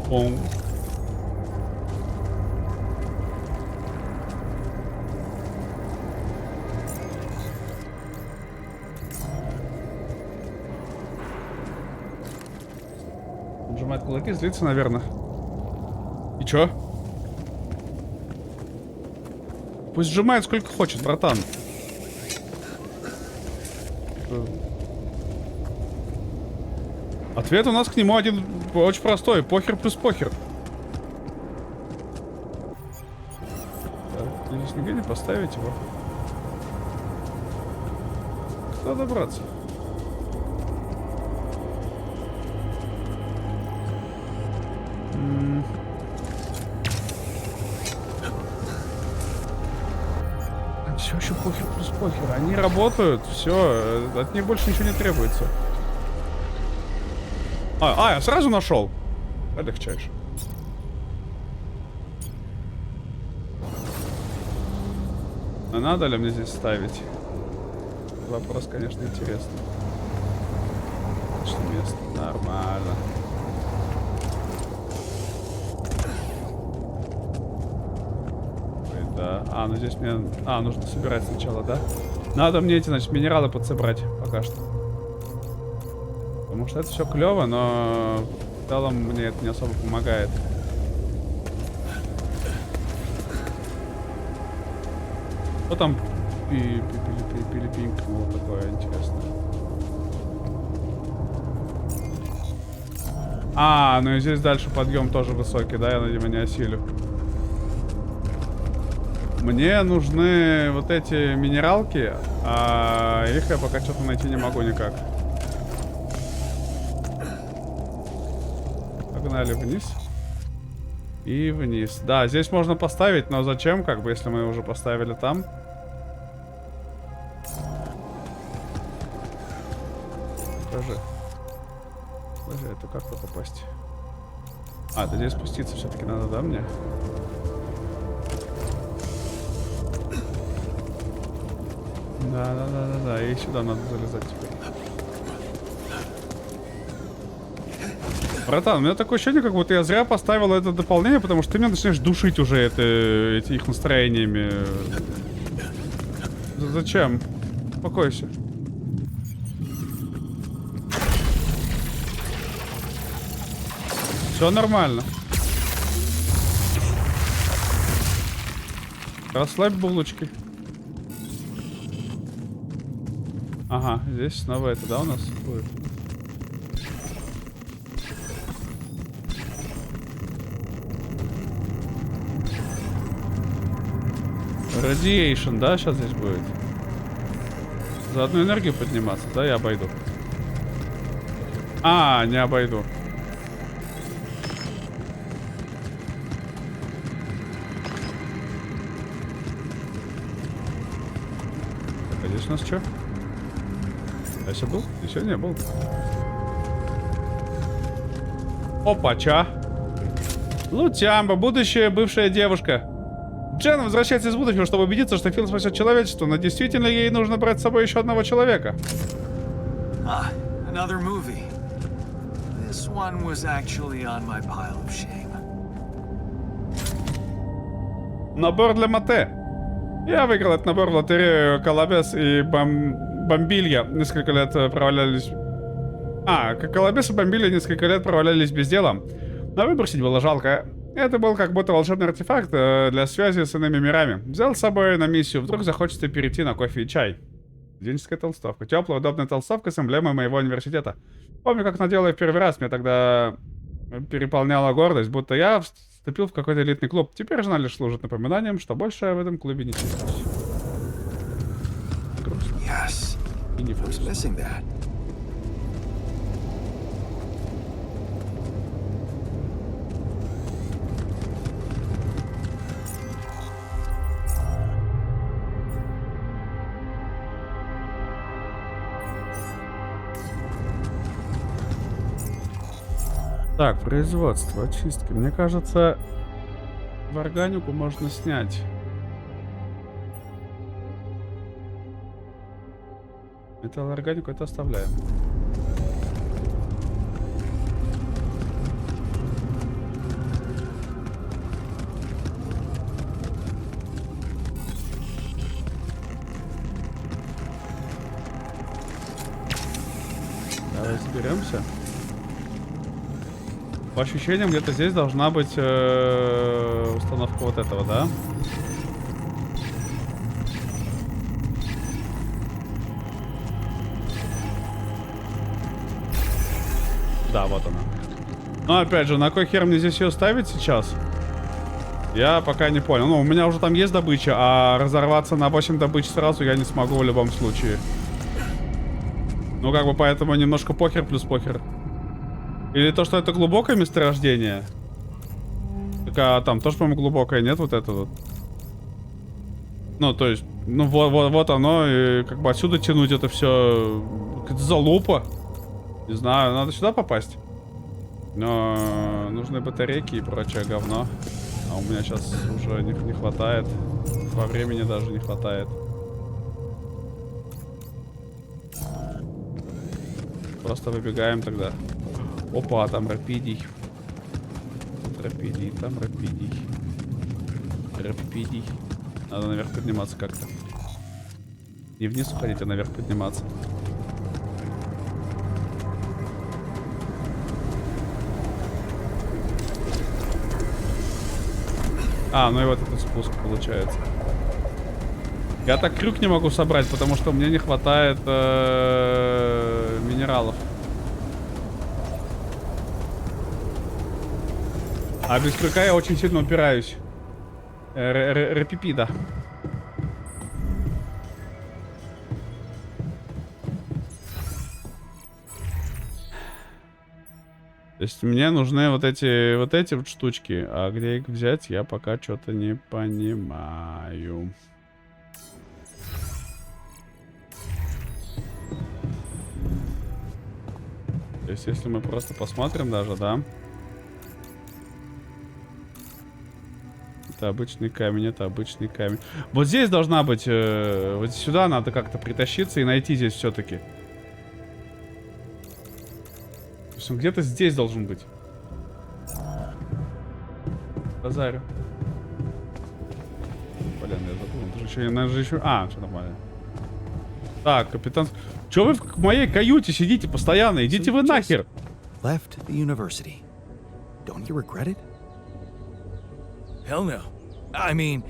Бум. Сжимает кулаки, злится, наверное. И чё? Пусть сжимает сколько хочет, братан. Ответ у нас к нему один очень простой. Похер плюс похер. Так, здесь нигде не поставить его. Куда добраться? Все еще похер плюс похер. Они работают, все, от них больше ничего не требуется. Я сразу нашел. Легчайше. А надо ли мне здесь ставить? Вопрос, конечно, интересный. Что место? Нормально. Ой, да. Ну здесь мне... нужно собирать сначала, да? Надо мне эти, значит, минералы подсобрать пока что. Потому что это все клево, но в целом мне это не особо помогает. Что там пилипинг, вот такое интересное. Ну и здесь дальше подъем тоже высокий, да, я, видимо, не осилю. Мне нужны вот эти минералки, а их я пока что-то найти не могу никак. Погнали вниз. И вниз. Да, здесь можно поставить, но зачем, как бы, если мы уже поставили там? Покажи. Подожди, это как-то попасть? Это здесь спуститься все-таки надо, да, мне? Да, и сюда надо залезать теперь. Братан, у меня такое ощущение, как будто я зря поставил это дополнение, потому что ты меня начинаешь душить уже эти их настроениями. Зачем? Успокойся. Все нормально. Расслабь булочки. Ага, здесь снова это, да, у нас будет? Radiation, да, сейчас здесь будет? За одну энергию подниматься, да, я обойду. А, не обойду. Так, а здесь у нас что? Я еще был? Еще не был. Опа-ча. Лутямба, будущая бывшая девушка. Джен возвращается из будущего, чтобы убедиться, что Фил спасет человечество, но действительно ей нужно брать с собой еще одного человека. Ah, another movie. This one was actually on my pile of shame. Набор для Мате. Я выиграл этот набор в лотерею. Колобес и Бомбилья несколько лет провалялись... Колобес и Бомбилья несколько лет провалялись без дела. Но выбросить было жалко. Это был как будто волшебный артефакт для связи с иными мирами. Взял с собой на миссию. Вдруг захочется перейти на кофе и чай. Студенческая толстовка. Теплая, удобная толстовка с эмблемой моего университета. Помню, как надел ее в первый раз. Мне тогда переполняла гордость, будто я вступил в какой-то элитный клуб. Теперь жена лишь служит напоминанием, что больше я в этом клубе не числюсь. Грустно. Yes. И не I was грустно. missing that. Так, производство, очистки. Мне кажется, в органику можно снять. Металлоорганику это оставляем. Давай разберемся. По ощущениям, где-то здесь должна быть установка вот этого, да? Да, вот она. Но опять же, на кой хер мне здесь ее ставить сейчас? Я пока не понял. Ну, у меня уже там есть добыча, а разорваться на 8 добыч сразу я не смогу в любом случае. Ну, как бы поэтому немножко похер плюс похер. Или то, что это глубокое месторождение. Так, а там тоже, по-моему, глубокое, нет, вот это вот. Ну, то есть, ну, вот оно, и как бы отсюда тянуть это все. Какая-то залупа. Не знаю, надо сюда попасть. Но нужны батарейки и прочее говно. А у меня сейчас уже не хватает. По времени даже не хватает. Просто выбегаем тогда. Опа, там рапидий. Тут рапидий, там рапидий. Рапидий. Надо наверх подниматься как-то. Не вниз уходить, а наверх подниматься. А, ну и вот этот спуск получается. Я так крюк не могу собрать, потому что мне не хватает минералов. А без крюка я очень сильно упираюсь. Репипида. То есть мне нужны вот эти вот штучки. А где их взять, я пока что-то не понимаю. То есть если мы просто посмотрим даже, да? Это обычный камень, это обычный камень. Вот здесь должна быть... вот сюда надо как-то притащиться и найти здесь все-таки. То есть он где-то здесь должен быть. Базарю. Блин, я забыл. Он же еще... А, все нормально. Так, капитан... Че вы в моей каюте сидите постоянно? Идите вы нахер! Left the university. Don't you regret it? Hell no. I mean,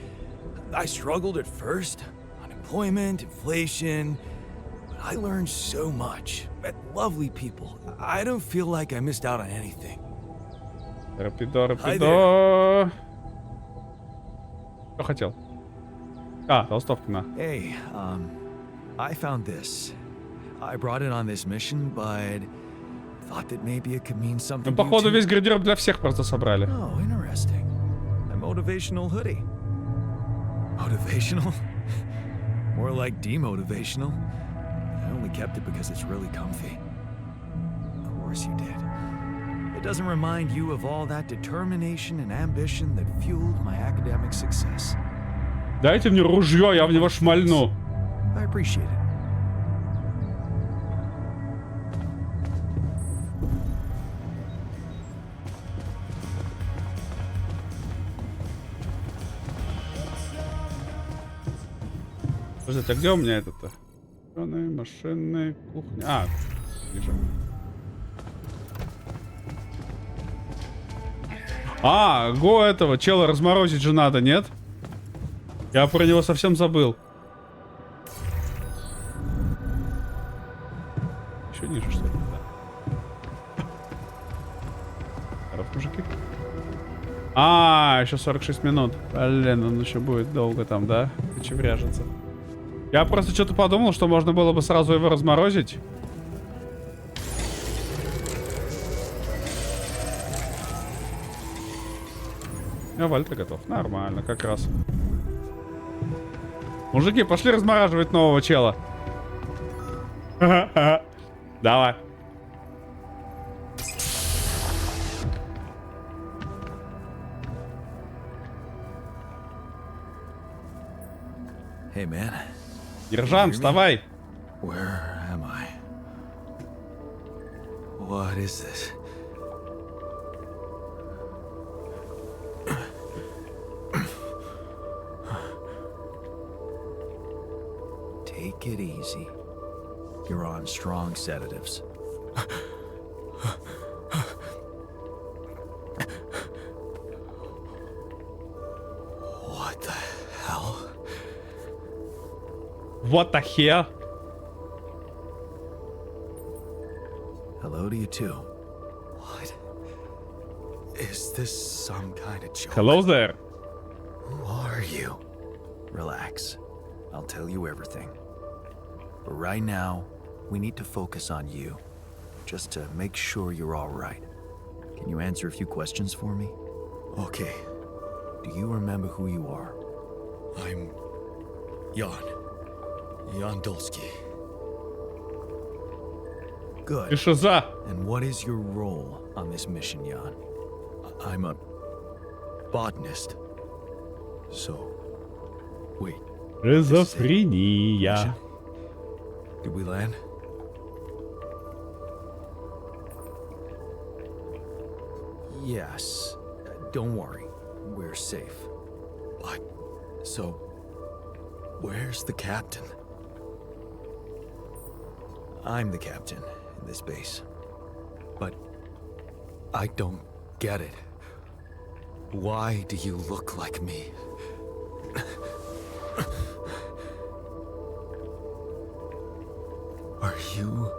I struggled at first. Unemployment, inflation. But I learned so much. Met lovely people. I don't feel like I missed out on anything. Рапидо, рапидо. Что хотел? А, толстовка на. Hey, I found this. I brought it on this mission, but thought that maybe it could mean something. Ну, to you походу, too. весь гардероб для всех просто собрали. Oh, interesting. A motivational hoodie. Motivational? More like demotivational. I only kept it because it's really comfy. Of course you did. It doesn't remind you of all that determination and ambition that fueled my academic success. Дайте мне ружье, я в него шмальну. I appreciate it. Подождите, а где у меня это-то? Машины, кухня. А, вижу. А, го этого чела разморозить же надо, нет? Я про него совсем забыл. Еще ниже, что ли? Да. Здоров, мужики. А, еще 46 минут. Блин, он еще будет долго там, да? Кочевряжется. Я просто что-то подумал, что можно было бы сразу его разморозить. А Вальтер готов. Нормально, как раз. Мужики, пошли размораживать нового чела. Давай. Hey man, Ержан, вставай. where am I? What is this? Take it easy. You're on strong sedatives. What the hell? What the hell? Hello to you too. What? Is this some kind of joke? Hello there. Who are you? Relax. I'll tell you everything. But right now, we need to focus on you. Just to make sure you're all right. Can you answer a few questions for me? Okay. Do you remember who you are? I'm Jan Dolsky. Good. Ты что за? And what is your role on this mission, Jan? I'm a botanist. So, wait. Шизофрения. Did we land? Yes. Don't worry. We're safe. But, so, where's the captain? I'm the captain in this base. But I don't get it. Why do you look like me? Are you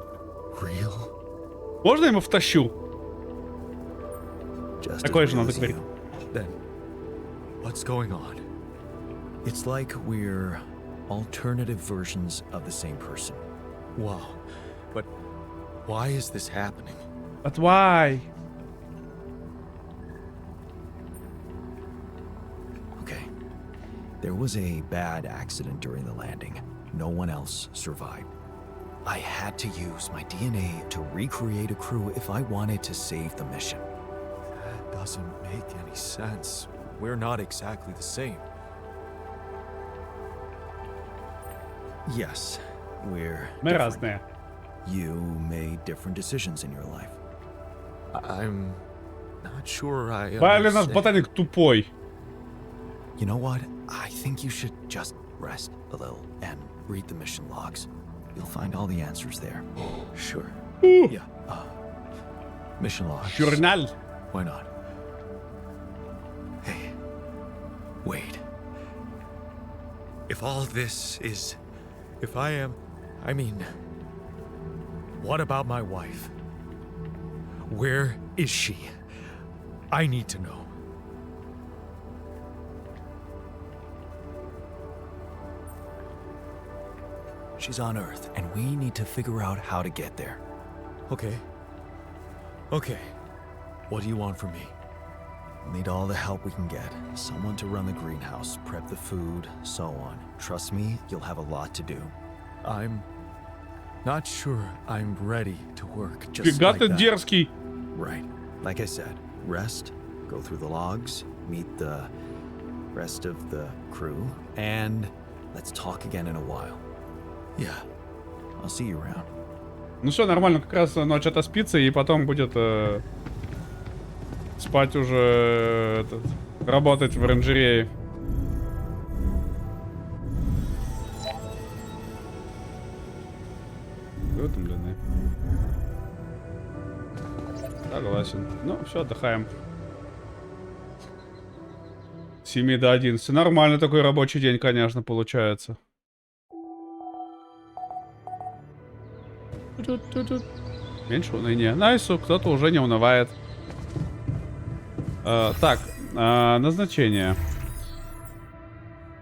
real? Можно ему втащу? Just Такой as же real надо as говорить. you. Then, what's going on? It's like we're alternative versions of the same person. Wow. But why is this happening? But why? Okay. There was a bad accident during the landing. No one else survived. I had to use my DNA to recreate a crew if I wanted to save the mission. That doesn't make any sense. We're not exactly the same. Yes, we're Мы different. разные. You made different decisions in your life. I'm not sure I Блин, наш understand. ботаник тупой. You know what? I think you should just rest a little and read the mission logs. You'll find all the answers there. Sure. Yeah. Mission logs. Журнал. Why not? Hey. Wait. If all this is... If I am... I mean... What about my wife? Where is she? I need to know. research is on Earth, and we need to figure out how to get there. Okay. Okay. What do you want from me? We'll need all the help we can get. Someone to run the greenhouse, prep the food, so on. Trust me, you'll have a lot to do. I'm not sure I'm ready to work. Just Фига like ты that. дерзкий. Right. Like I said, rest, go through the logs, meet the rest of the crew, and let's talk again in a while. Yeah. I'll see you around. Ну все, нормально, как раз ночь отоспится, и потом будет спать уже, работать в оранжерее. В этом, блин, согласен. Ну, все, отдыхаем. С 7 до 11. Нормально такой рабочий день, конечно, получается. Меньше уныния. Найсу, кто-то уже не унывает. Так, назначение.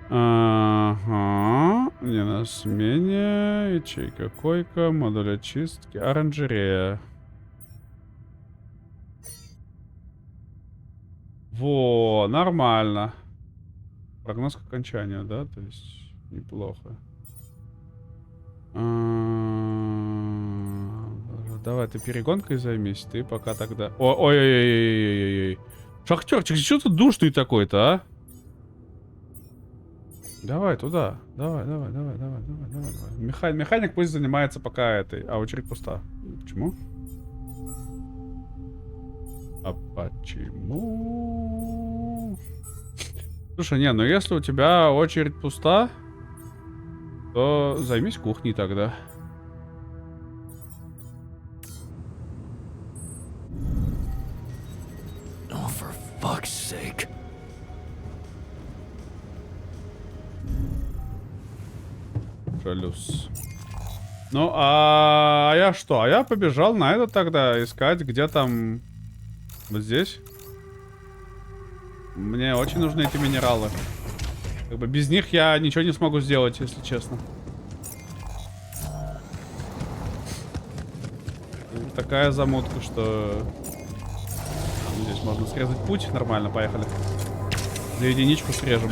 Ага. Не на смене. Ячейка, койка, модуль очистки, оранжерея. Во, нормально. Прогноз к окончанию, да? То есть неплохо. Давай ты перегонкой займись, ты пока тогда... Ой-ой-ой-ой-ой-ой. Шахтерчик, что ты душный такой-то, а? Давай туда. Давай. Механик пусть занимается пока этой. А очередь пуста. Почему? А почему? Слушай, не, ну если у тебя очередь пуста, то займись кухней тогда. Oh, for fuck's sake. Жалюсь. Ну, а я что? А я побежал на это тогда искать, где там... Вот здесь. Мне очень нужны эти минералы. Как бы без них я ничего не смогу сделать, если честно. Такая замутка, что... Здесь можно срезать путь. Нормально, поехали. За единичку срежем.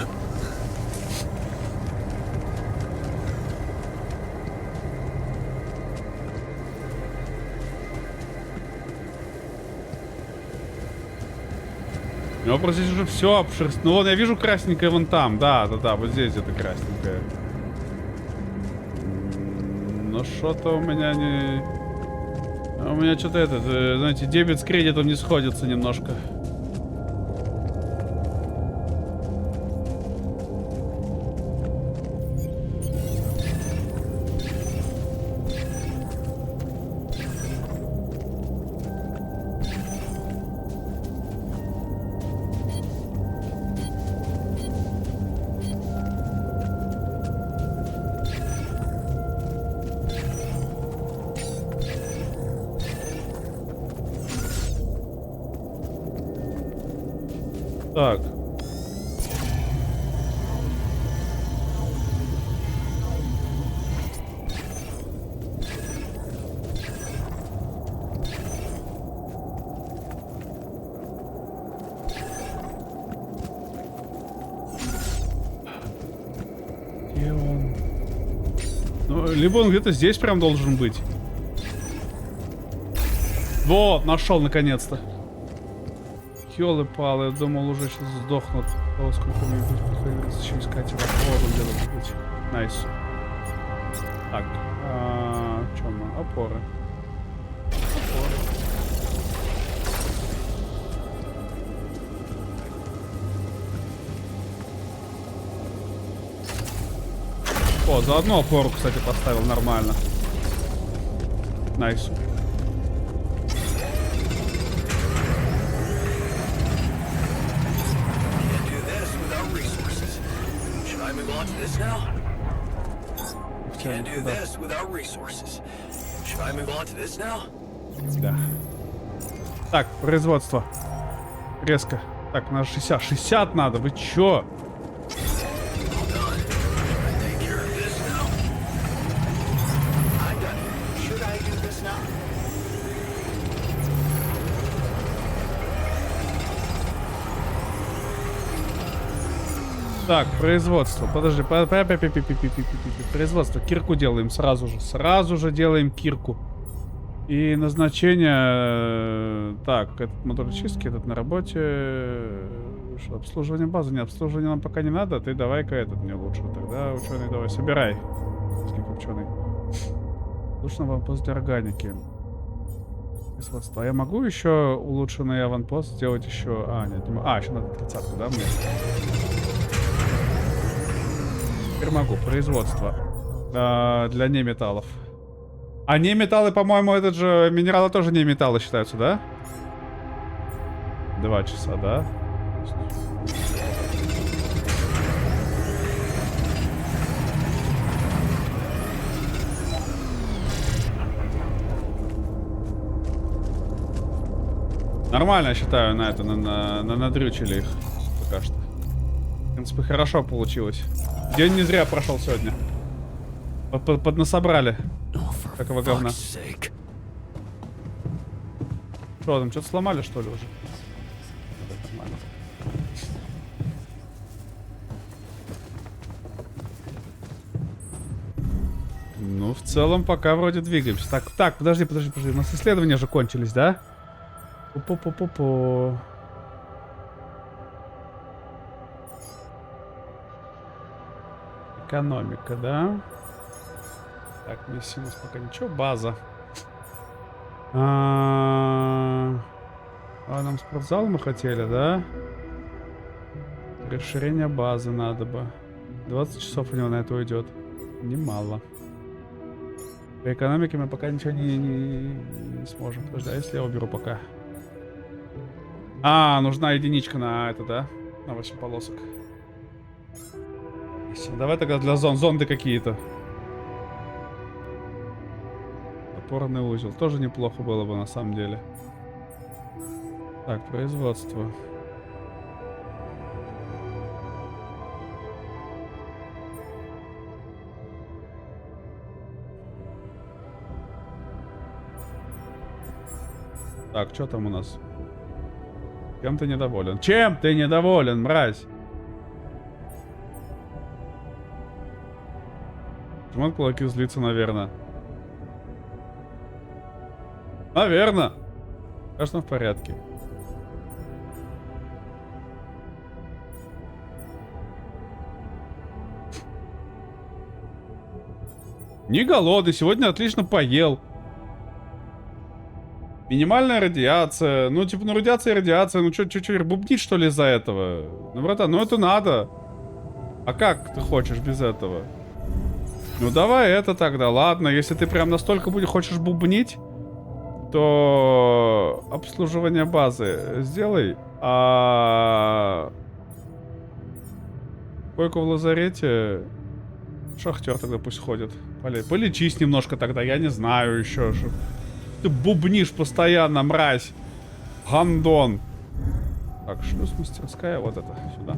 У него просто здесь уже все обшерстно. Ну, вон я вижу красненькое вон там. Да, вот здесь где-то красненькое. Но что-то у меня не... У меня что-то этот, знаете, дебет с кредитом не сходится немножко. Так. Где он? Ну, либо он где-то здесь прям должен быть. Вот, нашел наконец-то. Ёлы-палы, я думал уже сейчас сдохнут. О, сколько мне будет приходится еще искать его. Вот он где-то быть. Найс. Так, что мы? Опоры. О, заодно опору, кстати, поставил нормально. Найс. Can't do this without resources. Should I move on to this now? Да. Так, производство. Резко. Так, на 60. 60 надо, вы чё? Так, производство. Подожди. Производство. Кирку делаем сразу же. Сразу же делаем кирку. И назначение... Так, этот мотор чистки, этот на работе... Что, обслуживание базы? Нет, обслуживание нам пока не надо. Ты давай-ка этот мне лучше. Тогда, ученый, давай, собирай. Ученый. Лучше вам пост для органики. Производство. А я могу еще улучшенный аванпост сделать еще... А, нет, не могу. А, еще надо 30-ку, да, мне? Теперь могу. Производство. Для неметаллов. А неметаллы, по-моему, этот же... Минералы тоже не металлы считаются, да? 2 часа, да? Нормально, я считаю, на это, надрючили их пока что. В принципе, хорошо получилось. День не зря прошел сегодня. Поднасобрали. Какого говна. Что там, что-то сломали, что ли, уже? Нормально. Ну, в целом, пока вроде двигаемся. Так, подожди. У нас исследования же кончились, да? Пу-пу-пу-пу-пу. Экономика, да? Так, миссия у нас пока ничего. База. Нам спортзал мы хотели, да? Расширение базы надо бы. 20 часов у него на это уйдет. Немало. По экономике мы пока ничего не сможем. Подожди, а если я уберу пока? Нужна единичка на это, да? На 8 полосок. Давай тогда для зонды какие-то. Опорный узел. Тоже неплохо было бы на самом деле. Так, производство. Так, что там у нас? Чем ты недоволен? Чем ты недоволен, мразь? Почему он кулаки злится, наверное? Наверное. Кажется, он в порядке. Не голодный, сегодня отлично поел. Минимальная радиация. Ну, типа, радиация. Ну, что, бубнить, что ли, из-за этого? Ну, братан, ну это надо. А как ты хочешь без этого? Ну, давай это тогда. Ладно, если ты прям настолько хочешь бубнить, то обслуживание базы сделай. Койку в лазарете. Шахтер тогда пусть ходит. Полечись немножко тогда, я не знаю еще. Ты бубнишь постоянно, мразь. Гандон. Так, шлюз мастерская, вот это, сюда.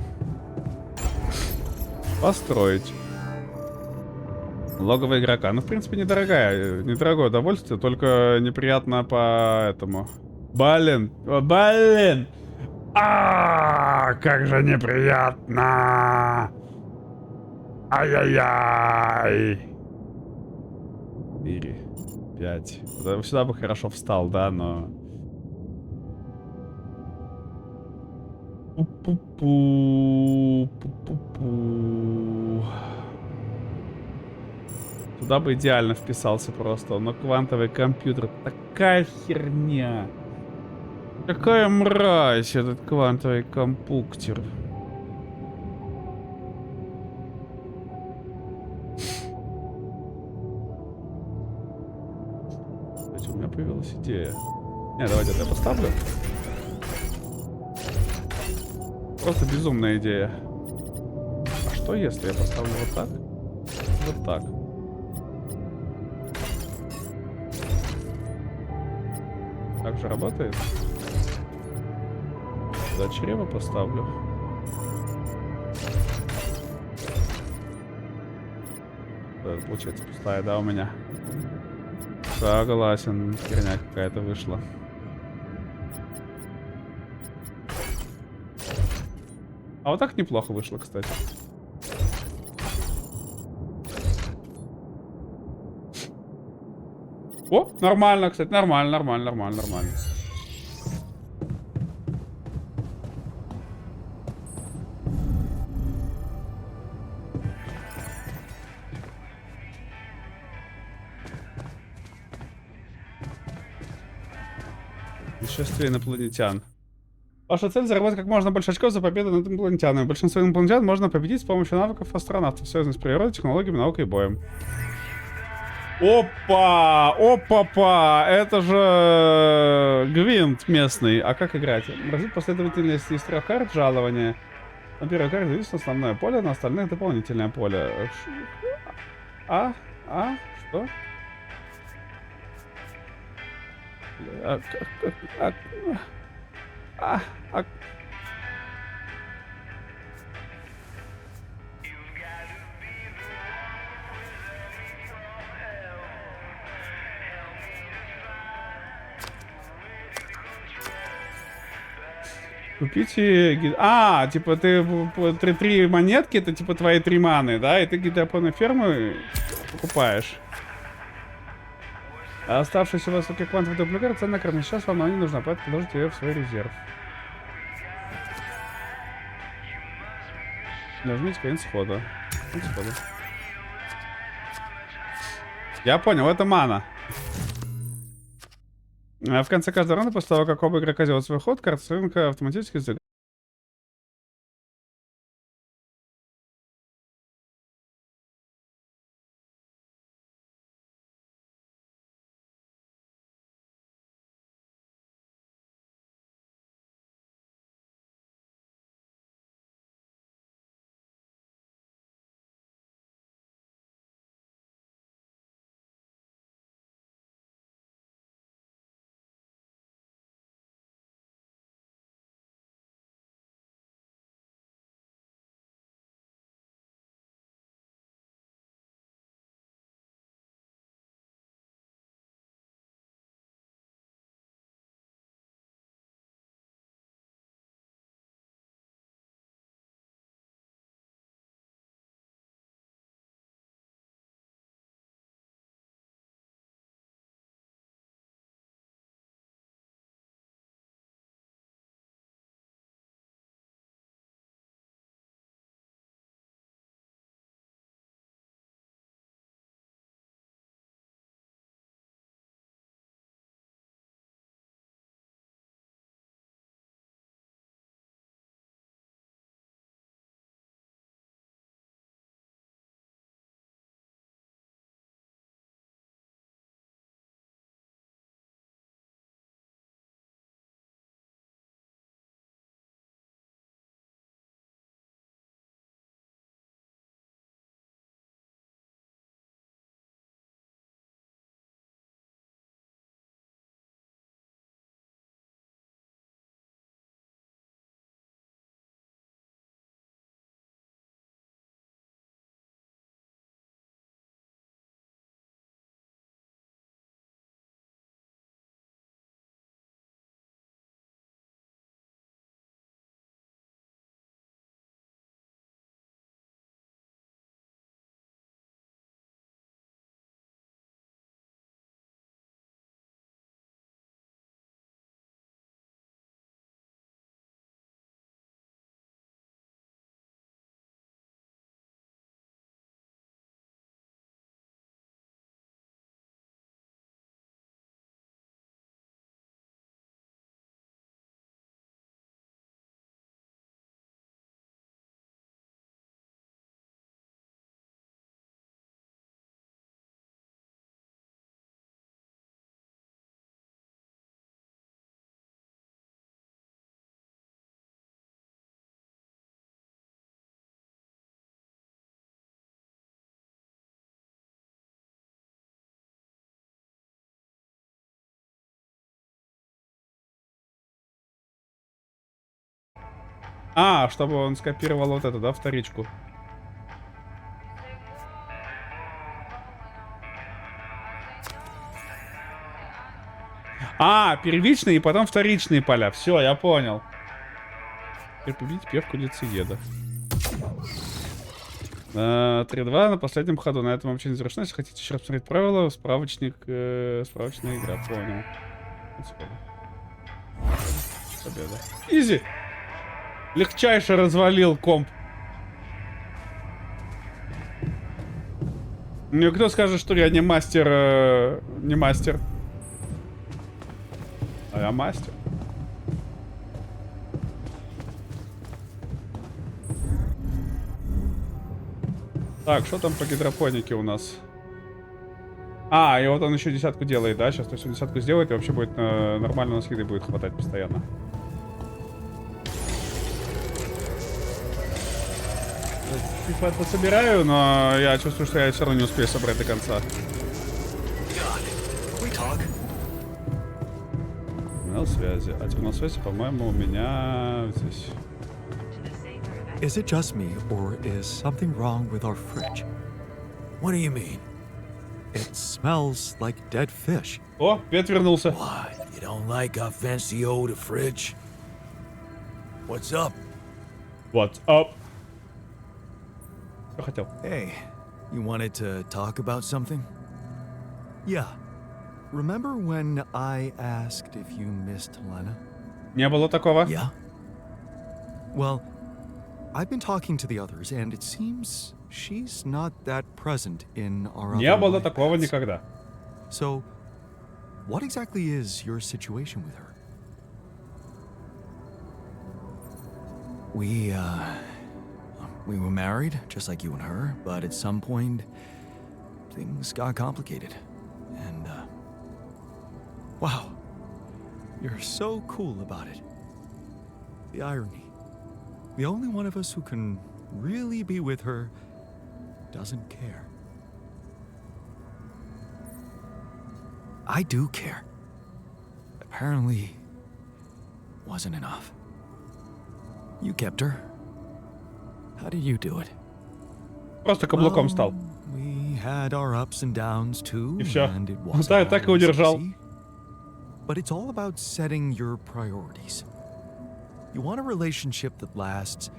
Построить. Логово игрока. Ну, в принципе, недорогое удовольствие, только неприятно по этому. Блин. Как же неприятно. Ай-яй-яй. 4, 5. Сюда бы хорошо встал, да, но... Туда бы идеально вписался просто. Но квантовый компьютер. Такая херня. Какая мразь этот квантовый компьютер. У меня появилась идея. Не, давайте это я поставлю. Просто безумная идея. А что если я поставлю вот так? Вот так. Так же работает? Сюда чрево поставлю. Это получается пустая, да, у меня? Согласен, херня какая-то вышла. А вот так неплохо вышло, кстати. О, нормально, кстати, нормально. Нашествие инопланетян. Ваша цель — заработать как можно больше очков за победу над инопланетянами. Большинство инопланетян можно победить с помощью навыков астронавтов, связанных с природой, технологиями, наукой и боем. Опа! Опа-па! Это же Гвинт местный. А как играть? Разить последовательность из 3 карт жалования. На первой карте зависит основное поле, на остальных дополнительное поле. Что? Купите... типа ты 3 монетки, это типа твои 3 маны, да? И ты гидропонные фермы покупаешь. А оставшиеся у вас как квантовый дубликатор, ценная кроме сейчас вам она не нужна, поэтому положите ее в свой резерв. Нажмите конец хода. Я понял, это мана. В конце каждого раунда, после того, как оба игрока делают свой ход, картинка автоматически загрузится. Чтобы он скопировал вот это, да, вторичку. Первичные и потом вторичные поля. Все, я понял. Теперь победить певку лицееда. 3-2 на последнем ходу. На этом вообще не завершено. Если хотите еще раз посмотреть правила, справочник, справочная игра. Понял. Победа. Изи. Легчайше развалил комп. Ну, кто скажет, что я не мастер, не мастер. А я мастер. Так, что там по гидропонике у нас? А, и вот он еще десятку делает, да? Сейчас то есть он десятку сделает, и вообще будет нормально, у нас еды будет хватать постоянно. Типа это собираю, но я чувствую, что я все равно не успею собрать до конца. Терминал связи. А терминал связи, по-моему, у меня здесь. Is it just me, or is something wrong with our fridge? What do you mean? It smells like dead fish. О, Пет вернулся. What? You don't like our fancy old fridge? What's up? What's up? Что хотел? Hey, you wanted to talk about something? Yeah. Remember when I asked if you missed Lena? Не было такого? Yeah? Well, I've been talking to the others, and it seems she's not that present in our Не other было life такого paths. никогда. So, what exactly is your situation with her? We were married, just like you and her, but at some point, things got complicated. And, Wow. You're so cool about it. The irony. The only one of us who can really be with her doesn't care. I do care. Apparently, wasn't enough. You kept her. How did you do it? Просто каблуком стал. We had our ups and downs too, И всё. and it Да, wasn't так и always удержал. easy. But it's all about setting your priorities. You want a relationship that lasts,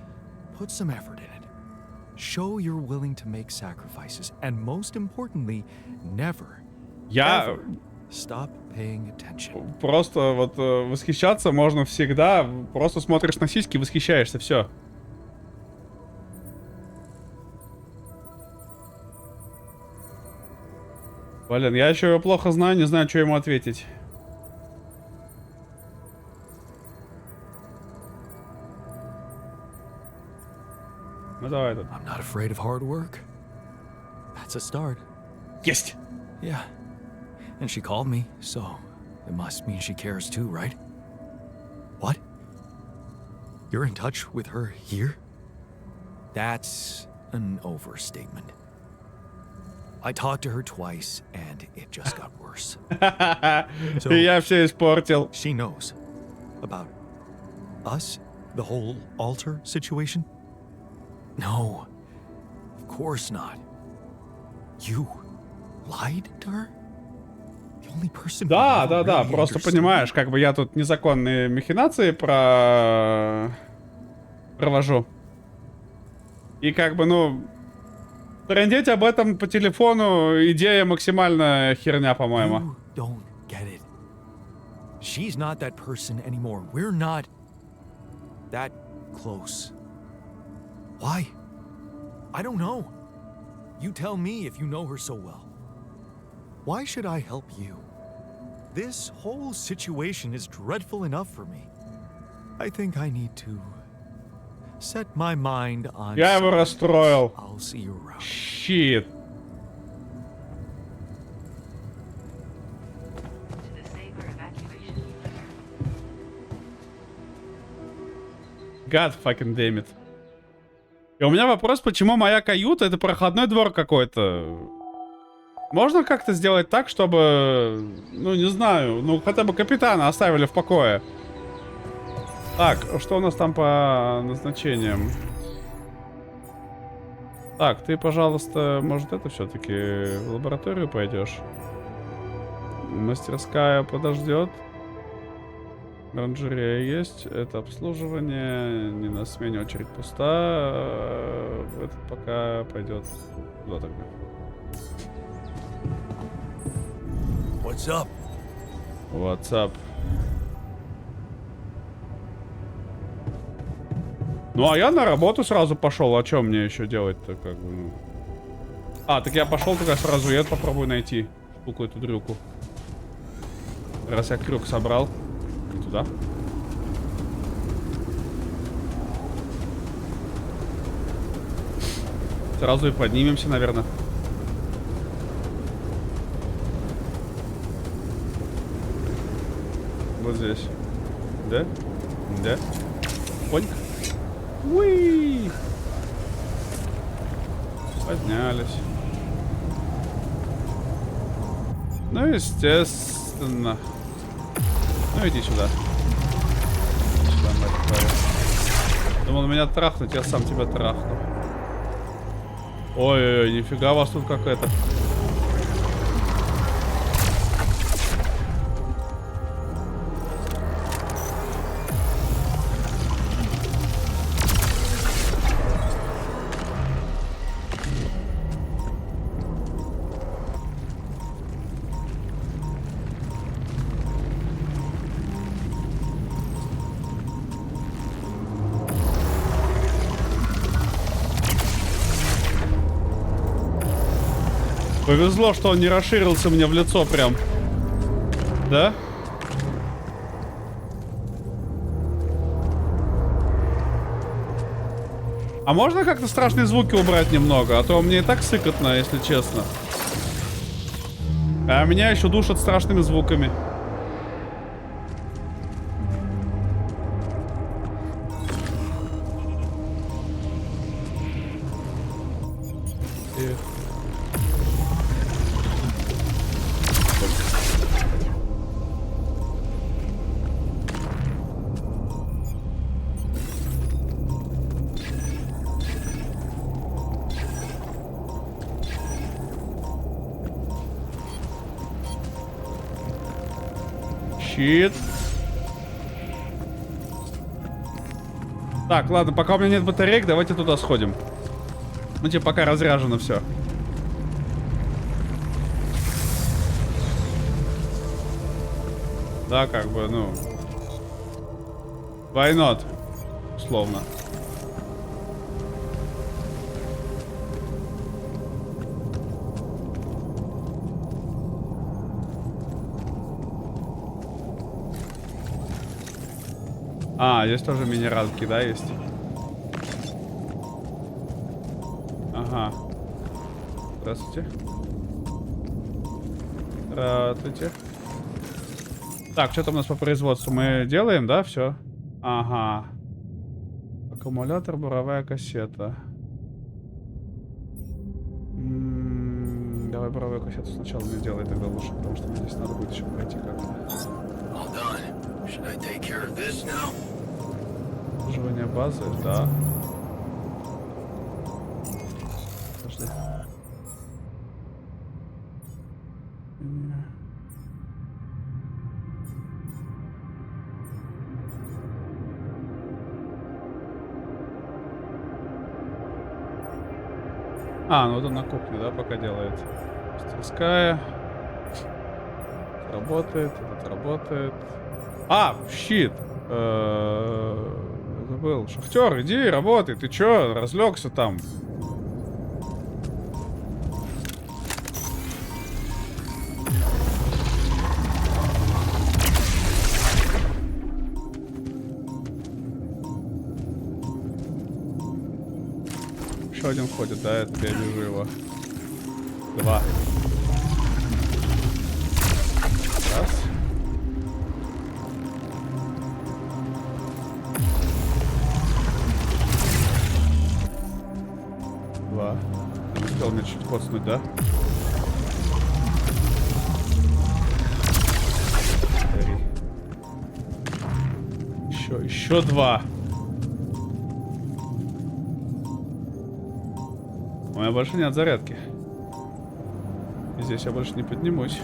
put some effort in it. Show you're willing to make sacrifices, and most importantly, never, Я ever stop paying attention. просто вот восхищаться можно всегда. Просто смотришь на сиськи, восхищаешься, все. Блин, я еще его плохо знаю, не знаю, что ему ответить. Ну давай тут. I'm not afraid of hard work. That's a start. Есть! Yeah. And she called me, so it must mean she cares too, right? What? You're in touch with her here? That's an overstatement. I talked to her twice, and it just got worse. И я все испортил. She knows about us? The whole altar situation? No, of course not. You lied to her? The only person who Да, never да, да, really просто understood понимаешь, как бы я тут незаконные махинации провожу. И как бы, ну, трындеть об этом по телефону идея максимально херня, по-моему. You don't get it. She's not that person anymore. We're not that close. Why? I don't know. You tell me if you know her so well. Why should I help you? This whole situation is dreadful enough for me. I think I need to set my mind on Я его something. расстроил. I'll see you around. Щит. To the safer evacuation. God fucking damn it. И у меня вопрос, почему моя каюта — это проходной двор какой-то? Можно как-то сделать так, чтобы, ну, не знаю, ну, хотя бы капитана оставили в покое? Так, что у нас там по назначениям? Так, ты, пожалуйста, может, это все-таки в лабораторию пойдешь? Мастерская подождет. Оранжерея есть. Это обслуживание. Не на смене, очередь пуста. Этот пока пойдет. Куда тогда? What's up? WhatsApp. Ну, а я на работу сразу пошел. А что мне еще делать-то, как бы, ну... А, так я пошел тогда сразу, я попробую найти штуку эту дрюку. Раз я крюк собрал. И туда. Сразу и поднимемся, наверное. Вот здесь. Да? Да? Поньк. Уи! Поднялись. Ну, естественно. Ну, иди сюда. Сюда, мать твою. Думал меня трахнуть, я сам тебя трахну. Ой-ой-ой, нифига вас тут как это. Повезло, что он не расширился мне в лицо прям. Да? А можно как-то страшные звуки убрать немного? А то мне и так сыкотно, если честно. А меня еще душат страшными звуками. Щит. Так, ладно, пока у меня нет батареек, давайте туда сходим. Ну, типа, пока разряжено все. Да, как бы, ну... Why not? Условно. А, здесь тоже минералки, да, есть? Ага. Здравствуйте. Здравствуйте. Так, что там у нас по производству? Мы делаем, да, все? Ага. Аккумулятор, буровая кассета. Давай буровую кассету сначала мне делай, тогда лучше, потому что мне здесь надо будет еще пройти как-то. Обслуживание базы, да. Подожди. А, ну вот он на кухне, да, пока делает. Мастерская. Работает, этот работает. А, щит. Забыл. Шахтер, иди, работай. Ты чё, разлегся там? Еще один ходит, да, это я вижу его. Два. Раз. Два. Не успел меня чуть коснуть, да? Три. Еще два. У меня больше нет зарядки. И здесь я больше не поднимусь.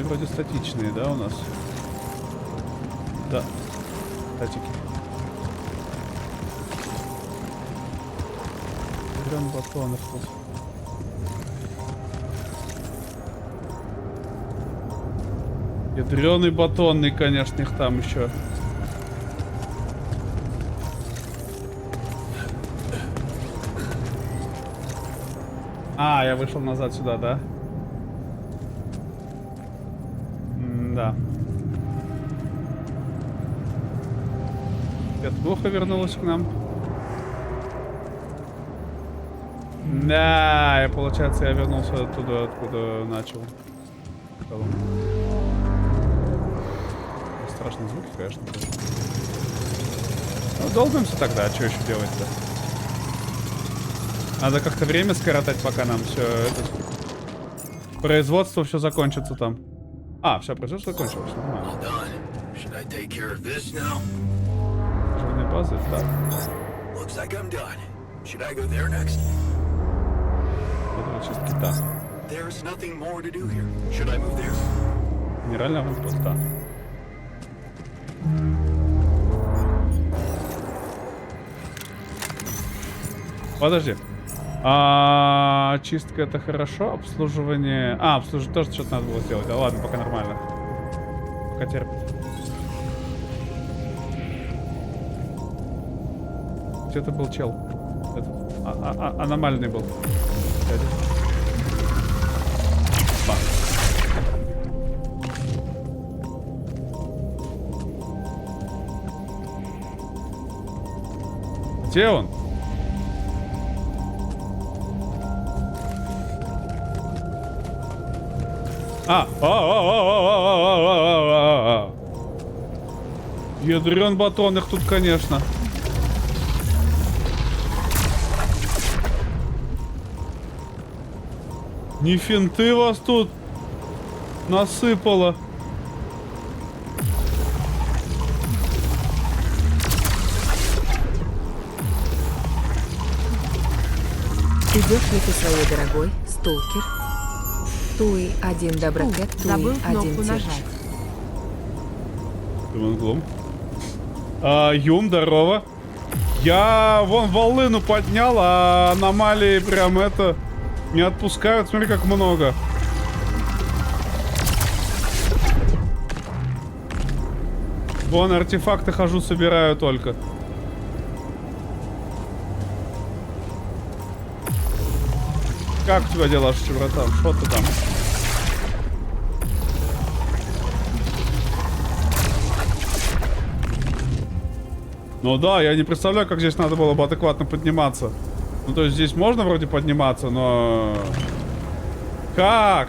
вроде статичные, да, у нас? Да. Статики. Ядрёный батонов тут. Ядрёный батонный, конечно, их там еще. А, я вышел назад сюда, да? Да. Петуха вернулась к нам. Да, и получается, я вернулся оттуда, откуда начал. Страшные звуки, конечно, тоже. Ну, долбимся тогда, а что еще делать-то? Надо как-то время скоротать, пока нам все это... Производство все закончится там. А, все, производство закончилось. Жирные базы, да. Это чистки, да. Генеральный аванпост, да. Подожди. Чистка это хорошо, обслуживание... обслуживание тоже что-то надо было сделать. Да ладно, пока нормально. Пока терпит. Где-то был чел. Аномальный был. Где он? Ядрен батон их тут, конечно. Не финты вас тут насыпало. Идешь ли ты своей дорогой, сталкер? Туи 1 доброкет, Туи 1 нажать. Юм, здорово. Я вон волыну поднял, а аномалии прям это не отпускают. Смотри, как много. Вон артефакты хожу, собираю только. Как у тебя дела, братан? Что ты там? Ну да, я не представляю, как здесь надо было бы адекватно подниматься. Ну то есть здесь можно вроде подниматься, но... Как?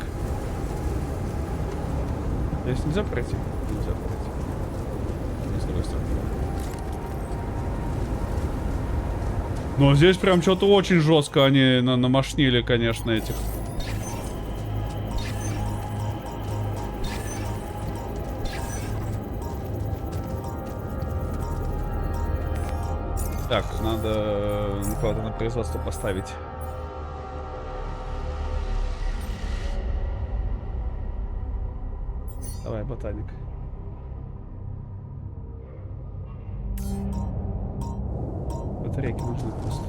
Здесь нельзя пройти? Нельзя пройти. Не с другой стороны. Но здесь прям что-то очень жестко они намашнили, конечно, этих. Так, надо кого-то на производство поставить. Давай, ботаник. Батарейки нужны просто.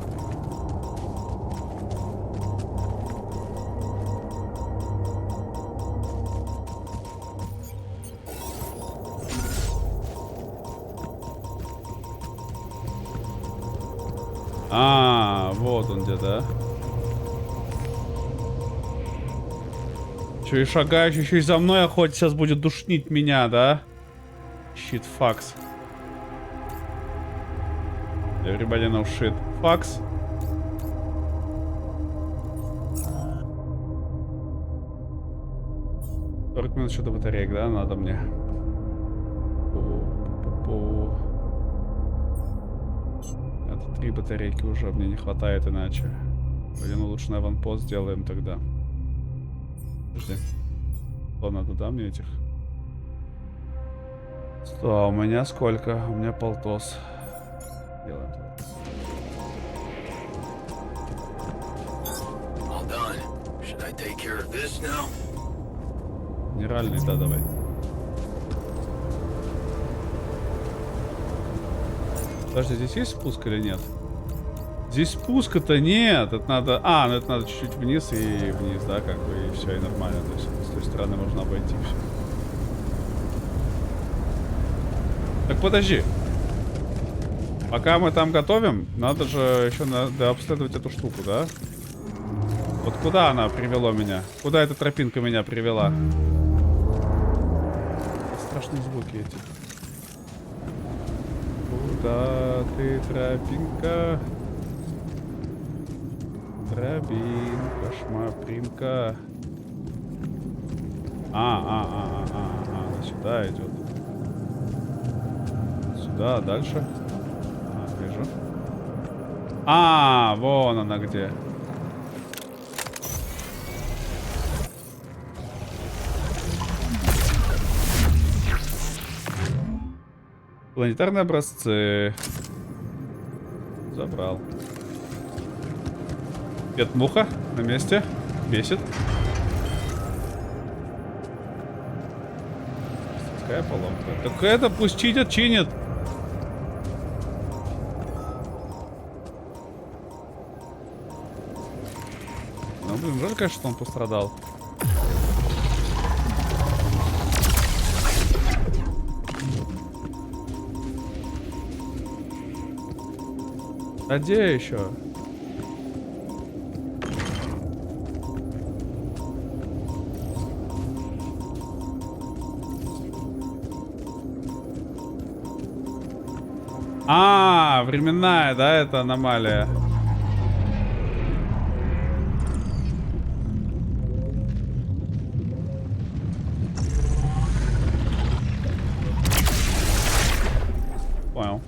Вот он где, да? Че, и шагающий еще и за мной охотится, сейчас будет душнить меня, да? Shit, fucks. Everybody know shit. Fucks. Минут еще до батареек, да? Надо мне. Это 3 батарейки уже, мне не хватает иначе. Блин, лучше на аванпост сделаем тогда. Подожди. Что надо, да, мне этих? 100, у меня сколько? У меня полтос. Делаем так. Генеральный, да, давай. Подожди, здесь есть спуск или нет? Здесь спуска-то нет. Это надо... ну это надо чуть-чуть вниз и вниз, да, как бы, и все, и нормально. То есть с той стороны можно обойти все. Так подожди. Пока мы там готовим, надо же еще надо обследовать эту штуку, да? Вот куда она привела меня? Куда эта тропинка меня привела? Страшные звуки эти. Куда ты, тропинка? Тропинка, шмапринка. Она сюда идет. Сюда, дальше. Вижу. Вон она где. Планетарные образцы. Забрал. Муха на месте. Бесит. Какая поломка? Так это пусть чинят, чинят. Ну, блин, жаль, конечно, что он пострадал. А где еще? Временная, да, это аномалия. Понял.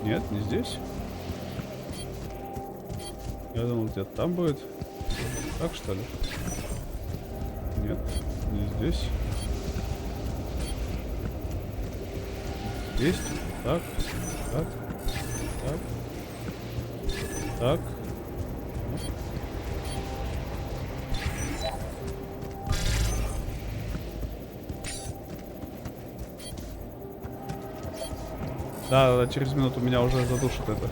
Нет, не здесь. Я думал, где-то там будет. Так, что ли? Нет, не здесь. Есть. Так, так, так, так. Да, через минуту меня уже задушит это.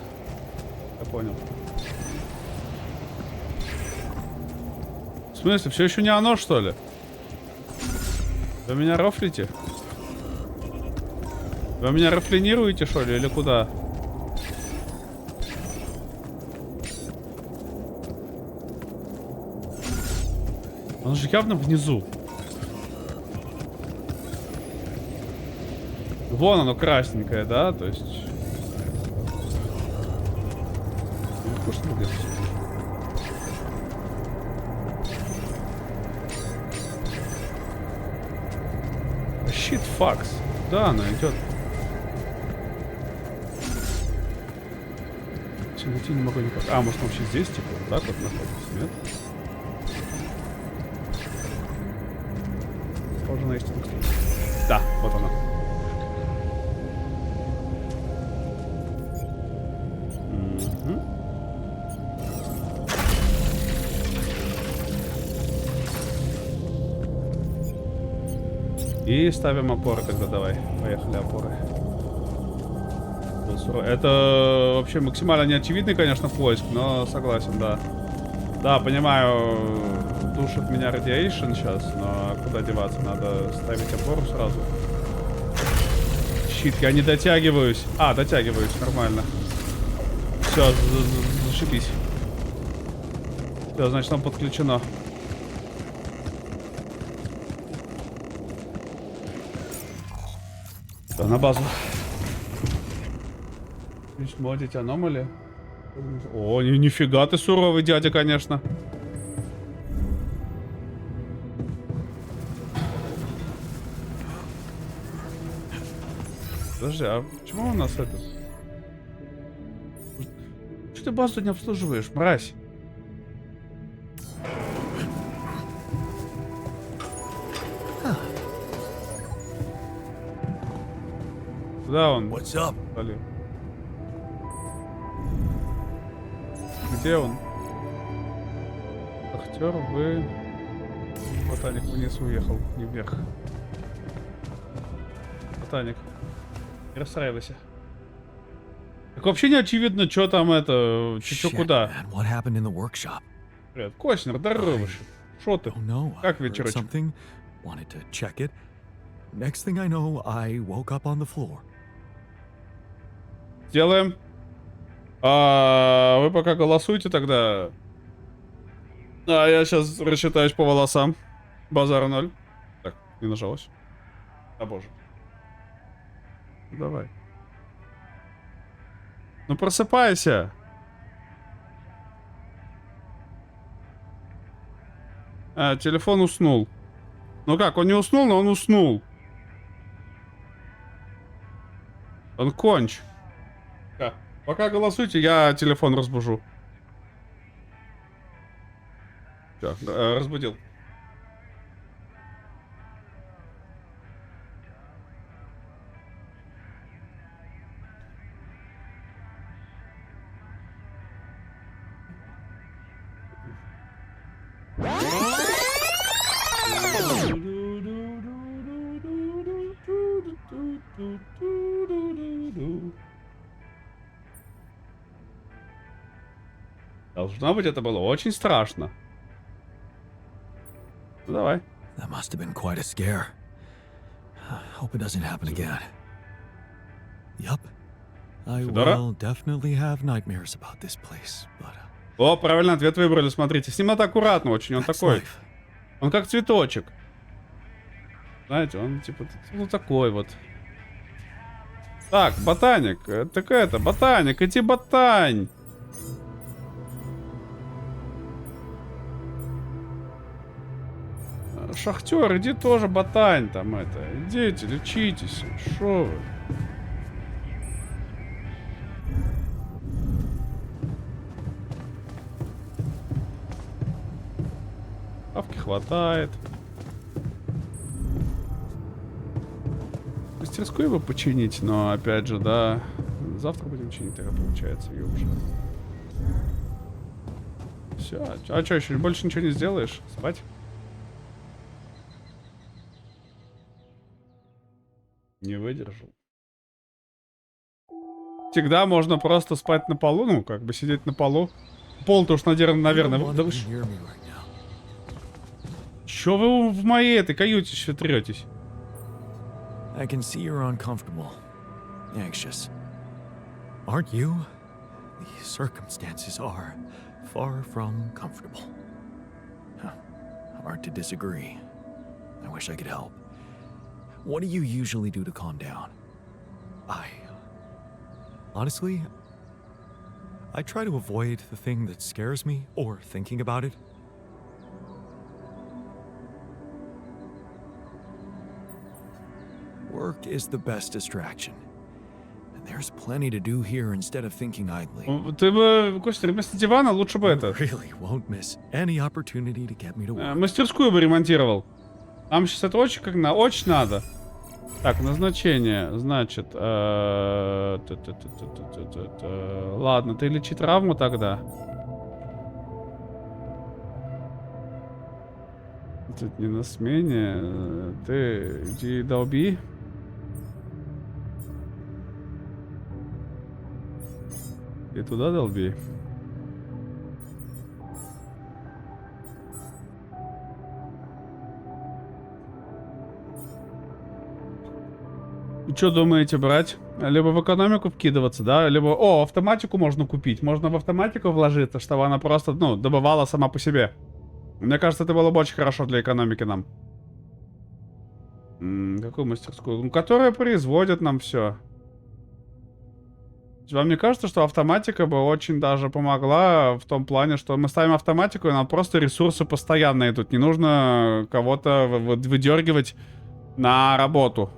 Я понял. В смысле, все еще не оно, что ли? Вы меня рофлите? Вы меня рофлинируете, что ли, или куда? Он же явно внизу. Вон оно красненькое, да? То есть... Легко, что ли? Shit, fucks. Да, она идет. Найти не могу никак. Может он вообще здесь, типа, вот так вот находится, нет? Похоже на истину. Да, вот она. И ставим опоры тогда, давай. Поехали, опоры. Это вообще максимально неочевидный, конечно, поиск, но согласен, да. Да, понимаю, душит меня радиейшн сейчас, но куда деваться? Надо ставить опору сразу. Щит, я не дотягиваюсь. Дотягиваюсь, нормально. Все, зашибись. Все, значит, там подключено. На базу. Модить аномали. О, нифига ты суровый дядя, конечно. Подожди, а почему у нас это... Что ты базу не обслуживаешь, мразь? Куда он? What's up? Блин. Где он? Актер, вы... Ботаник вниз уехал, не вверх. Ботаник. Не расстраивайся. Так вообще не очевидно, что там это... Чё Shit, куда. man, what happened in the workshop? Привет. Коснер, здорово. Шо ты? Oh no, I Как heard вечерочек? something. Wanted to check it. Next thing I know, I woke up on the floor. Делаем. Вы пока голосуйте тогда. Я сейчас рассчитаюсь по волосам. Базара 0. Так, не нажалось. А боже. Давай. Ну просыпайся. Телефон уснул. Ну как, он не уснул, но он уснул. Он конч. Пока голосуйте, я телефон разбужу. Все, разбудил. Должно быть, это было очень страшно. Ну, давай. That must have been quite a scare. Hope it doesn't happen again. Yup. I Федора? will definitely have nightmares about this place, but О, правильный ответ выбрали, смотрите. С ним надо аккуратно очень, он that's такой. life. Он как цветочек. Знаете, он типа, ну такой вот. Так, ботаник. Так это, ботаник, иди ботань. Шахтер, иди тоже ботань там это. Идите, лечитесь. Шо вы? Ставки хватает. Мастерскую бы починить, но опять же, да. Завтра будем чинить, тогда получается, ёбжа. Все, а что, еще больше ничего не сделаешь? Спать? Не выдержал. Всегда можно просто спать на полу, ну, как бы сидеть на полу. Пол-то уж, наверное, You don't да wanna вы be near me right now. Чё вы в моей этой каюте еще третесь? I can see you're uncomfortable, anxious. Aren't you? The circumstances are far from comfortable. Huh. Hard to disagree. I wish I could help. What do you usually do to calm down? Honestly, I try to avoid the thing that scares me or thinking about it. Work is the best distraction. And there's plenty to do here instead of thinking idly. Ты бы, Костя, вместо дивана лучше бы You это... really won't miss any opportunity to get me to work. Мастерскую бы ремонтировал. Нам сейчас это очень как на очень надо. Так, назначение, значит, ладно, ты лечи травму тогда. Тут не на смене, ты иди долби. И туда долби. Что думаете брать? Либо в экономику вкидываться, да? Либо... О, автоматику можно купить. Можно в автоматику вложиться, чтобы она просто, ну, добывала сама по себе. Мне кажется, это было бы очень хорошо для экономики нам. Какую мастерскую? Ну, которая производит нам все. Вам не кажется, что автоматика бы очень даже помогла в том плане, что мы ставим автоматику, и нам просто ресурсы постоянно идут. Не нужно кого-то выдергивать на работу.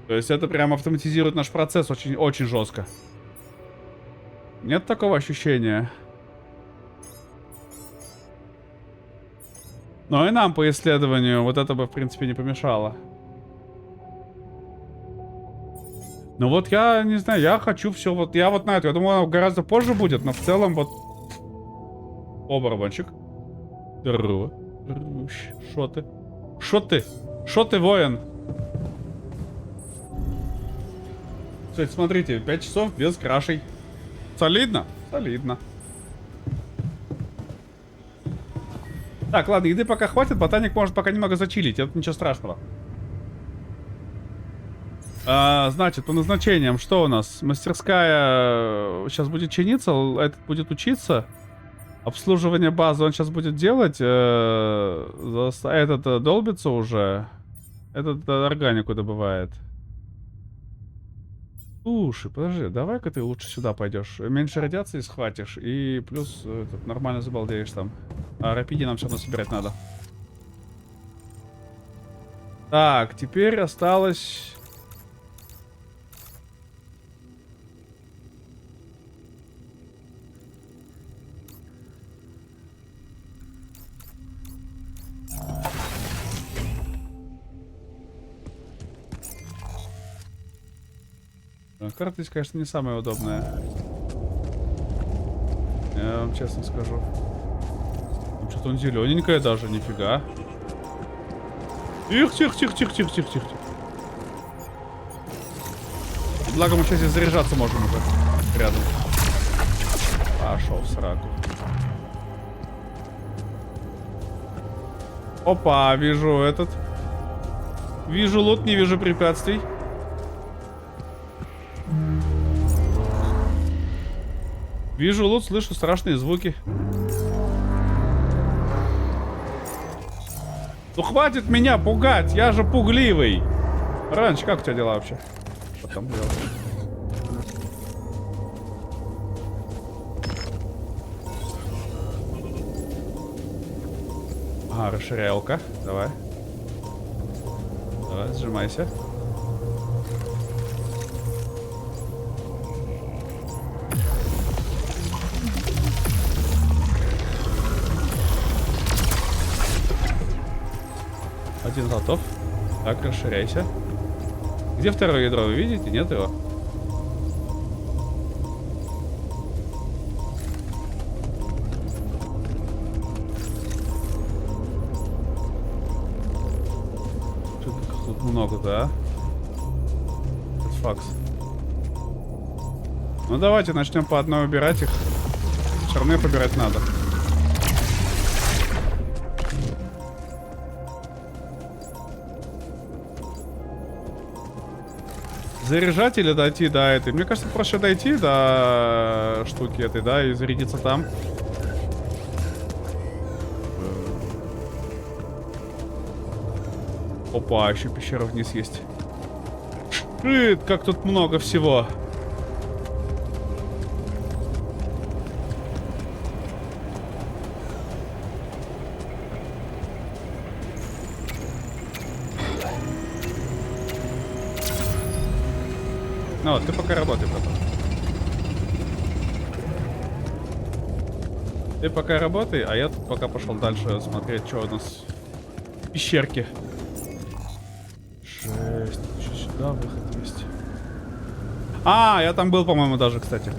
То есть это прям автоматизирует наш процесс очень, очень жестко. Нет такого ощущения. Но и нам по исследованию вот это бы, в принципе, не помешало. Ну вот я не знаю, я хочу все вот... Я вот на это, я думаю, оно гораздо позже будет, но в целом вот... О, барабанчик. Здорово. Шо ты? Шо ты? Шо ты, воин? Кстати, смотрите, 5 часов без крашей. Солидно? Солидно. Так, ладно, еды пока хватит. Ботаник может пока немного зачилить. Это ничего страшного. Значит, по назначениям, что у нас? Мастерская сейчас будет чиниться, этот будет учиться. Обслуживание базы он сейчас будет делать. Этот долбится уже. Этот органику добывает. Слушай, подожди, давай-ка ты лучше сюда пойдешь. Меньше радиации схватишь и плюс нормально забалдеешь там. А рапиди нам все равно собирать надо. Так, теперь осталось... Карта здесь, конечно, не самая удобная. Я вам честно скажу. Что-то он зелененькая даже, нифига. Тихо. Благо мы сейчас здесь заряжаться можем уже рядом. Пошел в сраку. Опа, вижу этот. Вижу лут, не вижу препятствий. Вижу лут, слышу страшные звуки. Ну хватит меня пугать, я же пугливый. Ранч, как у тебя дела вообще? Что там делаешь? Ага, расширялка. Давай. Давай, сжимайся. Один готов. Так, расширяйся. Где второе ядро? Вы видите? Нет его? Тут много, да? Это факс. Ну давайте начнем по одной убирать их. Все равно их убирать надо. Заряжать или дойти до этой? Мне кажется, проще дойти до штуки этой, да, и зарядиться там. Опа, еще пещера вниз есть. Шит, как тут много всего. Ну вот, ты пока работай, братан. Ты пока работай, а я тут пока пошел дальше смотреть, что у нас в пещерке. Жесть, еще сюда выход есть. А, я там был, по-моему, даже, кстати.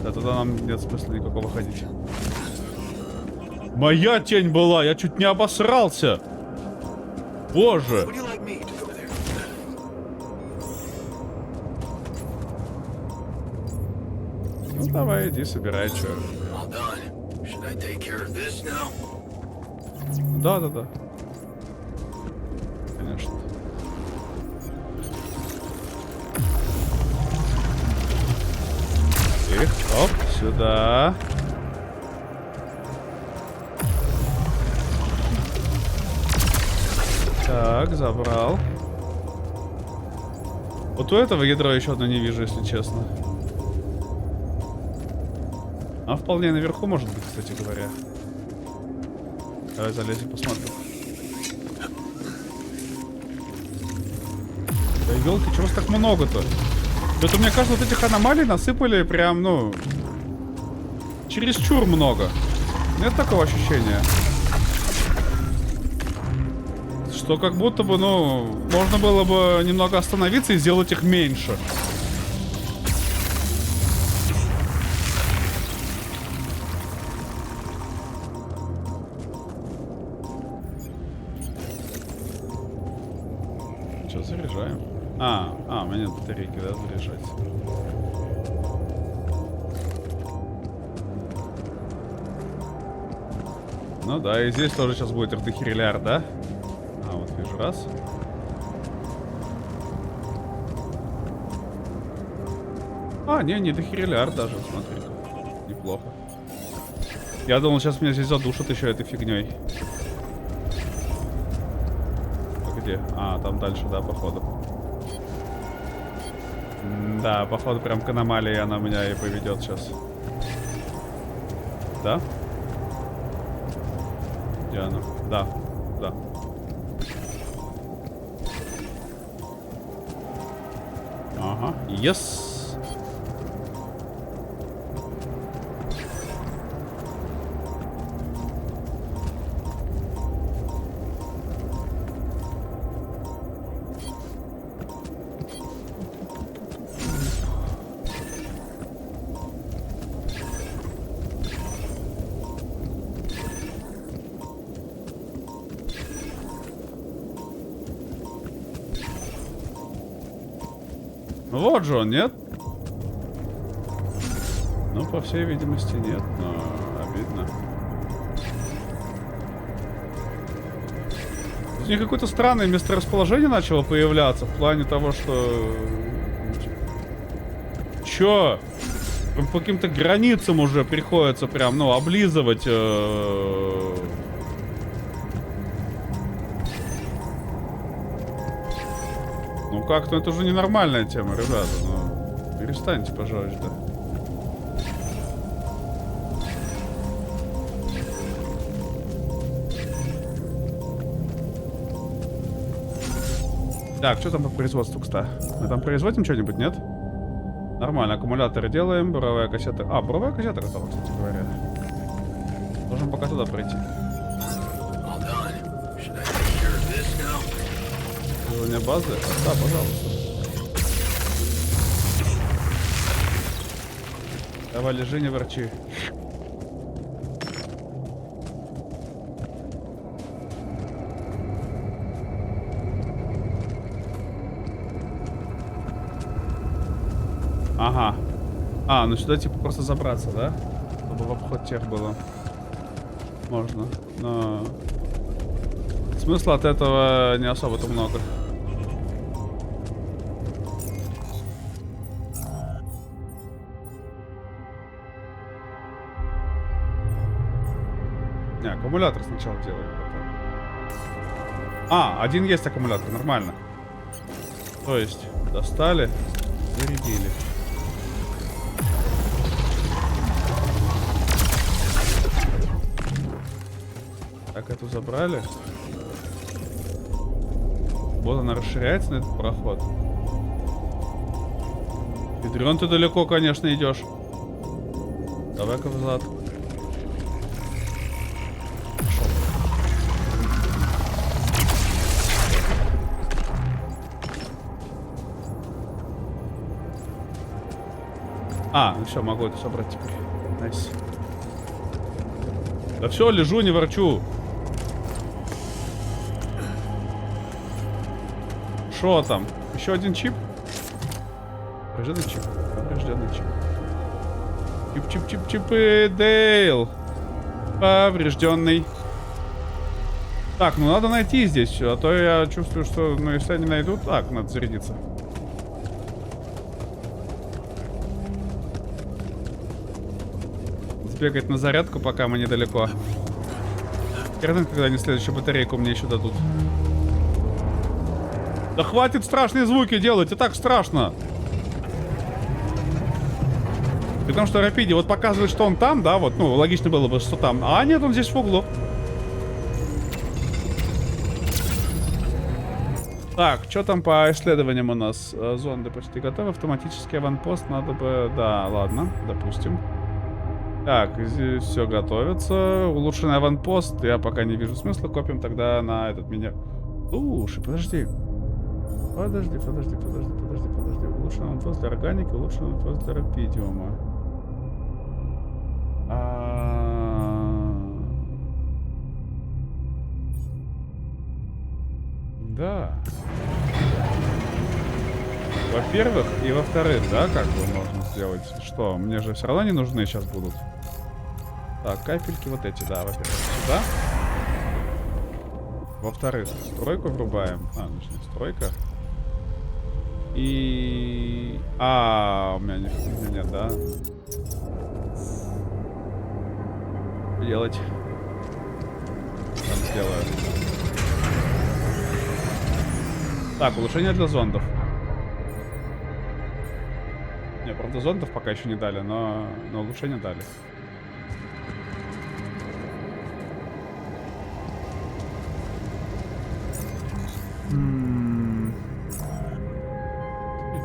Да, туда нам нет смысла никакого ходить. Моя тень была, я чуть не обосрался. Боже. Ну давай, иди, собирай, что. Да. Конечно. Их, оп, сюда. Так, забрал. Вот у этого ядра еще одно не вижу, если честно. А вполне наверху может быть, кстати говоря. Давай залезем, посмотрим. Да елки, чего ж так много-то? Это, мне кажется, вот этих аномалий насыпали прям, ну, чересчур много. Нет такого ощущения? Что как будто бы, ну, можно было бы немного остановиться и сделать их меньше. Что, заряжаем? У меня нет батарейки, да, заряжать. Ну да, и здесь тоже сейчас будет артехириляр, да? Вот вижу, раз. Не дохириляр даже, смотри. Неплохо. Я думал, сейчас меня здесь задушат еще этой фигней. Где? Там дальше, да, походу. Да, походу прям к аномалии она меня и поведет сейчас. Да? Где она? Да. Ага, yes. Вот же он, нет? Ну, по всей видимости, нет, но обидно. У них какое-то странное месторасположение начало появляться в плане того, что... Чё? Прям по каким-то границам уже приходится прям, ну, облизывать... Ну как-то это уже ненормальная тема, ребята. Ну, перестаньте, пожалуйста. Так, что там по производству, кстати? Мы там производим что-нибудь, нет? Нормально, аккумуляторы делаем, буровая кассета. Буровая кассета готова, кстати говоря. Должен пока туда пройти. Вне базы? Да, пожалуйста. Давай, лежи, не ворчи. Ага. Ну сюда типа просто забраться, да? Чтобы в обход тех было. Можно. Но... Смысла от этого не особо-то много. Не, аккумулятор сначала делаем. Один есть аккумулятор, нормально. То есть, достали, зарядили. Так, эту забрали. Вот она расширяется на этот проход. Педрен, ты далеко, конечно, идешь. Давай-ка взад. Ну все, могу это собрать теперь. Найс. Да все, лежу, не ворчу. Шо там? Еще один чип? Поврежденный чип. Поврежденный чип. Чип-чип-чип-чипы, Дейл. Поврежденный. Так, ну надо найти здесь все, а то я чувствую, что, ну, если они найдут... Так, надо зарядиться. Сбегать на зарядку, пока мы недалеко. Хрен, когда они следующую батарейку мне еще дадут. Да хватит страшные звуки делать, и так страшно. Потому что Рапиди вот показывает, что он там, да, вот, ну, логично было бы, что там. А нет, он здесь в углу. Так, что там по исследованиям у нас? Зонды почти готовы. Автоматический аванпост надо бы... Да, ладно, допустим. Так, здесь все готовится. Улучшенный аванпост. Я пока не вижу смысла. Копим тогда на этот меня. Слушай, подожди. Подожди. Улучшенный аванпост для органики, улучшенный аванпост для рапидиума. Да. Во-первых, и во-вторых, да, как бы можно сделать? Что, мне же все равно не нужны сейчас будут. Так, капельки вот эти, да, во-первых, сюда. Во-вторых, стройку врубаем. Точнее, стройка. И... у меня нет, да. Что делать? Там сделаю. Так, улучшение для зондов. Не, правда, зондов пока еще не дали, но улучшение дали.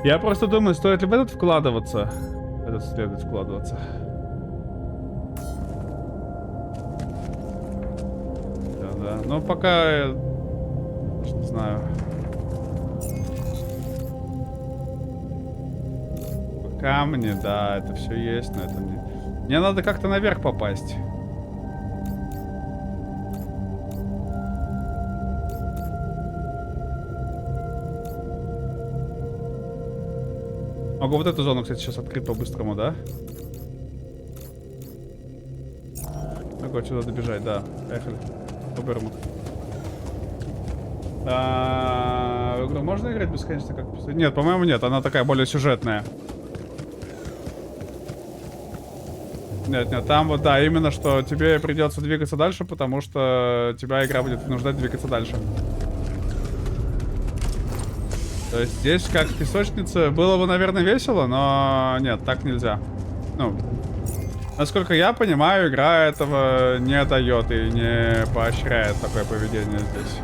Я просто думаю, стоит ли в этот вкладываться. В этот следует вкладываться. Да. Но пока... Не знаю. Камни, да, это все есть, но это не... Мне надо как-то наверх попасть. Могу вот эту зону, кстати, сейчас открыть по-быстрому, да? Могу отсюда добежать, да. Поехали. Побермут. В игру можно играть бесконечно как... Нет, по-моему, нет. Она такая более сюжетная. Нет, там вот, да, именно что тебе придется двигаться дальше, потому что тебя игра будет вынуждать двигаться дальше. То есть здесь, как в песочнице, было бы, наверное, весело, но нет, так нельзя. Ну, насколько я понимаю, игра этого не дает и не поощряет такое поведение здесь.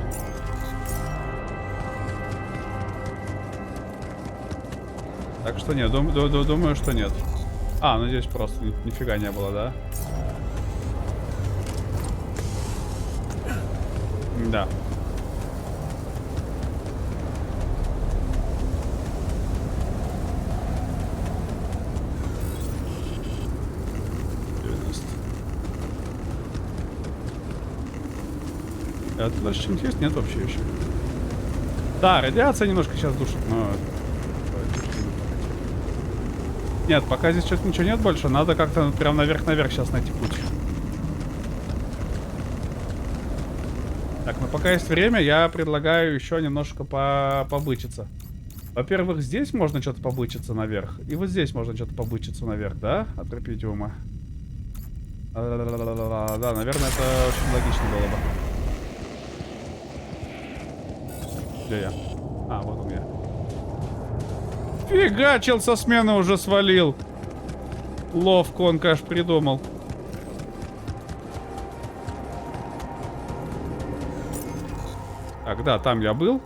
Так что нет, думаю, что нет. Ну здесь просто нифига не было, да? Да. А тут даже что-нибудь есть? Нет вообще еще. Да, радиация немножко сейчас душит, но... Нет, пока здесь что-то ничего нет больше. Надо как-то прям наверх-наверх сейчас найти путь. Так, ну пока есть время, я предлагаю еще немножко побычиться. Во-первых, здесь можно что-то побычиться наверх. И вот здесь можно что-то побычиться наверх, да? От рапидиума. Да, наверное, это очень логично было бы. Где я? Вот он я. Фига, чел со смены уже свалил. Ловко он, конечно, придумал. Так, да, там я был.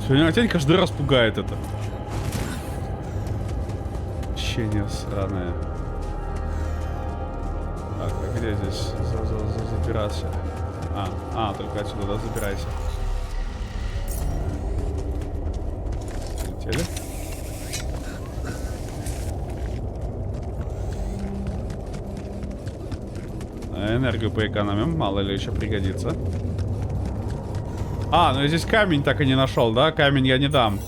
Сегодня тень каждый раз пугает это. Щенье сраное. Так, а где здесь забираться? Только отсюда, да, забирайся. Летели. Энергию поэкономим, мало ли еще пригодится. Ну я здесь камень так и не нашел, да? Камень я не дам.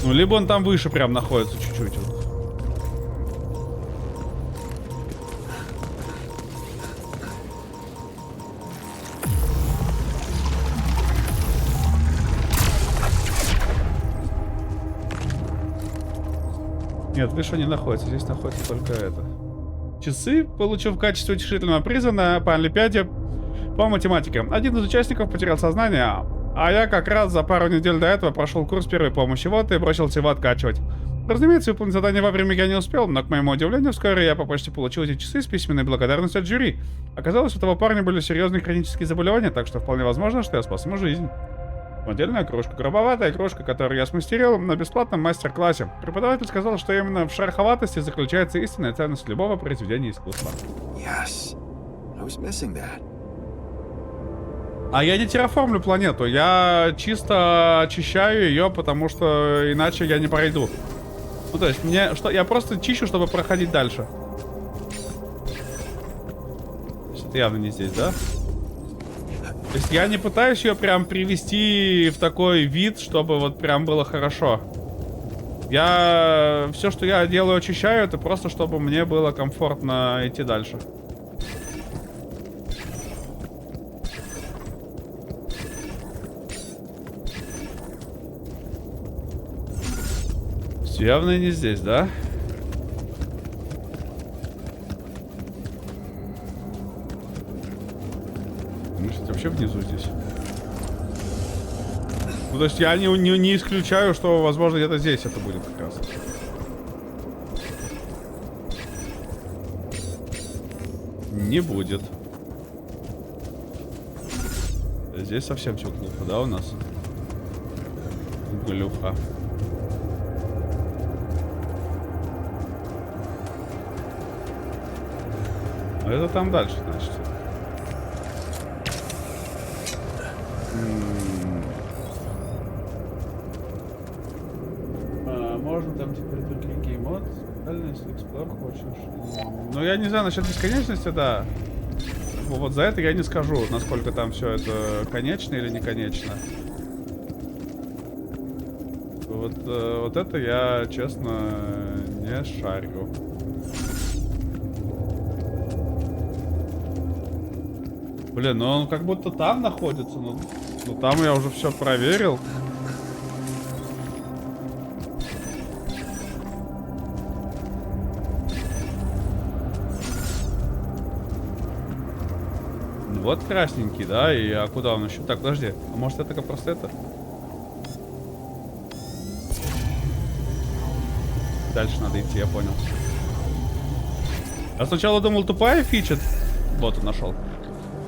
Ну, либо он там выше прям находится чуть-чуть. Вот. Нет, выше не находится. Здесь находится только это. Часы, получив в качестве утешительного приза по Олимпиаде по математике. Один из участников потерял сознание, а я как раз за пару недель до этого прошел курс первой помощи. Вот и бросился его откачивать. Разумеется, выполнить задание вовремя я не успел, но, к моему удивлению, вскоре я по почте получил эти часы с письменной благодарностью от жюри. Оказалось, у того парня были серьезные хронические заболевания, так что вполне возможно, что я спас ему жизнь. Отдельная кружка. Грубоватая кружка, которую я смастерил на бесплатном мастер-классе. Преподаватель сказал, что именно в шероховатости заключается истинная ценность любого произведения искусства. Yes. I was missing that. А я не терраформлю планету, я чисто очищаю ее, потому что иначе я не пройду. Ну, то есть, я просто чищу, чтобы проходить дальше. Это явно не здесь, да? То есть я не пытаюсь ее прям привести в такой вид, чтобы вот прям было хорошо. Все, что я делаю, очищаю, это просто, чтобы мне было комфортно идти дальше. Явно не здесь, да? Может, вообще внизу здесь? Ну, то есть я не исключаю, что, возможно, где-то здесь это будет как раз. Не будет. Здесь совсем все глупо, да, у нас? Глюха. Это там дальше, значит. Можно там теперь только геймод. Если эксплор хочешь. Ну, я не знаю, насчет бесконечности, да. Вот за это я не скажу, насколько там все это конечно или не конечно. Вот это я, честно, не шарю. Блин, ну он как будто там находится, но там я уже все проверил. Вот красненький, да? И а куда он еще? Так, подожди. А может это как просто это? Дальше надо идти, я понял. Я сначала думал, тупая фича. Вот он нашел.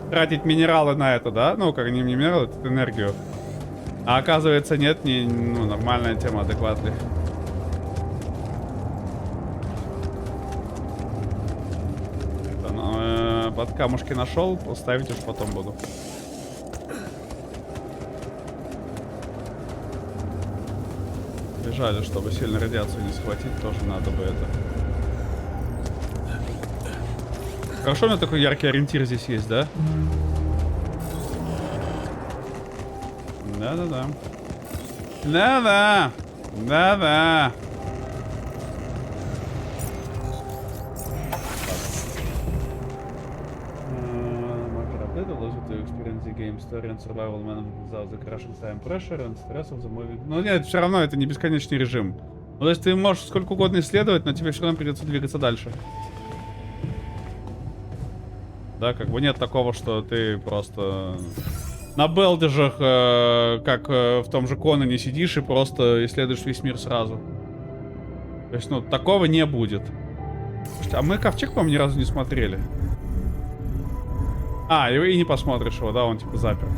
Тратить минералы на это, да? Ну, как не минералы, это энергию. А оказывается, нет, ну, нормальная тема, адекватная. Под камушки нашел, поставить уж потом буду. Бежали, чтобы сильно радиацию не схватить, тоже надо бы это. Хорошо, у меня такой яркий ориентир здесь есть, да? Да-да-да. Да-да. Да-да. Ну нет, все равно это не бесконечный режим. Ну, то есть ты можешь сколько угодно исследовать, но тебе все равно придется двигаться дальше. Да, как бы нет такого, что ты просто на белдежах, как в том же Конане сидишь и просто исследуешь весь мир сразу. То есть, ну, такого не будет. Слушайте, а мы ковчег, по-моему, ни разу не смотрели. А, и не посмотришь его, да, он типа заперт.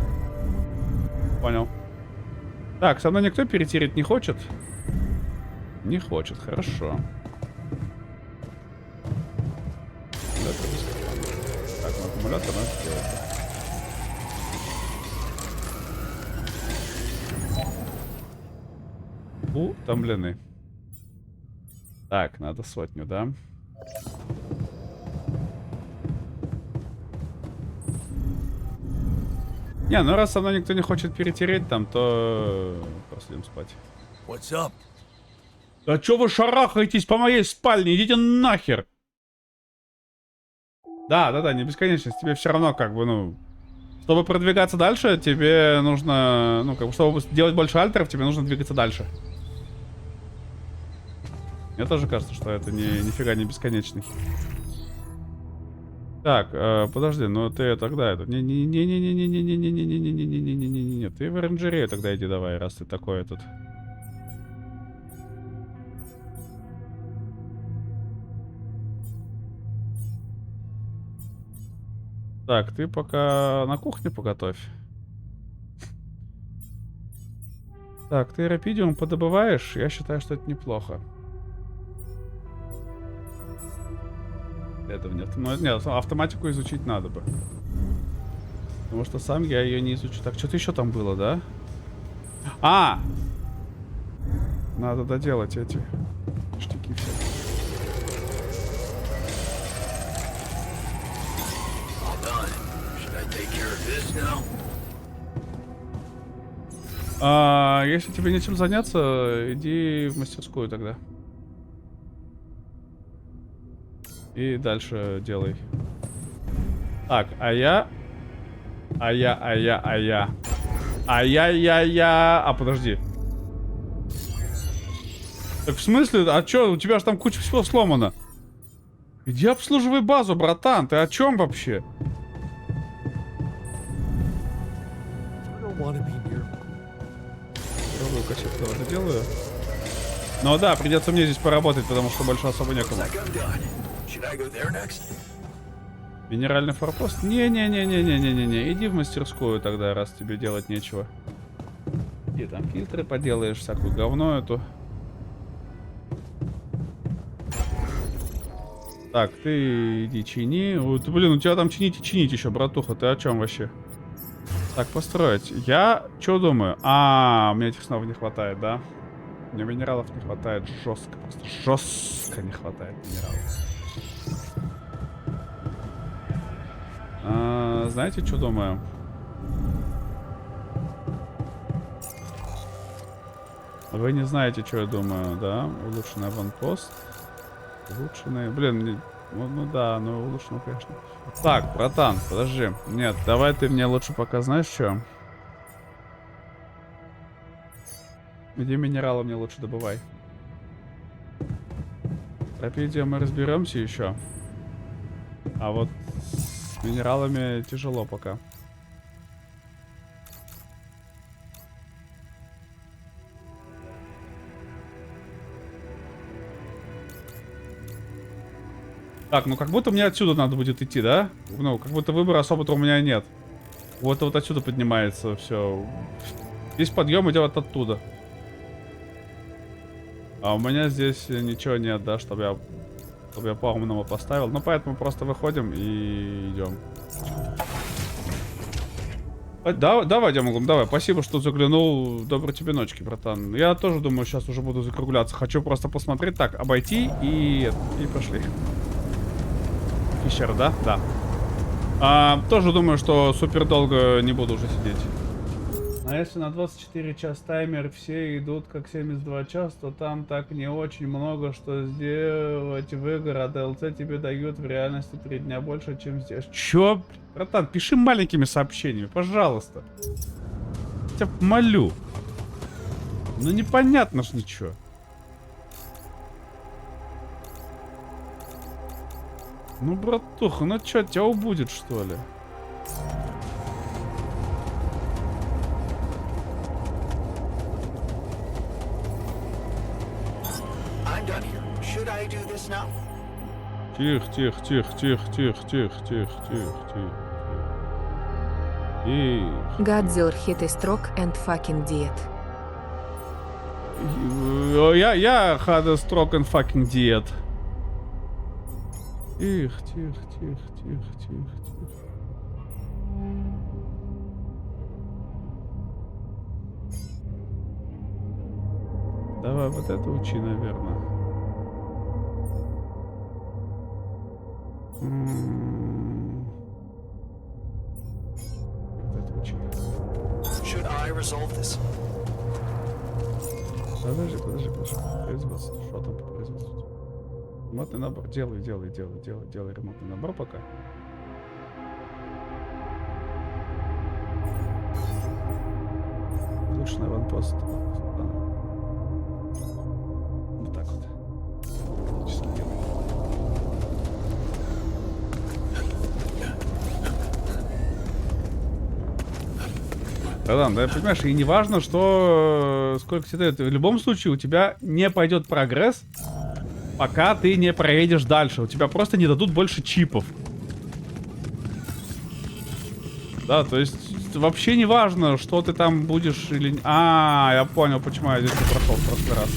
Понял. Так, со мной никто перетереть не хочет? Не хочет, хорошо. Так, ну аккумулятор надо сделать. Утомлены. Так, надо сотню, да? Не, ну раз со мной никто не хочет перетереть там, то просто идем спать. What's up? Да чё вы шарахаетесь по моей спальне? Идите нахер! Да, не бесконечность. Тебе все равно как бы, ну... Чтобы продвигаться дальше, тебе нужно... Ну, как бы, чтобы делать больше альтеров, тебе нужно двигаться дальше. Мне тоже кажется, что это нифига не бесконечный. Так, подожди, ну ты тогда это... Не-не-не-не-не-не-не-не-не-не-не-не-не-не-не-не-не-не. Ты в оранжерею тогда иди давай, раз ты такой этот... Так, ты пока на кухне поготовь. Так, ты рапидиум подобываешь? Я считаю, что это неплохо. Это нет. Ну, нет, автоматику изучить надо бы. Потому что сам я ее не изучу. Так, что-то еще там было, да? А! Надо доделать эти штуки все. Если тебе нечем заняться, иди в мастерскую тогда. И дальше делай. Так, А подожди. Так в смысле? А чё? У тебя же там куча всего сломано. Иди обслуживай базу, братан. Ты о чем вообще? Делаю кассету, тоже делаю. Ну да, придется мне здесь поработать, потому что больше особо некому. Минеральный форпост? Не-не-не-не-не-не-не. Иди в мастерскую тогда, раз тебе делать нечего. И там фильтры поделаешь, всякую говно эту. Так, ты иди чини. Вот, блин, у тебя там чинить и чинить еще, братуха. Ты о чем вообще? Так, построить. Я что думаю? Мне этих снова не хватает, да? Мне минералов не хватает жестко. Просто жестко не хватает минералов. Знаете, что думаю? Вы не знаете, что я думаю, да? Улучшенный аванпост. Улучшенный... Блин, ну да, ну улучшенный, конечно. Так, братан, подожди. Нет, давай ты мне лучше пока знаешь, что? Иди минералы мне лучше добывай. Рапидиум мы разберемся еще. А вот с минералами тяжело пока. Так, ну как будто мне отсюда надо будет идти, да? Ну, как будто выбора особо-то у меня нет. Вот отсюда поднимается все. Здесь подъем идет оттуда. А у меня здесь ничего нет, да, чтобы я по-умному поставил. Ну, поэтому просто выходим и идем. Давай, Демогум, давай. Спасибо, что заглянул. Доброй тебе ночки, братан. Я тоже думаю, сейчас уже буду закругляться. Хочу просто посмотреть. Так, обойти и пошли. Пещера, да? Да. Тоже думаю, что супер долго не буду уже сидеть. А если на 24 час таймер все идут как 72 час, то там так не очень много, что сделать в игры, а DLC тебе дают в реальности 3 дня больше, чем здесь. Чё? Братан, пиши маленькими сообщениями, пожалуйста. Я тебя молю. Ну непонятно ж ничего. Ну, братуха, ну чё, тебя убудет, что ли? Тихо, тихо, тихо, тихо, тихо, тихо, тихо, тихо, тихо. Godzilla hit a stroke and fucking diet. Я had a stroke and fucking diet. Тихо, тихо, тихо, тихо, тихо, тихо. Давай вот это учи, наверное. Вот это учи. Should I resolve this? Подожди. Производство. Что там по производству? Ремонтный набор. Делай ремонтный набор пока. Улучшенный аванпост. Вот так вот. Да, понимаешь, и не важно, что сколько тебе дают. В любом случае у тебя не пойдет прогресс, пока ты не проедешь дальше. У тебя просто не дадут больше чипов. Да, то есть вообще не важно, что ты там будешь или... А, я понял, почему я здесь не прошел в прошлый раз.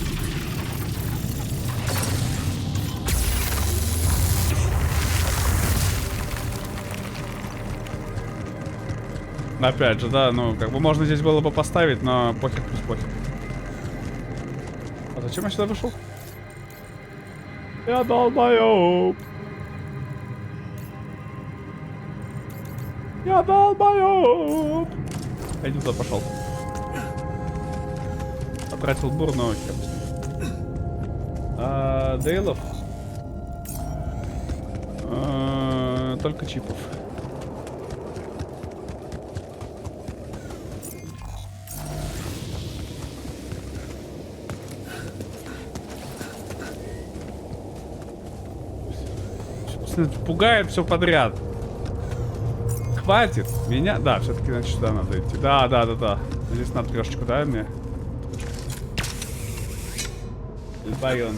Опять же, да, ну, как бы можно здесь было бы поставить, но похер плюс похер. А зачем я сюда вышел? Я долбоёб. Я долбоёб. Я не туда пошел. Потратил бур, но хер с ним. Дейлов. Только чипов. Пугает все подряд. Хватит меня. Да, все-таки значит сюда надо идти. Да. Здесь на трешечку, да, мне? Байон.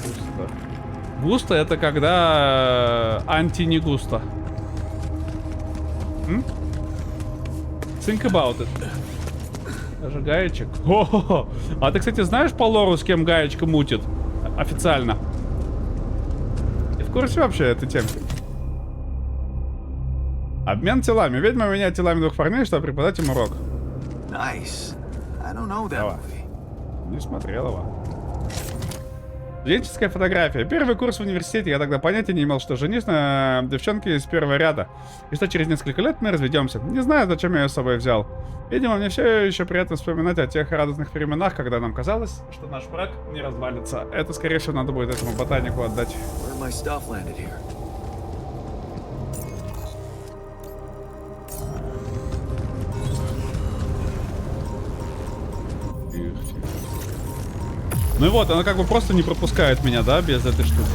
Густо. Густо это когда анти-не густо. Think about it. Даже гаечек. О-хо-хо. А ты, кстати, знаешь по лору, с кем гаечка мутит? Официально. В курсе вообще этой темки? Обмен телами. Ведьма меняет телами двух парней, чтобы преподать им урок. Nice. I don't know that Давай. movie. Не смотрел его. Студенческая фотография. Первый курс в университете. Я тогда понятия не имел, что женюсь на девчонке из первого ряда. И что через несколько лет мы разведемся. Не знаю, зачем я ее с собой взял. Видимо, мне все еще приятно вспоминать о тех радостных временах, когда нам казалось, что наш брак не развалится. Это, скорее всего, надо будет этому ботанику отдать. Where my stuff landed here. Ну и вот, она как бы просто не пропускает меня, да, без этой штуки.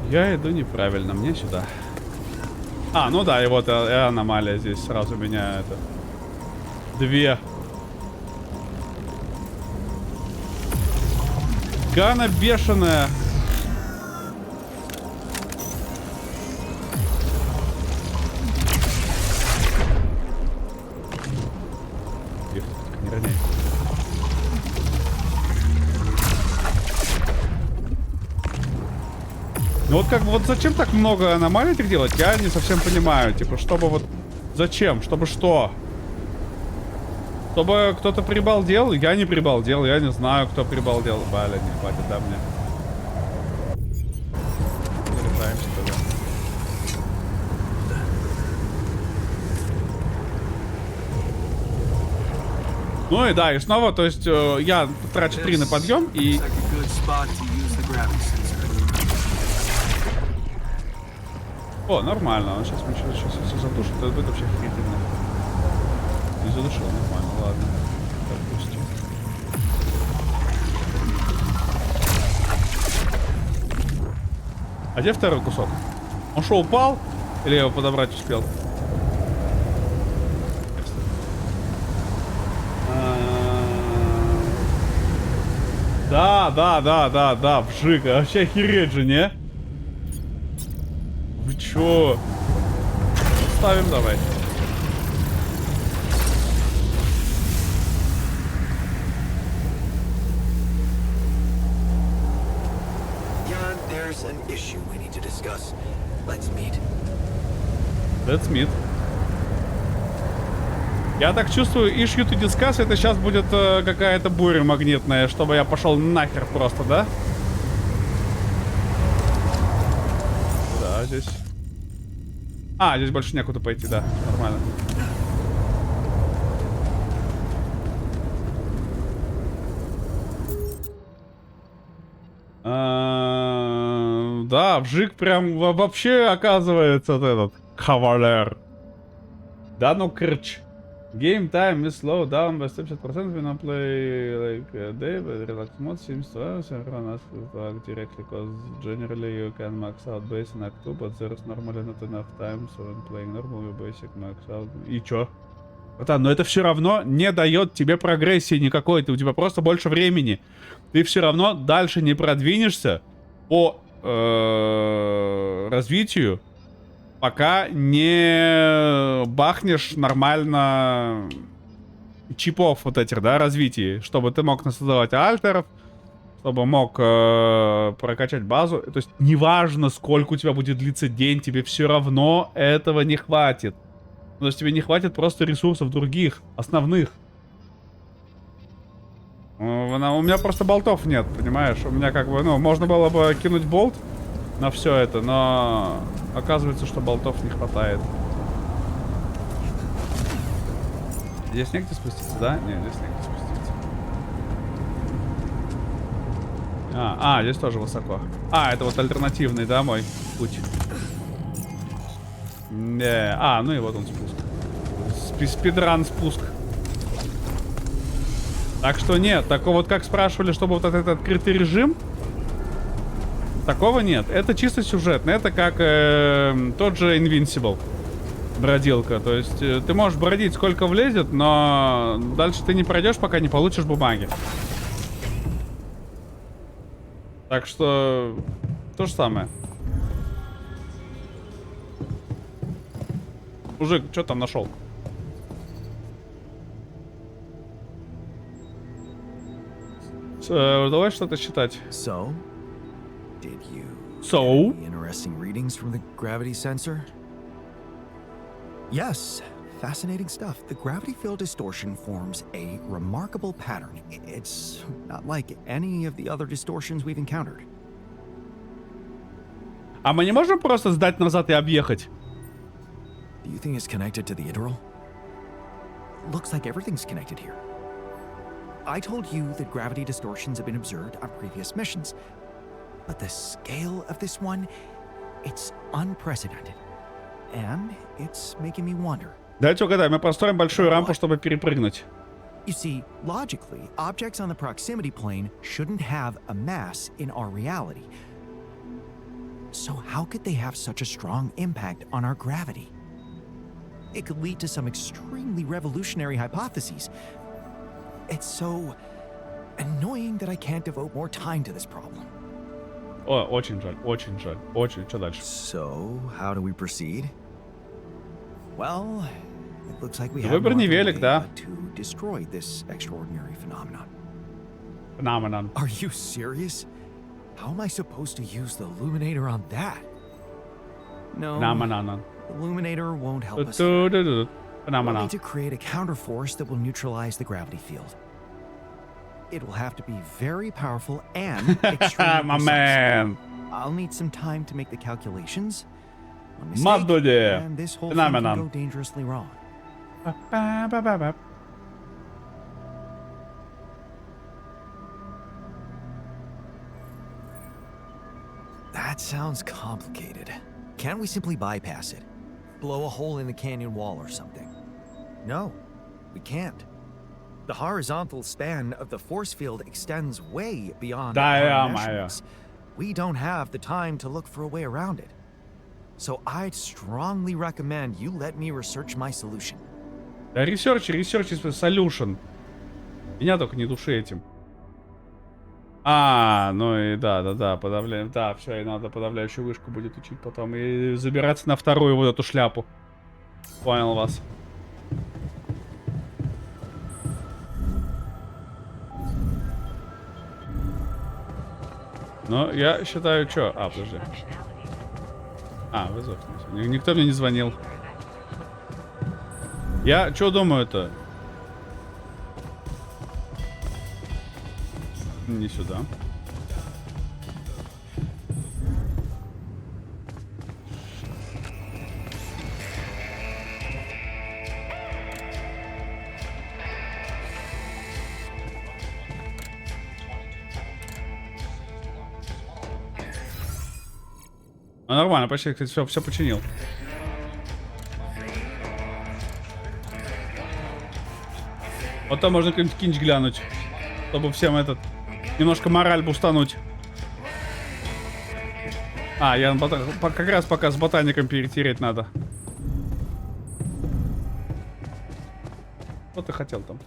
Я иду неправильно, мне сюда. А, ну да, и вот аномалия здесь сразу меня это... Две. Гана бешеная. Тихо, не роняй. Ну вот как бы, вот зачем так много аномалий так делать, я не совсем понимаю. Типа, чтобы вот... Зачем? Чтобы что? Чтобы кто-то прибалдел? Я не прибалдел, я не знаю, кто прибалдел. Блин, не хватит, да, мне. Заряжаемся тогда. Ну и да, и снова, то есть я трачу 3 на подъем и... О, нормально, он сейчас все задушит, это будет вообще охренительно. Не задушил, нормально, ладно. Допустим. А где второй кусок? Он что, упал? Или я его подобрать успел? Да, вжик. Вообще охереть же, не? Вы чё? Ставим давай. There's an issue we need to discuss. Let's meet. Let's meet. Я так чувствую, issue to discuss, это сейчас будет какая-то буря магнитная, чтобы я пошел нахер просто, да? Да, здесь. А, здесь больше некуда пойти, да, нормально. Да, вжик прям вообще оказывается вот этот кавалер. Да ну крч. Game time is slow down by 70% when I play like a day, but relax mode seems to us everyone asks to act directly because generally you can max out base in Act 2, but there's normally not enough time, so when playing normal you basic max out. И чё? Братан, но это все равно не дает тебе прогрессии никакой, у тебя просто больше времени. Ты все равно дальше не продвинешься по развитию, пока не бахнешь нормально чипов вот этих, да, развитий, чтобы ты мог создавать альтеров, чтобы мог прокачать базу. То есть неважно, сколько у тебя будет длиться день, тебе все равно этого не хватит. То есть тебе не хватит просто ресурсов других, основных. У меня просто болтов нет, понимаешь? У меня как бы, ну, можно было бы кинуть болт на все это, но оказывается, что болтов не хватает. Здесь негде спуститься, да? Нет, здесь негде спуститься. Здесь тоже высоко. Это вот альтернативный, да, мой путь? Не, ну и вот он спуск. Спидран спуск. Так что нет, такого вот как спрашивали, чтобы вот этот открытый режим, такого нет. Это чисто сюжетно. Это как тот же Invincible. Бродилка. То есть ты можешь бродить сколько влезет, но дальше ты не пройдешь, пока не получишь бумаги. Так что то же самое. Мужик, что там нашел? Давай что-то считать. So, did you So? get any interesting readings from the gravity sensor? Yes, fascinating stuff. The gravity field distortion forms a remarkable pattern. It's not like any of the other distortions we've encountered. А мы не можем просто сдать назад и объехать? Do you think it's connected to the Ideal? Looks like everything's connected here. I told you that gravity distortions have been observed on previous missions, but the scale of this one, it's unprecedented. And it's making me wonder. Давайте угадаем, мы построим большую рампу, чтобы перепрыгнуть. You see, logically, objects on the proximity plane shouldn't have a mass in our reality. So how could they have such a strong impact on our gravity? It could lead to some extremely revolutionary hypotheses. It's so annoying that I can't devote more time to this problem. О, очень жаль, очень жаль. Очень. Что дальше? So, how do we proceed? Well, it looks like we have no Выбор не other велик, way да? but to destroy this extraordinary phenomenon. Феноменон. Are you serious? How am I supposed to use the illuminator on that? No, Феноменон. the illuminator won't help us. We'll Феноменон. need to create a counterforce that will neutralize the gravity field. It will have to be very powerful and extremely My precise. man. I'll need some time to make the calculations. One mistake, Мадуде. and this whole thing can Феноменон. go dangerously wrong. Ба-ба-ба-ба. That sounds complicated. Can't we simply bypass it? Blow a hole in the canyon wall or something? No, we can't. The horizontal span of the force field extends way beyond Да, our ё-моё. measurements. We don't have the time to look for a way around it. So I'd strongly recommend you let me research my solution. Да, research is solution. Меня только не души этим. Ну и да, подавляем. Да, все, и надо подавляющую вышку будет учить потом. И забираться на вторую вот эту шляпу. Понял вас. Ну, я считаю, что... подожди. Вызов. Никто мне не звонил. Я что думаю-то? Не сюда. Нормально, почти, кстати, все починил. Вот там можно какой-нибудь кинч глянуть, чтобы всем немножко мораль бустануть. А, я как раз пока с ботаником перетереть надо. Что ты хотел там?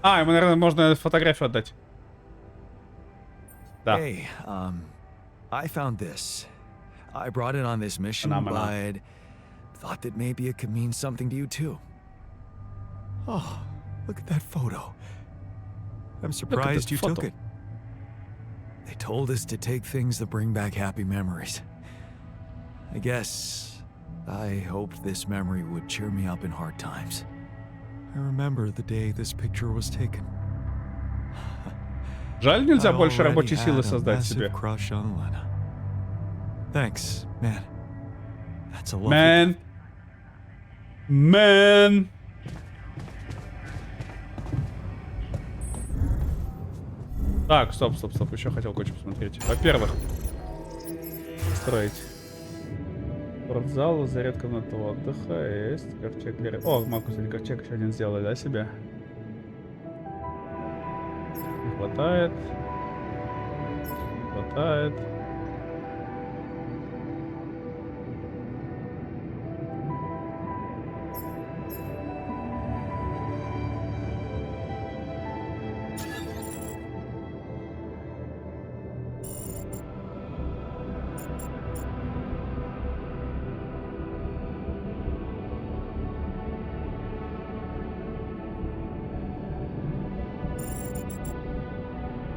А, ему, наверное, можно фотографию отдать. Да. Hey, I found this. I brought it on this mission, but thought that maybe it could mean something to you too. Oh, look at that photo. I'm surprised you took it. They told us to take things that bring back happy memories. I guess I hoped this memory would cheer me up in hard times. I remember the day this picture was taken. Жаль, нельзя больше рабочей силы создать себе. Crush on Lena. Thanks, man. That's a lovely... Man. Так, стоп. Еще хотел кое-что посмотреть. Во-первых, строить спортзал, зарядка на отдыха есть. Ковчег для... О, могу, кстати, ковчег еще один сделать, да, себе? Не хватает.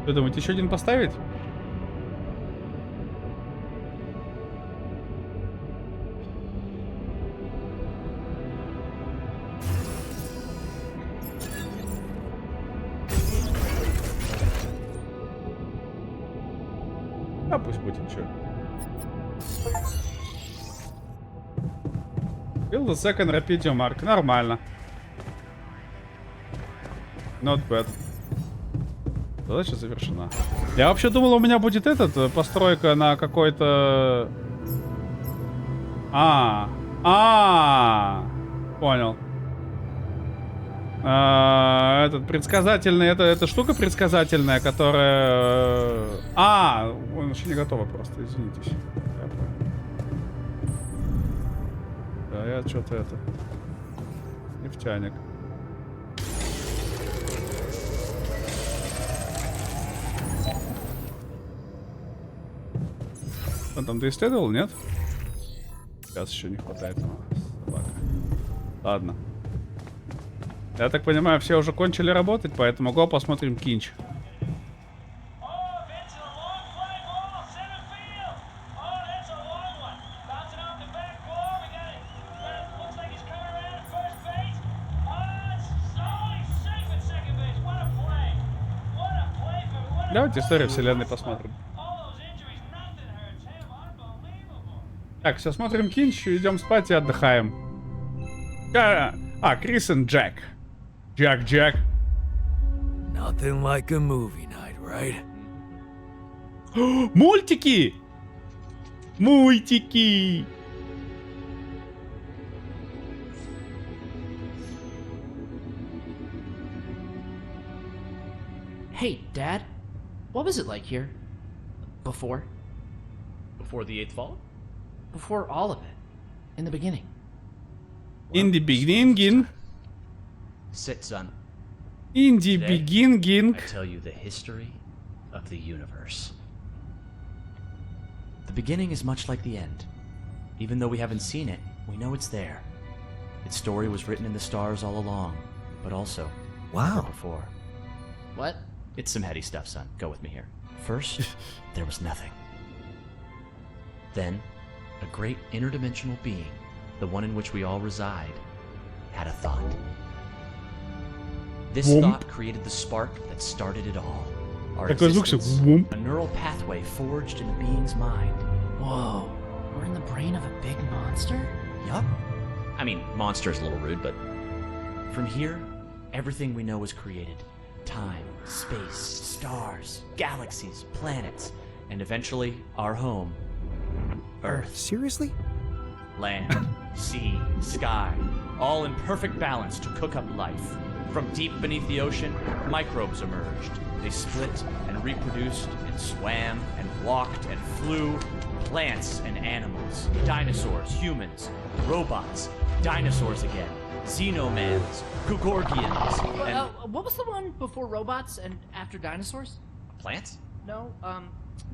Вы думаете, еще один поставить? А пусть будет, что. Build a second Rapidium Arc. Нормально. Not bad. Задача завершена. Я вообще думал, у меня будет постройка на какой-то... Понял. Предсказательный, это штука предсказательная, которая... Он еще не готова просто, извинитесь. Я понял. Да, я что-то нефтяник. Он там доисследовал, нет? Сейчас еще не хватает. Собака. Ладно. Я так понимаю, все уже кончили работать, поэтому го посмотрим кинч. Давайте историю вселенной посмотрим. Так, все, смотрим кинч, идем спать и отдыхаем. Крис и Джек. Джек. Nothing like a movie night, right? Мультики! Hey, Dad. What was it like here? Before? Before the 8th Fall? Before all of it. In the beginning. In the beginning. Sit, son. In the beginning. I tell you the history of the universe. The beginning is much like the end. Even though we haven't seen it, we know it's there. Its story was written in the stars all along, but also never before. What? It's some heady stuff, son. Go with me here. First, there was nothing. Then, a great interdimensional being, the one in which we all reside, had a thought. This thought created the spark that started it all. Our existence, a neural pathway forged in the being's mind. Whoa, we're in the brain of a big monster? Yup. I mean, monster is a little rude, but... From here, everything we know was created. Time, space, stars, galaxies, planets, and eventually, our home, Earth. Seriously? Land, sea, sky, all in perfect balance to cook up life. From deep beneath the ocean, microbes emerged. They split and reproduced and swam and walked and flew. Plants and animals, dinosaurs, humans, robots, dinosaurs again, xenomans, Gugorgians, and... what was the one before robots and after dinosaurs? Plants? No,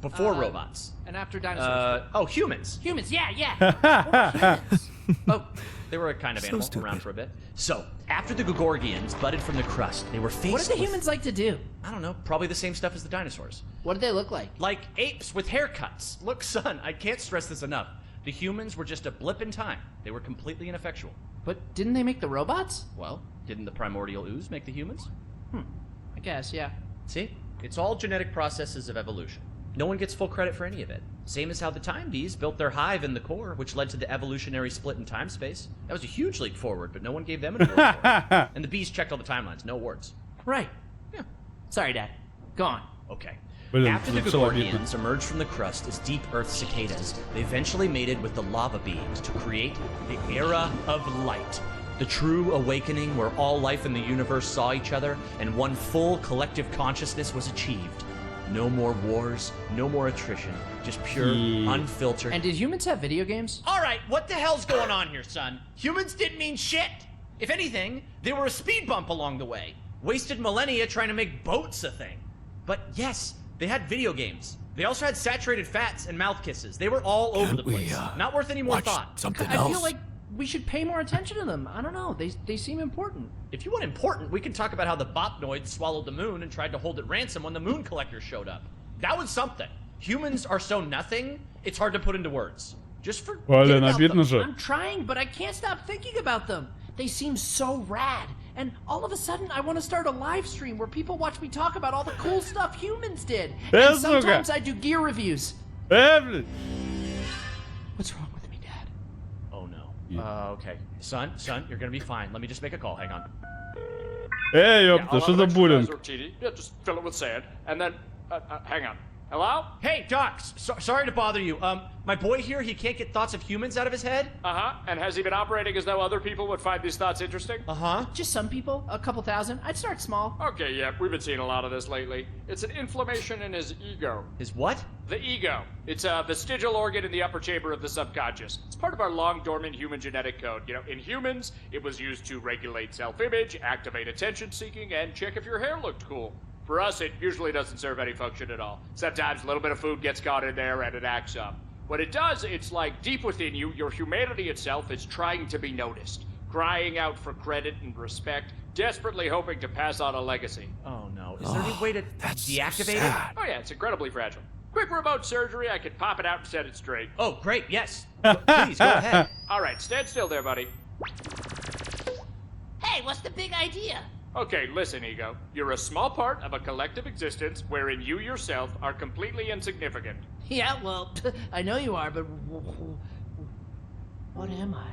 Before robots. And after dinosaurs. Humans. Humans, yeah. What were humans? Oh, they were a kind of animal around for a bit. So, after the Gugorgians budded from the crust, they were faced What did the with- humans like to do? I don't know, probably the same stuff as the dinosaurs. What did they look like? Like apes with haircuts. Look, son, I can't stress this enough. The humans were just a blip in time. They were completely ineffectual. But didn't they make the robots? Well, didn't the primordial ooze make the humans? I guess, yeah. See? It's all genetic processes of evolution. No one gets full credit for any of it. Same as how the Time Bees built their hive in the core, which led to the evolutionary split in time space. That was a huge leap forward, but no one gave them an award for it. And the bees checked all the timelines, no awards. Right. Yeah. Sorry, Dad. Go on. Okay. Блин, After the лицо обидно. Gugorgians emerged from the crust as deep earth cicadas, they eventually mated with the lava beings to create the Era of Light. The true awakening where all life in the universe saw each other and one full collective consciousness was achieved. No more wars, no more attrition, just pure, Yeah. unfiltered... And did humans have video games? Alright, what the hell's going on here, son? Humans didn't mean shit! If anything, they were a speed bump along the way. Wasted millennia trying to make boats a thing. But yes, they had video games. They also had saturated fats and mouth kisses. They were all over the place. Not worth any more thought. Something I feel like we should pay more attention to them. I don't know. They seem important. If you want important, we can talk about how the Bopnoids swallowed the moon and tried to hold it ransom when the moon collectors showed up. That was something. Humans are so nothing, it's hard to put into words. Just forget Блин, about обидно them. же. I'm trying, but I can't stop thinking about them. They seem so rad. And all of a sudden, I want to start a live stream where people watch me talk about all the cool stuff humans did. And сука. sometimes I do gear reviews. Блин. What's wrong with me, Dad? Oh no. Okay. Son, you're gonna be fine. Let me just make a call. Hang on. Эй, ёпта, что за буллинг? Yeah, just fill it with sand, and then, hang on. Hello? Hey, Doc. Sorry to bother you. My boy here, he can't get thoughts of humans out of his head. Uh-huh, and has he been operating as though other people would find these thoughts interesting? Uh-huh. Just some people, a couple thousand. I'd start small. Okay, yeah, we've been seeing a lot of this lately. It's an inflammation in his ego. His what? The ego. It's a vestigial organ in the upper chamber of the subconscious. It's part of our long-dormant human genetic code. You know, in humans, it was used to regulate self-image, activate attention-seeking, and check if your hair looked cool. For us, it usually doesn't serve any function at all. Sometimes a little bit of food gets caught in there and it acts up. What it does, it's like deep within you, your humanity itself is trying to be noticed, crying out for credit and respect, desperately hoping to pass on a legacy. Oh no. Is there any way to deactivate it? Oh yeah, it's incredibly fragile. Quick remote surgery, I could pop it out and set it straight. Oh, great. Yes. Please go ahead. All right, stand still there, buddy. Hey, what's the big idea? Okay, listen, Ego. You're a small part of a collective existence wherein you yourself are completely insignificant. Yeah, well, I know you are, but what am I?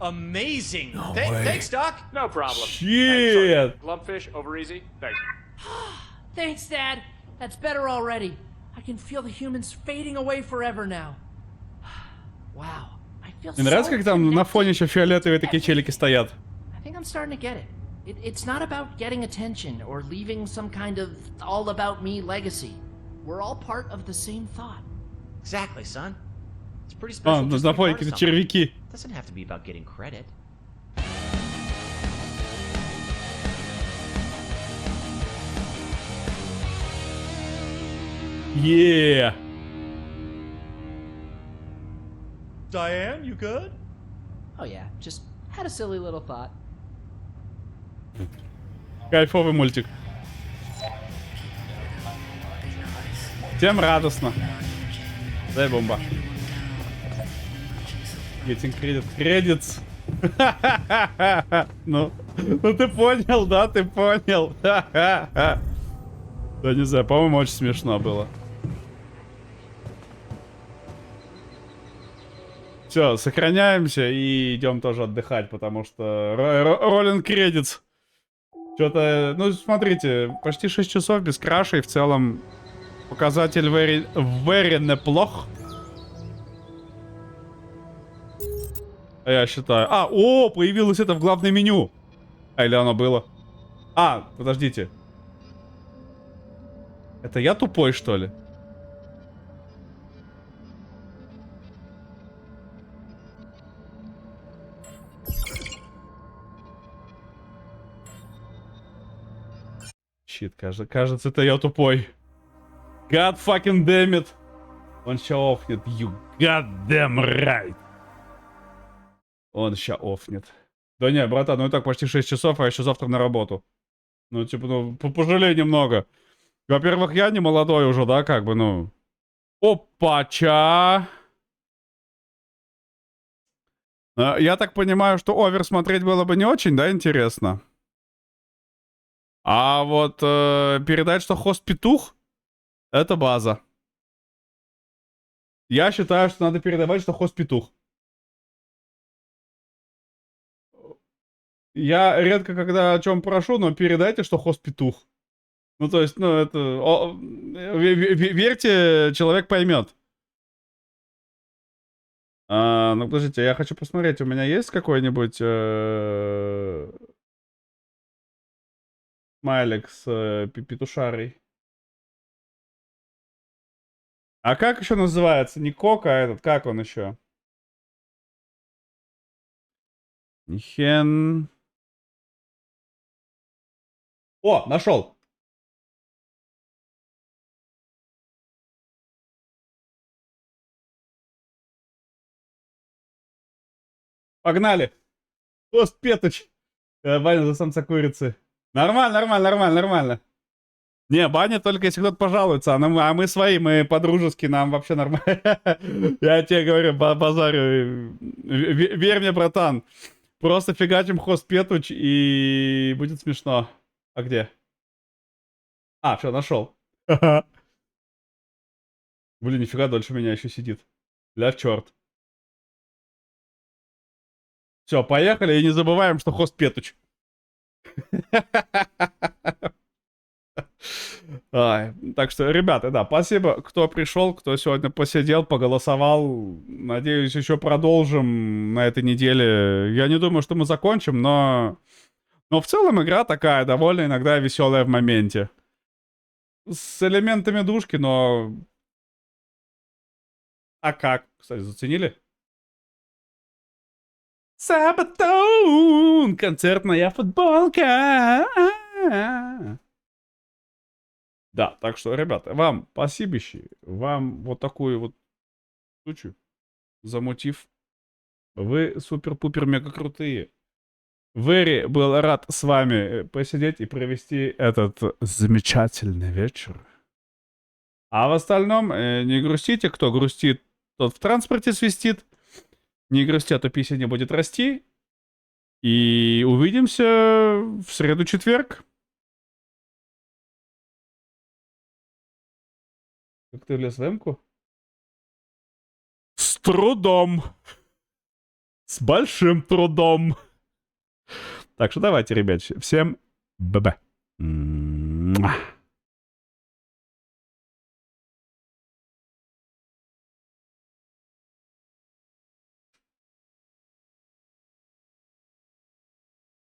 Amazing. way. Thanks, Doc. No problem. Shit. Lumpfish, over easy. Thanks. Thanks, Dad. That's better already. I can feel the humans fading away forever now. Wow. I feel Мне нравится, so как там на connected. фоне еще фиолетовые такие челики стоят. I think I'm starting to get it. It's not about getting attention or leaving some kind of all-about-me legacy. We're all part of the same thought. Exactly, son. It's pretty А, special. на just to be фоне part of какие-то something. червяки. It doesn't have to be about getting credit. Yeah. Diane, you good? Oh yeah, just had a silly little thought. Кайфовый мультик. Всем радостно. Дай бомба. Getting credits. Ну ты понял, да, ты понял. Да не знаю, по-моему, очень смешно было. Все, сохраняемся и идем тоже отдыхать, потому что роллинг кредитс. Что-то, ну смотрите, почти 6 часов без краша, и в целом показатель very неплох. Я считаю. Появилось это в главном меню. А, или оно было? А, подождите. Это я тупой, что ли? Щит, кажется, это я тупой. God fucking damn it. Он ща офнет. You goddamn right. Он ща офнет. Да не, братан, ну и так почти 6 часов, а еще завтра на работу. Ну, типа, ну, пожалей немного. Во-первых, я не молодой уже, да, как бы, ну. Опача. Я так понимаю, что овер смотреть было бы не очень, да, интересно? А вот передать, что хост петух, это база. Я считаю, что надо передавать, что хост петух. Я редко когда о чем прошу, но передайте, что хост петух. Ну, то есть, ну, это... верьте, человек поймет. Ну, подождите, я хочу посмотреть, у меня есть какой-нибудь смайлик с петушарой? А как еще называется? Не Кока, а этот, как он еще? Нихен... О, нашел! Погнали! Хост Петуч! Баня за самца курицы. Нормально. Не, баня только если кто-то пожалуется, а мы свои, мы по-дружески, нам вообще нормально. Я тебе говорю, базарю. Верь мне, братан. Просто фигачим хост Петуч и будет смешно. А где? А, все, нашел. Блин, нифига дольше меня еще сидит. Ля черт. Все, поехали и не забываем, что хост Петуч. Так что, ребята, да, спасибо, кто пришел, кто сегодня посидел, поголосовал. Надеюсь, еще продолжим на этой неделе. Я не думаю, что мы закончим, но в целом игра такая, довольно иногда веселая в моменте. С элементами душки, но... А как? Кстати, заценили? Сабатон! Концертная футболка! Да, так что, ребята, вам спасибо, вам вот такую вот штучу за мотив. Вы супер-пупер-мега крутые. Вэри был рад с вами посидеть и провести этот замечательный вечер. А в остальном не грустите. Кто грустит, тот в транспорте свистит. Не грусти, а то пися не будет расти. И увидимся в среду-четверг. Как ты влез в эмку? С трудом. С большим трудом. Так что давайте, ребят, всем б-б.